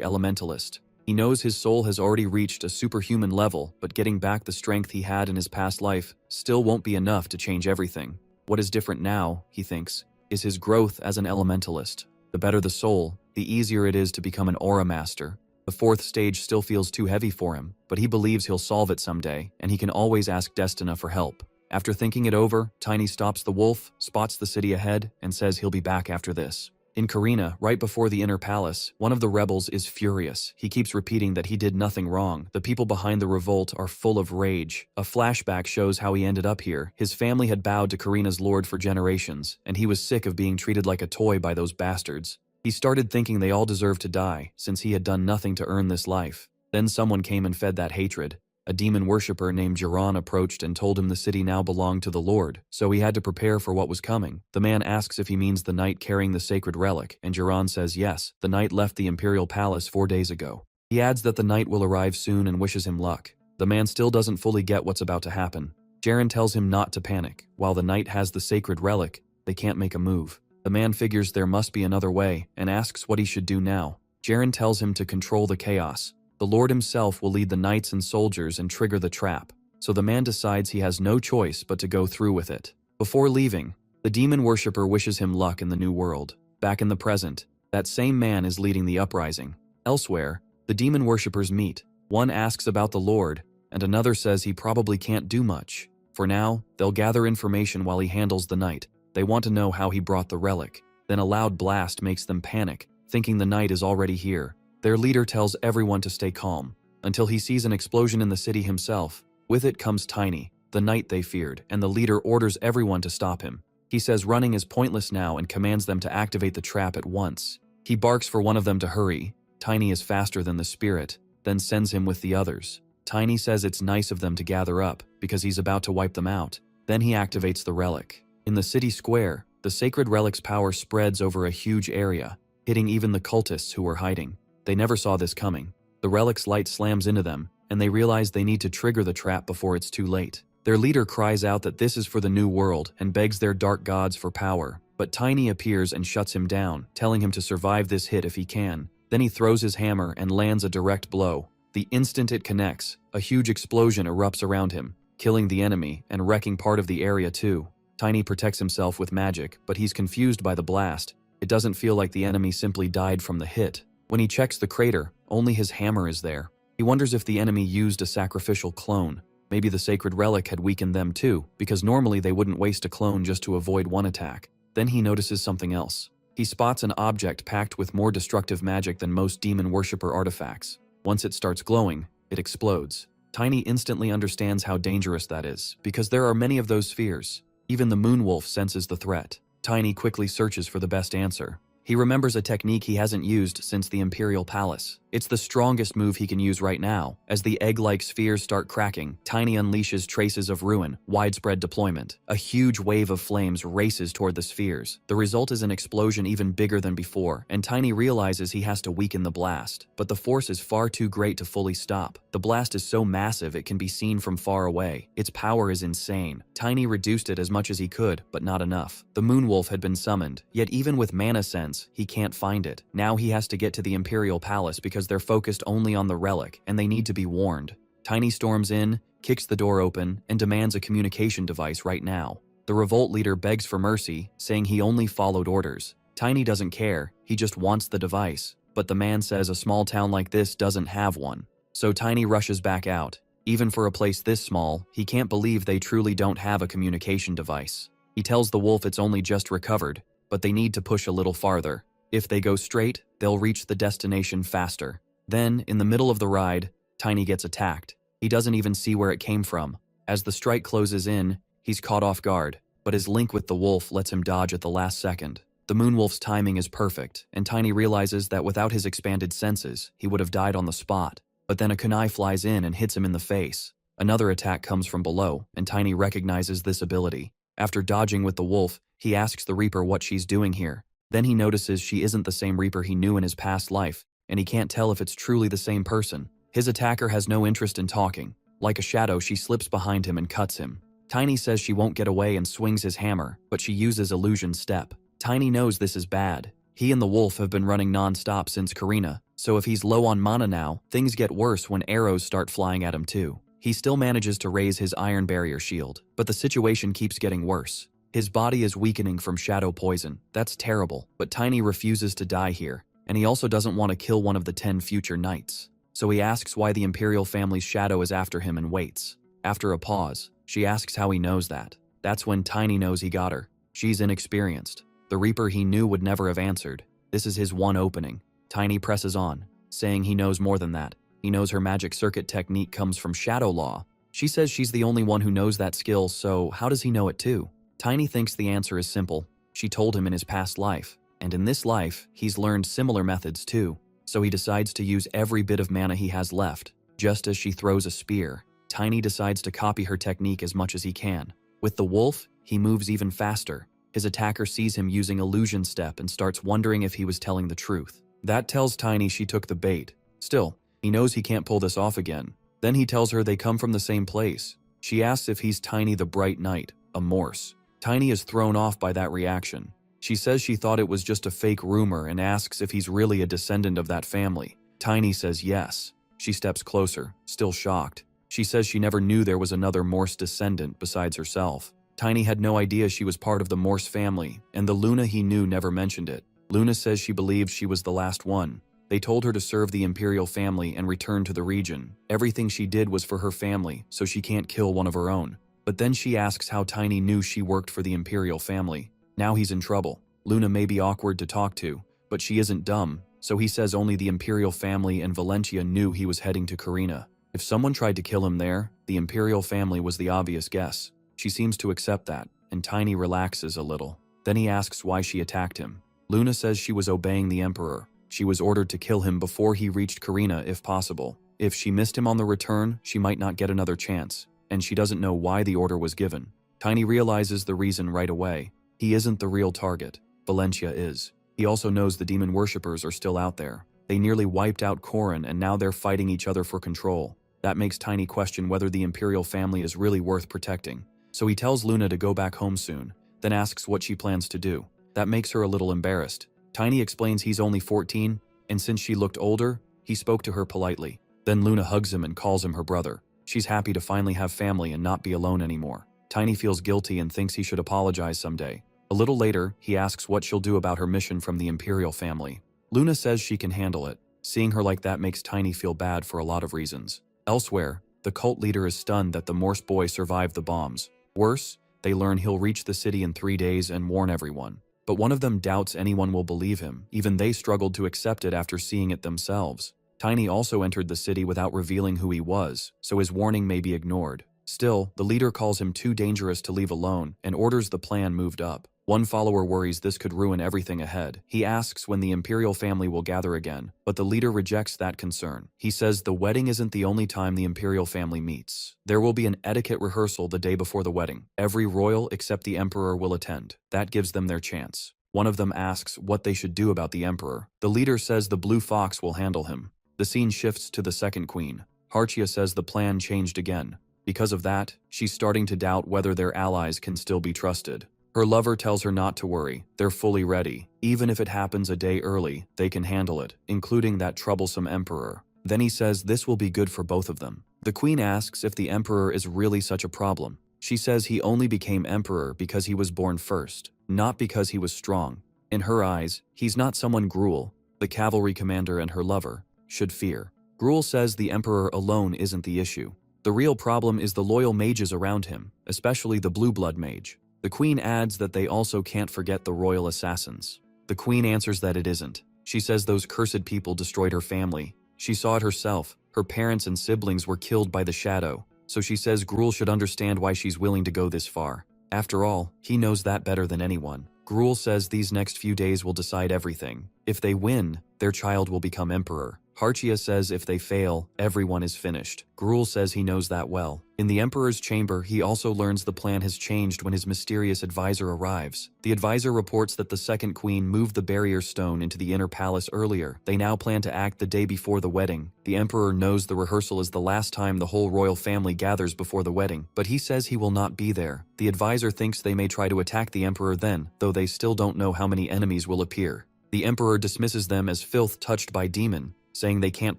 elementalist. He knows his soul has already reached a superhuman level, but getting back the strength he had in his past life still won't be enough to change everything. What is different now, he thinks, is his growth as an elementalist. The better the soul, the easier it is to become an aura master. The 4th stage still feels too heavy for him, but he believes he'll solve it someday, and he can always ask Destina for help. After thinking it over, Tiny stops the wolf, spots the city ahead, and says he'll be back after this. In Carina, right before the inner palace, one of the rebels is furious. He keeps repeating that he did nothing wrong. The people behind the revolt are full of rage. A flashback shows how he ended up here. His family had bowed to Carina's lord for generations, and he was sick of being treated like a toy by those bastards. He started thinking they all deserved to die, since he had done nothing to earn this life. Then someone came and fed that hatred. A demon worshipper named Jiran approached and told him the city now belonged to the Lord, so he had to prepare for what was coming. The man asks if he means the knight carrying the sacred relic, and Jiran says yes, the knight left the imperial palace 4 days ago. He adds that the knight will arrive soon and wishes him luck. The man still doesn't fully get what's about to happen. Jiran tells him not to panic. While the knight has the sacred relic, they can't make a move. The man figures there must be another way, and asks what he should do now. Jiran tells him to control the chaos. The Lord himself will lead the knights and soldiers and trigger the trap, so the man decides he has no choice but to go through with it. Before leaving, the demon worshipper wishes him luck in the new world. Back in the present, that same man is leading the uprising. Elsewhere, the demon worshippers meet. One asks about the Lord, and another says he probably can't do much. For now, they'll gather information while he handles the knight. They want to know how he brought the relic. Then a loud blast makes them panic, thinking the knight is already here. Their leader tells everyone to stay calm, until he sees an explosion in the city himself. With it comes Tiny, the knight they feared, and the leader orders everyone to stop him. He says running is pointless now and commands them to activate the trap at once. He barks for one of them to hurry. Tiny is faster than the spirit, then sends him with the others. Tiny says it's nice of them to gather up, because he's about to wipe them out. Then he activates the relic. In the city square, the sacred relic's power spreads over a huge area, hitting even the cultists who were hiding. They never saw this coming. The relic's light slams into them, and they realize they need to trigger the trap before it's too late. Their leader cries out that this is for the new world and begs their dark gods for power, but Tiny appears and shuts him down, telling him to survive this hit if he can. Then he throws his hammer and lands a direct blow. The instant it connects, a huge explosion erupts around him, killing the enemy and wrecking part of the area too. Tiny protects himself with magic, but he's confused by the blast. It doesn't feel like the enemy simply died from the hit. When he checks the crater, only his hammer is there. He wonders if the enemy used a sacrificial clone. Maybe the sacred relic had weakened them too, because normally they wouldn't waste a clone just to avoid one attack. Then he notices something else. He spots an object packed with more destructive magic than most demon worshipper artifacts. Once it starts glowing, it explodes. Tiny instantly understands how dangerous that is, because there are many of those spheres. Even the Moonwolf senses the threat. Tiny quickly searches for the best answer. He remembers a technique he hasn't used since the Imperial Palace. It's the strongest move he can use right now. As the egg-like spheres start cracking, Tiny unleashes traces of ruin, widespread deployment. A huge wave of flames races toward the spheres. The result is an explosion even bigger than before, and Tiny realizes he has to weaken the blast. But the force is far too great to fully stop. The blast is so massive it can be seen from far away. Its power is insane. Tiny reduced it as much as he could, but not enough. The Moonwolf had been summoned, yet even with mana sense, he can't find it. Now he has to get to the Imperial Palace because they're focused only on the relic, and they need to be warned. Tiny storms in, kicks the door open, and demands a communication device right now. The revolt leader begs for mercy, saying he only followed orders. Tiny doesn't care, he just wants the device. But the man says a small town like this doesn't have one. So Tiny rushes back out. Even for a place this small, he can't believe they truly don't have a communication device. He tells the wolf it's only just recovered, but they need to push a little farther. If they go straight, they'll reach the destination faster. Then, in the middle of the ride, Tiny gets attacked. He doesn't even see where it came from. As the strike closes in, he's caught off guard, but his link with the wolf lets him dodge at the last second. The Moonwolf's timing is perfect, and Tiny realizes that without his expanded senses, he would have died on the spot. But then a kunai flies in and hits him in the face. Another attack comes from below, and Tiny recognizes this ability. After dodging with the wolf, he asks the Reaper what she's doing here. Then he notices she isn't the same Reaper he knew in his past life, and he can't tell if it's truly the same person. His attacker has no interest in talking. Like a shadow, she slips behind him and cuts him. Tiny says she won't get away and swings his hammer, but she uses illusion step. Tiny knows this is bad. He and the wolf have been running non-stop since Karina, so if he's low on mana now, things get worse when arrows start flying at him too. He still manages to raise his iron barrier shield, but the situation keeps getting worse. His body is weakening from shadow poison. That's terrible, but Tiny refuses to die here, and he also doesn't want to kill one of the 10 future knights. So he asks why the Imperial family's shadow is after him and waits. After a pause, she asks how he knows that. That's when Tiny knows he got her. She's inexperienced. The Reaper he knew would never have answered. This is his one opening. Tiny presses on, saying he knows more than that. He knows her magic circuit technique comes from Shadow Law. She says she's the only one who knows that skill, so how does he know it too? Tiny thinks the answer is simple. She told him in his past life, and in this life, he's learned similar methods too. So he decides to use every bit of mana he has left. Just as she throws a spear, Tiny decides to copy her technique as much as he can. With the wolf, he moves even faster. His attacker sees him using illusion step and starts wondering if he was telling the truth. That tells Tiny she took the bait. Still, he knows he can't pull this off again. Then he tells her they come from the same place. She asks if he's Tiny the Bright Knight, a Morse. Tiny is thrown off by that reaction. She says she thought it was just a fake rumor and asks if he's really a descendant of that family. Tiny says yes. She steps closer, still shocked. She says she never knew there was another Morse descendant besides herself. Tiny had no idea she was part of the Morse family, and the Luna he knew never mentioned it. Luna says she believes she was the last one. They told her to serve the Imperial family and return to the region. Everything she did was for her family, so she can't kill one of her own. But then she asks how Tiny knew she worked for the Imperial family. Now he's in trouble. Luna may be awkward to talk to, but she isn't dumb, so he says only the Imperial family and Valentia knew he was heading to Karina. If someone tried to kill him there, the Imperial family was the obvious guess. She seems to accept that, and Tiny relaxes a little. Then he asks why she attacked him. Luna says she was obeying the Emperor. She was ordered to kill him before he reached Karina if possible. If she missed him on the return, she might not get another chance, and she doesn't know why the order was given. Tiny realizes the reason right away. He isn't the real target. Valentia is. He also knows the demon worshippers are still out there. They nearly wiped out Corin, and now they're fighting each other for control. That makes Tiny question whether the Imperial family is really worth protecting. So he tells Luna to go back home soon, then asks what she plans to do. That makes her a little embarrassed. Tiny explains he's only 14, and since she looked older, he spoke to her politely. Then Luna hugs him and calls him her brother. She's happy to finally have family and not be alone anymore. Tiny feels guilty and thinks he should apologize someday. A little later, he asks what she'll do about her mission from the Imperial family. Luna says she can handle it. Seeing her like that makes Tiny feel bad for a lot of reasons. Elsewhere, the cult leader is stunned that the Morse boy survived the bombs. Worse, they learn he'll reach the city in 3 days and warn everyone. But one of them doubts anyone will believe him. Even they struggled to accept it after seeing it themselves. Tiny also entered the city without revealing who he was, so his warning may be ignored. Still, the leader calls him too dangerous to leave alone and orders the plan moved up. One follower worries this could ruin everything ahead. He asks when the Imperial family will gather again, but the leader rejects that concern. He says the wedding isn't the only time the Imperial family meets. There will be an etiquette rehearsal the day before the wedding. Every royal except the Emperor will attend. That gives them their chance. One of them asks what they should do about the Emperor. The leader says the Blue Fox will handle him. The scene shifts to the second queen. Harchia says the plan changed again. Because of that, she's starting to doubt whether their allies can still be trusted. Her lover tells her not to worry, they're fully ready. Even if it happens a day early, they can handle it, including that troublesome emperor. Then he says this will be good for both of them. The queen asks if the emperor is really such a problem. She says he only became emperor because he was born first, not because he was strong. In her eyes, he's not someone Gruel, the cavalry commander and her lover, should fear. Gruel says the emperor alone isn't the issue. The real problem is the loyal mages around him, especially the blue blood mage. The queen adds that they also can't forget the royal assassins. The queen answers that it isn't. She says those cursed people destroyed her family. She saw it herself. Her parents and siblings were killed by the shadow. So she says Gruel should understand why she's willing to go this far. After all, he knows that better than anyone. Gruel says these next few days will decide everything. If they win, their child will become emperor. Harchia says if they fail, everyone is finished. Gruel says he knows that well. In the Emperor's chamber, he also learns the plan has changed when his mysterious advisor arrives. The advisor reports that the second queen moved the barrier stone into the inner palace earlier. They now plan to act the day before the wedding. The Emperor knows the rehearsal is the last time the whole royal family gathers before the wedding, but he says he will not be there. The advisor thinks they may try to attack the Emperor then, though they still don't know how many enemies will appear. The Emperor dismisses them as filth touched by demon, saying they can't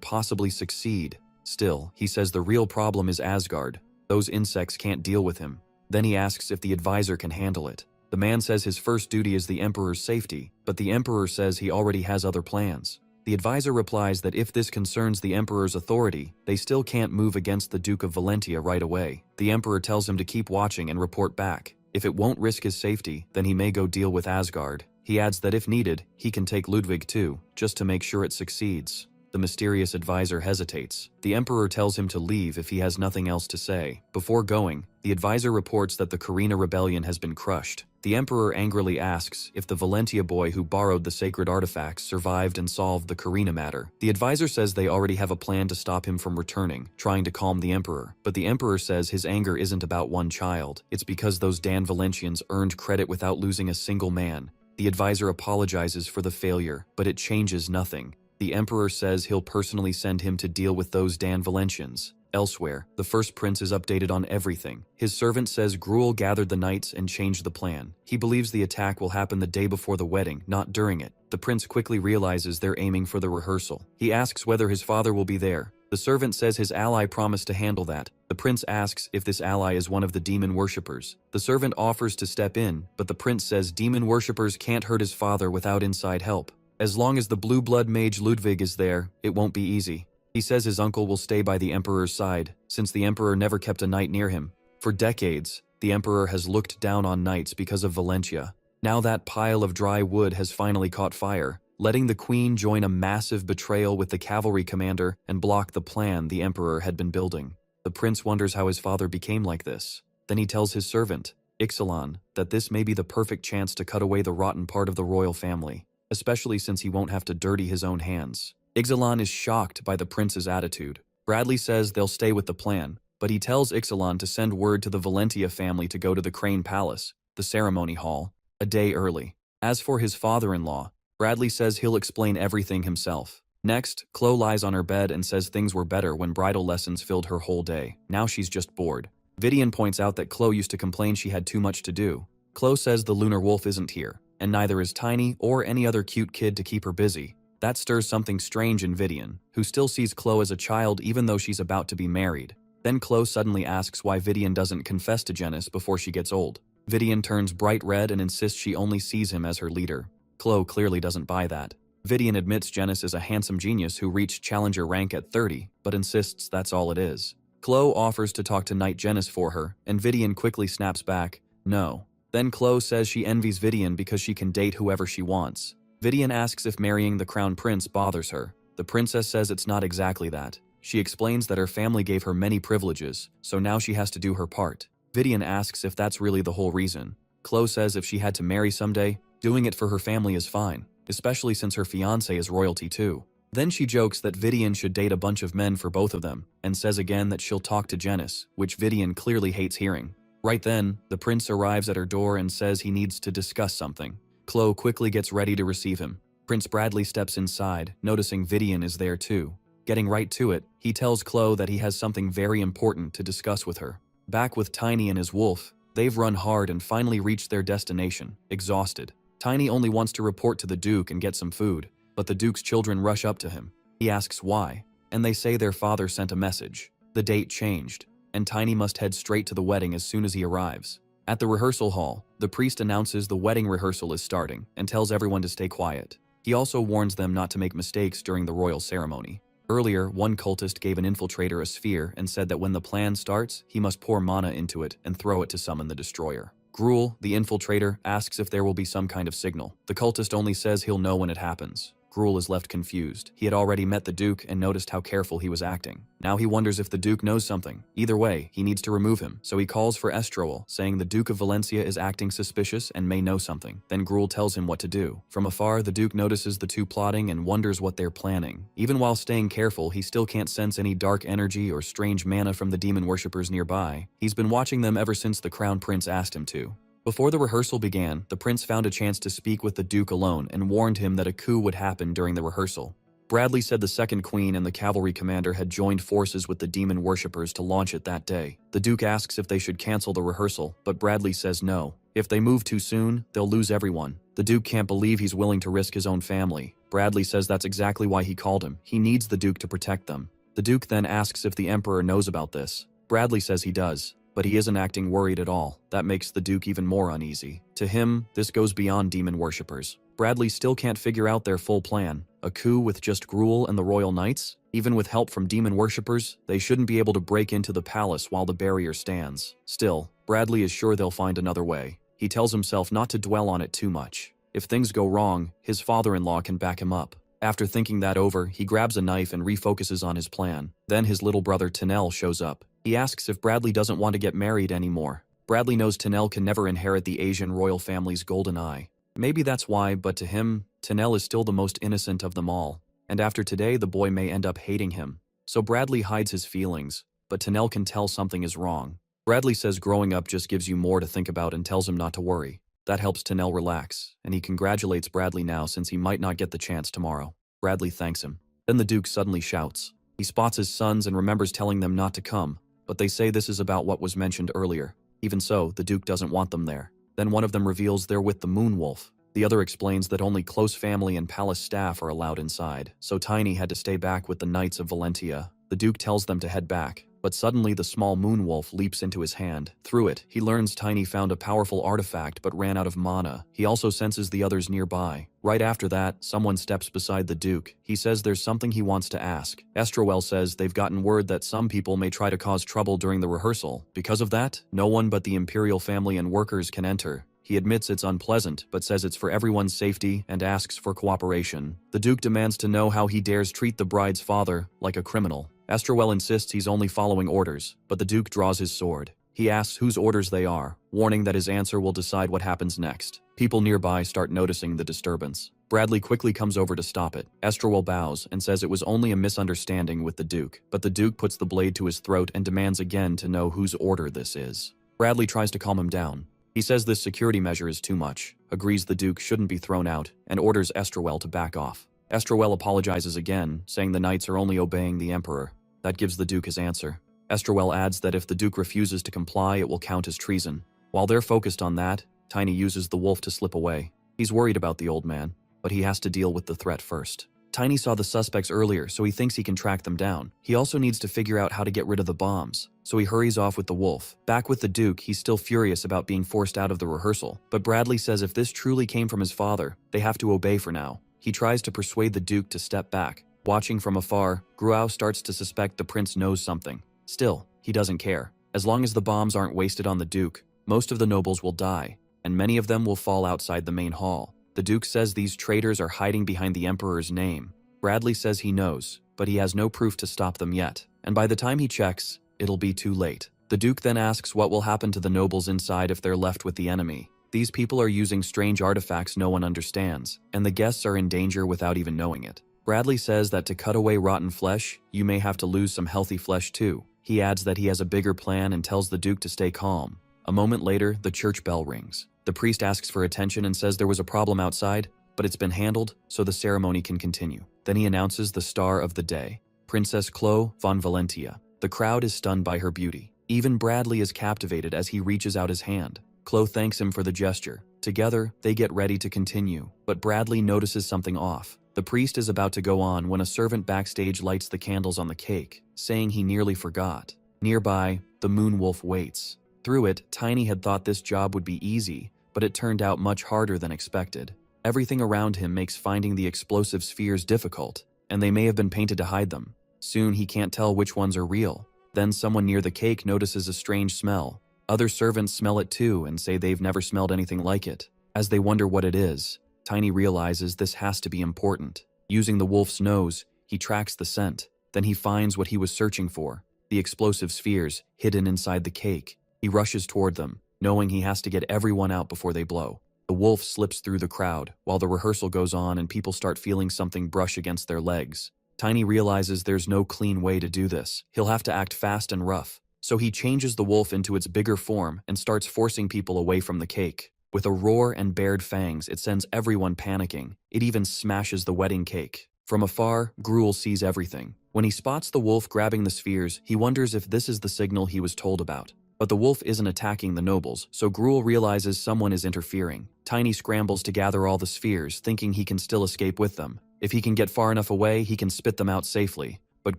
possibly succeed. Still, he says the real problem is Asgard. Those insects can't deal with him. Then he asks if the advisor can handle it. The man says his first duty is the Emperor's safety, but the Emperor says he already has other plans. The advisor replies that if this concerns the Emperor's authority, they still can't move against the Duke of Valentia right away. The Emperor tells him to keep watching and report back. If it won't risk his safety, then he may go deal with Asgard. He adds that if needed, he can take Ludwig too, just to make sure it succeeds. The mysterious advisor hesitates. The Emperor tells him to leave if he has nothing else to say. Before going, the advisor reports that the Carina rebellion has been crushed. The Emperor angrily asks if the Valentia boy who borrowed the sacred artifacts survived and solved the Carina matter. The advisor says they already have a plan to stop him from returning, trying to calm the Emperor. But the Emperor says his anger isn't about one child. It's because those Dan Valentians earned credit without losing a single man. The advisor apologizes for the failure, but it changes nothing. The Emperor says he'll personally send him to deal with those Dan Valentians. Elsewhere, the first prince is updated on everything. His servant says Gruel gathered the knights and changed the plan. He believes the attack will happen the day before the wedding, not during it. The prince quickly realizes they're aiming for the rehearsal. He asks whether his father will be there. The servant says his ally promised to handle that. The prince asks if this ally is one of the demon worshippers. The servant offers to step in, but the prince says demon worshippers can't hurt his father without inside help. As long as the blue blood mage Ludwig is there, it won't be easy. He says his uncle will stay by the Emperor's side, since the Emperor never kept a knight near him. For decades, the Emperor has looked down on knights because of Valentia. Now that pile of dry wood has finally caught fire, letting the Queen join a massive betrayal with the cavalry commander and block the plan the Emperor had been building. The prince wonders how his father became like this. Then he tells his servant, Ixalan, that this may be the perfect chance to cut away the rotten part of the royal family, especially since he won't have to dirty his own hands. Ixalan is shocked by the prince's attitude. Bradley says they'll stay with the plan, but he tells Ixalan to send word to the Valentia family to go to the Crane Palace, the ceremony hall, a day early. As for his father-in-law, Bradley says he'll explain everything himself. Next, Chloe lies on her bed and says things were better when bridal lessons filled her whole day. Now she's just bored. Vidian points out that Chloe used to complain she had too much to do. Chloe says the lunar wolf isn't here, and neither is Tiny or any other cute kid to keep her busy. That stirs something strange in Vidian, who still sees Chloe as a child even though she's about to be married. Then Chloe suddenly asks why Vidian doesn't confess to Genis before she gets old. Vidian turns bright red and insists she only sees him as her leader. Chloe clearly doesn't buy that. Vidian admits Genis is a handsome genius who reached challenger rank at 30, but insists that's all it is. Chloe offers to talk to Knight Genis for her, and Vidian quickly snaps back, no. Then Chloe says she envies Vidian because she can date whoever she wants. Vidian asks if marrying the crown prince bothers her. The princess says it's not exactly that. She explains that her family gave her many privileges, so now she has to do her part. Vidian asks if that's really the whole reason. Chloe says if she had to marry someday, doing it for her family is fine, especially since her fiancé is royalty too. Then she jokes that Vidian should date a bunch of men for both of them, and says again that she'll talk to Genis, which Vidian clearly hates hearing. Right then, the prince arrives at her door and says he needs to discuss something. Chloe quickly gets ready to receive him. Prince Bradley steps inside, noticing Vidian is there too. Getting right to it, he tells Chloe that he has something very important to discuss with her. Back with Tiny and his wolf, they've run hard and finally reached their destination, exhausted. Tiny only wants to report to the Duke and get some food, but the Duke's children rush up to him. He asks why, and they say their father sent a message. The date changed, and Tiny must head straight to the wedding as soon as he arrives. At the rehearsal hall, the priest announces the wedding rehearsal is starting and tells everyone to stay quiet. He also warns them not to make mistakes during the royal ceremony. Earlier, one cultist gave an infiltrator a sphere and said that when the plan starts, he must pour mana into it and throw it to summon the destroyer. Gruel, the infiltrator, asks if there will be some kind of signal. The cultist only says he'll know when it happens. Gruel is left confused. He had already met the Duke and noticed how careful he was acting. Now he wonders if the Duke knows something. Either way, he needs to remove him, so he calls for Estroel, saying the Duke of Valencia is acting suspicious and may know something. Then Gruel tells him what to do. From afar, the Duke notices the two plotting and wonders what they're planning. Even while staying careful, he still can't sense any dark energy or strange mana from the demon worshippers nearby. He's been watching them ever since the Crown Prince asked him to. Before the rehearsal began, the prince found a chance to speak with the Duke alone and warned him that a coup would happen during the rehearsal. Bradley said the second queen and the cavalry commander had joined forces with the demon worshippers to launch it that day. The Duke asks if they should cancel the rehearsal, but Bradley says no. If they move too soon, they'll lose everyone. The Duke can't believe he's willing to risk his own family. Bradley says that's exactly why he called him. He needs the Duke to protect them. The Duke then asks if the Emperor knows about this. Bradley says he does, but he isn't acting worried at all. That makes the Duke even more uneasy. To him, this goes beyond demon worshippers. Bradley still can't figure out their full plan. A coup with just Gruel and the Royal Knights? Even with help from demon worshippers, they shouldn't be able to break into the palace while the barrier stands. Still, Bradley is sure they'll find another way. He tells himself not to dwell on it too much. If things go wrong, his father-in-law can back him up. After thinking that over, he grabs a knife and refocuses on his plan. Then his little brother Tanel shows up. He asks if Bradley doesn't want to get married anymore. Bradley knows Tanel can never inherit the Asian royal family's golden eye. Maybe that's why, but to him, Tanel is still the most innocent of them all. And after today, the boy may end up hating him. So Bradley hides his feelings, but Tanel can tell something is wrong. Bradley says growing up just gives you more to think about and tells him not to worry. That helps Tanel relax, and he congratulates Bradley now since he might not get the chance tomorrow. Bradley thanks him. Then the Duke suddenly shouts. He spots his sons and remembers telling them not to come, but they say this is about what was mentioned earlier. Even so, the Duke doesn't want them there. Then one of them reveals they're with the Moon Wolf. The other explains that only close family and palace staff are allowed inside, so Tiny had to stay back with the Knights of Valentia. The Duke tells them to head back, but suddenly the small Moon Wolf leaps into his hand. Through it, he learns Tiny found a powerful artifact but ran out of mana. He also senses the others nearby. Right after that, someone steps beside the Duke. He says there's something he wants to ask. Estroel says they've gotten word that some people may try to cause trouble during the rehearsal. Because of that, no one but the imperial family and workers can enter. He admits it's unpleasant, but says it's for everyone's safety and asks for cooperation. The Duke demands to know how he dares treat the bride's father like a criminal. Estroel insists he's only following orders, but the Duke draws his sword. He asks whose orders they are, warning that his answer will decide what happens next. People nearby start noticing the disturbance. Bradley quickly comes over to stop it. Estroel bows and says it was only a misunderstanding with the Duke, but the Duke puts the blade to his throat and demands again to know whose order this is. Bradley tries to calm him down. He says this security measure is too much, agrees the Duke shouldn't be thrown out, and orders Estroel to back off. Estroel apologizes again, saying the knights are only obeying the Emperor. That gives the Duke his answer. Estroel adds that if the Duke refuses to comply, it will count as treason. While they're focused on that, Tiny uses the wolf to slip away. He's worried about the old man, but he has to deal with the threat first. Tiny saw the suspects earlier, so he thinks he can track them down. He also needs to figure out how to get rid of the bombs, so he hurries off with the wolf. Back with the Duke, he's still furious about being forced out of the rehearsal, but Bradley says if this truly came from his father, they have to obey for now. He tries to persuade the Duke to step back. Watching from afar, Gruau starts to suspect the prince knows something. Still, he doesn't care. As long as the bombs aren't wasted on the Duke, most of the nobles will die, and many of them will fall outside the main hall. The Duke says these traitors are hiding behind the Emperor's name. Bradley says he knows, but he has no proof to stop them yet, and by the time he checks, it'll be too late. The Duke then asks what will happen to the nobles inside if they're left with the enemy. These people are using strange artifacts no one understands, and the guests are in danger without even knowing it. Bradley says that to cut away rotten flesh, you may have to lose some healthy flesh too. He adds that he has a bigger plan and tells the Duke to stay calm. A moment later, the church bell rings. The priest asks for attention and says there was a problem outside, but it's been handled, so the ceremony can continue. Then he announces the star of the day, Princess Chloe von Valentia. The crowd is stunned by her beauty. Even Bradley is captivated as he reaches out his hand. Chloe thanks him for the gesture. Together, they get ready to continue, but Bradley notices something off. The priest is about to go on when a servant backstage lights the candles on the cake, saying he nearly forgot. Nearby, the moon wolf waits. Through it, Tiny had thought this job would be easy, but it turned out much harder than expected. Everything around him makes finding the explosive spheres difficult, and they may have been painted to hide them. Soon he can't tell which ones are real. Then someone near the cake notices a strange smell. Other servants smell it too and say they've never smelled anything like it. As they wonder what it is, Tiny realizes this has to be important. Using the wolf's nose, he tracks the scent. Then he finds what he was searching for, the explosive spheres hidden inside the cake. He rushes toward them, knowing he has to get everyone out before they blow. The wolf slips through the crowd while the rehearsal goes on and people start feeling something brush against their legs. Tiny realizes there's no clean way to do this. He'll have to act fast and rough. So he changes the wolf into its bigger form and starts forcing people away from the cake. With a roar and bared fangs, it sends everyone panicking. It even smashes the wedding cake. From afar, Gruel sees everything. When he spots the wolf grabbing the spheres, he wonders if this is the signal he was told about. But the wolf isn't attacking the nobles, so Gruel realizes someone is interfering. Tiny scrambles to gather all the spheres, thinking he can still escape with them. If he can get far enough away, he can spit them out safely. But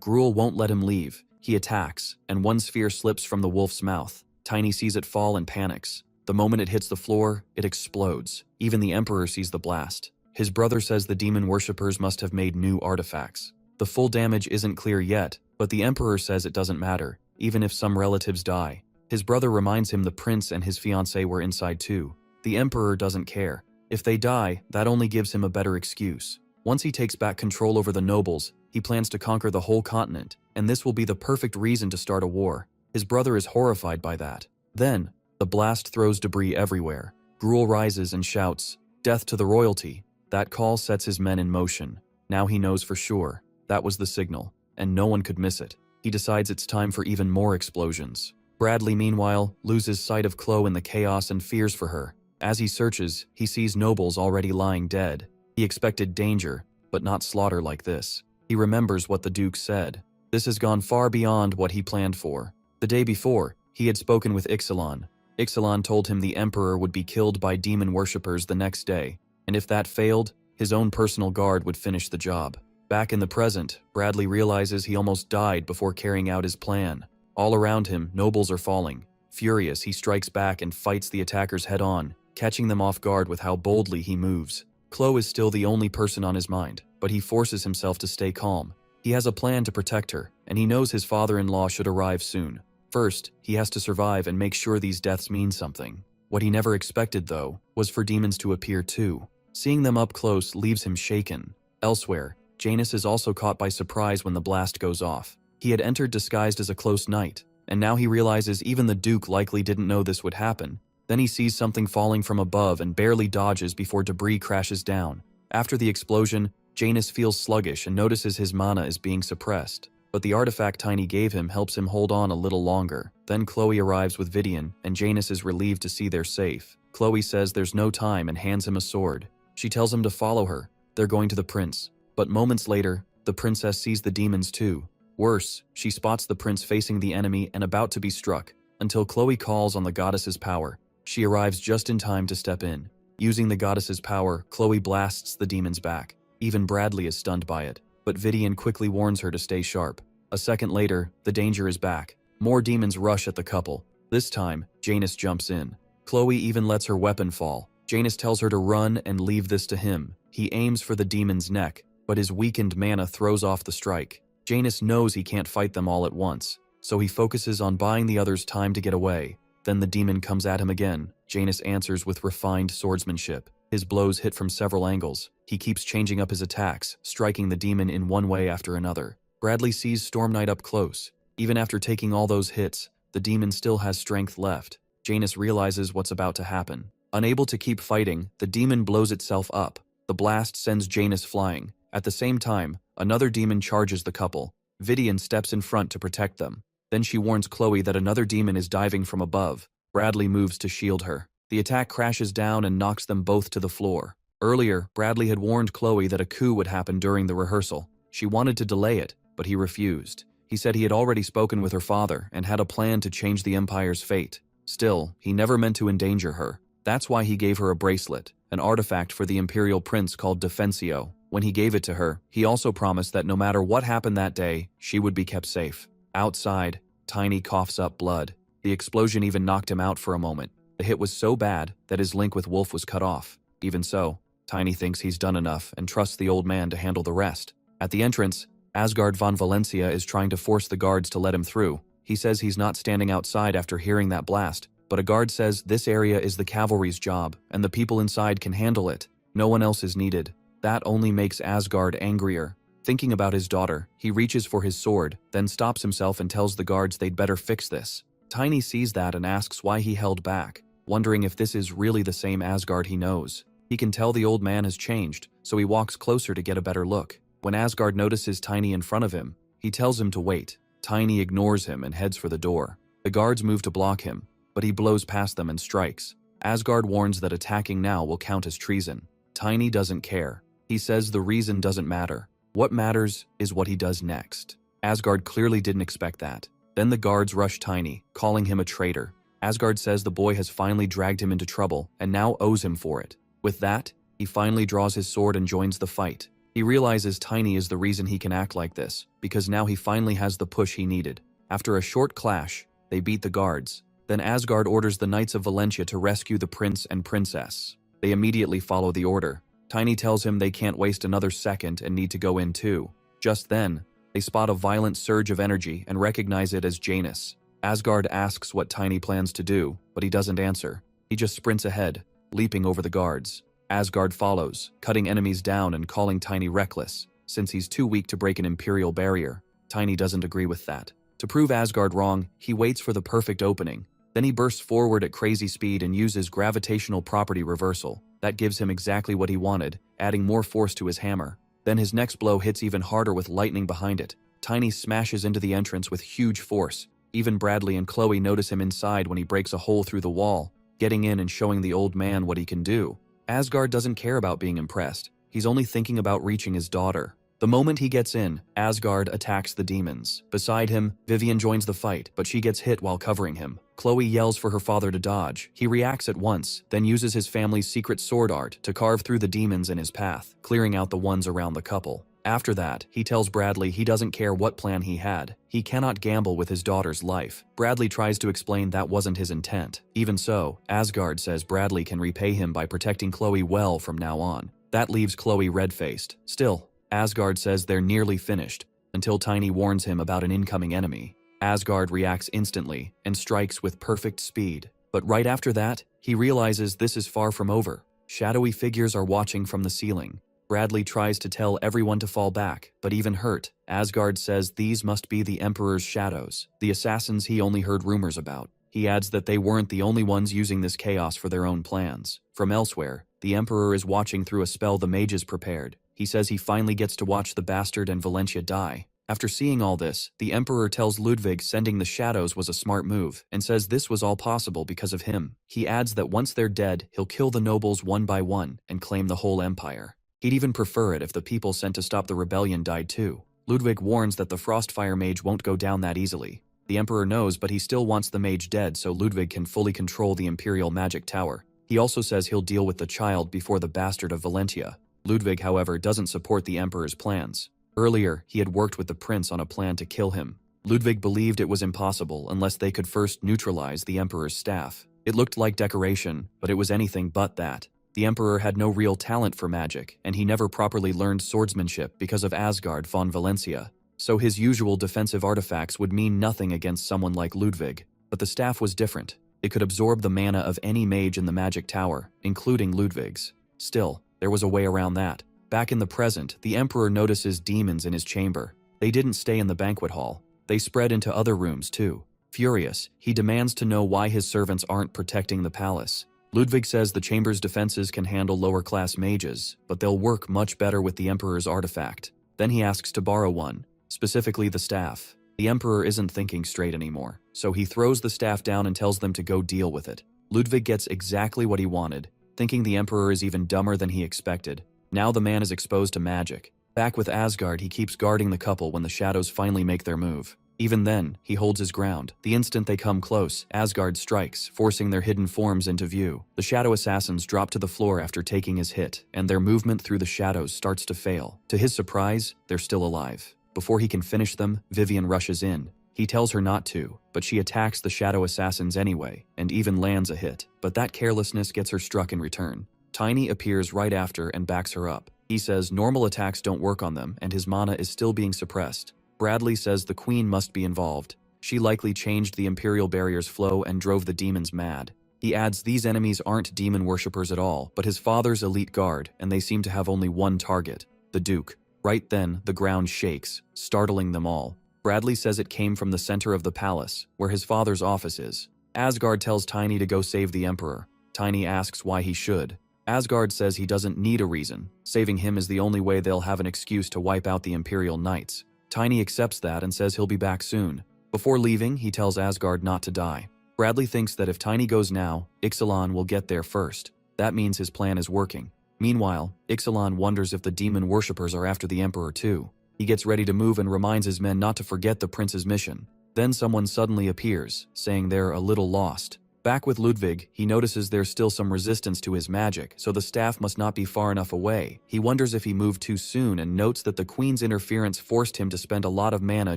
Gruel won't let him leave. He attacks, and one sphere slips from the wolf's mouth. Tiny sees it fall and panics. The moment it hits the floor, it explodes. Even the Emperor sees the blast. His brother says the demon worshippers must have made new artifacts. The full damage isn't clear yet, but the Emperor says it doesn't matter, even if some relatives die. His brother reminds him the prince and his fiancée were inside too. The Emperor doesn't care. If they die, that only gives him a better excuse. Once he takes back control over the nobles, he plans to conquer the whole continent, and this will be the perfect reason to start a war. His brother is horrified by that. Then, the blast throws debris everywhere. Gruel rises and shouts, "Death to the royalty!" That call sets his men in motion. Now he knows for sure. That was the signal, and no one could miss it. He decides it's time for even more explosions. Bradley, meanwhile, loses sight of Chloe in the chaos and fears for her. As he searches, he sees nobles already lying dead. He expected danger, but not slaughter like this. He remembers what the Duke said. This has gone far beyond what he planned for. The day before, he had spoken with Ixalan. Ixalan told him the Emperor would be killed by demon worshippers the next day, and if that failed, his own personal guard would finish the job. Back in the present, Bradley realizes he almost died before carrying out his plan. All around him, nobles are falling. Furious, he strikes back and fights the attackers head-on, catching them off guard with how boldly he moves. Chloe is still the only person on his mind, but he forces himself to stay calm. He has a plan to protect her, and he knows his father-in-law should arrive soon. First, he has to survive and make sure these deaths mean something. What he never expected, though, was for demons to appear too. Seeing them up close leaves him shaken. Elsewhere, Janus is also caught by surprise when the blast goes off. He had entered disguised as a close knight, and now he realizes even the Duke likely didn't know this would happen. Then he sees something falling from above and barely dodges before debris crashes down. After the explosion, Janus feels sluggish and notices his mana is being suppressed. But the artifact Tiny gave him helps him hold on a little longer. Then Chloe arrives with Vidian, and Janus is relieved to see they're safe. Chloe says there's no time and hands him a sword. She tells him to follow her. They're going to the prince. But moments later, the princess sees the demons too. Worse, she spots the prince facing the enemy and about to be struck, until Chloe calls on the goddess's power. She arrives just in time to step in. Using the goddess's power, Chloe blasts the demons back. Even Bradley is stunned by it, but Vivian quickly warns her to stay sharp. A second later, the danger is back. More demons rush at the couple. This time, Janice jumps in. Chloe even lets her weapon fall. Janice tells her to run and leave this to him. He aims for the demon's neck, but his weakened mana throws off the strike. Janice knows he can't fight them all at once, so he focuses on buying the others time to get away. Then the demon comes at him again. Janice answers with refined swordsmanship. His blows hit from several angles. He keeps changing up his attacks, striking the demon in one way after another. Bradley sees Storm Knight up close. Even after taking all those hits, the demon still has strength left. Janice realizes what's about to happen. Unable to keep fighting, the demon blows itself up. The blast sends Janice flying. At the same time, another demon charges the couple. Vivian steps in front to protect them. Then she warns Chloe that another demon is diving from above. Bradley moves to shield her. The attack crashes down and knocks them both to the floor. Earlier, Bradley had warned Chloe that a coup would happen during the rehearsal. She wanted to delay it, but he refused. He said he had already spoken with her father and had a plan to change the Empire's fate. Still, he never meant to endanger her. That's why he gave her a bracelet, an artifact for the Imperial Prince called Defensio. When he gave it to her, he also promised that no matter what happened that day, she would be kept safe. Outside, Tiny coughs up blood. The explosion even knocked him out for a moment. The hit was so bad that his link with Wolf was cut off. Even so, Tiny thinks he's done enough and trusts the old man to handle the rest. At the entrance, Asgard von Valencia is trying to force the guards to let him through. He says he's not standing outside after hearing that blast, but a guard says this area is the cavalry's job and the people inside can handle it. No one else is needed. That only makes Asgard angrier. Thinking about his daughter, he reaches for his sword, then stops himself and tells the guards they'd better fix this. Tiny sees that and asks why he held back, wondering if this is really the same Asgard he knows. He can tell the old man has changed, so he walks closer to get a better look. When Asgard notices Tiny in front of him, he tells him to wait. Tiny ignores him and heads for the door. The guards move to block him, but he blows past them and strikes. Asgard warns that attacking now will count as treason. Tiny doesn't care. He says the reason doesn't matter. What matters is what he does next. Asgard clearly didn't expect that. Then the guards rush Tiny, calling him a traitor. Asgard says the boy has finally dragged him into trouble and now owes him for it. With that, he finally draws his sword and joins the fight. He realizes Tiny is the reason he can act like this, because now he finally has the push he needed. After a short clash, they beat the guards. Then Asgard orders the Knights of Valentia to rescue the prince and princess. They immediately follow the order. Tiny tells him they can't waste another second and need to go in too. Just then, they spot a violent surge of energy and recognize it as Janice. Asgard asks what Tiny plans to do, but he doesn't answer. He just sprints ahead, leaping over the guards. Asgard follows, cutting enemies down and calling Tiny reckless, since he's too weak to break an Imperial barrier. Tiny doesn't agree with that. To prove Asgard wrong, he waits for the perfect opening. Then he bursts forward at crazy speed and uses gravitational property reversal. That gives him exactly what he wanted, adding more force to his hammer. Then his next blow hits even harder with lightning behind it. Tiny smashes into the entrance with huge force. Even Bradley and Chloe notice him inside when he breaks a hole through the wall, getting in and showing the old man what he can do. Asgard doesn't care about being impressed. He's only thinking about reaching his daughter. The moment he gets in, Asgard attacks the demons. Beside him, Vivian joins the fight, but she gets hit while covering him. Chloe yells for her father to dodge. He reacts at once, then uses his family's secret sword art to carve through the demons in his path, clearing out the ones around the couple. After that, he tells Bradley he doesn't care what plan he had. He cannot gamble with his daughter's life. Bradley tries to explain that wasn't his intent. Even so, Asgard says Bradley can repay him by protecting Chloe well from now on. That leaves Chloe red-faced. Still, Asgard says they're nearly finished, until Tiny warns him about an incoming enemy. Asgard reacts instantly and strikes with perfect speed. But right after that, he realizes this is far from over. Shadowy figures are watching from the ceiling. Bradley tries to tell everyone to fall back, but even hurt, Asgard says these must be the Emperor's shadows, the assassins he only heard rumors about. He adds that they weren't the only ones using this chaos for their own plans. From elsewhere, the Emperor is watching through a spell the mages prepared. He says he finally gets to watch the bastard and Valentia die. After seeing all this, the Emperor tells Ludwig sending the shadows was a smart move, and says this was all possible because of him. He adds that once they're dead, he'll kill the nobles one by one and claim the whole empire. He'd even prefer it if the people sent to stop the rebellion died too. Ludwig warns that the Frostfire mage won't go down that easily. The Emperor knows, but he still wants the mage dead so Ludwig can fully control the Imperial Magic Tower. He also says he'll deal with the child before the bastard of Valentia. Ludwig, however, doesn't support the Emperor's plans. Earlier, he had worked with the prince on a plan to kill him. Ludwig believed it was impossible unless they could first neutralize the Emperor's staff. It looked like decoration, but it was anything but that. The Emperor had no real talent for magic, and he never properly learned swordsmanship because of Asgard von Valencia. So his usual defensive artifacts would mean nothing against someone like Ludwig. But the staff was different. It could absorb the mana of any mage in the magic tower, including Ludwig's. Still, there was a way around that. Back in the present, the Emperor notices demons in his chamber. They didn't stay in the banquet hall. They spread into other rooms too. Furious, he demands to know why his servants aren't protecting the palace. Ludwig says the chamber's defenses can handle lower-class mages, but they'll work much better with the Emperor's artifact. Then he asks to borrow one, specifically the staff. The Emperor isn't thinking straight anymore, so he throws the staff down and tells them to go deal with it. Ludwig gets exactly what he wanted, thinking the Emperor is even dumber than he expected. Now the man is exposed to magic. Back with Asgard, he keeps guarding the couple when the shadows finally make their move. Even then, he holds his ground. The instant they come close, Asgard strikes, forcing their hidden forms into view. The shadow assassins drop to the floor after taking his hit, and their movement through the shadows starts to fail. To his surprise, they're still alive. Before he can finish them, Vivian rushes in. He tells her not to, but she attacks the shadow assassins anyway, and even lands a hit. But that carelessness gets her struck in return. Tiny appears right after and backs her up. He says normal attacks don't work on them, and his mana is still being suppressed. Bradley says the Queen must be involved. She likely changed the Imperial Barrier's flow and drove the demons mad. He adds these enemies aren't demon worshippers at all, but his father's elite guard, and they seem to have only one target, the Duke. Right then, the ground shakes, startling them all. Bradley says it came from the center of the palace, where his father's office is. Asgard tells Tiny to go save the Emperor. Tiny asks why he should. Asgard says he doesn't need a reason. Saving him is the only way they'll have an excuse to wipe out the Imperial Knights. Tiny accepts that and says he'll be back soon. Before leaving, he tells Asgard not to die. Bradley thinks that if Tiny goes now, Ixalan will get there first. That means his plan is working. Meanwhile, Ixalan wonders if the demon worshippers are after the Emperor too. He gets ready to move and reminds his men not to forget the prince's mission. Then someone suddenly appears, saying they're a little lost. Back with Ludwig, he notices there's still some resistance to his magic, so the staff must not be far enough away. He wonders if he moved too soon and notes that the Queen's interference forced him to spend a lot of mana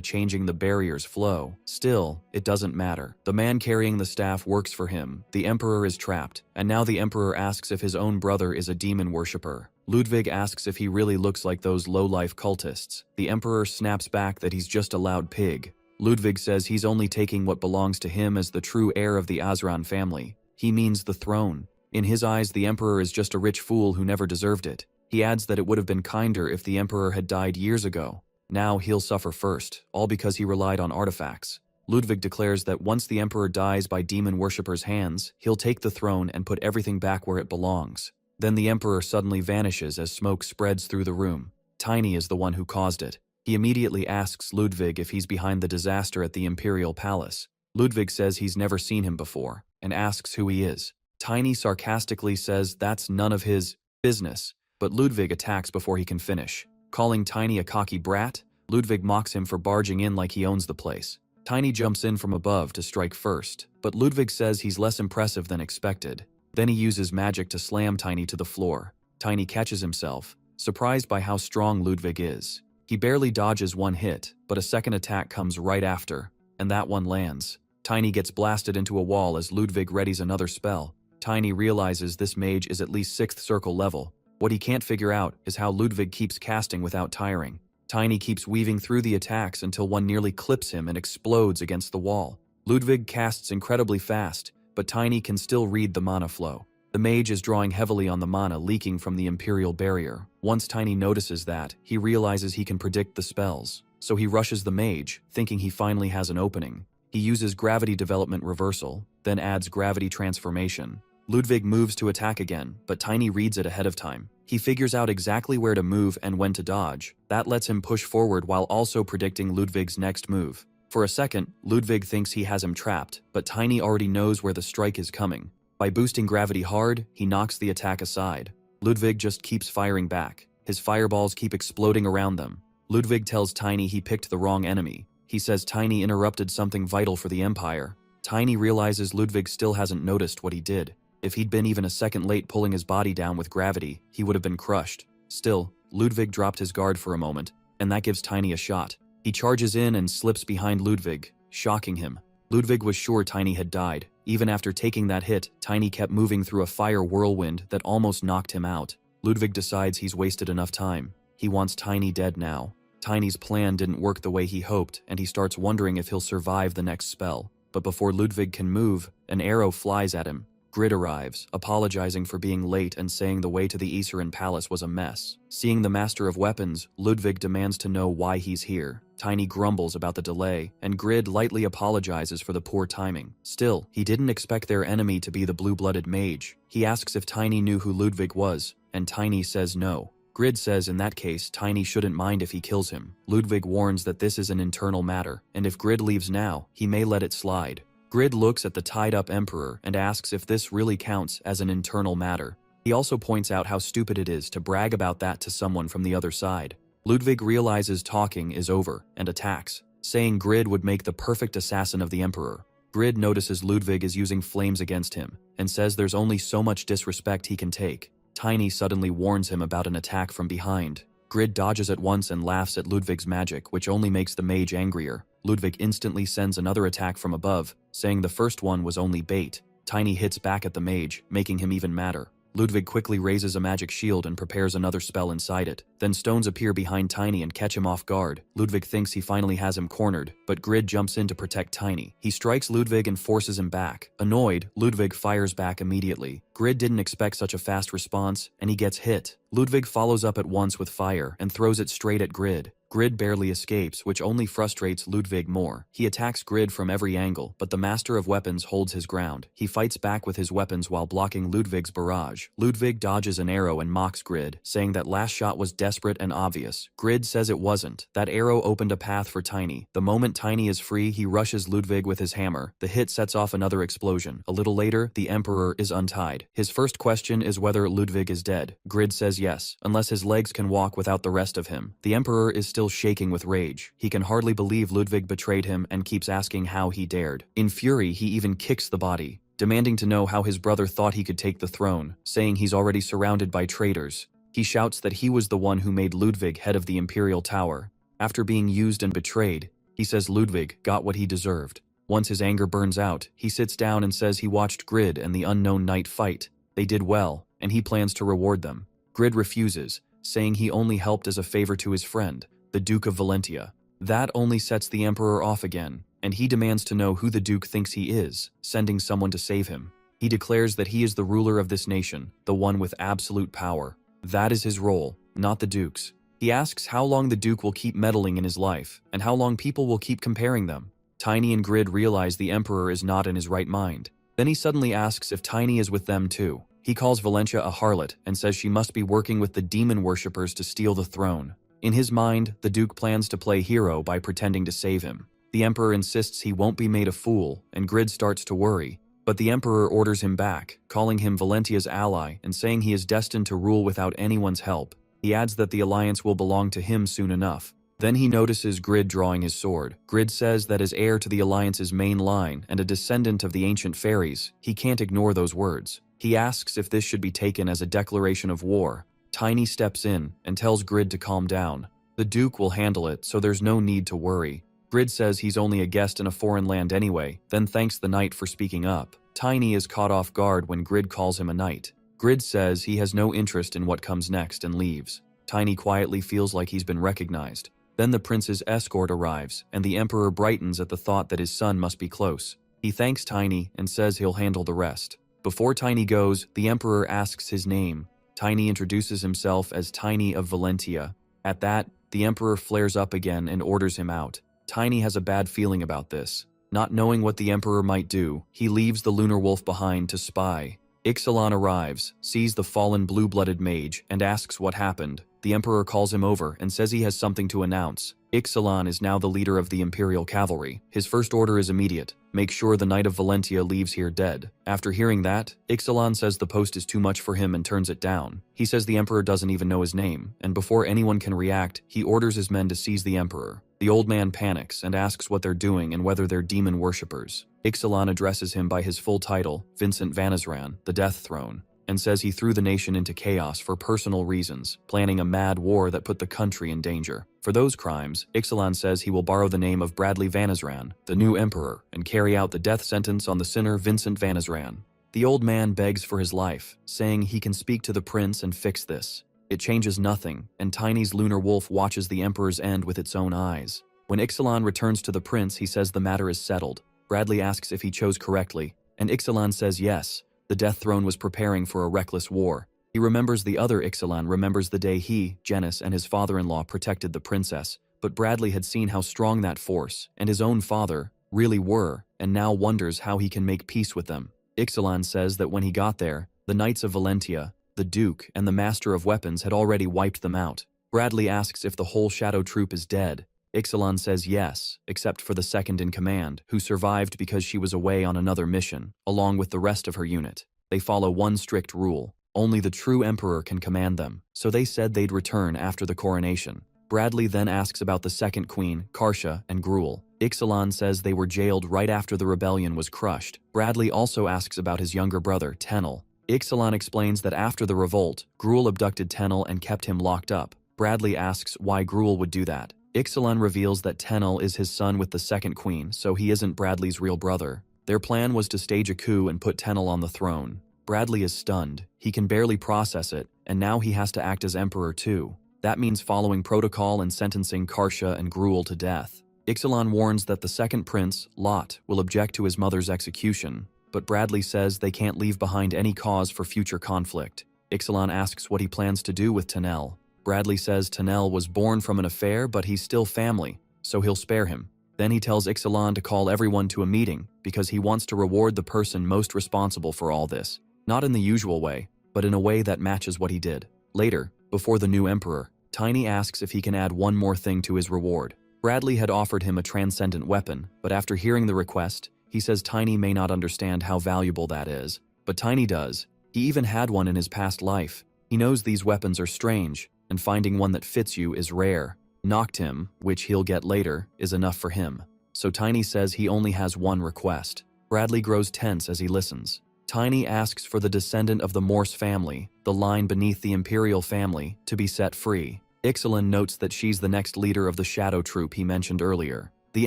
changing the barrier's flow. Still, it doesn't matter. The man carrying the staff works for him. The Emperor is trapped, and now the Emperor asks if his own brother is a demon worshipper. Ludwig asks if he really looks like those low-life cultists. The Emperor snaps back that he's just a loud pig. Ludwig says he's only taking what belongs to him as the true heir of the Azran family. He means the throne. In his eyes, the Emperor is just a rich fool who never deserved it. He adds that it would have been kinder if the Emperor had died years ago. Now he'll suffer first, all because he relied on artifacts. Ludwig declares that once the Emperor dies by demon worshippers' hands, he'll take the throne and put everything back where it belongs. Then the Emperor suddenly vanishes as smoke spreads through the room. Tiny is the one who caused it. He immediately asks Ludwig if he's behind the disaster at the Imperial Palace. Ludwig says he's never seen him before, and asks who he is. Tiny sarcastically says that's none of his business, but Ludwig attacks before he can finish. Calling Tiny a cocky brat, Ludwig mocks him for barging in like he owns the place. Tiny jumps in from above to strike first, but Ludwig says he's less impressive than expected. Then he uses magic to slam Tiny to the floor. Tiny catches himself, surprised by how strong Ludwig is. He barely dodges one hit, but a second attack comes right after, and that one lands. Tiny gets blasted into a wall as Ludwig readies another spell. Tiny realizes this mage is at least 6th circle level. What he can't figure out is how Ludwig keeps casting without tiring. Tiny keeps weaving through the attacks until one nearly clips him and explodes against the wall. Ludwig casts incredibly fast, but Tiny can still read the mana flow. The mage is drawing heavily on the mana leaking from the Imperial Barrier. Once Tiny notices that, he realizes he can predict the spells. So he rushes the mage, thinking he finally has an opening. He uses Gravity Development Reversal, then adds Gravity Transformation. Ludwig moves to attack again, but Tiny reads it ahead of time. He figures out exactly where to move and when to dodge. That lets him push forward while also predicting Ludwig's next move. For a second, Ludwig thinks he has him trapped, but Tiny already knows where the strike is coming. By boosting gravity hard, he knocks the attack aside. Ludwig just keeps firing back. His fireballs keep exploding around them. Ludwig tells Tiny he picked the wrong enemy. He says Tiny interrupted something vital for the Empire. Tiny realizes Ludwig still hasn't noticed what he did. If he'd been even a second late pulling his body down with gravity, he would have been crushed. Still, Ludwig dropped his guard for a moment, and that gives Tiny a shot. He charges in and slips behind Ludwig, shocking him. Ludwig was sure Tiny had died. Even after taking that hit, Tiny kept moving through a fire whirlwind that almost knocked him out. Ludwig decides he's wasted enough time. He wants Tiny dead now. Tiny's plan didn't work the way he hoped, and he starts wondering if he'll survive the next spell. But before Ludwig can move, an arrow flies at him. Grid arrives, apologizing for being late and saying the way to the Isuran Palace was a mess. Seeing the Master of Weapons, Ludwig demands to know why he's here. Tiny grumbles about the delay, and Grid lightly apologizes for the poor timing. Still, he didn't expect their enemy to be the blue-blooded mage. He asks if Tiny knew who Ludwig was, and Tiny says no. Grid says in that case, Tiny shouldn't mind if he kills him. Ludwig warns that this is an internal matter, and if Grid leaves now, he may let it slide. Grid looks at the tied-up Emperor and asks if this really counts as an internal matter. He also points out how stupid it is to brag about that to someone from the other side. Ludwig realizes talking is over and attacks, saying Grid would make the perfect assassin of the Emperor. Grid notices Ludwig is using flames against him and says there's only so much disrespect he can take. Tiny suddenly warns him about an attack from behind. Grid dodges at once and laughs at Ludwig's magic, which only makes the mage angrier. Ludwig instantly sends another attack from above, saying the first one was only bait. Tiny hits back at the mage, making him even madder. Ludwig quickly raises a magic shield and prepares another spell inside it. Then stones appear behind Tiny and catch him off guard. Ludwig thinks he finally has him cornered, but Grid jumps in to protect Tiny. He strikes Ludwig and forces him back. Annoyed, Ludwig fires back immediately. Grid didn't expect such a fast response, and he gets hit. Ludwig follows up at once with fire and throws it straight at Grid. Grid barely escapes, which only frustrates Ludwig more. He attacks Grid from every angle, but the Master of Weapons holds his ground. He fights back with his weapons while blocking Ludwig's barrage. Ludwig dodges an arrow and mocks Grid, saying that last shot was desperate and obvious. Grid says it wasn't. That arrow opened a path for Tiny. The moment Tiny is free, he rushes Ludwig with his hammer. The hit sets off another explosion. A little later, the Emperor is untied. His first question is whether Ludwig is dead. Grid says yes, unless his legs can walk without the rest of him. The Emperor is still shaking with rage. He can hardly believe Ludwig betrayed him and keeps asking how he dared. In fury, he even kicks the body, demanding to know how his brother thought he could take the throne, saying he's already surrounded by traitors. He shouts that he was the one who made Ludwig head of the Imperial Tower. After being used and betrayed, he says Ludwig got what he deserved. Once his anger burns out, he sits down and says he watched Grid and the unknown knight fight. They did well, and he plans to reward them. Grid refuses, saying he only helped as a favor to his friend, the Duke of Valentia. That only sets the Emperor off again, and he demands to know who the Duke thinks he is, sending someone to save him. He declares that he is the ruler of this nation, the one with absolute power. That is his role, not the Duke's. He asks how long the Duke will keep meddling in his life, and how long people will keep comparing them. Tiny and Grid realize the Emperor is not in his right mind. Then he suddenly asks if Tiny is with them too. He calls Valentia a harlot and says she must be working with the demon worshippers to steal the throne. In his mind, the Duke plans to play hero by pretending to save him. The Emperor insists he won't be made a fool, and Grid starts to worry. But the Emperor orders him back, calling him Valentia's ally and saying he is destined to rule without anyone's help. He adds that the alliance will belong to him soon enough. Then he notices Grid drawing his sword. Grid says that as heir to the alliance's main line and a descendant of the ancient fairies, he can't ignore those words. He asks if this should be taken as a declaration of war. Tiny steps in and tells Grid to calm down. The Duke will handle it, so there's no need to worry. Grid says he's only a guest in a foreign land anyway, then thanks the knight for speaking up. Tiny is caught off guard when Grid calls him a knight. Grid says he has no interest in what comes next and leaves. Tiny quietly feels like he's been recognized. Then the prince's escort arrives, and the Emperor brightens at the thought that his son must be close. He thanks Tiny and says he'll handle the rest. Before Tiny goes, the Emperor asks his name. Tiny introduces himself as Tiny of Valentia. At that, the Emperor flares up again and orders him out. Tiny has a bad feeling about this. Not knowing what the Emperor might do, he leaves the Lunar Wolf behind to spy. Ixalan arrives, sees the fallen blue-blooded mage, and asks what happened. The Emperor calls him over and says he has something to announce. Ixalan is now the leader of the Imperial Cavalry. His first order is immediate. Make sure the Knight of Valentia leaves here dead. After hearing that, Ixalan says the post is too much for him and turns it down. He says the Emperor doesn't even know his name, and before anyone can react, he orders his men to seize the Emperor. The old man panics and asks what they're doing and whether they're demon worshippers. Ixalan addresses him by his full title, Vincent Vanazran, the Death Throne, and says he threw the nation into chaos for personal reasons, planning a mad war that put the country in danger. For those crimes, Ixalan says he will borrow the name of Bradley Vanazran, the new emperor, and carry out the death sentence on the sinner Vincent Vanazran. The old man begs for his life, saying he can speak to the prince and fix this. It changes nothing, and Tiny's lunar wolf watches the emperor's end with its own eyes. When Ixalan returns to the prince, he says the matter is settled. Bradley asks if he chose correctly, and Ixalan says yes. The Death Throne was preparing for a reckless war. He remembers the other Ixalan remembers the day he, Genis, and his father-in-law protected the princess, but Bradley had seen how strong that force, and his own father, really were, and now wonders how he can make peace with them. Ixalan says that when he got there, the Knights of Valentia, the Duke, and the Master of Weapons had already wiped them out. Bradley asks if the whole Shadow Troop is dead. Ixalan says yes, except for the second in command, who survived because she was away on another mission, along with the rest of her unit. They follow one strict rule: only the true emperor can command them, so they said they'd return after the coronation. Bradley then asks about the second queen, Karsha, and Gruel. Ixalan says they were jailed right after the rebellion was crushed. Bradley also asks about his younger brother, Tenel. Ixalan explains that after the revolt, Gruel abducted Tenel and kept him locked up. Bradley asks why Gruel would do that. Ixalan reveals that Tenel is his son with the second queen, so he isn't Bradley's real brother. Their plan was to stage a coup and put Tenel on the throne. Bradley is stunned. He can barely process it, and now he has to act as emperor too. That means following protocol and sentencing Karsha and Gruel to death. Ixalan warns that the second prince, Lot, will object to his mother's execution, but Bradley says they can't leave behind any cause for future conflict. Ixalan asks what he plans to do with Tenel. Bradley says Tenel was born from an affair, but he's still family, so he'll spare him. Then he tells Ixalan to call everyone to a meeting because he wants to reward the person most responsible for all this. Not in the usual way, but in a way that matches what he did. Later, before the new emperor, Tiny asks if he can add one more thing to his reward. Bradley had offered him a transcendent weapon, but after hearing the request, he says Tiny may not understand how valuable that is. But Tiny does. He even had one in his past life. He knows these weapons are strange, and finding one that fits you is rare. Noctim, which he'll get later, is enough for him. So Tiny says he only has one request. Bradley grows tense as he listens. Tiny asks for the descendant of the Morse family, the line beneath the Imperial family, to be set free. Ixalan notes that she's the next leader of the Shadow Troop he mentioned earlier. The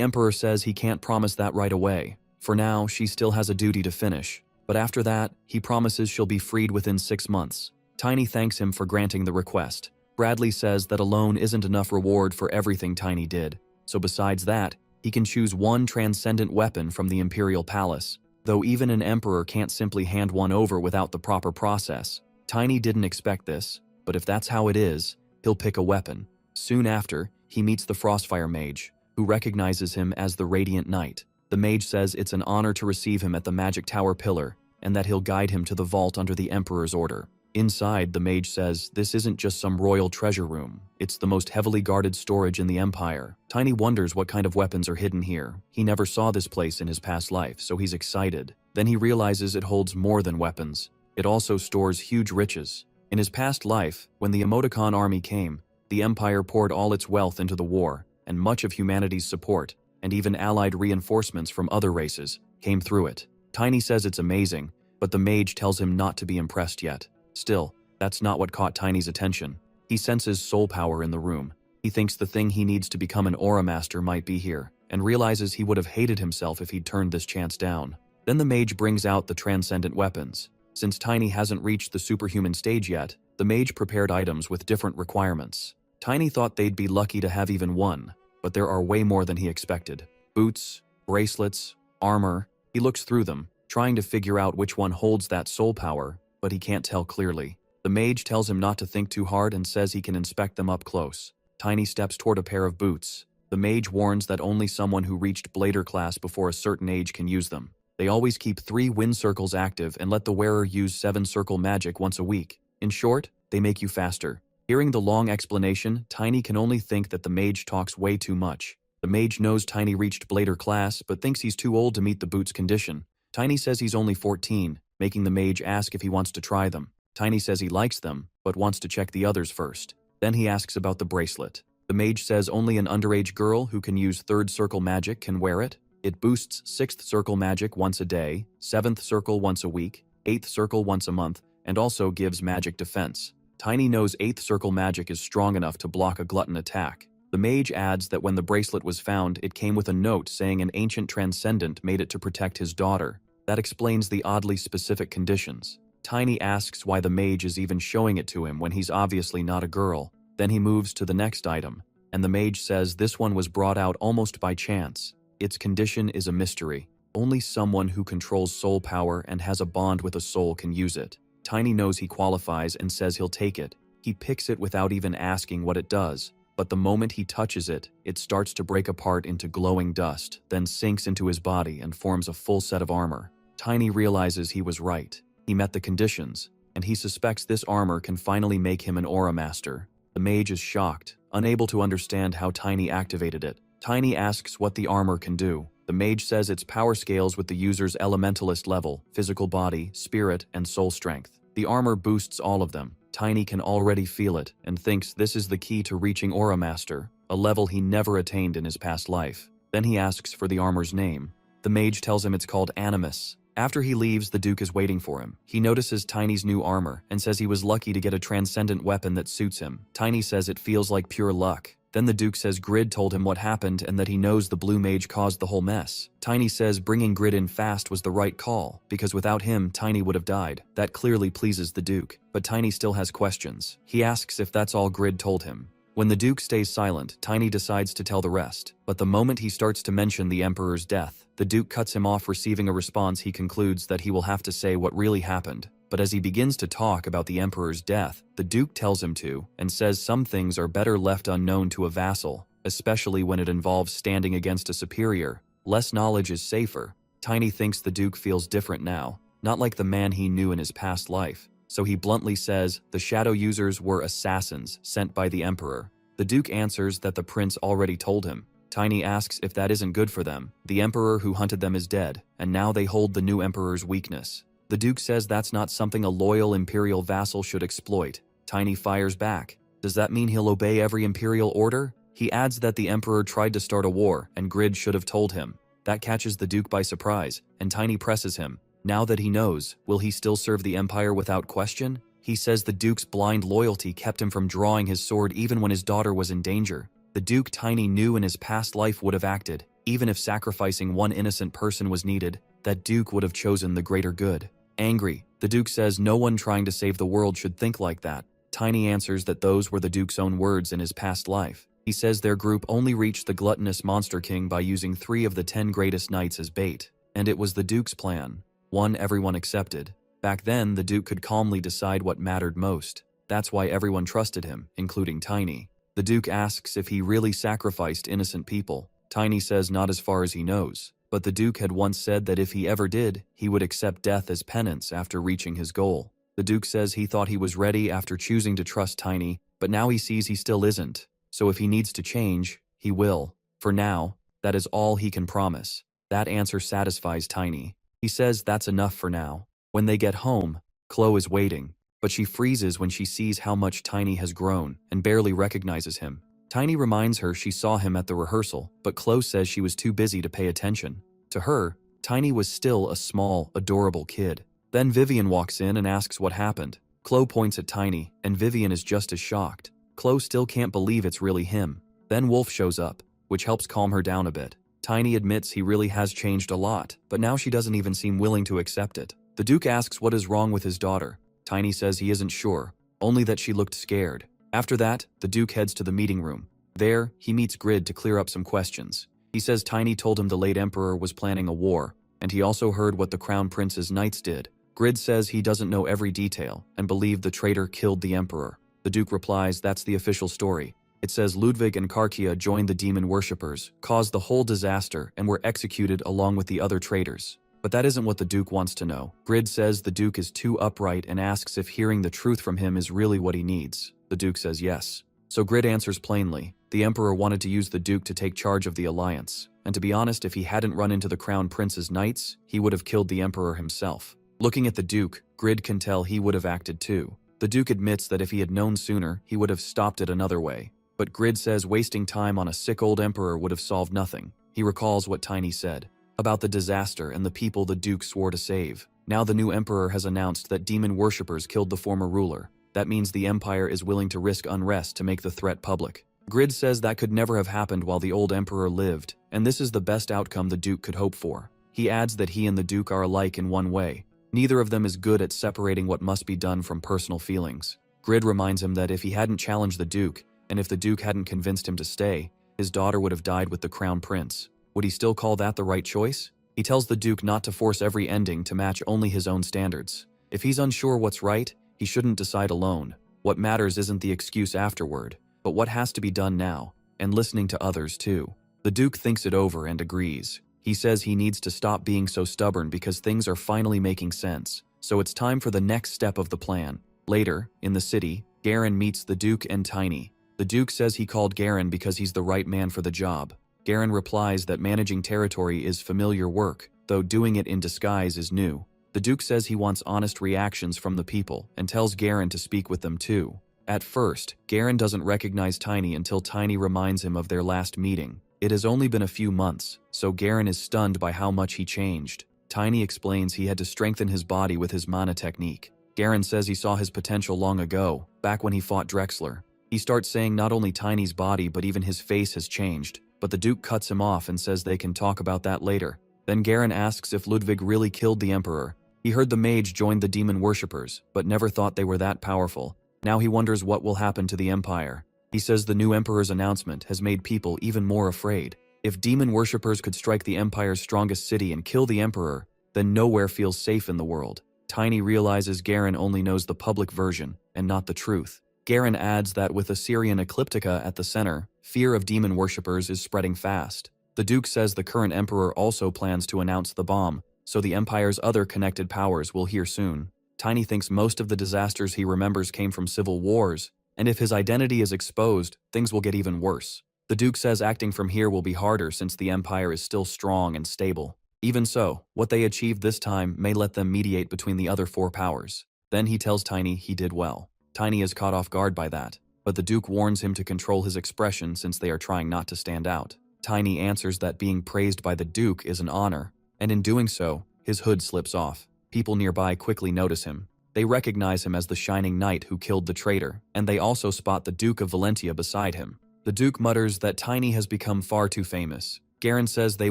Emperor says he can't promise that right away. For now, she still has a duty to finish. But after that, he promises she'll be freed within 6 months. Tiny thanks him for granting the request. Bradley says that alone isn't enough reward for everything Tiny did. So besides that, he can choose one transcendent weapon from the Imperial Palace. Though even an Emperor can't simply hand one over without the proper process. Tiny didn't expect this, but if that's how it is, he'll pick a weapon. Soon after, he meets the Frostfire Mage, who recognizes him as the Radiant Knight. The mage says it's an honor to receive him at the Magic Tower Pillar, and that he'll guide him to the vault under the Emperor's order. Inside, the mage says this isn't just some royal treasure room, it's the most heavily guarded storage in the Empire. Tiny wonders what kind of weapons are hidden here. He never saw this place in his past life, so he's excited. Then he realizes it holds more than weapons. It also stores huge riches. In his past life, when the Emoticon army came, the Empire poured all its wealth into the war, and much of humanity's support, and even allied reinforcements from other races, came through it. Tiny says it's amazing, but the mage tells him not to be impressed yet. Still, that's not what caught Tiny's attention. He senses soul power in the room. He thinks the thing he needs to become an Aura Master might be here, and realizes he would have hated himself if he'd turned this chance down. Then the mage brings out the transcendent weapons. Since Tiny hasn't reached the superhuman stage yet, the mage prepared items with different requirements. Tiny thought they'd be lucky to have even one, but there are way more than he expected. Boots, bracelets, armor. He looks through them, trying to figure out which one holds that soul power, but he can't tell clearly. The mage tells him not to think too hard and says he can inspect them up close. Tiny steps toward a pair of boots. The mage warns that only someone who reached Blader class before a certain age can use them. They always keep 3 wind circles active and let the wearer use 7 circle magic once a week. In short, they make you faster. Hearing the long explanation, Tiny can only think that the mage talks way too much. The mage knows Tiny reached Blader class, but thinks he's too old to meet the boots condition. Tiny says he's only 14, making the mage ask if he wants to try them. Tiny says he likes them, but wants to check the others first. Then he asks about the bracelet. The mage says only an underage girl who can use 3rd circle magic can wear it. It boosts 6th circle magic once a day, 7th circle once a week, 8th circle once a month, and also gives magic defense. Tiny knows 8th circle magic is strong enough to block a glutton attack. The mage adds that when the bracelet was found, it came with a note saying an ancient transcendent made it to protect his daughter. That explains the oddly specific conditions. Tiny asks why the mage is even showing it to him when he's obviously not a girl. Then he moves to the next item, and the mage says this one was brought out almost by chance. Its condition is a mystery. Only someone who controls soul power and has a bond with a soul can use it. Tiny knows he qualifies and says he'll take it. He picks it without even asking what it does, but the moment he touches it, it starts to break apart into glowing dust, then sinks into his body and forms a full set of armor. Tiny realizes he was right. He met the conditions, and he suspects this armor can finally make him an aura master. The mage is shocked, unable to understand how Tiny activated it. Tiny asks what the armor can do. The mage says its power scales with the user's elementalist level, physical body, spirit, and soul strength. The armor boosts all of them. Tiny can already feel it and thinks this is the key to reaching Aura Master, a level he never attained in his past life. Then he asks for the armor's name. The mage tells him it's called Animus. After he leaves, the Duke is waiting for him. He notices Tiny's new armor and says he was lucky to get a transcendent weapon that suits him. Tiny says it feels like pure luck. Then the Duke says Grid told him what happened and that he knows the blue mage caused the whole mess. Tiny says bringing Grid in fast was the right call, because without him, Tiny would have died. That clearly pleases the Duke, but Tiny still has questions. He asks if that's all Grid told him. When the Duke stays silent, Tiny decides to tell the rest, but the moment he starts to mention the Emperor's death, the Duke cuts him off. Receiving a response, he concludes that he will have to say what really happened. But as he begins to talk about the Emperor's death, the Duke tells him to, and says some things are better left unknown to a vassal, especially when it involves standing against a superior. Less knowledge is safer. Tiny thinks the Duke feels different now, not like the man he knew in his past life. So he bluntly says the shadow users were assassins sent by the Emperor. The Duke answers that the prince already told him. Tiny asks if that isn't good for them. The Emperor who hunted them is dead, and now they hold the new Emperor's weakness. The Duke says that's not something a loyal imperial vassal should exploit. Tiny fires back. Does that mean he'll obey every imperial order? He adds that the Emperor tried to start a war, and Grid should have told him. That catches the Duke by surprise, and Tiny presses him. Now that he knows, will he still serve the Empire without question? He says the Duke's blind loyalty kept him from drawing his sword even when his daughter was in danger. The Duke Tiny knew in his past life would have acted. Even if sacrificing one innocent person was needed, that Duke would have chosen the greater good. Angry, the Duke says no one trying to save the world should think like that. Tiny answers that those were the Duke's own words in his past life. He says their group only reached the gluttonous Monster King by using 3 of the 10 greatest knights as bait. And it was the Duke's plan. One everyone accepted. Back then, the Duke could calmly decide what mattered most. That's why everyone trusted him, including Tiny. The Duke asks if he really sacrificed innocent people. Tiny says not as far as he knows. But the Duke had once said that if he ever did, he would accept death as penance after reaching his goal. The Duke says he thought he was ready after choosing to trust Tiny, but now he sees he still isn't. So if he needs to change, he will. For now, that is all he can promise. That answer satisfies Tiny. He says that's enough for now. When they get home, Chloe is waiting, but she freezes when she sees how much Tiny has grown and barely recognizes him. Tiny reminds her she saw him at the rehearsal, but Chloe says she was too busy to pay attention. To her, Tiny was still a small, adorable kid. Then Vivian walks in and asks what happened. Chloe points at Tiny, and Vivian is just as shocked. Chloe still can't believe it's really him. Then Wolf shows up, which helps calm her down a bit. Tiny admits he really has changed a lot, but now she doesn't even seem willing to accept it. The Duke asks what is wrong with his daughter. Tiny says he isn't sure, only that she looked scared. After that, the Duke heads to the meeting room. There, he meets Grid to clear up some questions. He says Tiny told him the late Emperor was planning a war, and he also heard what the Crown Prince's knights did. Grid says he doesn't know every detail, and believed the traitor killed the Emperor. The Duke replies that's the official story. It says Ludwig and Karkia joined the demon worshippers, caused the whole disaster, and were executed along with the other traitors. But that isn't what the Duke wants to know. Grid says the Duke is too upright and asks if hearing the truth from him is really what he needs. The Duke says yes. So Grid answers plainly. The Emperor wanted to use the Duke to take charge of the alliance. And to be honest, if he hadn't run into the Crown Prince's knights, he would have killed the Emperor himself. Looking at the Duke, Grid can tell he would have acted too. The Duke admits that if he had known sooner, he would have stopped it another way. But Grid says wasting time on a sick old Emperor would have solved nothing. He recalls what Tiny said about the disaster and the people the Duke swore to save. Now the new emperor has announced that demon worshippers killed the former ruler. That means the empire is willing to risk unrest to make the threat public. Grid says that could never have happened while the old emperor lived, and this is the best outcome the Duke could hope for. He adds that he and the Duke are alike in one way. Neither of them is good at separating what must be done from personal feelings. Grid reminds him that if he hadn't challenged the Duke, and if the Duke hadn't convinced him to stay, his daughter would have died with the crown prince. Would he still call that the right choice? He tells the Duke not to force every ending to match only his own standards. If he's unsure what's right, he shouldn't decide alone. What matters isn't the excuse afterward, but what has to be done now, and listening to others too. The Duke thinks it over and agrees. He says he needs to stop being so stubborn because things are finally making sense, so it's time for the next step of the plan. Later, in the city, Garen meets the Duke and Tiny. The Duke says he called Garen because he's the right man for the job. Garen replies that managing territory is familiar work, though doing it in disguise is new. The Duke says he wants honest reactions from the people and tells Garen to speak with them too. At first, Garen doesn't recognize Tiny until Tiny reminds him of their last meeting. It has only been a few months, so Garen is stunned by how much he changed. Tiny explains he had to strengthen his body with his mana technique. Garen says he saw his potential long ago, back when he fought Drexler. He starts saying not only Tiny's body but even his face has changed, but the Duke cuts him off and says they can talk about that later. Then Garen asks if Ludwig really killed the Emperor. He heard the mage joined the demon worshippers, but never thought they were that powerful. Now he wonders what will happen to the Empire. He says the new Emperor's announcement has made people even more afraid. If demon worshippers could strike the Empire's strongest city and kill the Emperor, then nowhere feels safe in the world. Tiny realizes Garen only knows the public version, and not the truth. Garen adds that with Assyrian Ecliptica at the center, fear of demon worshippers is spreading fast. The Duke says the current Emperor also plans to announce the bomb, so the Empire's other connected powers will hear soon. Tiny thinks most of the disasters he remembers came from civil wars, and if his identity is exposed, things will get even worse. The Duke says acting from here will be harder since the Empire is still strong and stable. Even so, what they achieved this time may let them mediate between the other four powers. Then he tells Tiny he did well. Tiny is caught off guard by that, but the Duke warns him to control his expression since they are trying not to stand out. Tiny answers that being praised by the Duke is an honor, and in doing so, his hood slips off. People nearby quickly notice him. They recognize him as the Shining Knight who killed the traitor, and they also spot the Duke of Valentia beside him. The Duke mutters that Tiny has become far too famous. Garen says they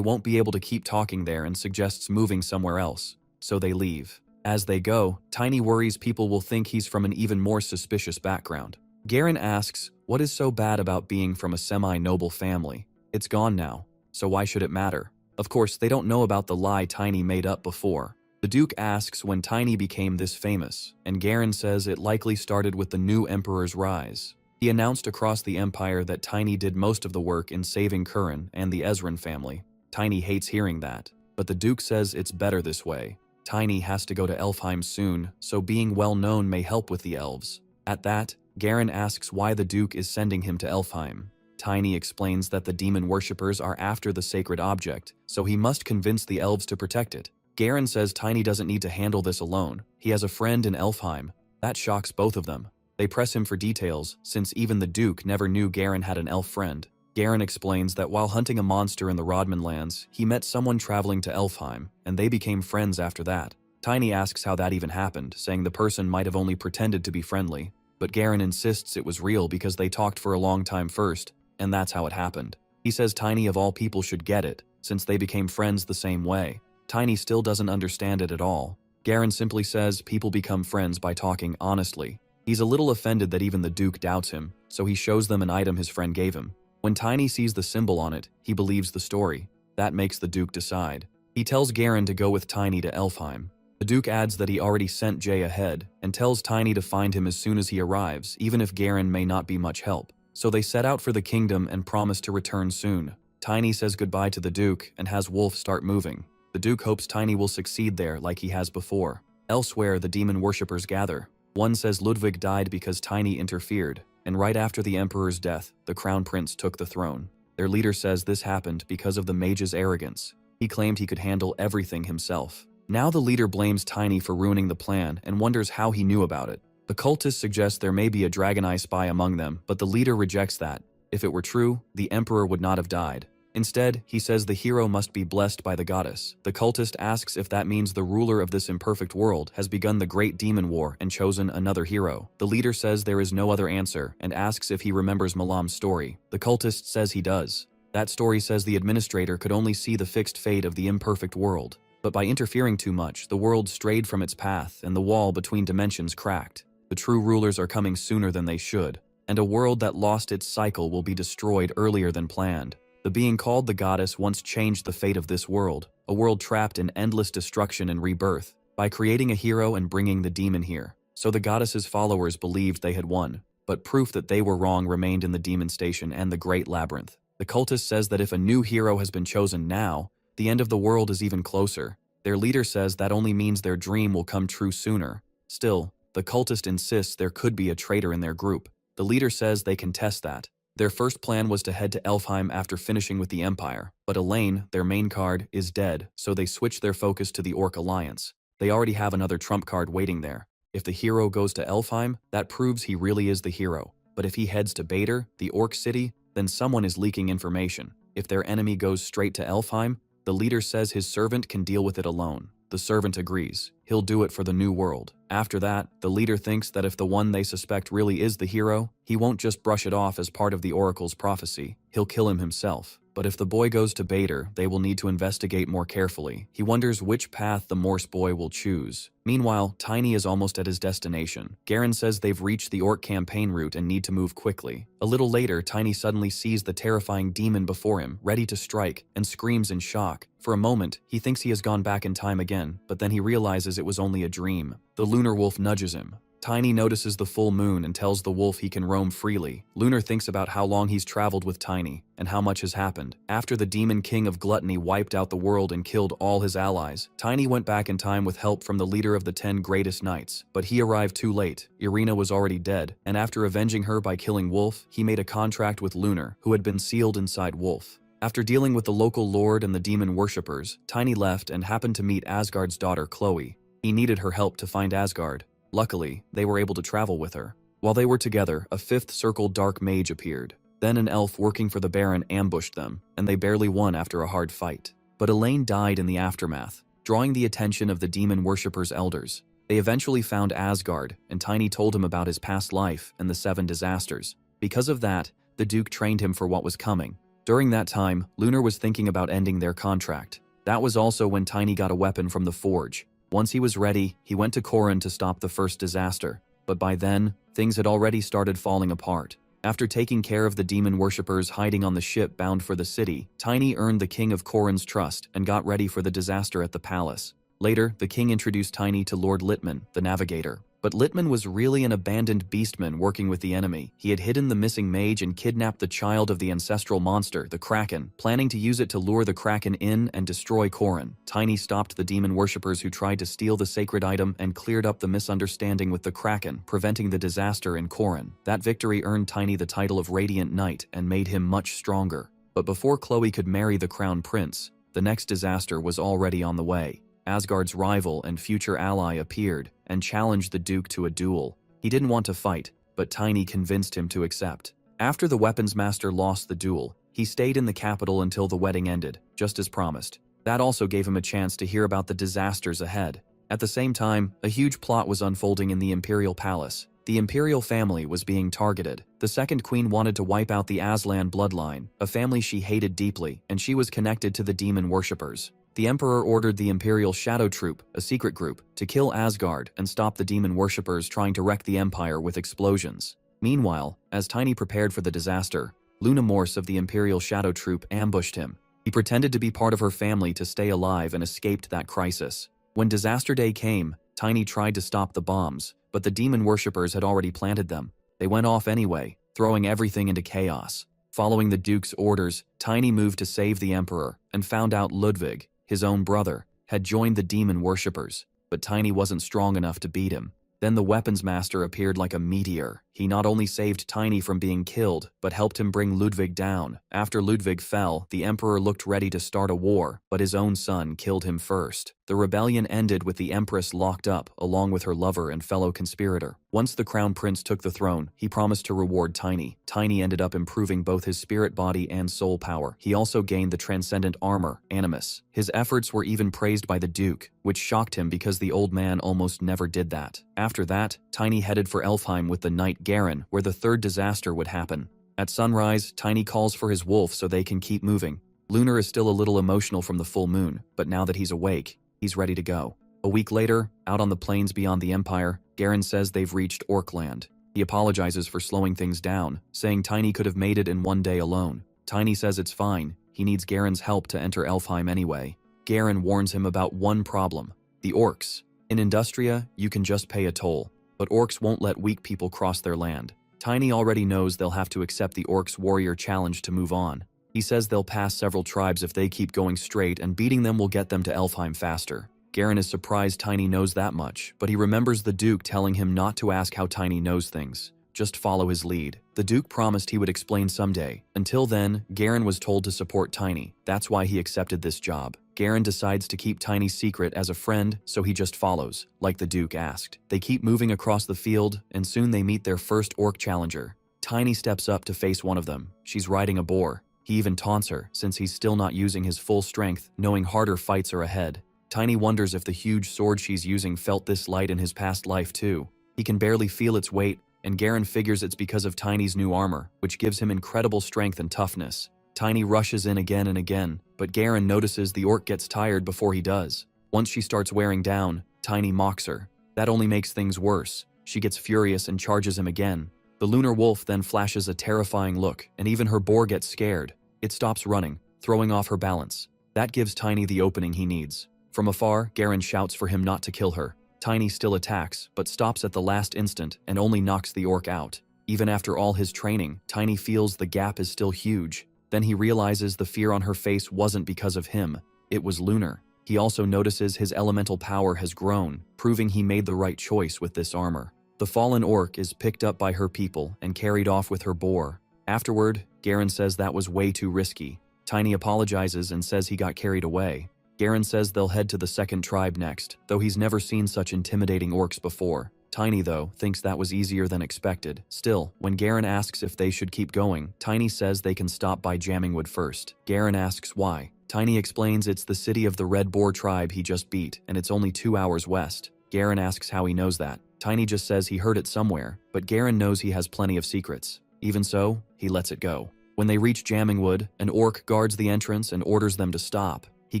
won't be able to keep talking there and suggests moving somewhere else, so they leave. As they go, Tiny worries people will think he's from an even more suspicious background. Garen asks, what is so bad about being from a semi-noble family? It's gone now, so why should it matter? Of course, they don't know about the lie Tiny made up before. The Duke asks when Tiny became this famous, and Garen says it likely started with the new Emperor's rise. He announced across the Empire that Tiny did most of the work in saving Curran and the Ezran family. Tiny hates hearing that, but the Duke says it's better this way. Tiny has to go to Elfheim soon, so being well known may help with the elves. At that, Garen asks why the Duke is sending him to Elfheim. Tiny explains that the demon worshippers are after the sacred object, so he must convince the elves to protect it. Garen says Tiny doesn't need to handle this alone. He has a friend in Elfheim. That shocks both of them. They press him for details, since even the Duke never knew Garen had an elf friend. Garen explains that while hunting a monster in the Rodman lands, he met someone traveling to Elfheim, and they became friends after that. Tiny asks how that even happened, saying the person might have only pretended to be friendly, but Garen insists it was real because they talked for a long time first, and that's how it happened. He says Tiny of all people should get it, since they became friends the same way. Tiny still doesn't understand it at all. Garen simply says people become friends by talking honestly. He's a little offended that even the Duke doubts him, so he shows them an item his friend gave him. When Tiny sees the symbol on it, he believes the story. That makes the Duke decide. He tells Garen to go with Tiny to Elfheim. The Duke adds that he already sent Jay ahead, and tells Tiny to find him as soon as he arrives, even if Garen may not be much help. So they set out for the kingdom and promise to return soon. Tiny says goodbye to the Duke and has Wolf start moving. The Duke hopes Tiny will succeed there like he has before. Elsewhere, the demon worshippers gather. One says Ludwig died because Tiny interfered, and right after the Emperor's death, the Crown Prince took the throne. Their leader says this happened because of the mage's arrogance. He claimed he could handle everything himself. Now the leader blames Tiny for ruining the plan and wonders how he knew about it. The cultists suggest there may be a Dragon Eye spy among them, but the leader rejects that. If it were true, the Emperor would not have died. Instead, he says the hero must be blessed by the goddess. The cultist asks if that means the ruler of this imperfect world has begun the great demon war and chosen another hero. The leader says there is no other answer and asks if he remembers Malam's story. The cultist says he does. That story says the administrator could only see the fixed fate of the imperfect world. But by interfering too much, the world strayed from its path and the wall between dimensions cracked. The true rulers are coming sooner than they should, and a world that lost its cycle will be destroyed earlier than planned. The being called the goddess once changed the fate of this world, a world trapped in endless destruction and rebirth, by creating a hero and bringing the demon here. So the goddess's followers believed they had won, but proof that they were wrong remained in the demon station and the great labyrinth. The cultist says that if a new hero has been chosen now, the end of the world is even closer. Their leader says that only means their dream will come true sooner. Still, the cultist insists there could be a traitor in their group. The leader says they can test that. Their first plan was to head to Elfheim after finishing with the Empire, but Elaine, their main card, is dead, so they switch their focus to the Orc Alliance. They already have another trump card waiting there. If the hero goes to Elfheim, that proves he really is the hero. But if he heads to Bader, the Orc City, then someone is leaking information. If their enemy goes straight to Elfheim, the leader says his servant can deal with it alone. The servant agrees. He'll do it for the new world. After that, the leader thinks that if the one they suspect really is the hero, he won't just brush it off as part of the Oracle's prophecy. He'll kill him himself. But if the boy goes to Bader, they will need to investigate more carefully. He wonders which path the Morse boy will choose. Meanwhile, Tiny is almost at his destination. Garen says they've reached the Orc campaign route and need to move quickly. A little later, Tiny suddenly sees the terrifying demon before him, ready to strike, and screams in shock. For a moment, he thinks he has gone back in time again, but then he realizes it was only a dream. The Lunar Wolf nudges him. Tiny notices the full moon and tells the wolf he can roam freely. Lunar thinks about how long he's traveled with Tiny, and how much has happened. After the demon king of gluttony wiped out the world and killed all his allies, Tiny went back in time with help from the leader of the 10 greatest knights. But he arrived too late. Irina was already dead, and after avenging her by killing Wolf, he made a contract with Lunar, who had been sealed inside Wolf. After dealing with the local lord and the demon worshippers, Tiny left and happened to meet Asgard's daughter Chloe. He needed her help to find Asgard. Luckily, they were able to travel with her. While they were together, a 5th circle dark mage appeared. Then an elf working for the Baron ambushed them, and they barely won after a hard fight. But Elaine died in the aftermath, drawing the attention of the demon worshippers' elders. They eventually found Asgard, and Tiny told him about his past life and the 7 disasters. Because of that, the Duke trained him for what was coming. During that time, Lunar was thinking about ending their contract. That was also when Tiny got a weapon from the forge. Once he was ready, he went to Corin to stop the first disaster. But by then, things had already started falling apart. After taking care of the demon worshippers hiding on the ship bound for the city, Tiny earned the king of Corin's trust and got ready for the disaster at the palace. Later, the king introduced Tiny to Lord Littman, the navigator. But Littman was really an abandoned beastman working with the enemy. He had hidden the missing mage and kidnapped the child of the ancestral monster, the Kraken, planning to use it to lure the Kraken in and destroy Corin. Tiny stopped the demon worshippers who tried to steal the sacred item and cleared up the misunderstanding with the Kraken, preventing the disaster in Corin. That victory earned Tiny the title of Radiant Knight and made him much stronger. But before Chloe could marry the Crown Prince, the next disaster was already on the way. Asgard's rival and future ally appeared and challenged the Duke to a duel. He didn't want to fight, but Tiny convinced him to accept. After the weapons master lost the duel, he stayed in the capital until the wedding ended, just as promised. That also gave him a chance to hear about the disasters ahead. At the same time, a huge plot was unfolding in the Imperial Palace. The Imperial family was being targeted. The second queen wanted to wipe out the Aslan bloodline, a family she hated deeply, and she was connected to the demon worshippers. The Emperor ordered the Imperial Shadow Troop, a secret group, to kill Asgard and stop the demon worshippers trying to wreck the Empire with explosions. Meanwhile, as Tiny prepared for the disaster, Luna Morse of the Imperial Shadow Troop ambushed him. He pretended to be part of her family to stay alive and escaped that crisis. When disaster day came, Tiny tried to stop the bombs, but the demon worshippers had already planted them. They went off anyway, throwing everything into chaos. Following the Duke's orders, Tiny moved to save the Emperor and found out Ludwig, his own brother, had joined the demon worshippers, but Tiny wasn't strong enough to beat him. Then the weapons master appeared like a meteor. He not only saved Tiny from being killed, but helped him bring Ludwig down. After Ludwig fell, the Emperor looked ready to start a war, but his own son killed him first. The rebellion ended with the Empress locked up, along with her lover and fellow conspirator. Once the Crown Prince took the throne, he promised to reward Tiny. Tiny ended up improving both his spirit body and soul power. He also gained the transcendent armor, Animus. His efforts were even praised by the Duke, which shocked him because the old man almost never did that. After that, Tiny headed for Elfheim with the knight Garen, where the third disaster would happen. At sunrise, Tiny calls for his wolf so they can keep moving. Lunar is still a little emotional from the full moon, but now that he's awake, he's ready to go. A week later, out on the plains beyond the Empire, Garen says they've reached Orkland. He apologizes for slowing things down, saying Tiny could have made it in one day alone. Tiny says it's fine, he needs Garen's help to enter Elfheim anyway. Garen warns him about one problem: the orcs. In Industria, you can just pay a toll, but orcs won't let weak people cross their land. Tiny already knows they'll have to accept the orcs' warrior challenge to move on. He says they'll pass several tribes if they keep going straight, and beating them will get them to Elfheim faster. Garen is surprised Tiny knows that much, but he remembers the Duke telling him not to ask how Tiny knows things. Just follow his lead. The Duke promised he would explain someday. Until then, Garen was told to support Tiny. That's why he accepted this job. Garen decides to keep Tiny's secret as a friend, so he just follows, like the Duke asked. They keep moving across the field, and soon they meet their first orc challenger. Tiny steps up to face one of them. She's riding a boar. He even taunts her, since he's still not using his full strength, knowing harder fights are ahead. Tiny wonders if the huge sword she's using felt this light in his past life too. He can barely feel its weight, and Garen figures it's because of Tiny's new armor, which gives him incredible strength and toughness. Tiny rushes in again and again, but Garen notices the orc gets tired before he does. Once she starts wearing down, Tiny mocks her. That only makes things worse. She gets furious and charges him again. The lunar wolf then flashes a terrifying look, and even her boar gets scared. It stops running, throwing off her balance. That gives Tiny the opening he needs. From afar, Garen shouts for him not to kill her. Tiny still attacks, but stops at the last instant and only knocks the orc out. Even after all his training, Tiny feels the gap is still huge. Then he realizes the fear on her face wasn't because of him. It was Lunar. He also notices his elemental power has grown, proving he made the right choice with this armor. The fallen orc is picked up by her people and carried off with her boar. Afterward, Garen says that was way too risky. Tiny apologizes and says he got carried away. Garen says they'll head to the second tribe next, though he's never seen such intimidating orcs before. Tiny, though, thinks that was easier than expected. Still, when Garen asks if they should keep going, Tiny says they can stop by Jammingwood first. Garen asks why. Tiny explains it's the city of the Red Boar tribe he just beat, and it's only 2 hours west. Garen asks how he knows that. Tiny just says he heard it somewhere, but Garen knows he has plenty of secrets. Even so, he lets it go. When they reach Jammingwood, an orc guards the entrance and orders them to stop. He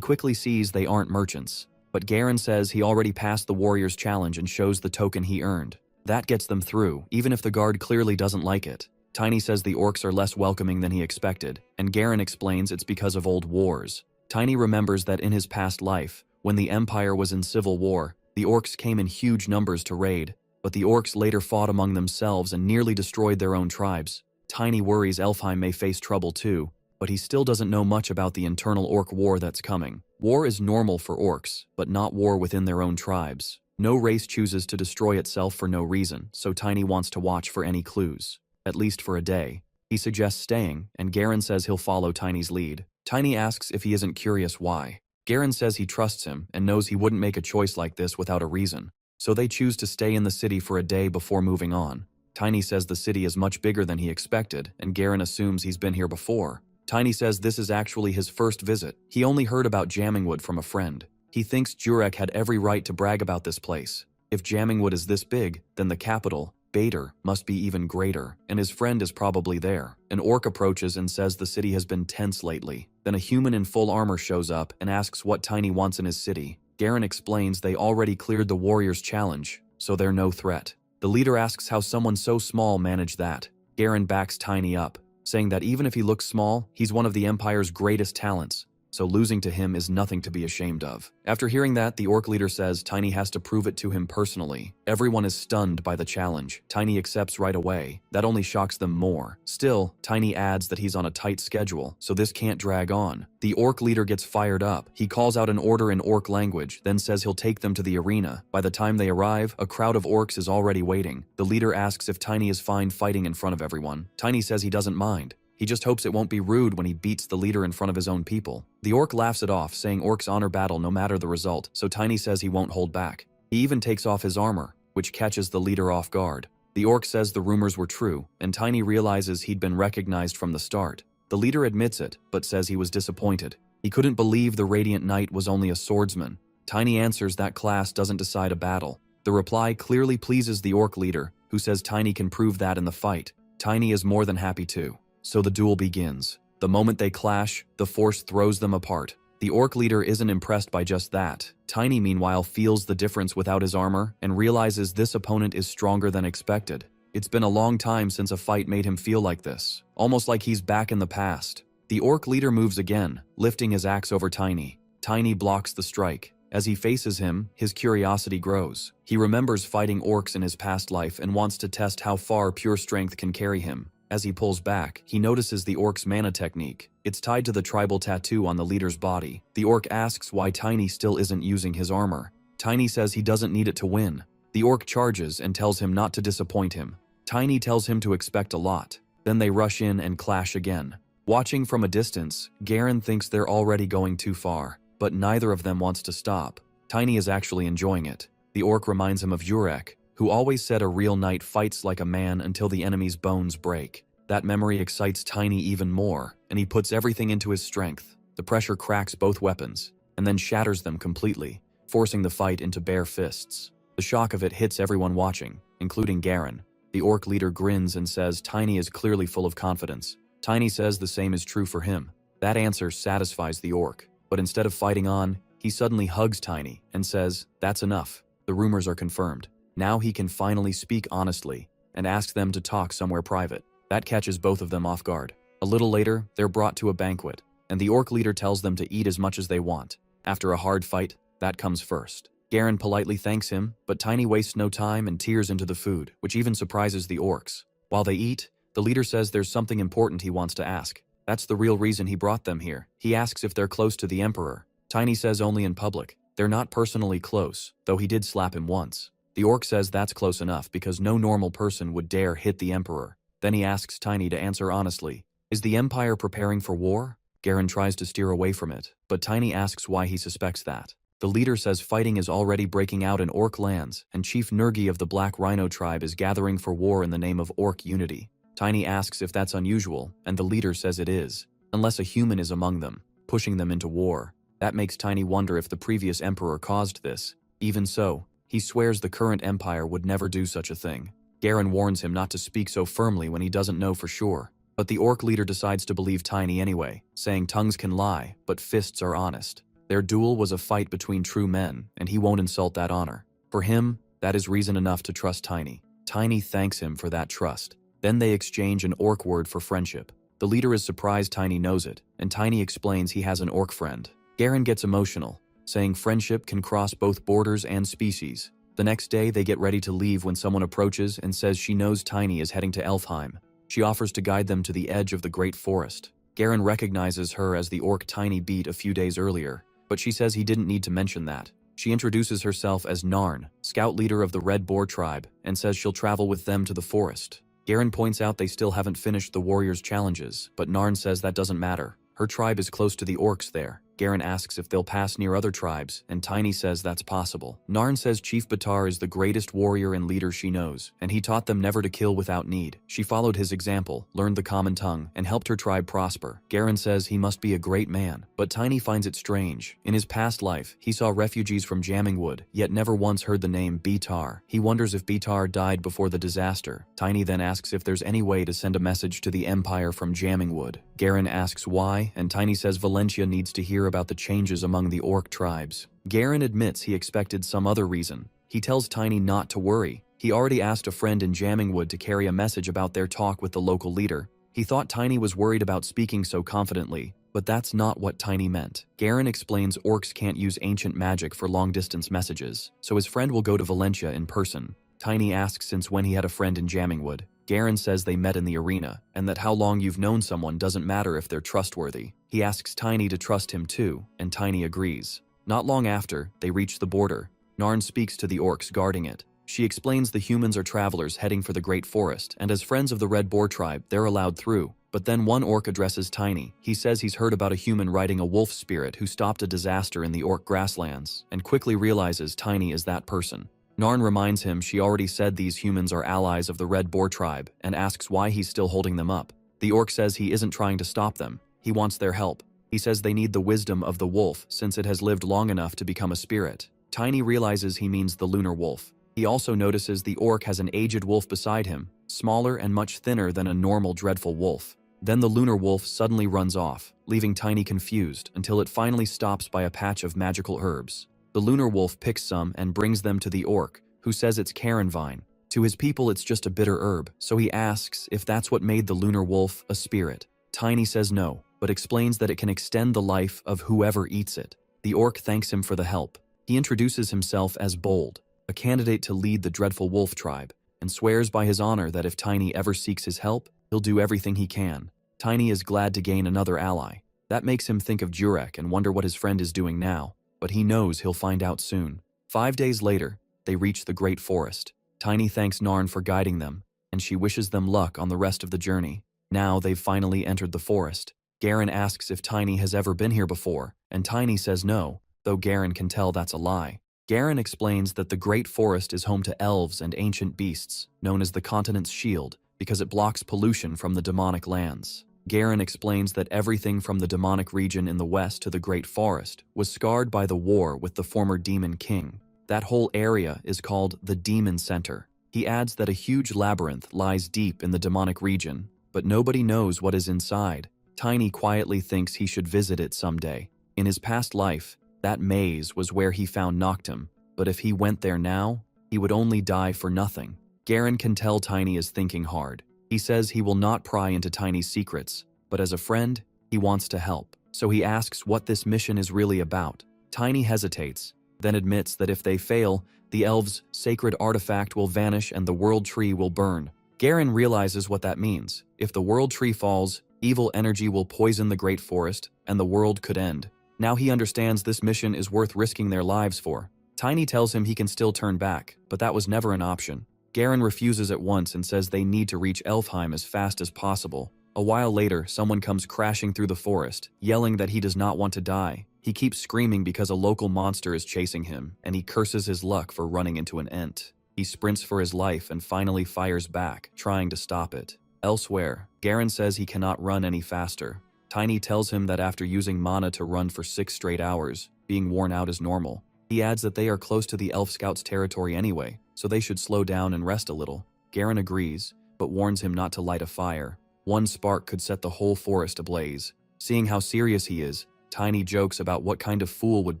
quickly sees they aren't merchants. But Garen says he already passed the warrior's challenge and shows the token he earned. That gets them through, even if the guard clearly doesn't like it. Tiny says the orcs are less welcoming than he expected, and Garen explains it's because of old wars. Tiny remembers that in his past life, when the Empire was in civil war, the orcs came in huge numbers to raid, but the orcs later fought among themselves and nearly destroyed their own tribes. Tiny worries Elfheim may face trouble too, but he still doesn't know much about the internal orc war that's coming. War is normal for orcs, but not war within their own tribes. No race chooses to destroy itself for no reason, so Tiny wants to watch for any clues, at least for a day. He suggests staying, and Garen says he'll follow Tiny's lead. Tiny asks if he isn't curious why. Garen says he trusts him and knows he wouldn't make a choice like this without a reason, so they choose to stay in the city for a day before moving on. Tiny says the city is much bigger than he expected, and Garen assumes he's been here before. Tiny says this is actually his first visit. He only heard about Jammingwood from a friend. He thinks Jurek had every right to brag about this place. If Jammingwood is this big, then the capital, Bader, must be even greater, and his friend is probably there. An orc approaches and says the city has been tense lately. Then a human in full armor shows up and asks what Tiny wants in his city. Garen explains they already cleared the warrior's challenge, so they're no threat. The leader asks how someone so small managed that. Garen backs Tiny up, saying that even if he looks small, he's one of the Empire's greatest talents, so losing to him is nothing to be ashamed of. After hearing that, the orc leader says Tiny has to prove it to him personally. Everyone is stunned by the challenge. Tiny accepts right away. That only shocks them more. Still, Tiny adds that he's on a tight schedule, so this can't drag on. The orc leader gets fired up. He calls out an order in orc language, then says he'll take them to the arena. By the time they arrive, a crowd of orcs is already waiting. The leader asks if Tiny is fine fighting in front of everyone. Tiny says he doesn't mind. He just hopes it won't be rude when he beats the leader in front of his own people. The orc laughs it off, saying orcs honor battle no matter the result, so Tiny says he won't hold back. He even takes off his armor, which catches the leader off guard. The orc says the rumors were true, and Tiny realizes he'd been recognized from the start. The leader admits it, but says he was disappointed. He couldn't believe the Radiant Knight was only a swordsman. Tiny answers that class doesn't decide a battle. The reply clearly pleases the orc leader, who says Tiny can prove that in the fight. Tiny is more than happy to. So the duel begins. The moment they clash, the force throws them apart. The orc leader isn't impressed by just that. Tiny, meanwhile, feels the difference without his armor and realizes this opponent is stronger than expected. It's been a long time since a fight made him feel like this, almost like he's back in the past. The orc leader moves again, lifting his axe over Tiny. Tiny blocks the strike. As he faces him, his curiosity grows. He remembers fighting orcs in his past life and wants to test how far pure strength can carry him. As he pulls back, he notices the orc's mana technique. It's tied to the tribal tattoo on the leader's body. The orc asks why Tiny still isn't using his armor. Tiny says he doesn't need it to win. The orc charges and tells him not to disappoint him. Tiny tells him to expect a lot. Then they rush in and clash again. Watching from a distance, Garen thinks they're already going too far, but neither of them wants to stop. Tiny is actually enjoying it. The orc reminds him of Jurek, who always said a real knight fights like a man until the enemy's bones break. That memory excites Tiny even more, and he puts everything into his strength. The pressure cracks both weapons, and then shatters them completely, forcing the fight into bare fists. The shock of it hits everyone watching, including Garen. The orc leader grins and says Tiny is clearly full of confidence. Tiny says the same is true for him. That answer satisfies the orc, but instead of fighting on, he suddenly hugs Tiny and says, "That's enough. The rumors are confirmed." Now he can finally speak honestly, and asks them to talk somewhere private. That catches both of them off guard. A little later, they're brought to a banquet, and the orc leader tells them to eat as much as they want. After a hard fight, that comes first. Garen politely thanks him, but Tiny wastes no time and tears into the food, which even surprises the orcs. While they eat, the leader says there's something important he wants to ask. That's the real reason he brought them here. He asks if they're close to the Emperor. Tiny says only in public. They're not personally close, though he did slap him once. The orc says that's close enough because no normal person would dare hit the Emperor. Then he asks Tiny to answer honestly. Is the Empire preparing for war? Garen tries to steer away from it, but Tiny asks why he suspects that. The leader says fighting is already breaking out in orc lands, and Chief Nergi of the Black Rhino tribe is gathering for war in the name of orc unity. Tiny asks if that's unusual, and the leader says it is, unless a human is among them, pushing them into war. That makes Tiny wonder if the previous Emperor caused this. Even so, he swears the current Empire would never do such a thing. Garen warns him not to speak so firmly when he doesn't know for sure. But the orc leader decides to believe Tiny anyway, saying tongues can lie, but fists are honest. Their duel was a fight between true men, and he won't insult that honor. For him, that is reason enough to trust Tiny. Tiny thanks him for that trust. Then they exchange an orc word for friendship. The leader is surprised Tiny knows it, and Tiny explains he has an orc friend. Garen gets emotional, saying friendship can cross both borders and species. The next day, they get ready to leave when someone approaches and says she knows Tiny is heading to Elfheim. She offers to guide them to the edge of the Great Forest. Garen recognizes her as the orc Tiny beat a few days earlier, but she says he didn't need to mention that. She introduces herself as Narn, scout leader of the Red Boar tribe, and says she'll travel with them to the forest. Garen points out they still haven't finished the warriors' challenges, but Narn says that doesn't matter. Her tribe is close to the orcs there. Garen asks if they'll pass near other tribes, and Tiny says that's possible. Narn says Chief Batar is the greatest warrior and leader she knows, and he taught them never to kill without need. She followed his example, learned the common tongue, and helped her tribe prosper. Garen says he must be a great man, but Tiny finds it strange. In his past life, he saw refugees from Jammingwood, yet never once heard the name Batar. He wonders if Batar died before the disaster. Tiny then asks if there's any way to send a message to the Empire from Jammingwood. Garen asks why, and Tiny says Valencia needs to hear about the changes among the orc tribes. Garen admits he expected some other reason. He tells Tiny not to worry. He already asked a friend in Jammingwood to carry a message about their talk with the local leader. He thought Tiny was worried about speaking so confidently, but that's not what Tiny meant. Garen explains orcs can't use ancient magic for long-distance messages, so his friend will go to Valencia in person. Tiny asks since when he had a friend in Jammingwood. Garen says they met in the arena, and that how long you've known someone doesn't matter if they're trustworthy. He asks Tiny to trust him too, and Tiny agrees. Not long after, they reach the border. Narn speaks to the orcs guarding it. She explains the humans are travelers heading for the Great Forest, and as friends of the Red Boar tribe, they're allowed through. But then one orc addresses Tiny. He says he's heard about a human riding a wolf spirit who stopped a disaster in the orc grasslands, and quickly realizes Tiny is that person. Narn reminds him she already said these humans are allies of the Red Boar tribe, and asks why he's still holding them up. The orc says he isn't trying to stop them, he wants their help. He says they need the wisdom of the wolf since it has lived long enough to become a spirit. Tiny realizes he means the lunar wolf. He also notices the orc has an aged wolf beside him, smaller and much thinner than a normal dreadful wolf. Then the lunar wolf suddenly runs off, leaving Tiny confused until it finally stops by a patch of magical herbs. The lunar wolf picks some and brings them to the orc, who says it's Karen vine. To his people it's just a bitter herb, so he asks if that's what made the lunar wolf a spirit. Tiny says no, but explains that it can extend the life of whoever eats it. The orc thanks him for the help. He introduces himself as Bold, a candidate to lead the dreadful wolf tribe, and swears by his honor that if Tiny ever seeks his help, he'll do everything he can. Tiny is glad to gain another ally. That makes him think of Jurek and wonder what his friend is doing now, but he knows he'll find out soon. 5 days later, they reach the Great Forest. Tiny thanks Narn for guiding them, and she wishes them luck on the rest of the journey. Now they've finally entered the forest. Garen asks if Tiny has ever been here before, and Tiny says no, though Garen can tell that's a lie. Garen explains that the Great Forest is home to elves and ancient beasts, known as the continent's shield, because it blocks pollution from the demonic lands. Garen explains that everything from the demonic region in the west to the Great Forest was scarred by the war with the former Demon King. That whole area is called the Demon Center. He adds that a huge labyrinth lies deep in the demonic region, but nobody knows what is inside. Tiny quietly thinks he should visit it someday. In his past life, that maze was where he found Noctum, but if he went there now, he would only die for nothing. Garen can tell Tiny is thinking hard. He says he will not pry into Tiny's secrets, but as a friend, he wants to help. So he asks what this mission is really about. Tiny hesitates, then admits that if they fail, the elves' sacred artifact will vanish and the world tree will burn. Garen realizes what that means. If the world tree falls, evil energy will poison the Great Forest, and the world could end. Now he understands this mission is worth risking their lives for. Tiny tells him he can still turn back, but that was never an option. Garen refuses at once and says they need to reach Elfheim as fast as possible. A while later, someone comes crashing through the forest, yelling that he does not want to die. He keeps screaming because a local monster is chasing him, and he curses his luck for running into an ent. He sprints for his life and finally fires back, trying to stop it. Elsewhere, Garen says he cannot run any faster. Tiny tells him that after using mana to run for 6 straight hours, being worn out is normal. He adds that they are close to the Elf Scouts' territory anyway, so they should slow down and rest a little. Garen agrees, but warns him not to light a fire. One spark could set the whole forest ablaze. Seeing how serious he is, Tiny jokes about what kind of fool would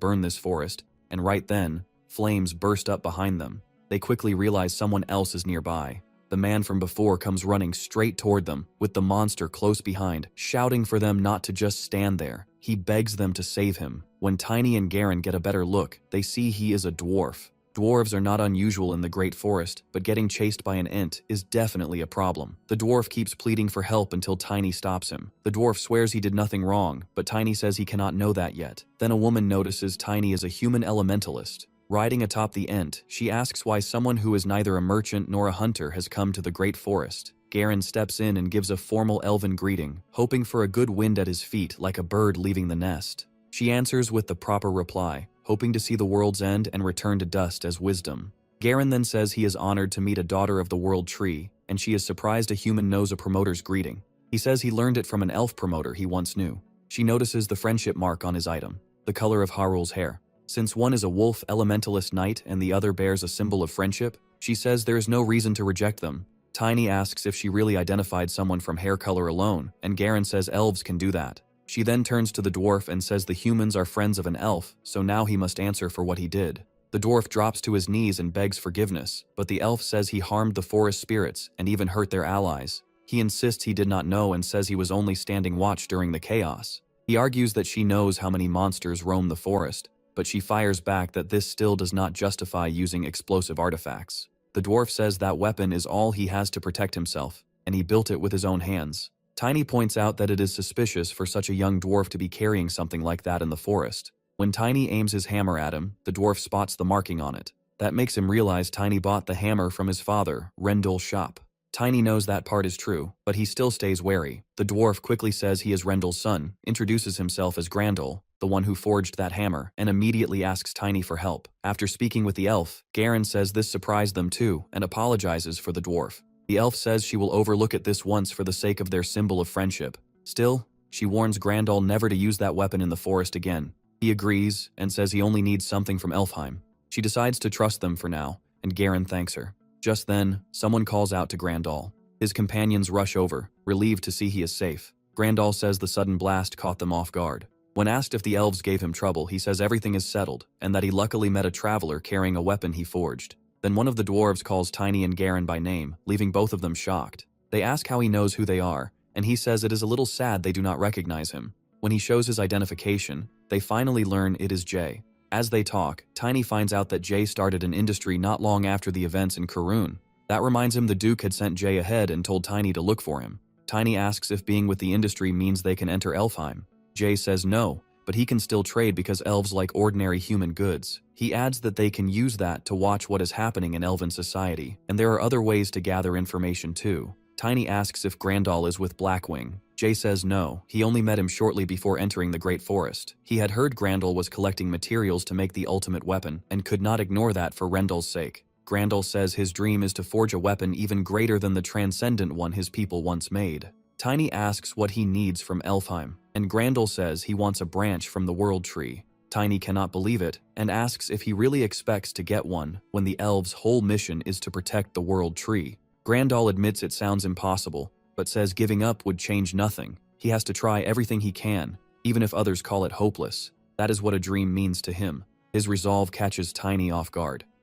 burn this forest, and right then, flames burst up behind them. They quickly realize someone else is nearby. The man from before comes running straight toward them, with the monster close behind, shouting for them not to just stand there. He begs them to save him. When Tiny and Garen get a better look, they see he is a dwarf. Dwarves are not unusual in the Great Forest, but getting chased by an ent is definitely a problem. The dwarf keeps pleading for help until Tiny stops him. The dwarf swears he did nothing wrong, but Tiny says he cannot know that yet. Then a woman notices Tiny is a human elementalist. Riding atop the ent, she asks why someone who is neither a merchant nor a hunter has come to the Great Forest. Garen steps in and gives a formal elven greeting, hoping for a good wind at his feet like a bird leaving the nest. She answers with the proper reply, hoping to see the world's end and return to dust as wisdom. Garen then says he is honored to meet a daughter of the world tree, and she is surprised a human knows a promoter's greeting. He says he learned it from an elf promoter he once knew. She notices the friendship mark on his item, the color of Harul's hair. Since one is a wolf elementalist knight and the other bears a symbol of friendship, she says there is no reason to reject them. Tiny asks if she really identified someone from hair color alone, and Garen says elves can do that. She then turns to the dwarf and says the humans are friends of an elf, so now he must answer for what he did. The dwarf drops to his knees and begs forgiveness, but the elf says he harmed the forest spirits and even hurt their allies. He insists he did not know and says he was only standing watch during the chaos. He argues that she knows how many monsters roam the forest, but she fires back that this still does not justify using explosive artifacts. The dwarf says that weapon is all he has to protect himself, and he built it with his own hands. Tiny points out that it is suspicious for such a young dwarf to be carrying something like that in the forest. When Tiny aims his hammer at him, the dwarf spots the marking on it. That makes him realize Tiny bought the hammer from his father, Rendell's shop. Tiny knows that part is true, but he still stays wary. The dwarf quickly says he is Rendell's son, introduces himself as Grandel, the one who forged that hammer, and immediately asks Tiny for help. After speaking with the elf, Garen says this surprised them too, and apologizes for the dwarf. The elf says she will overlook it this once for the sake of their symbol of friendship. Still, she warns Grandel never to use that weapon in the forest again. He agrees, and says he only needs something from Elfheim. She decides to trust them for now, and Garen thanks her. Just then, someone calls out to Grandal. His companions rush over, relieved to see he is safe. Grandal says the sudden blast caught them off guard. When asked if the elves gave him trouble, he says everything is settled, and that he luckily met a traveler carrying a weapon he forged. Then one of the dwarves calls Tiny and Garen by name, leaving both of them shocked. They ask how he knows who they are, and he says it is a little sad they do not recognize him. When he shows his identification, they finally learn it is Jay. As they talk, Tiny finds out that Jay started an industry not long after the events in Karun. That reminds him the Duke had sent Jay ahead and told Tiny to look for him. Tiny asks if being with the industry means they can enter Elfheim. Jay says no, but he can still trade because elves like ordinary human goods. He adds that they can use that to watch what is happening in elven society, and there are other ways to gather information too. Tiny asks if Grandal is with Blackwing. Jay says no, he only met him shortly before entering the Great Forest. He had heard Grandal was collecting materials to make the ultimate weapon, and could not ignore that for Rendell's sake. Grandal says his dream is to forge a weapon even greater than the transcendent one his people once made. Tiny asks what he needs from Elfheim, and Grandal says he wants a branch from the World Tree. Tiny cannot believe it, and asks if he really expects to get one when the elves' whole mission is to protect the World Tree. Grandal admits it sounds impossible, but says giving up would change nothing. He has to try everything he can, even if others call it hopeless. That is what a dream means to him. His resolve catches Tiny off guard.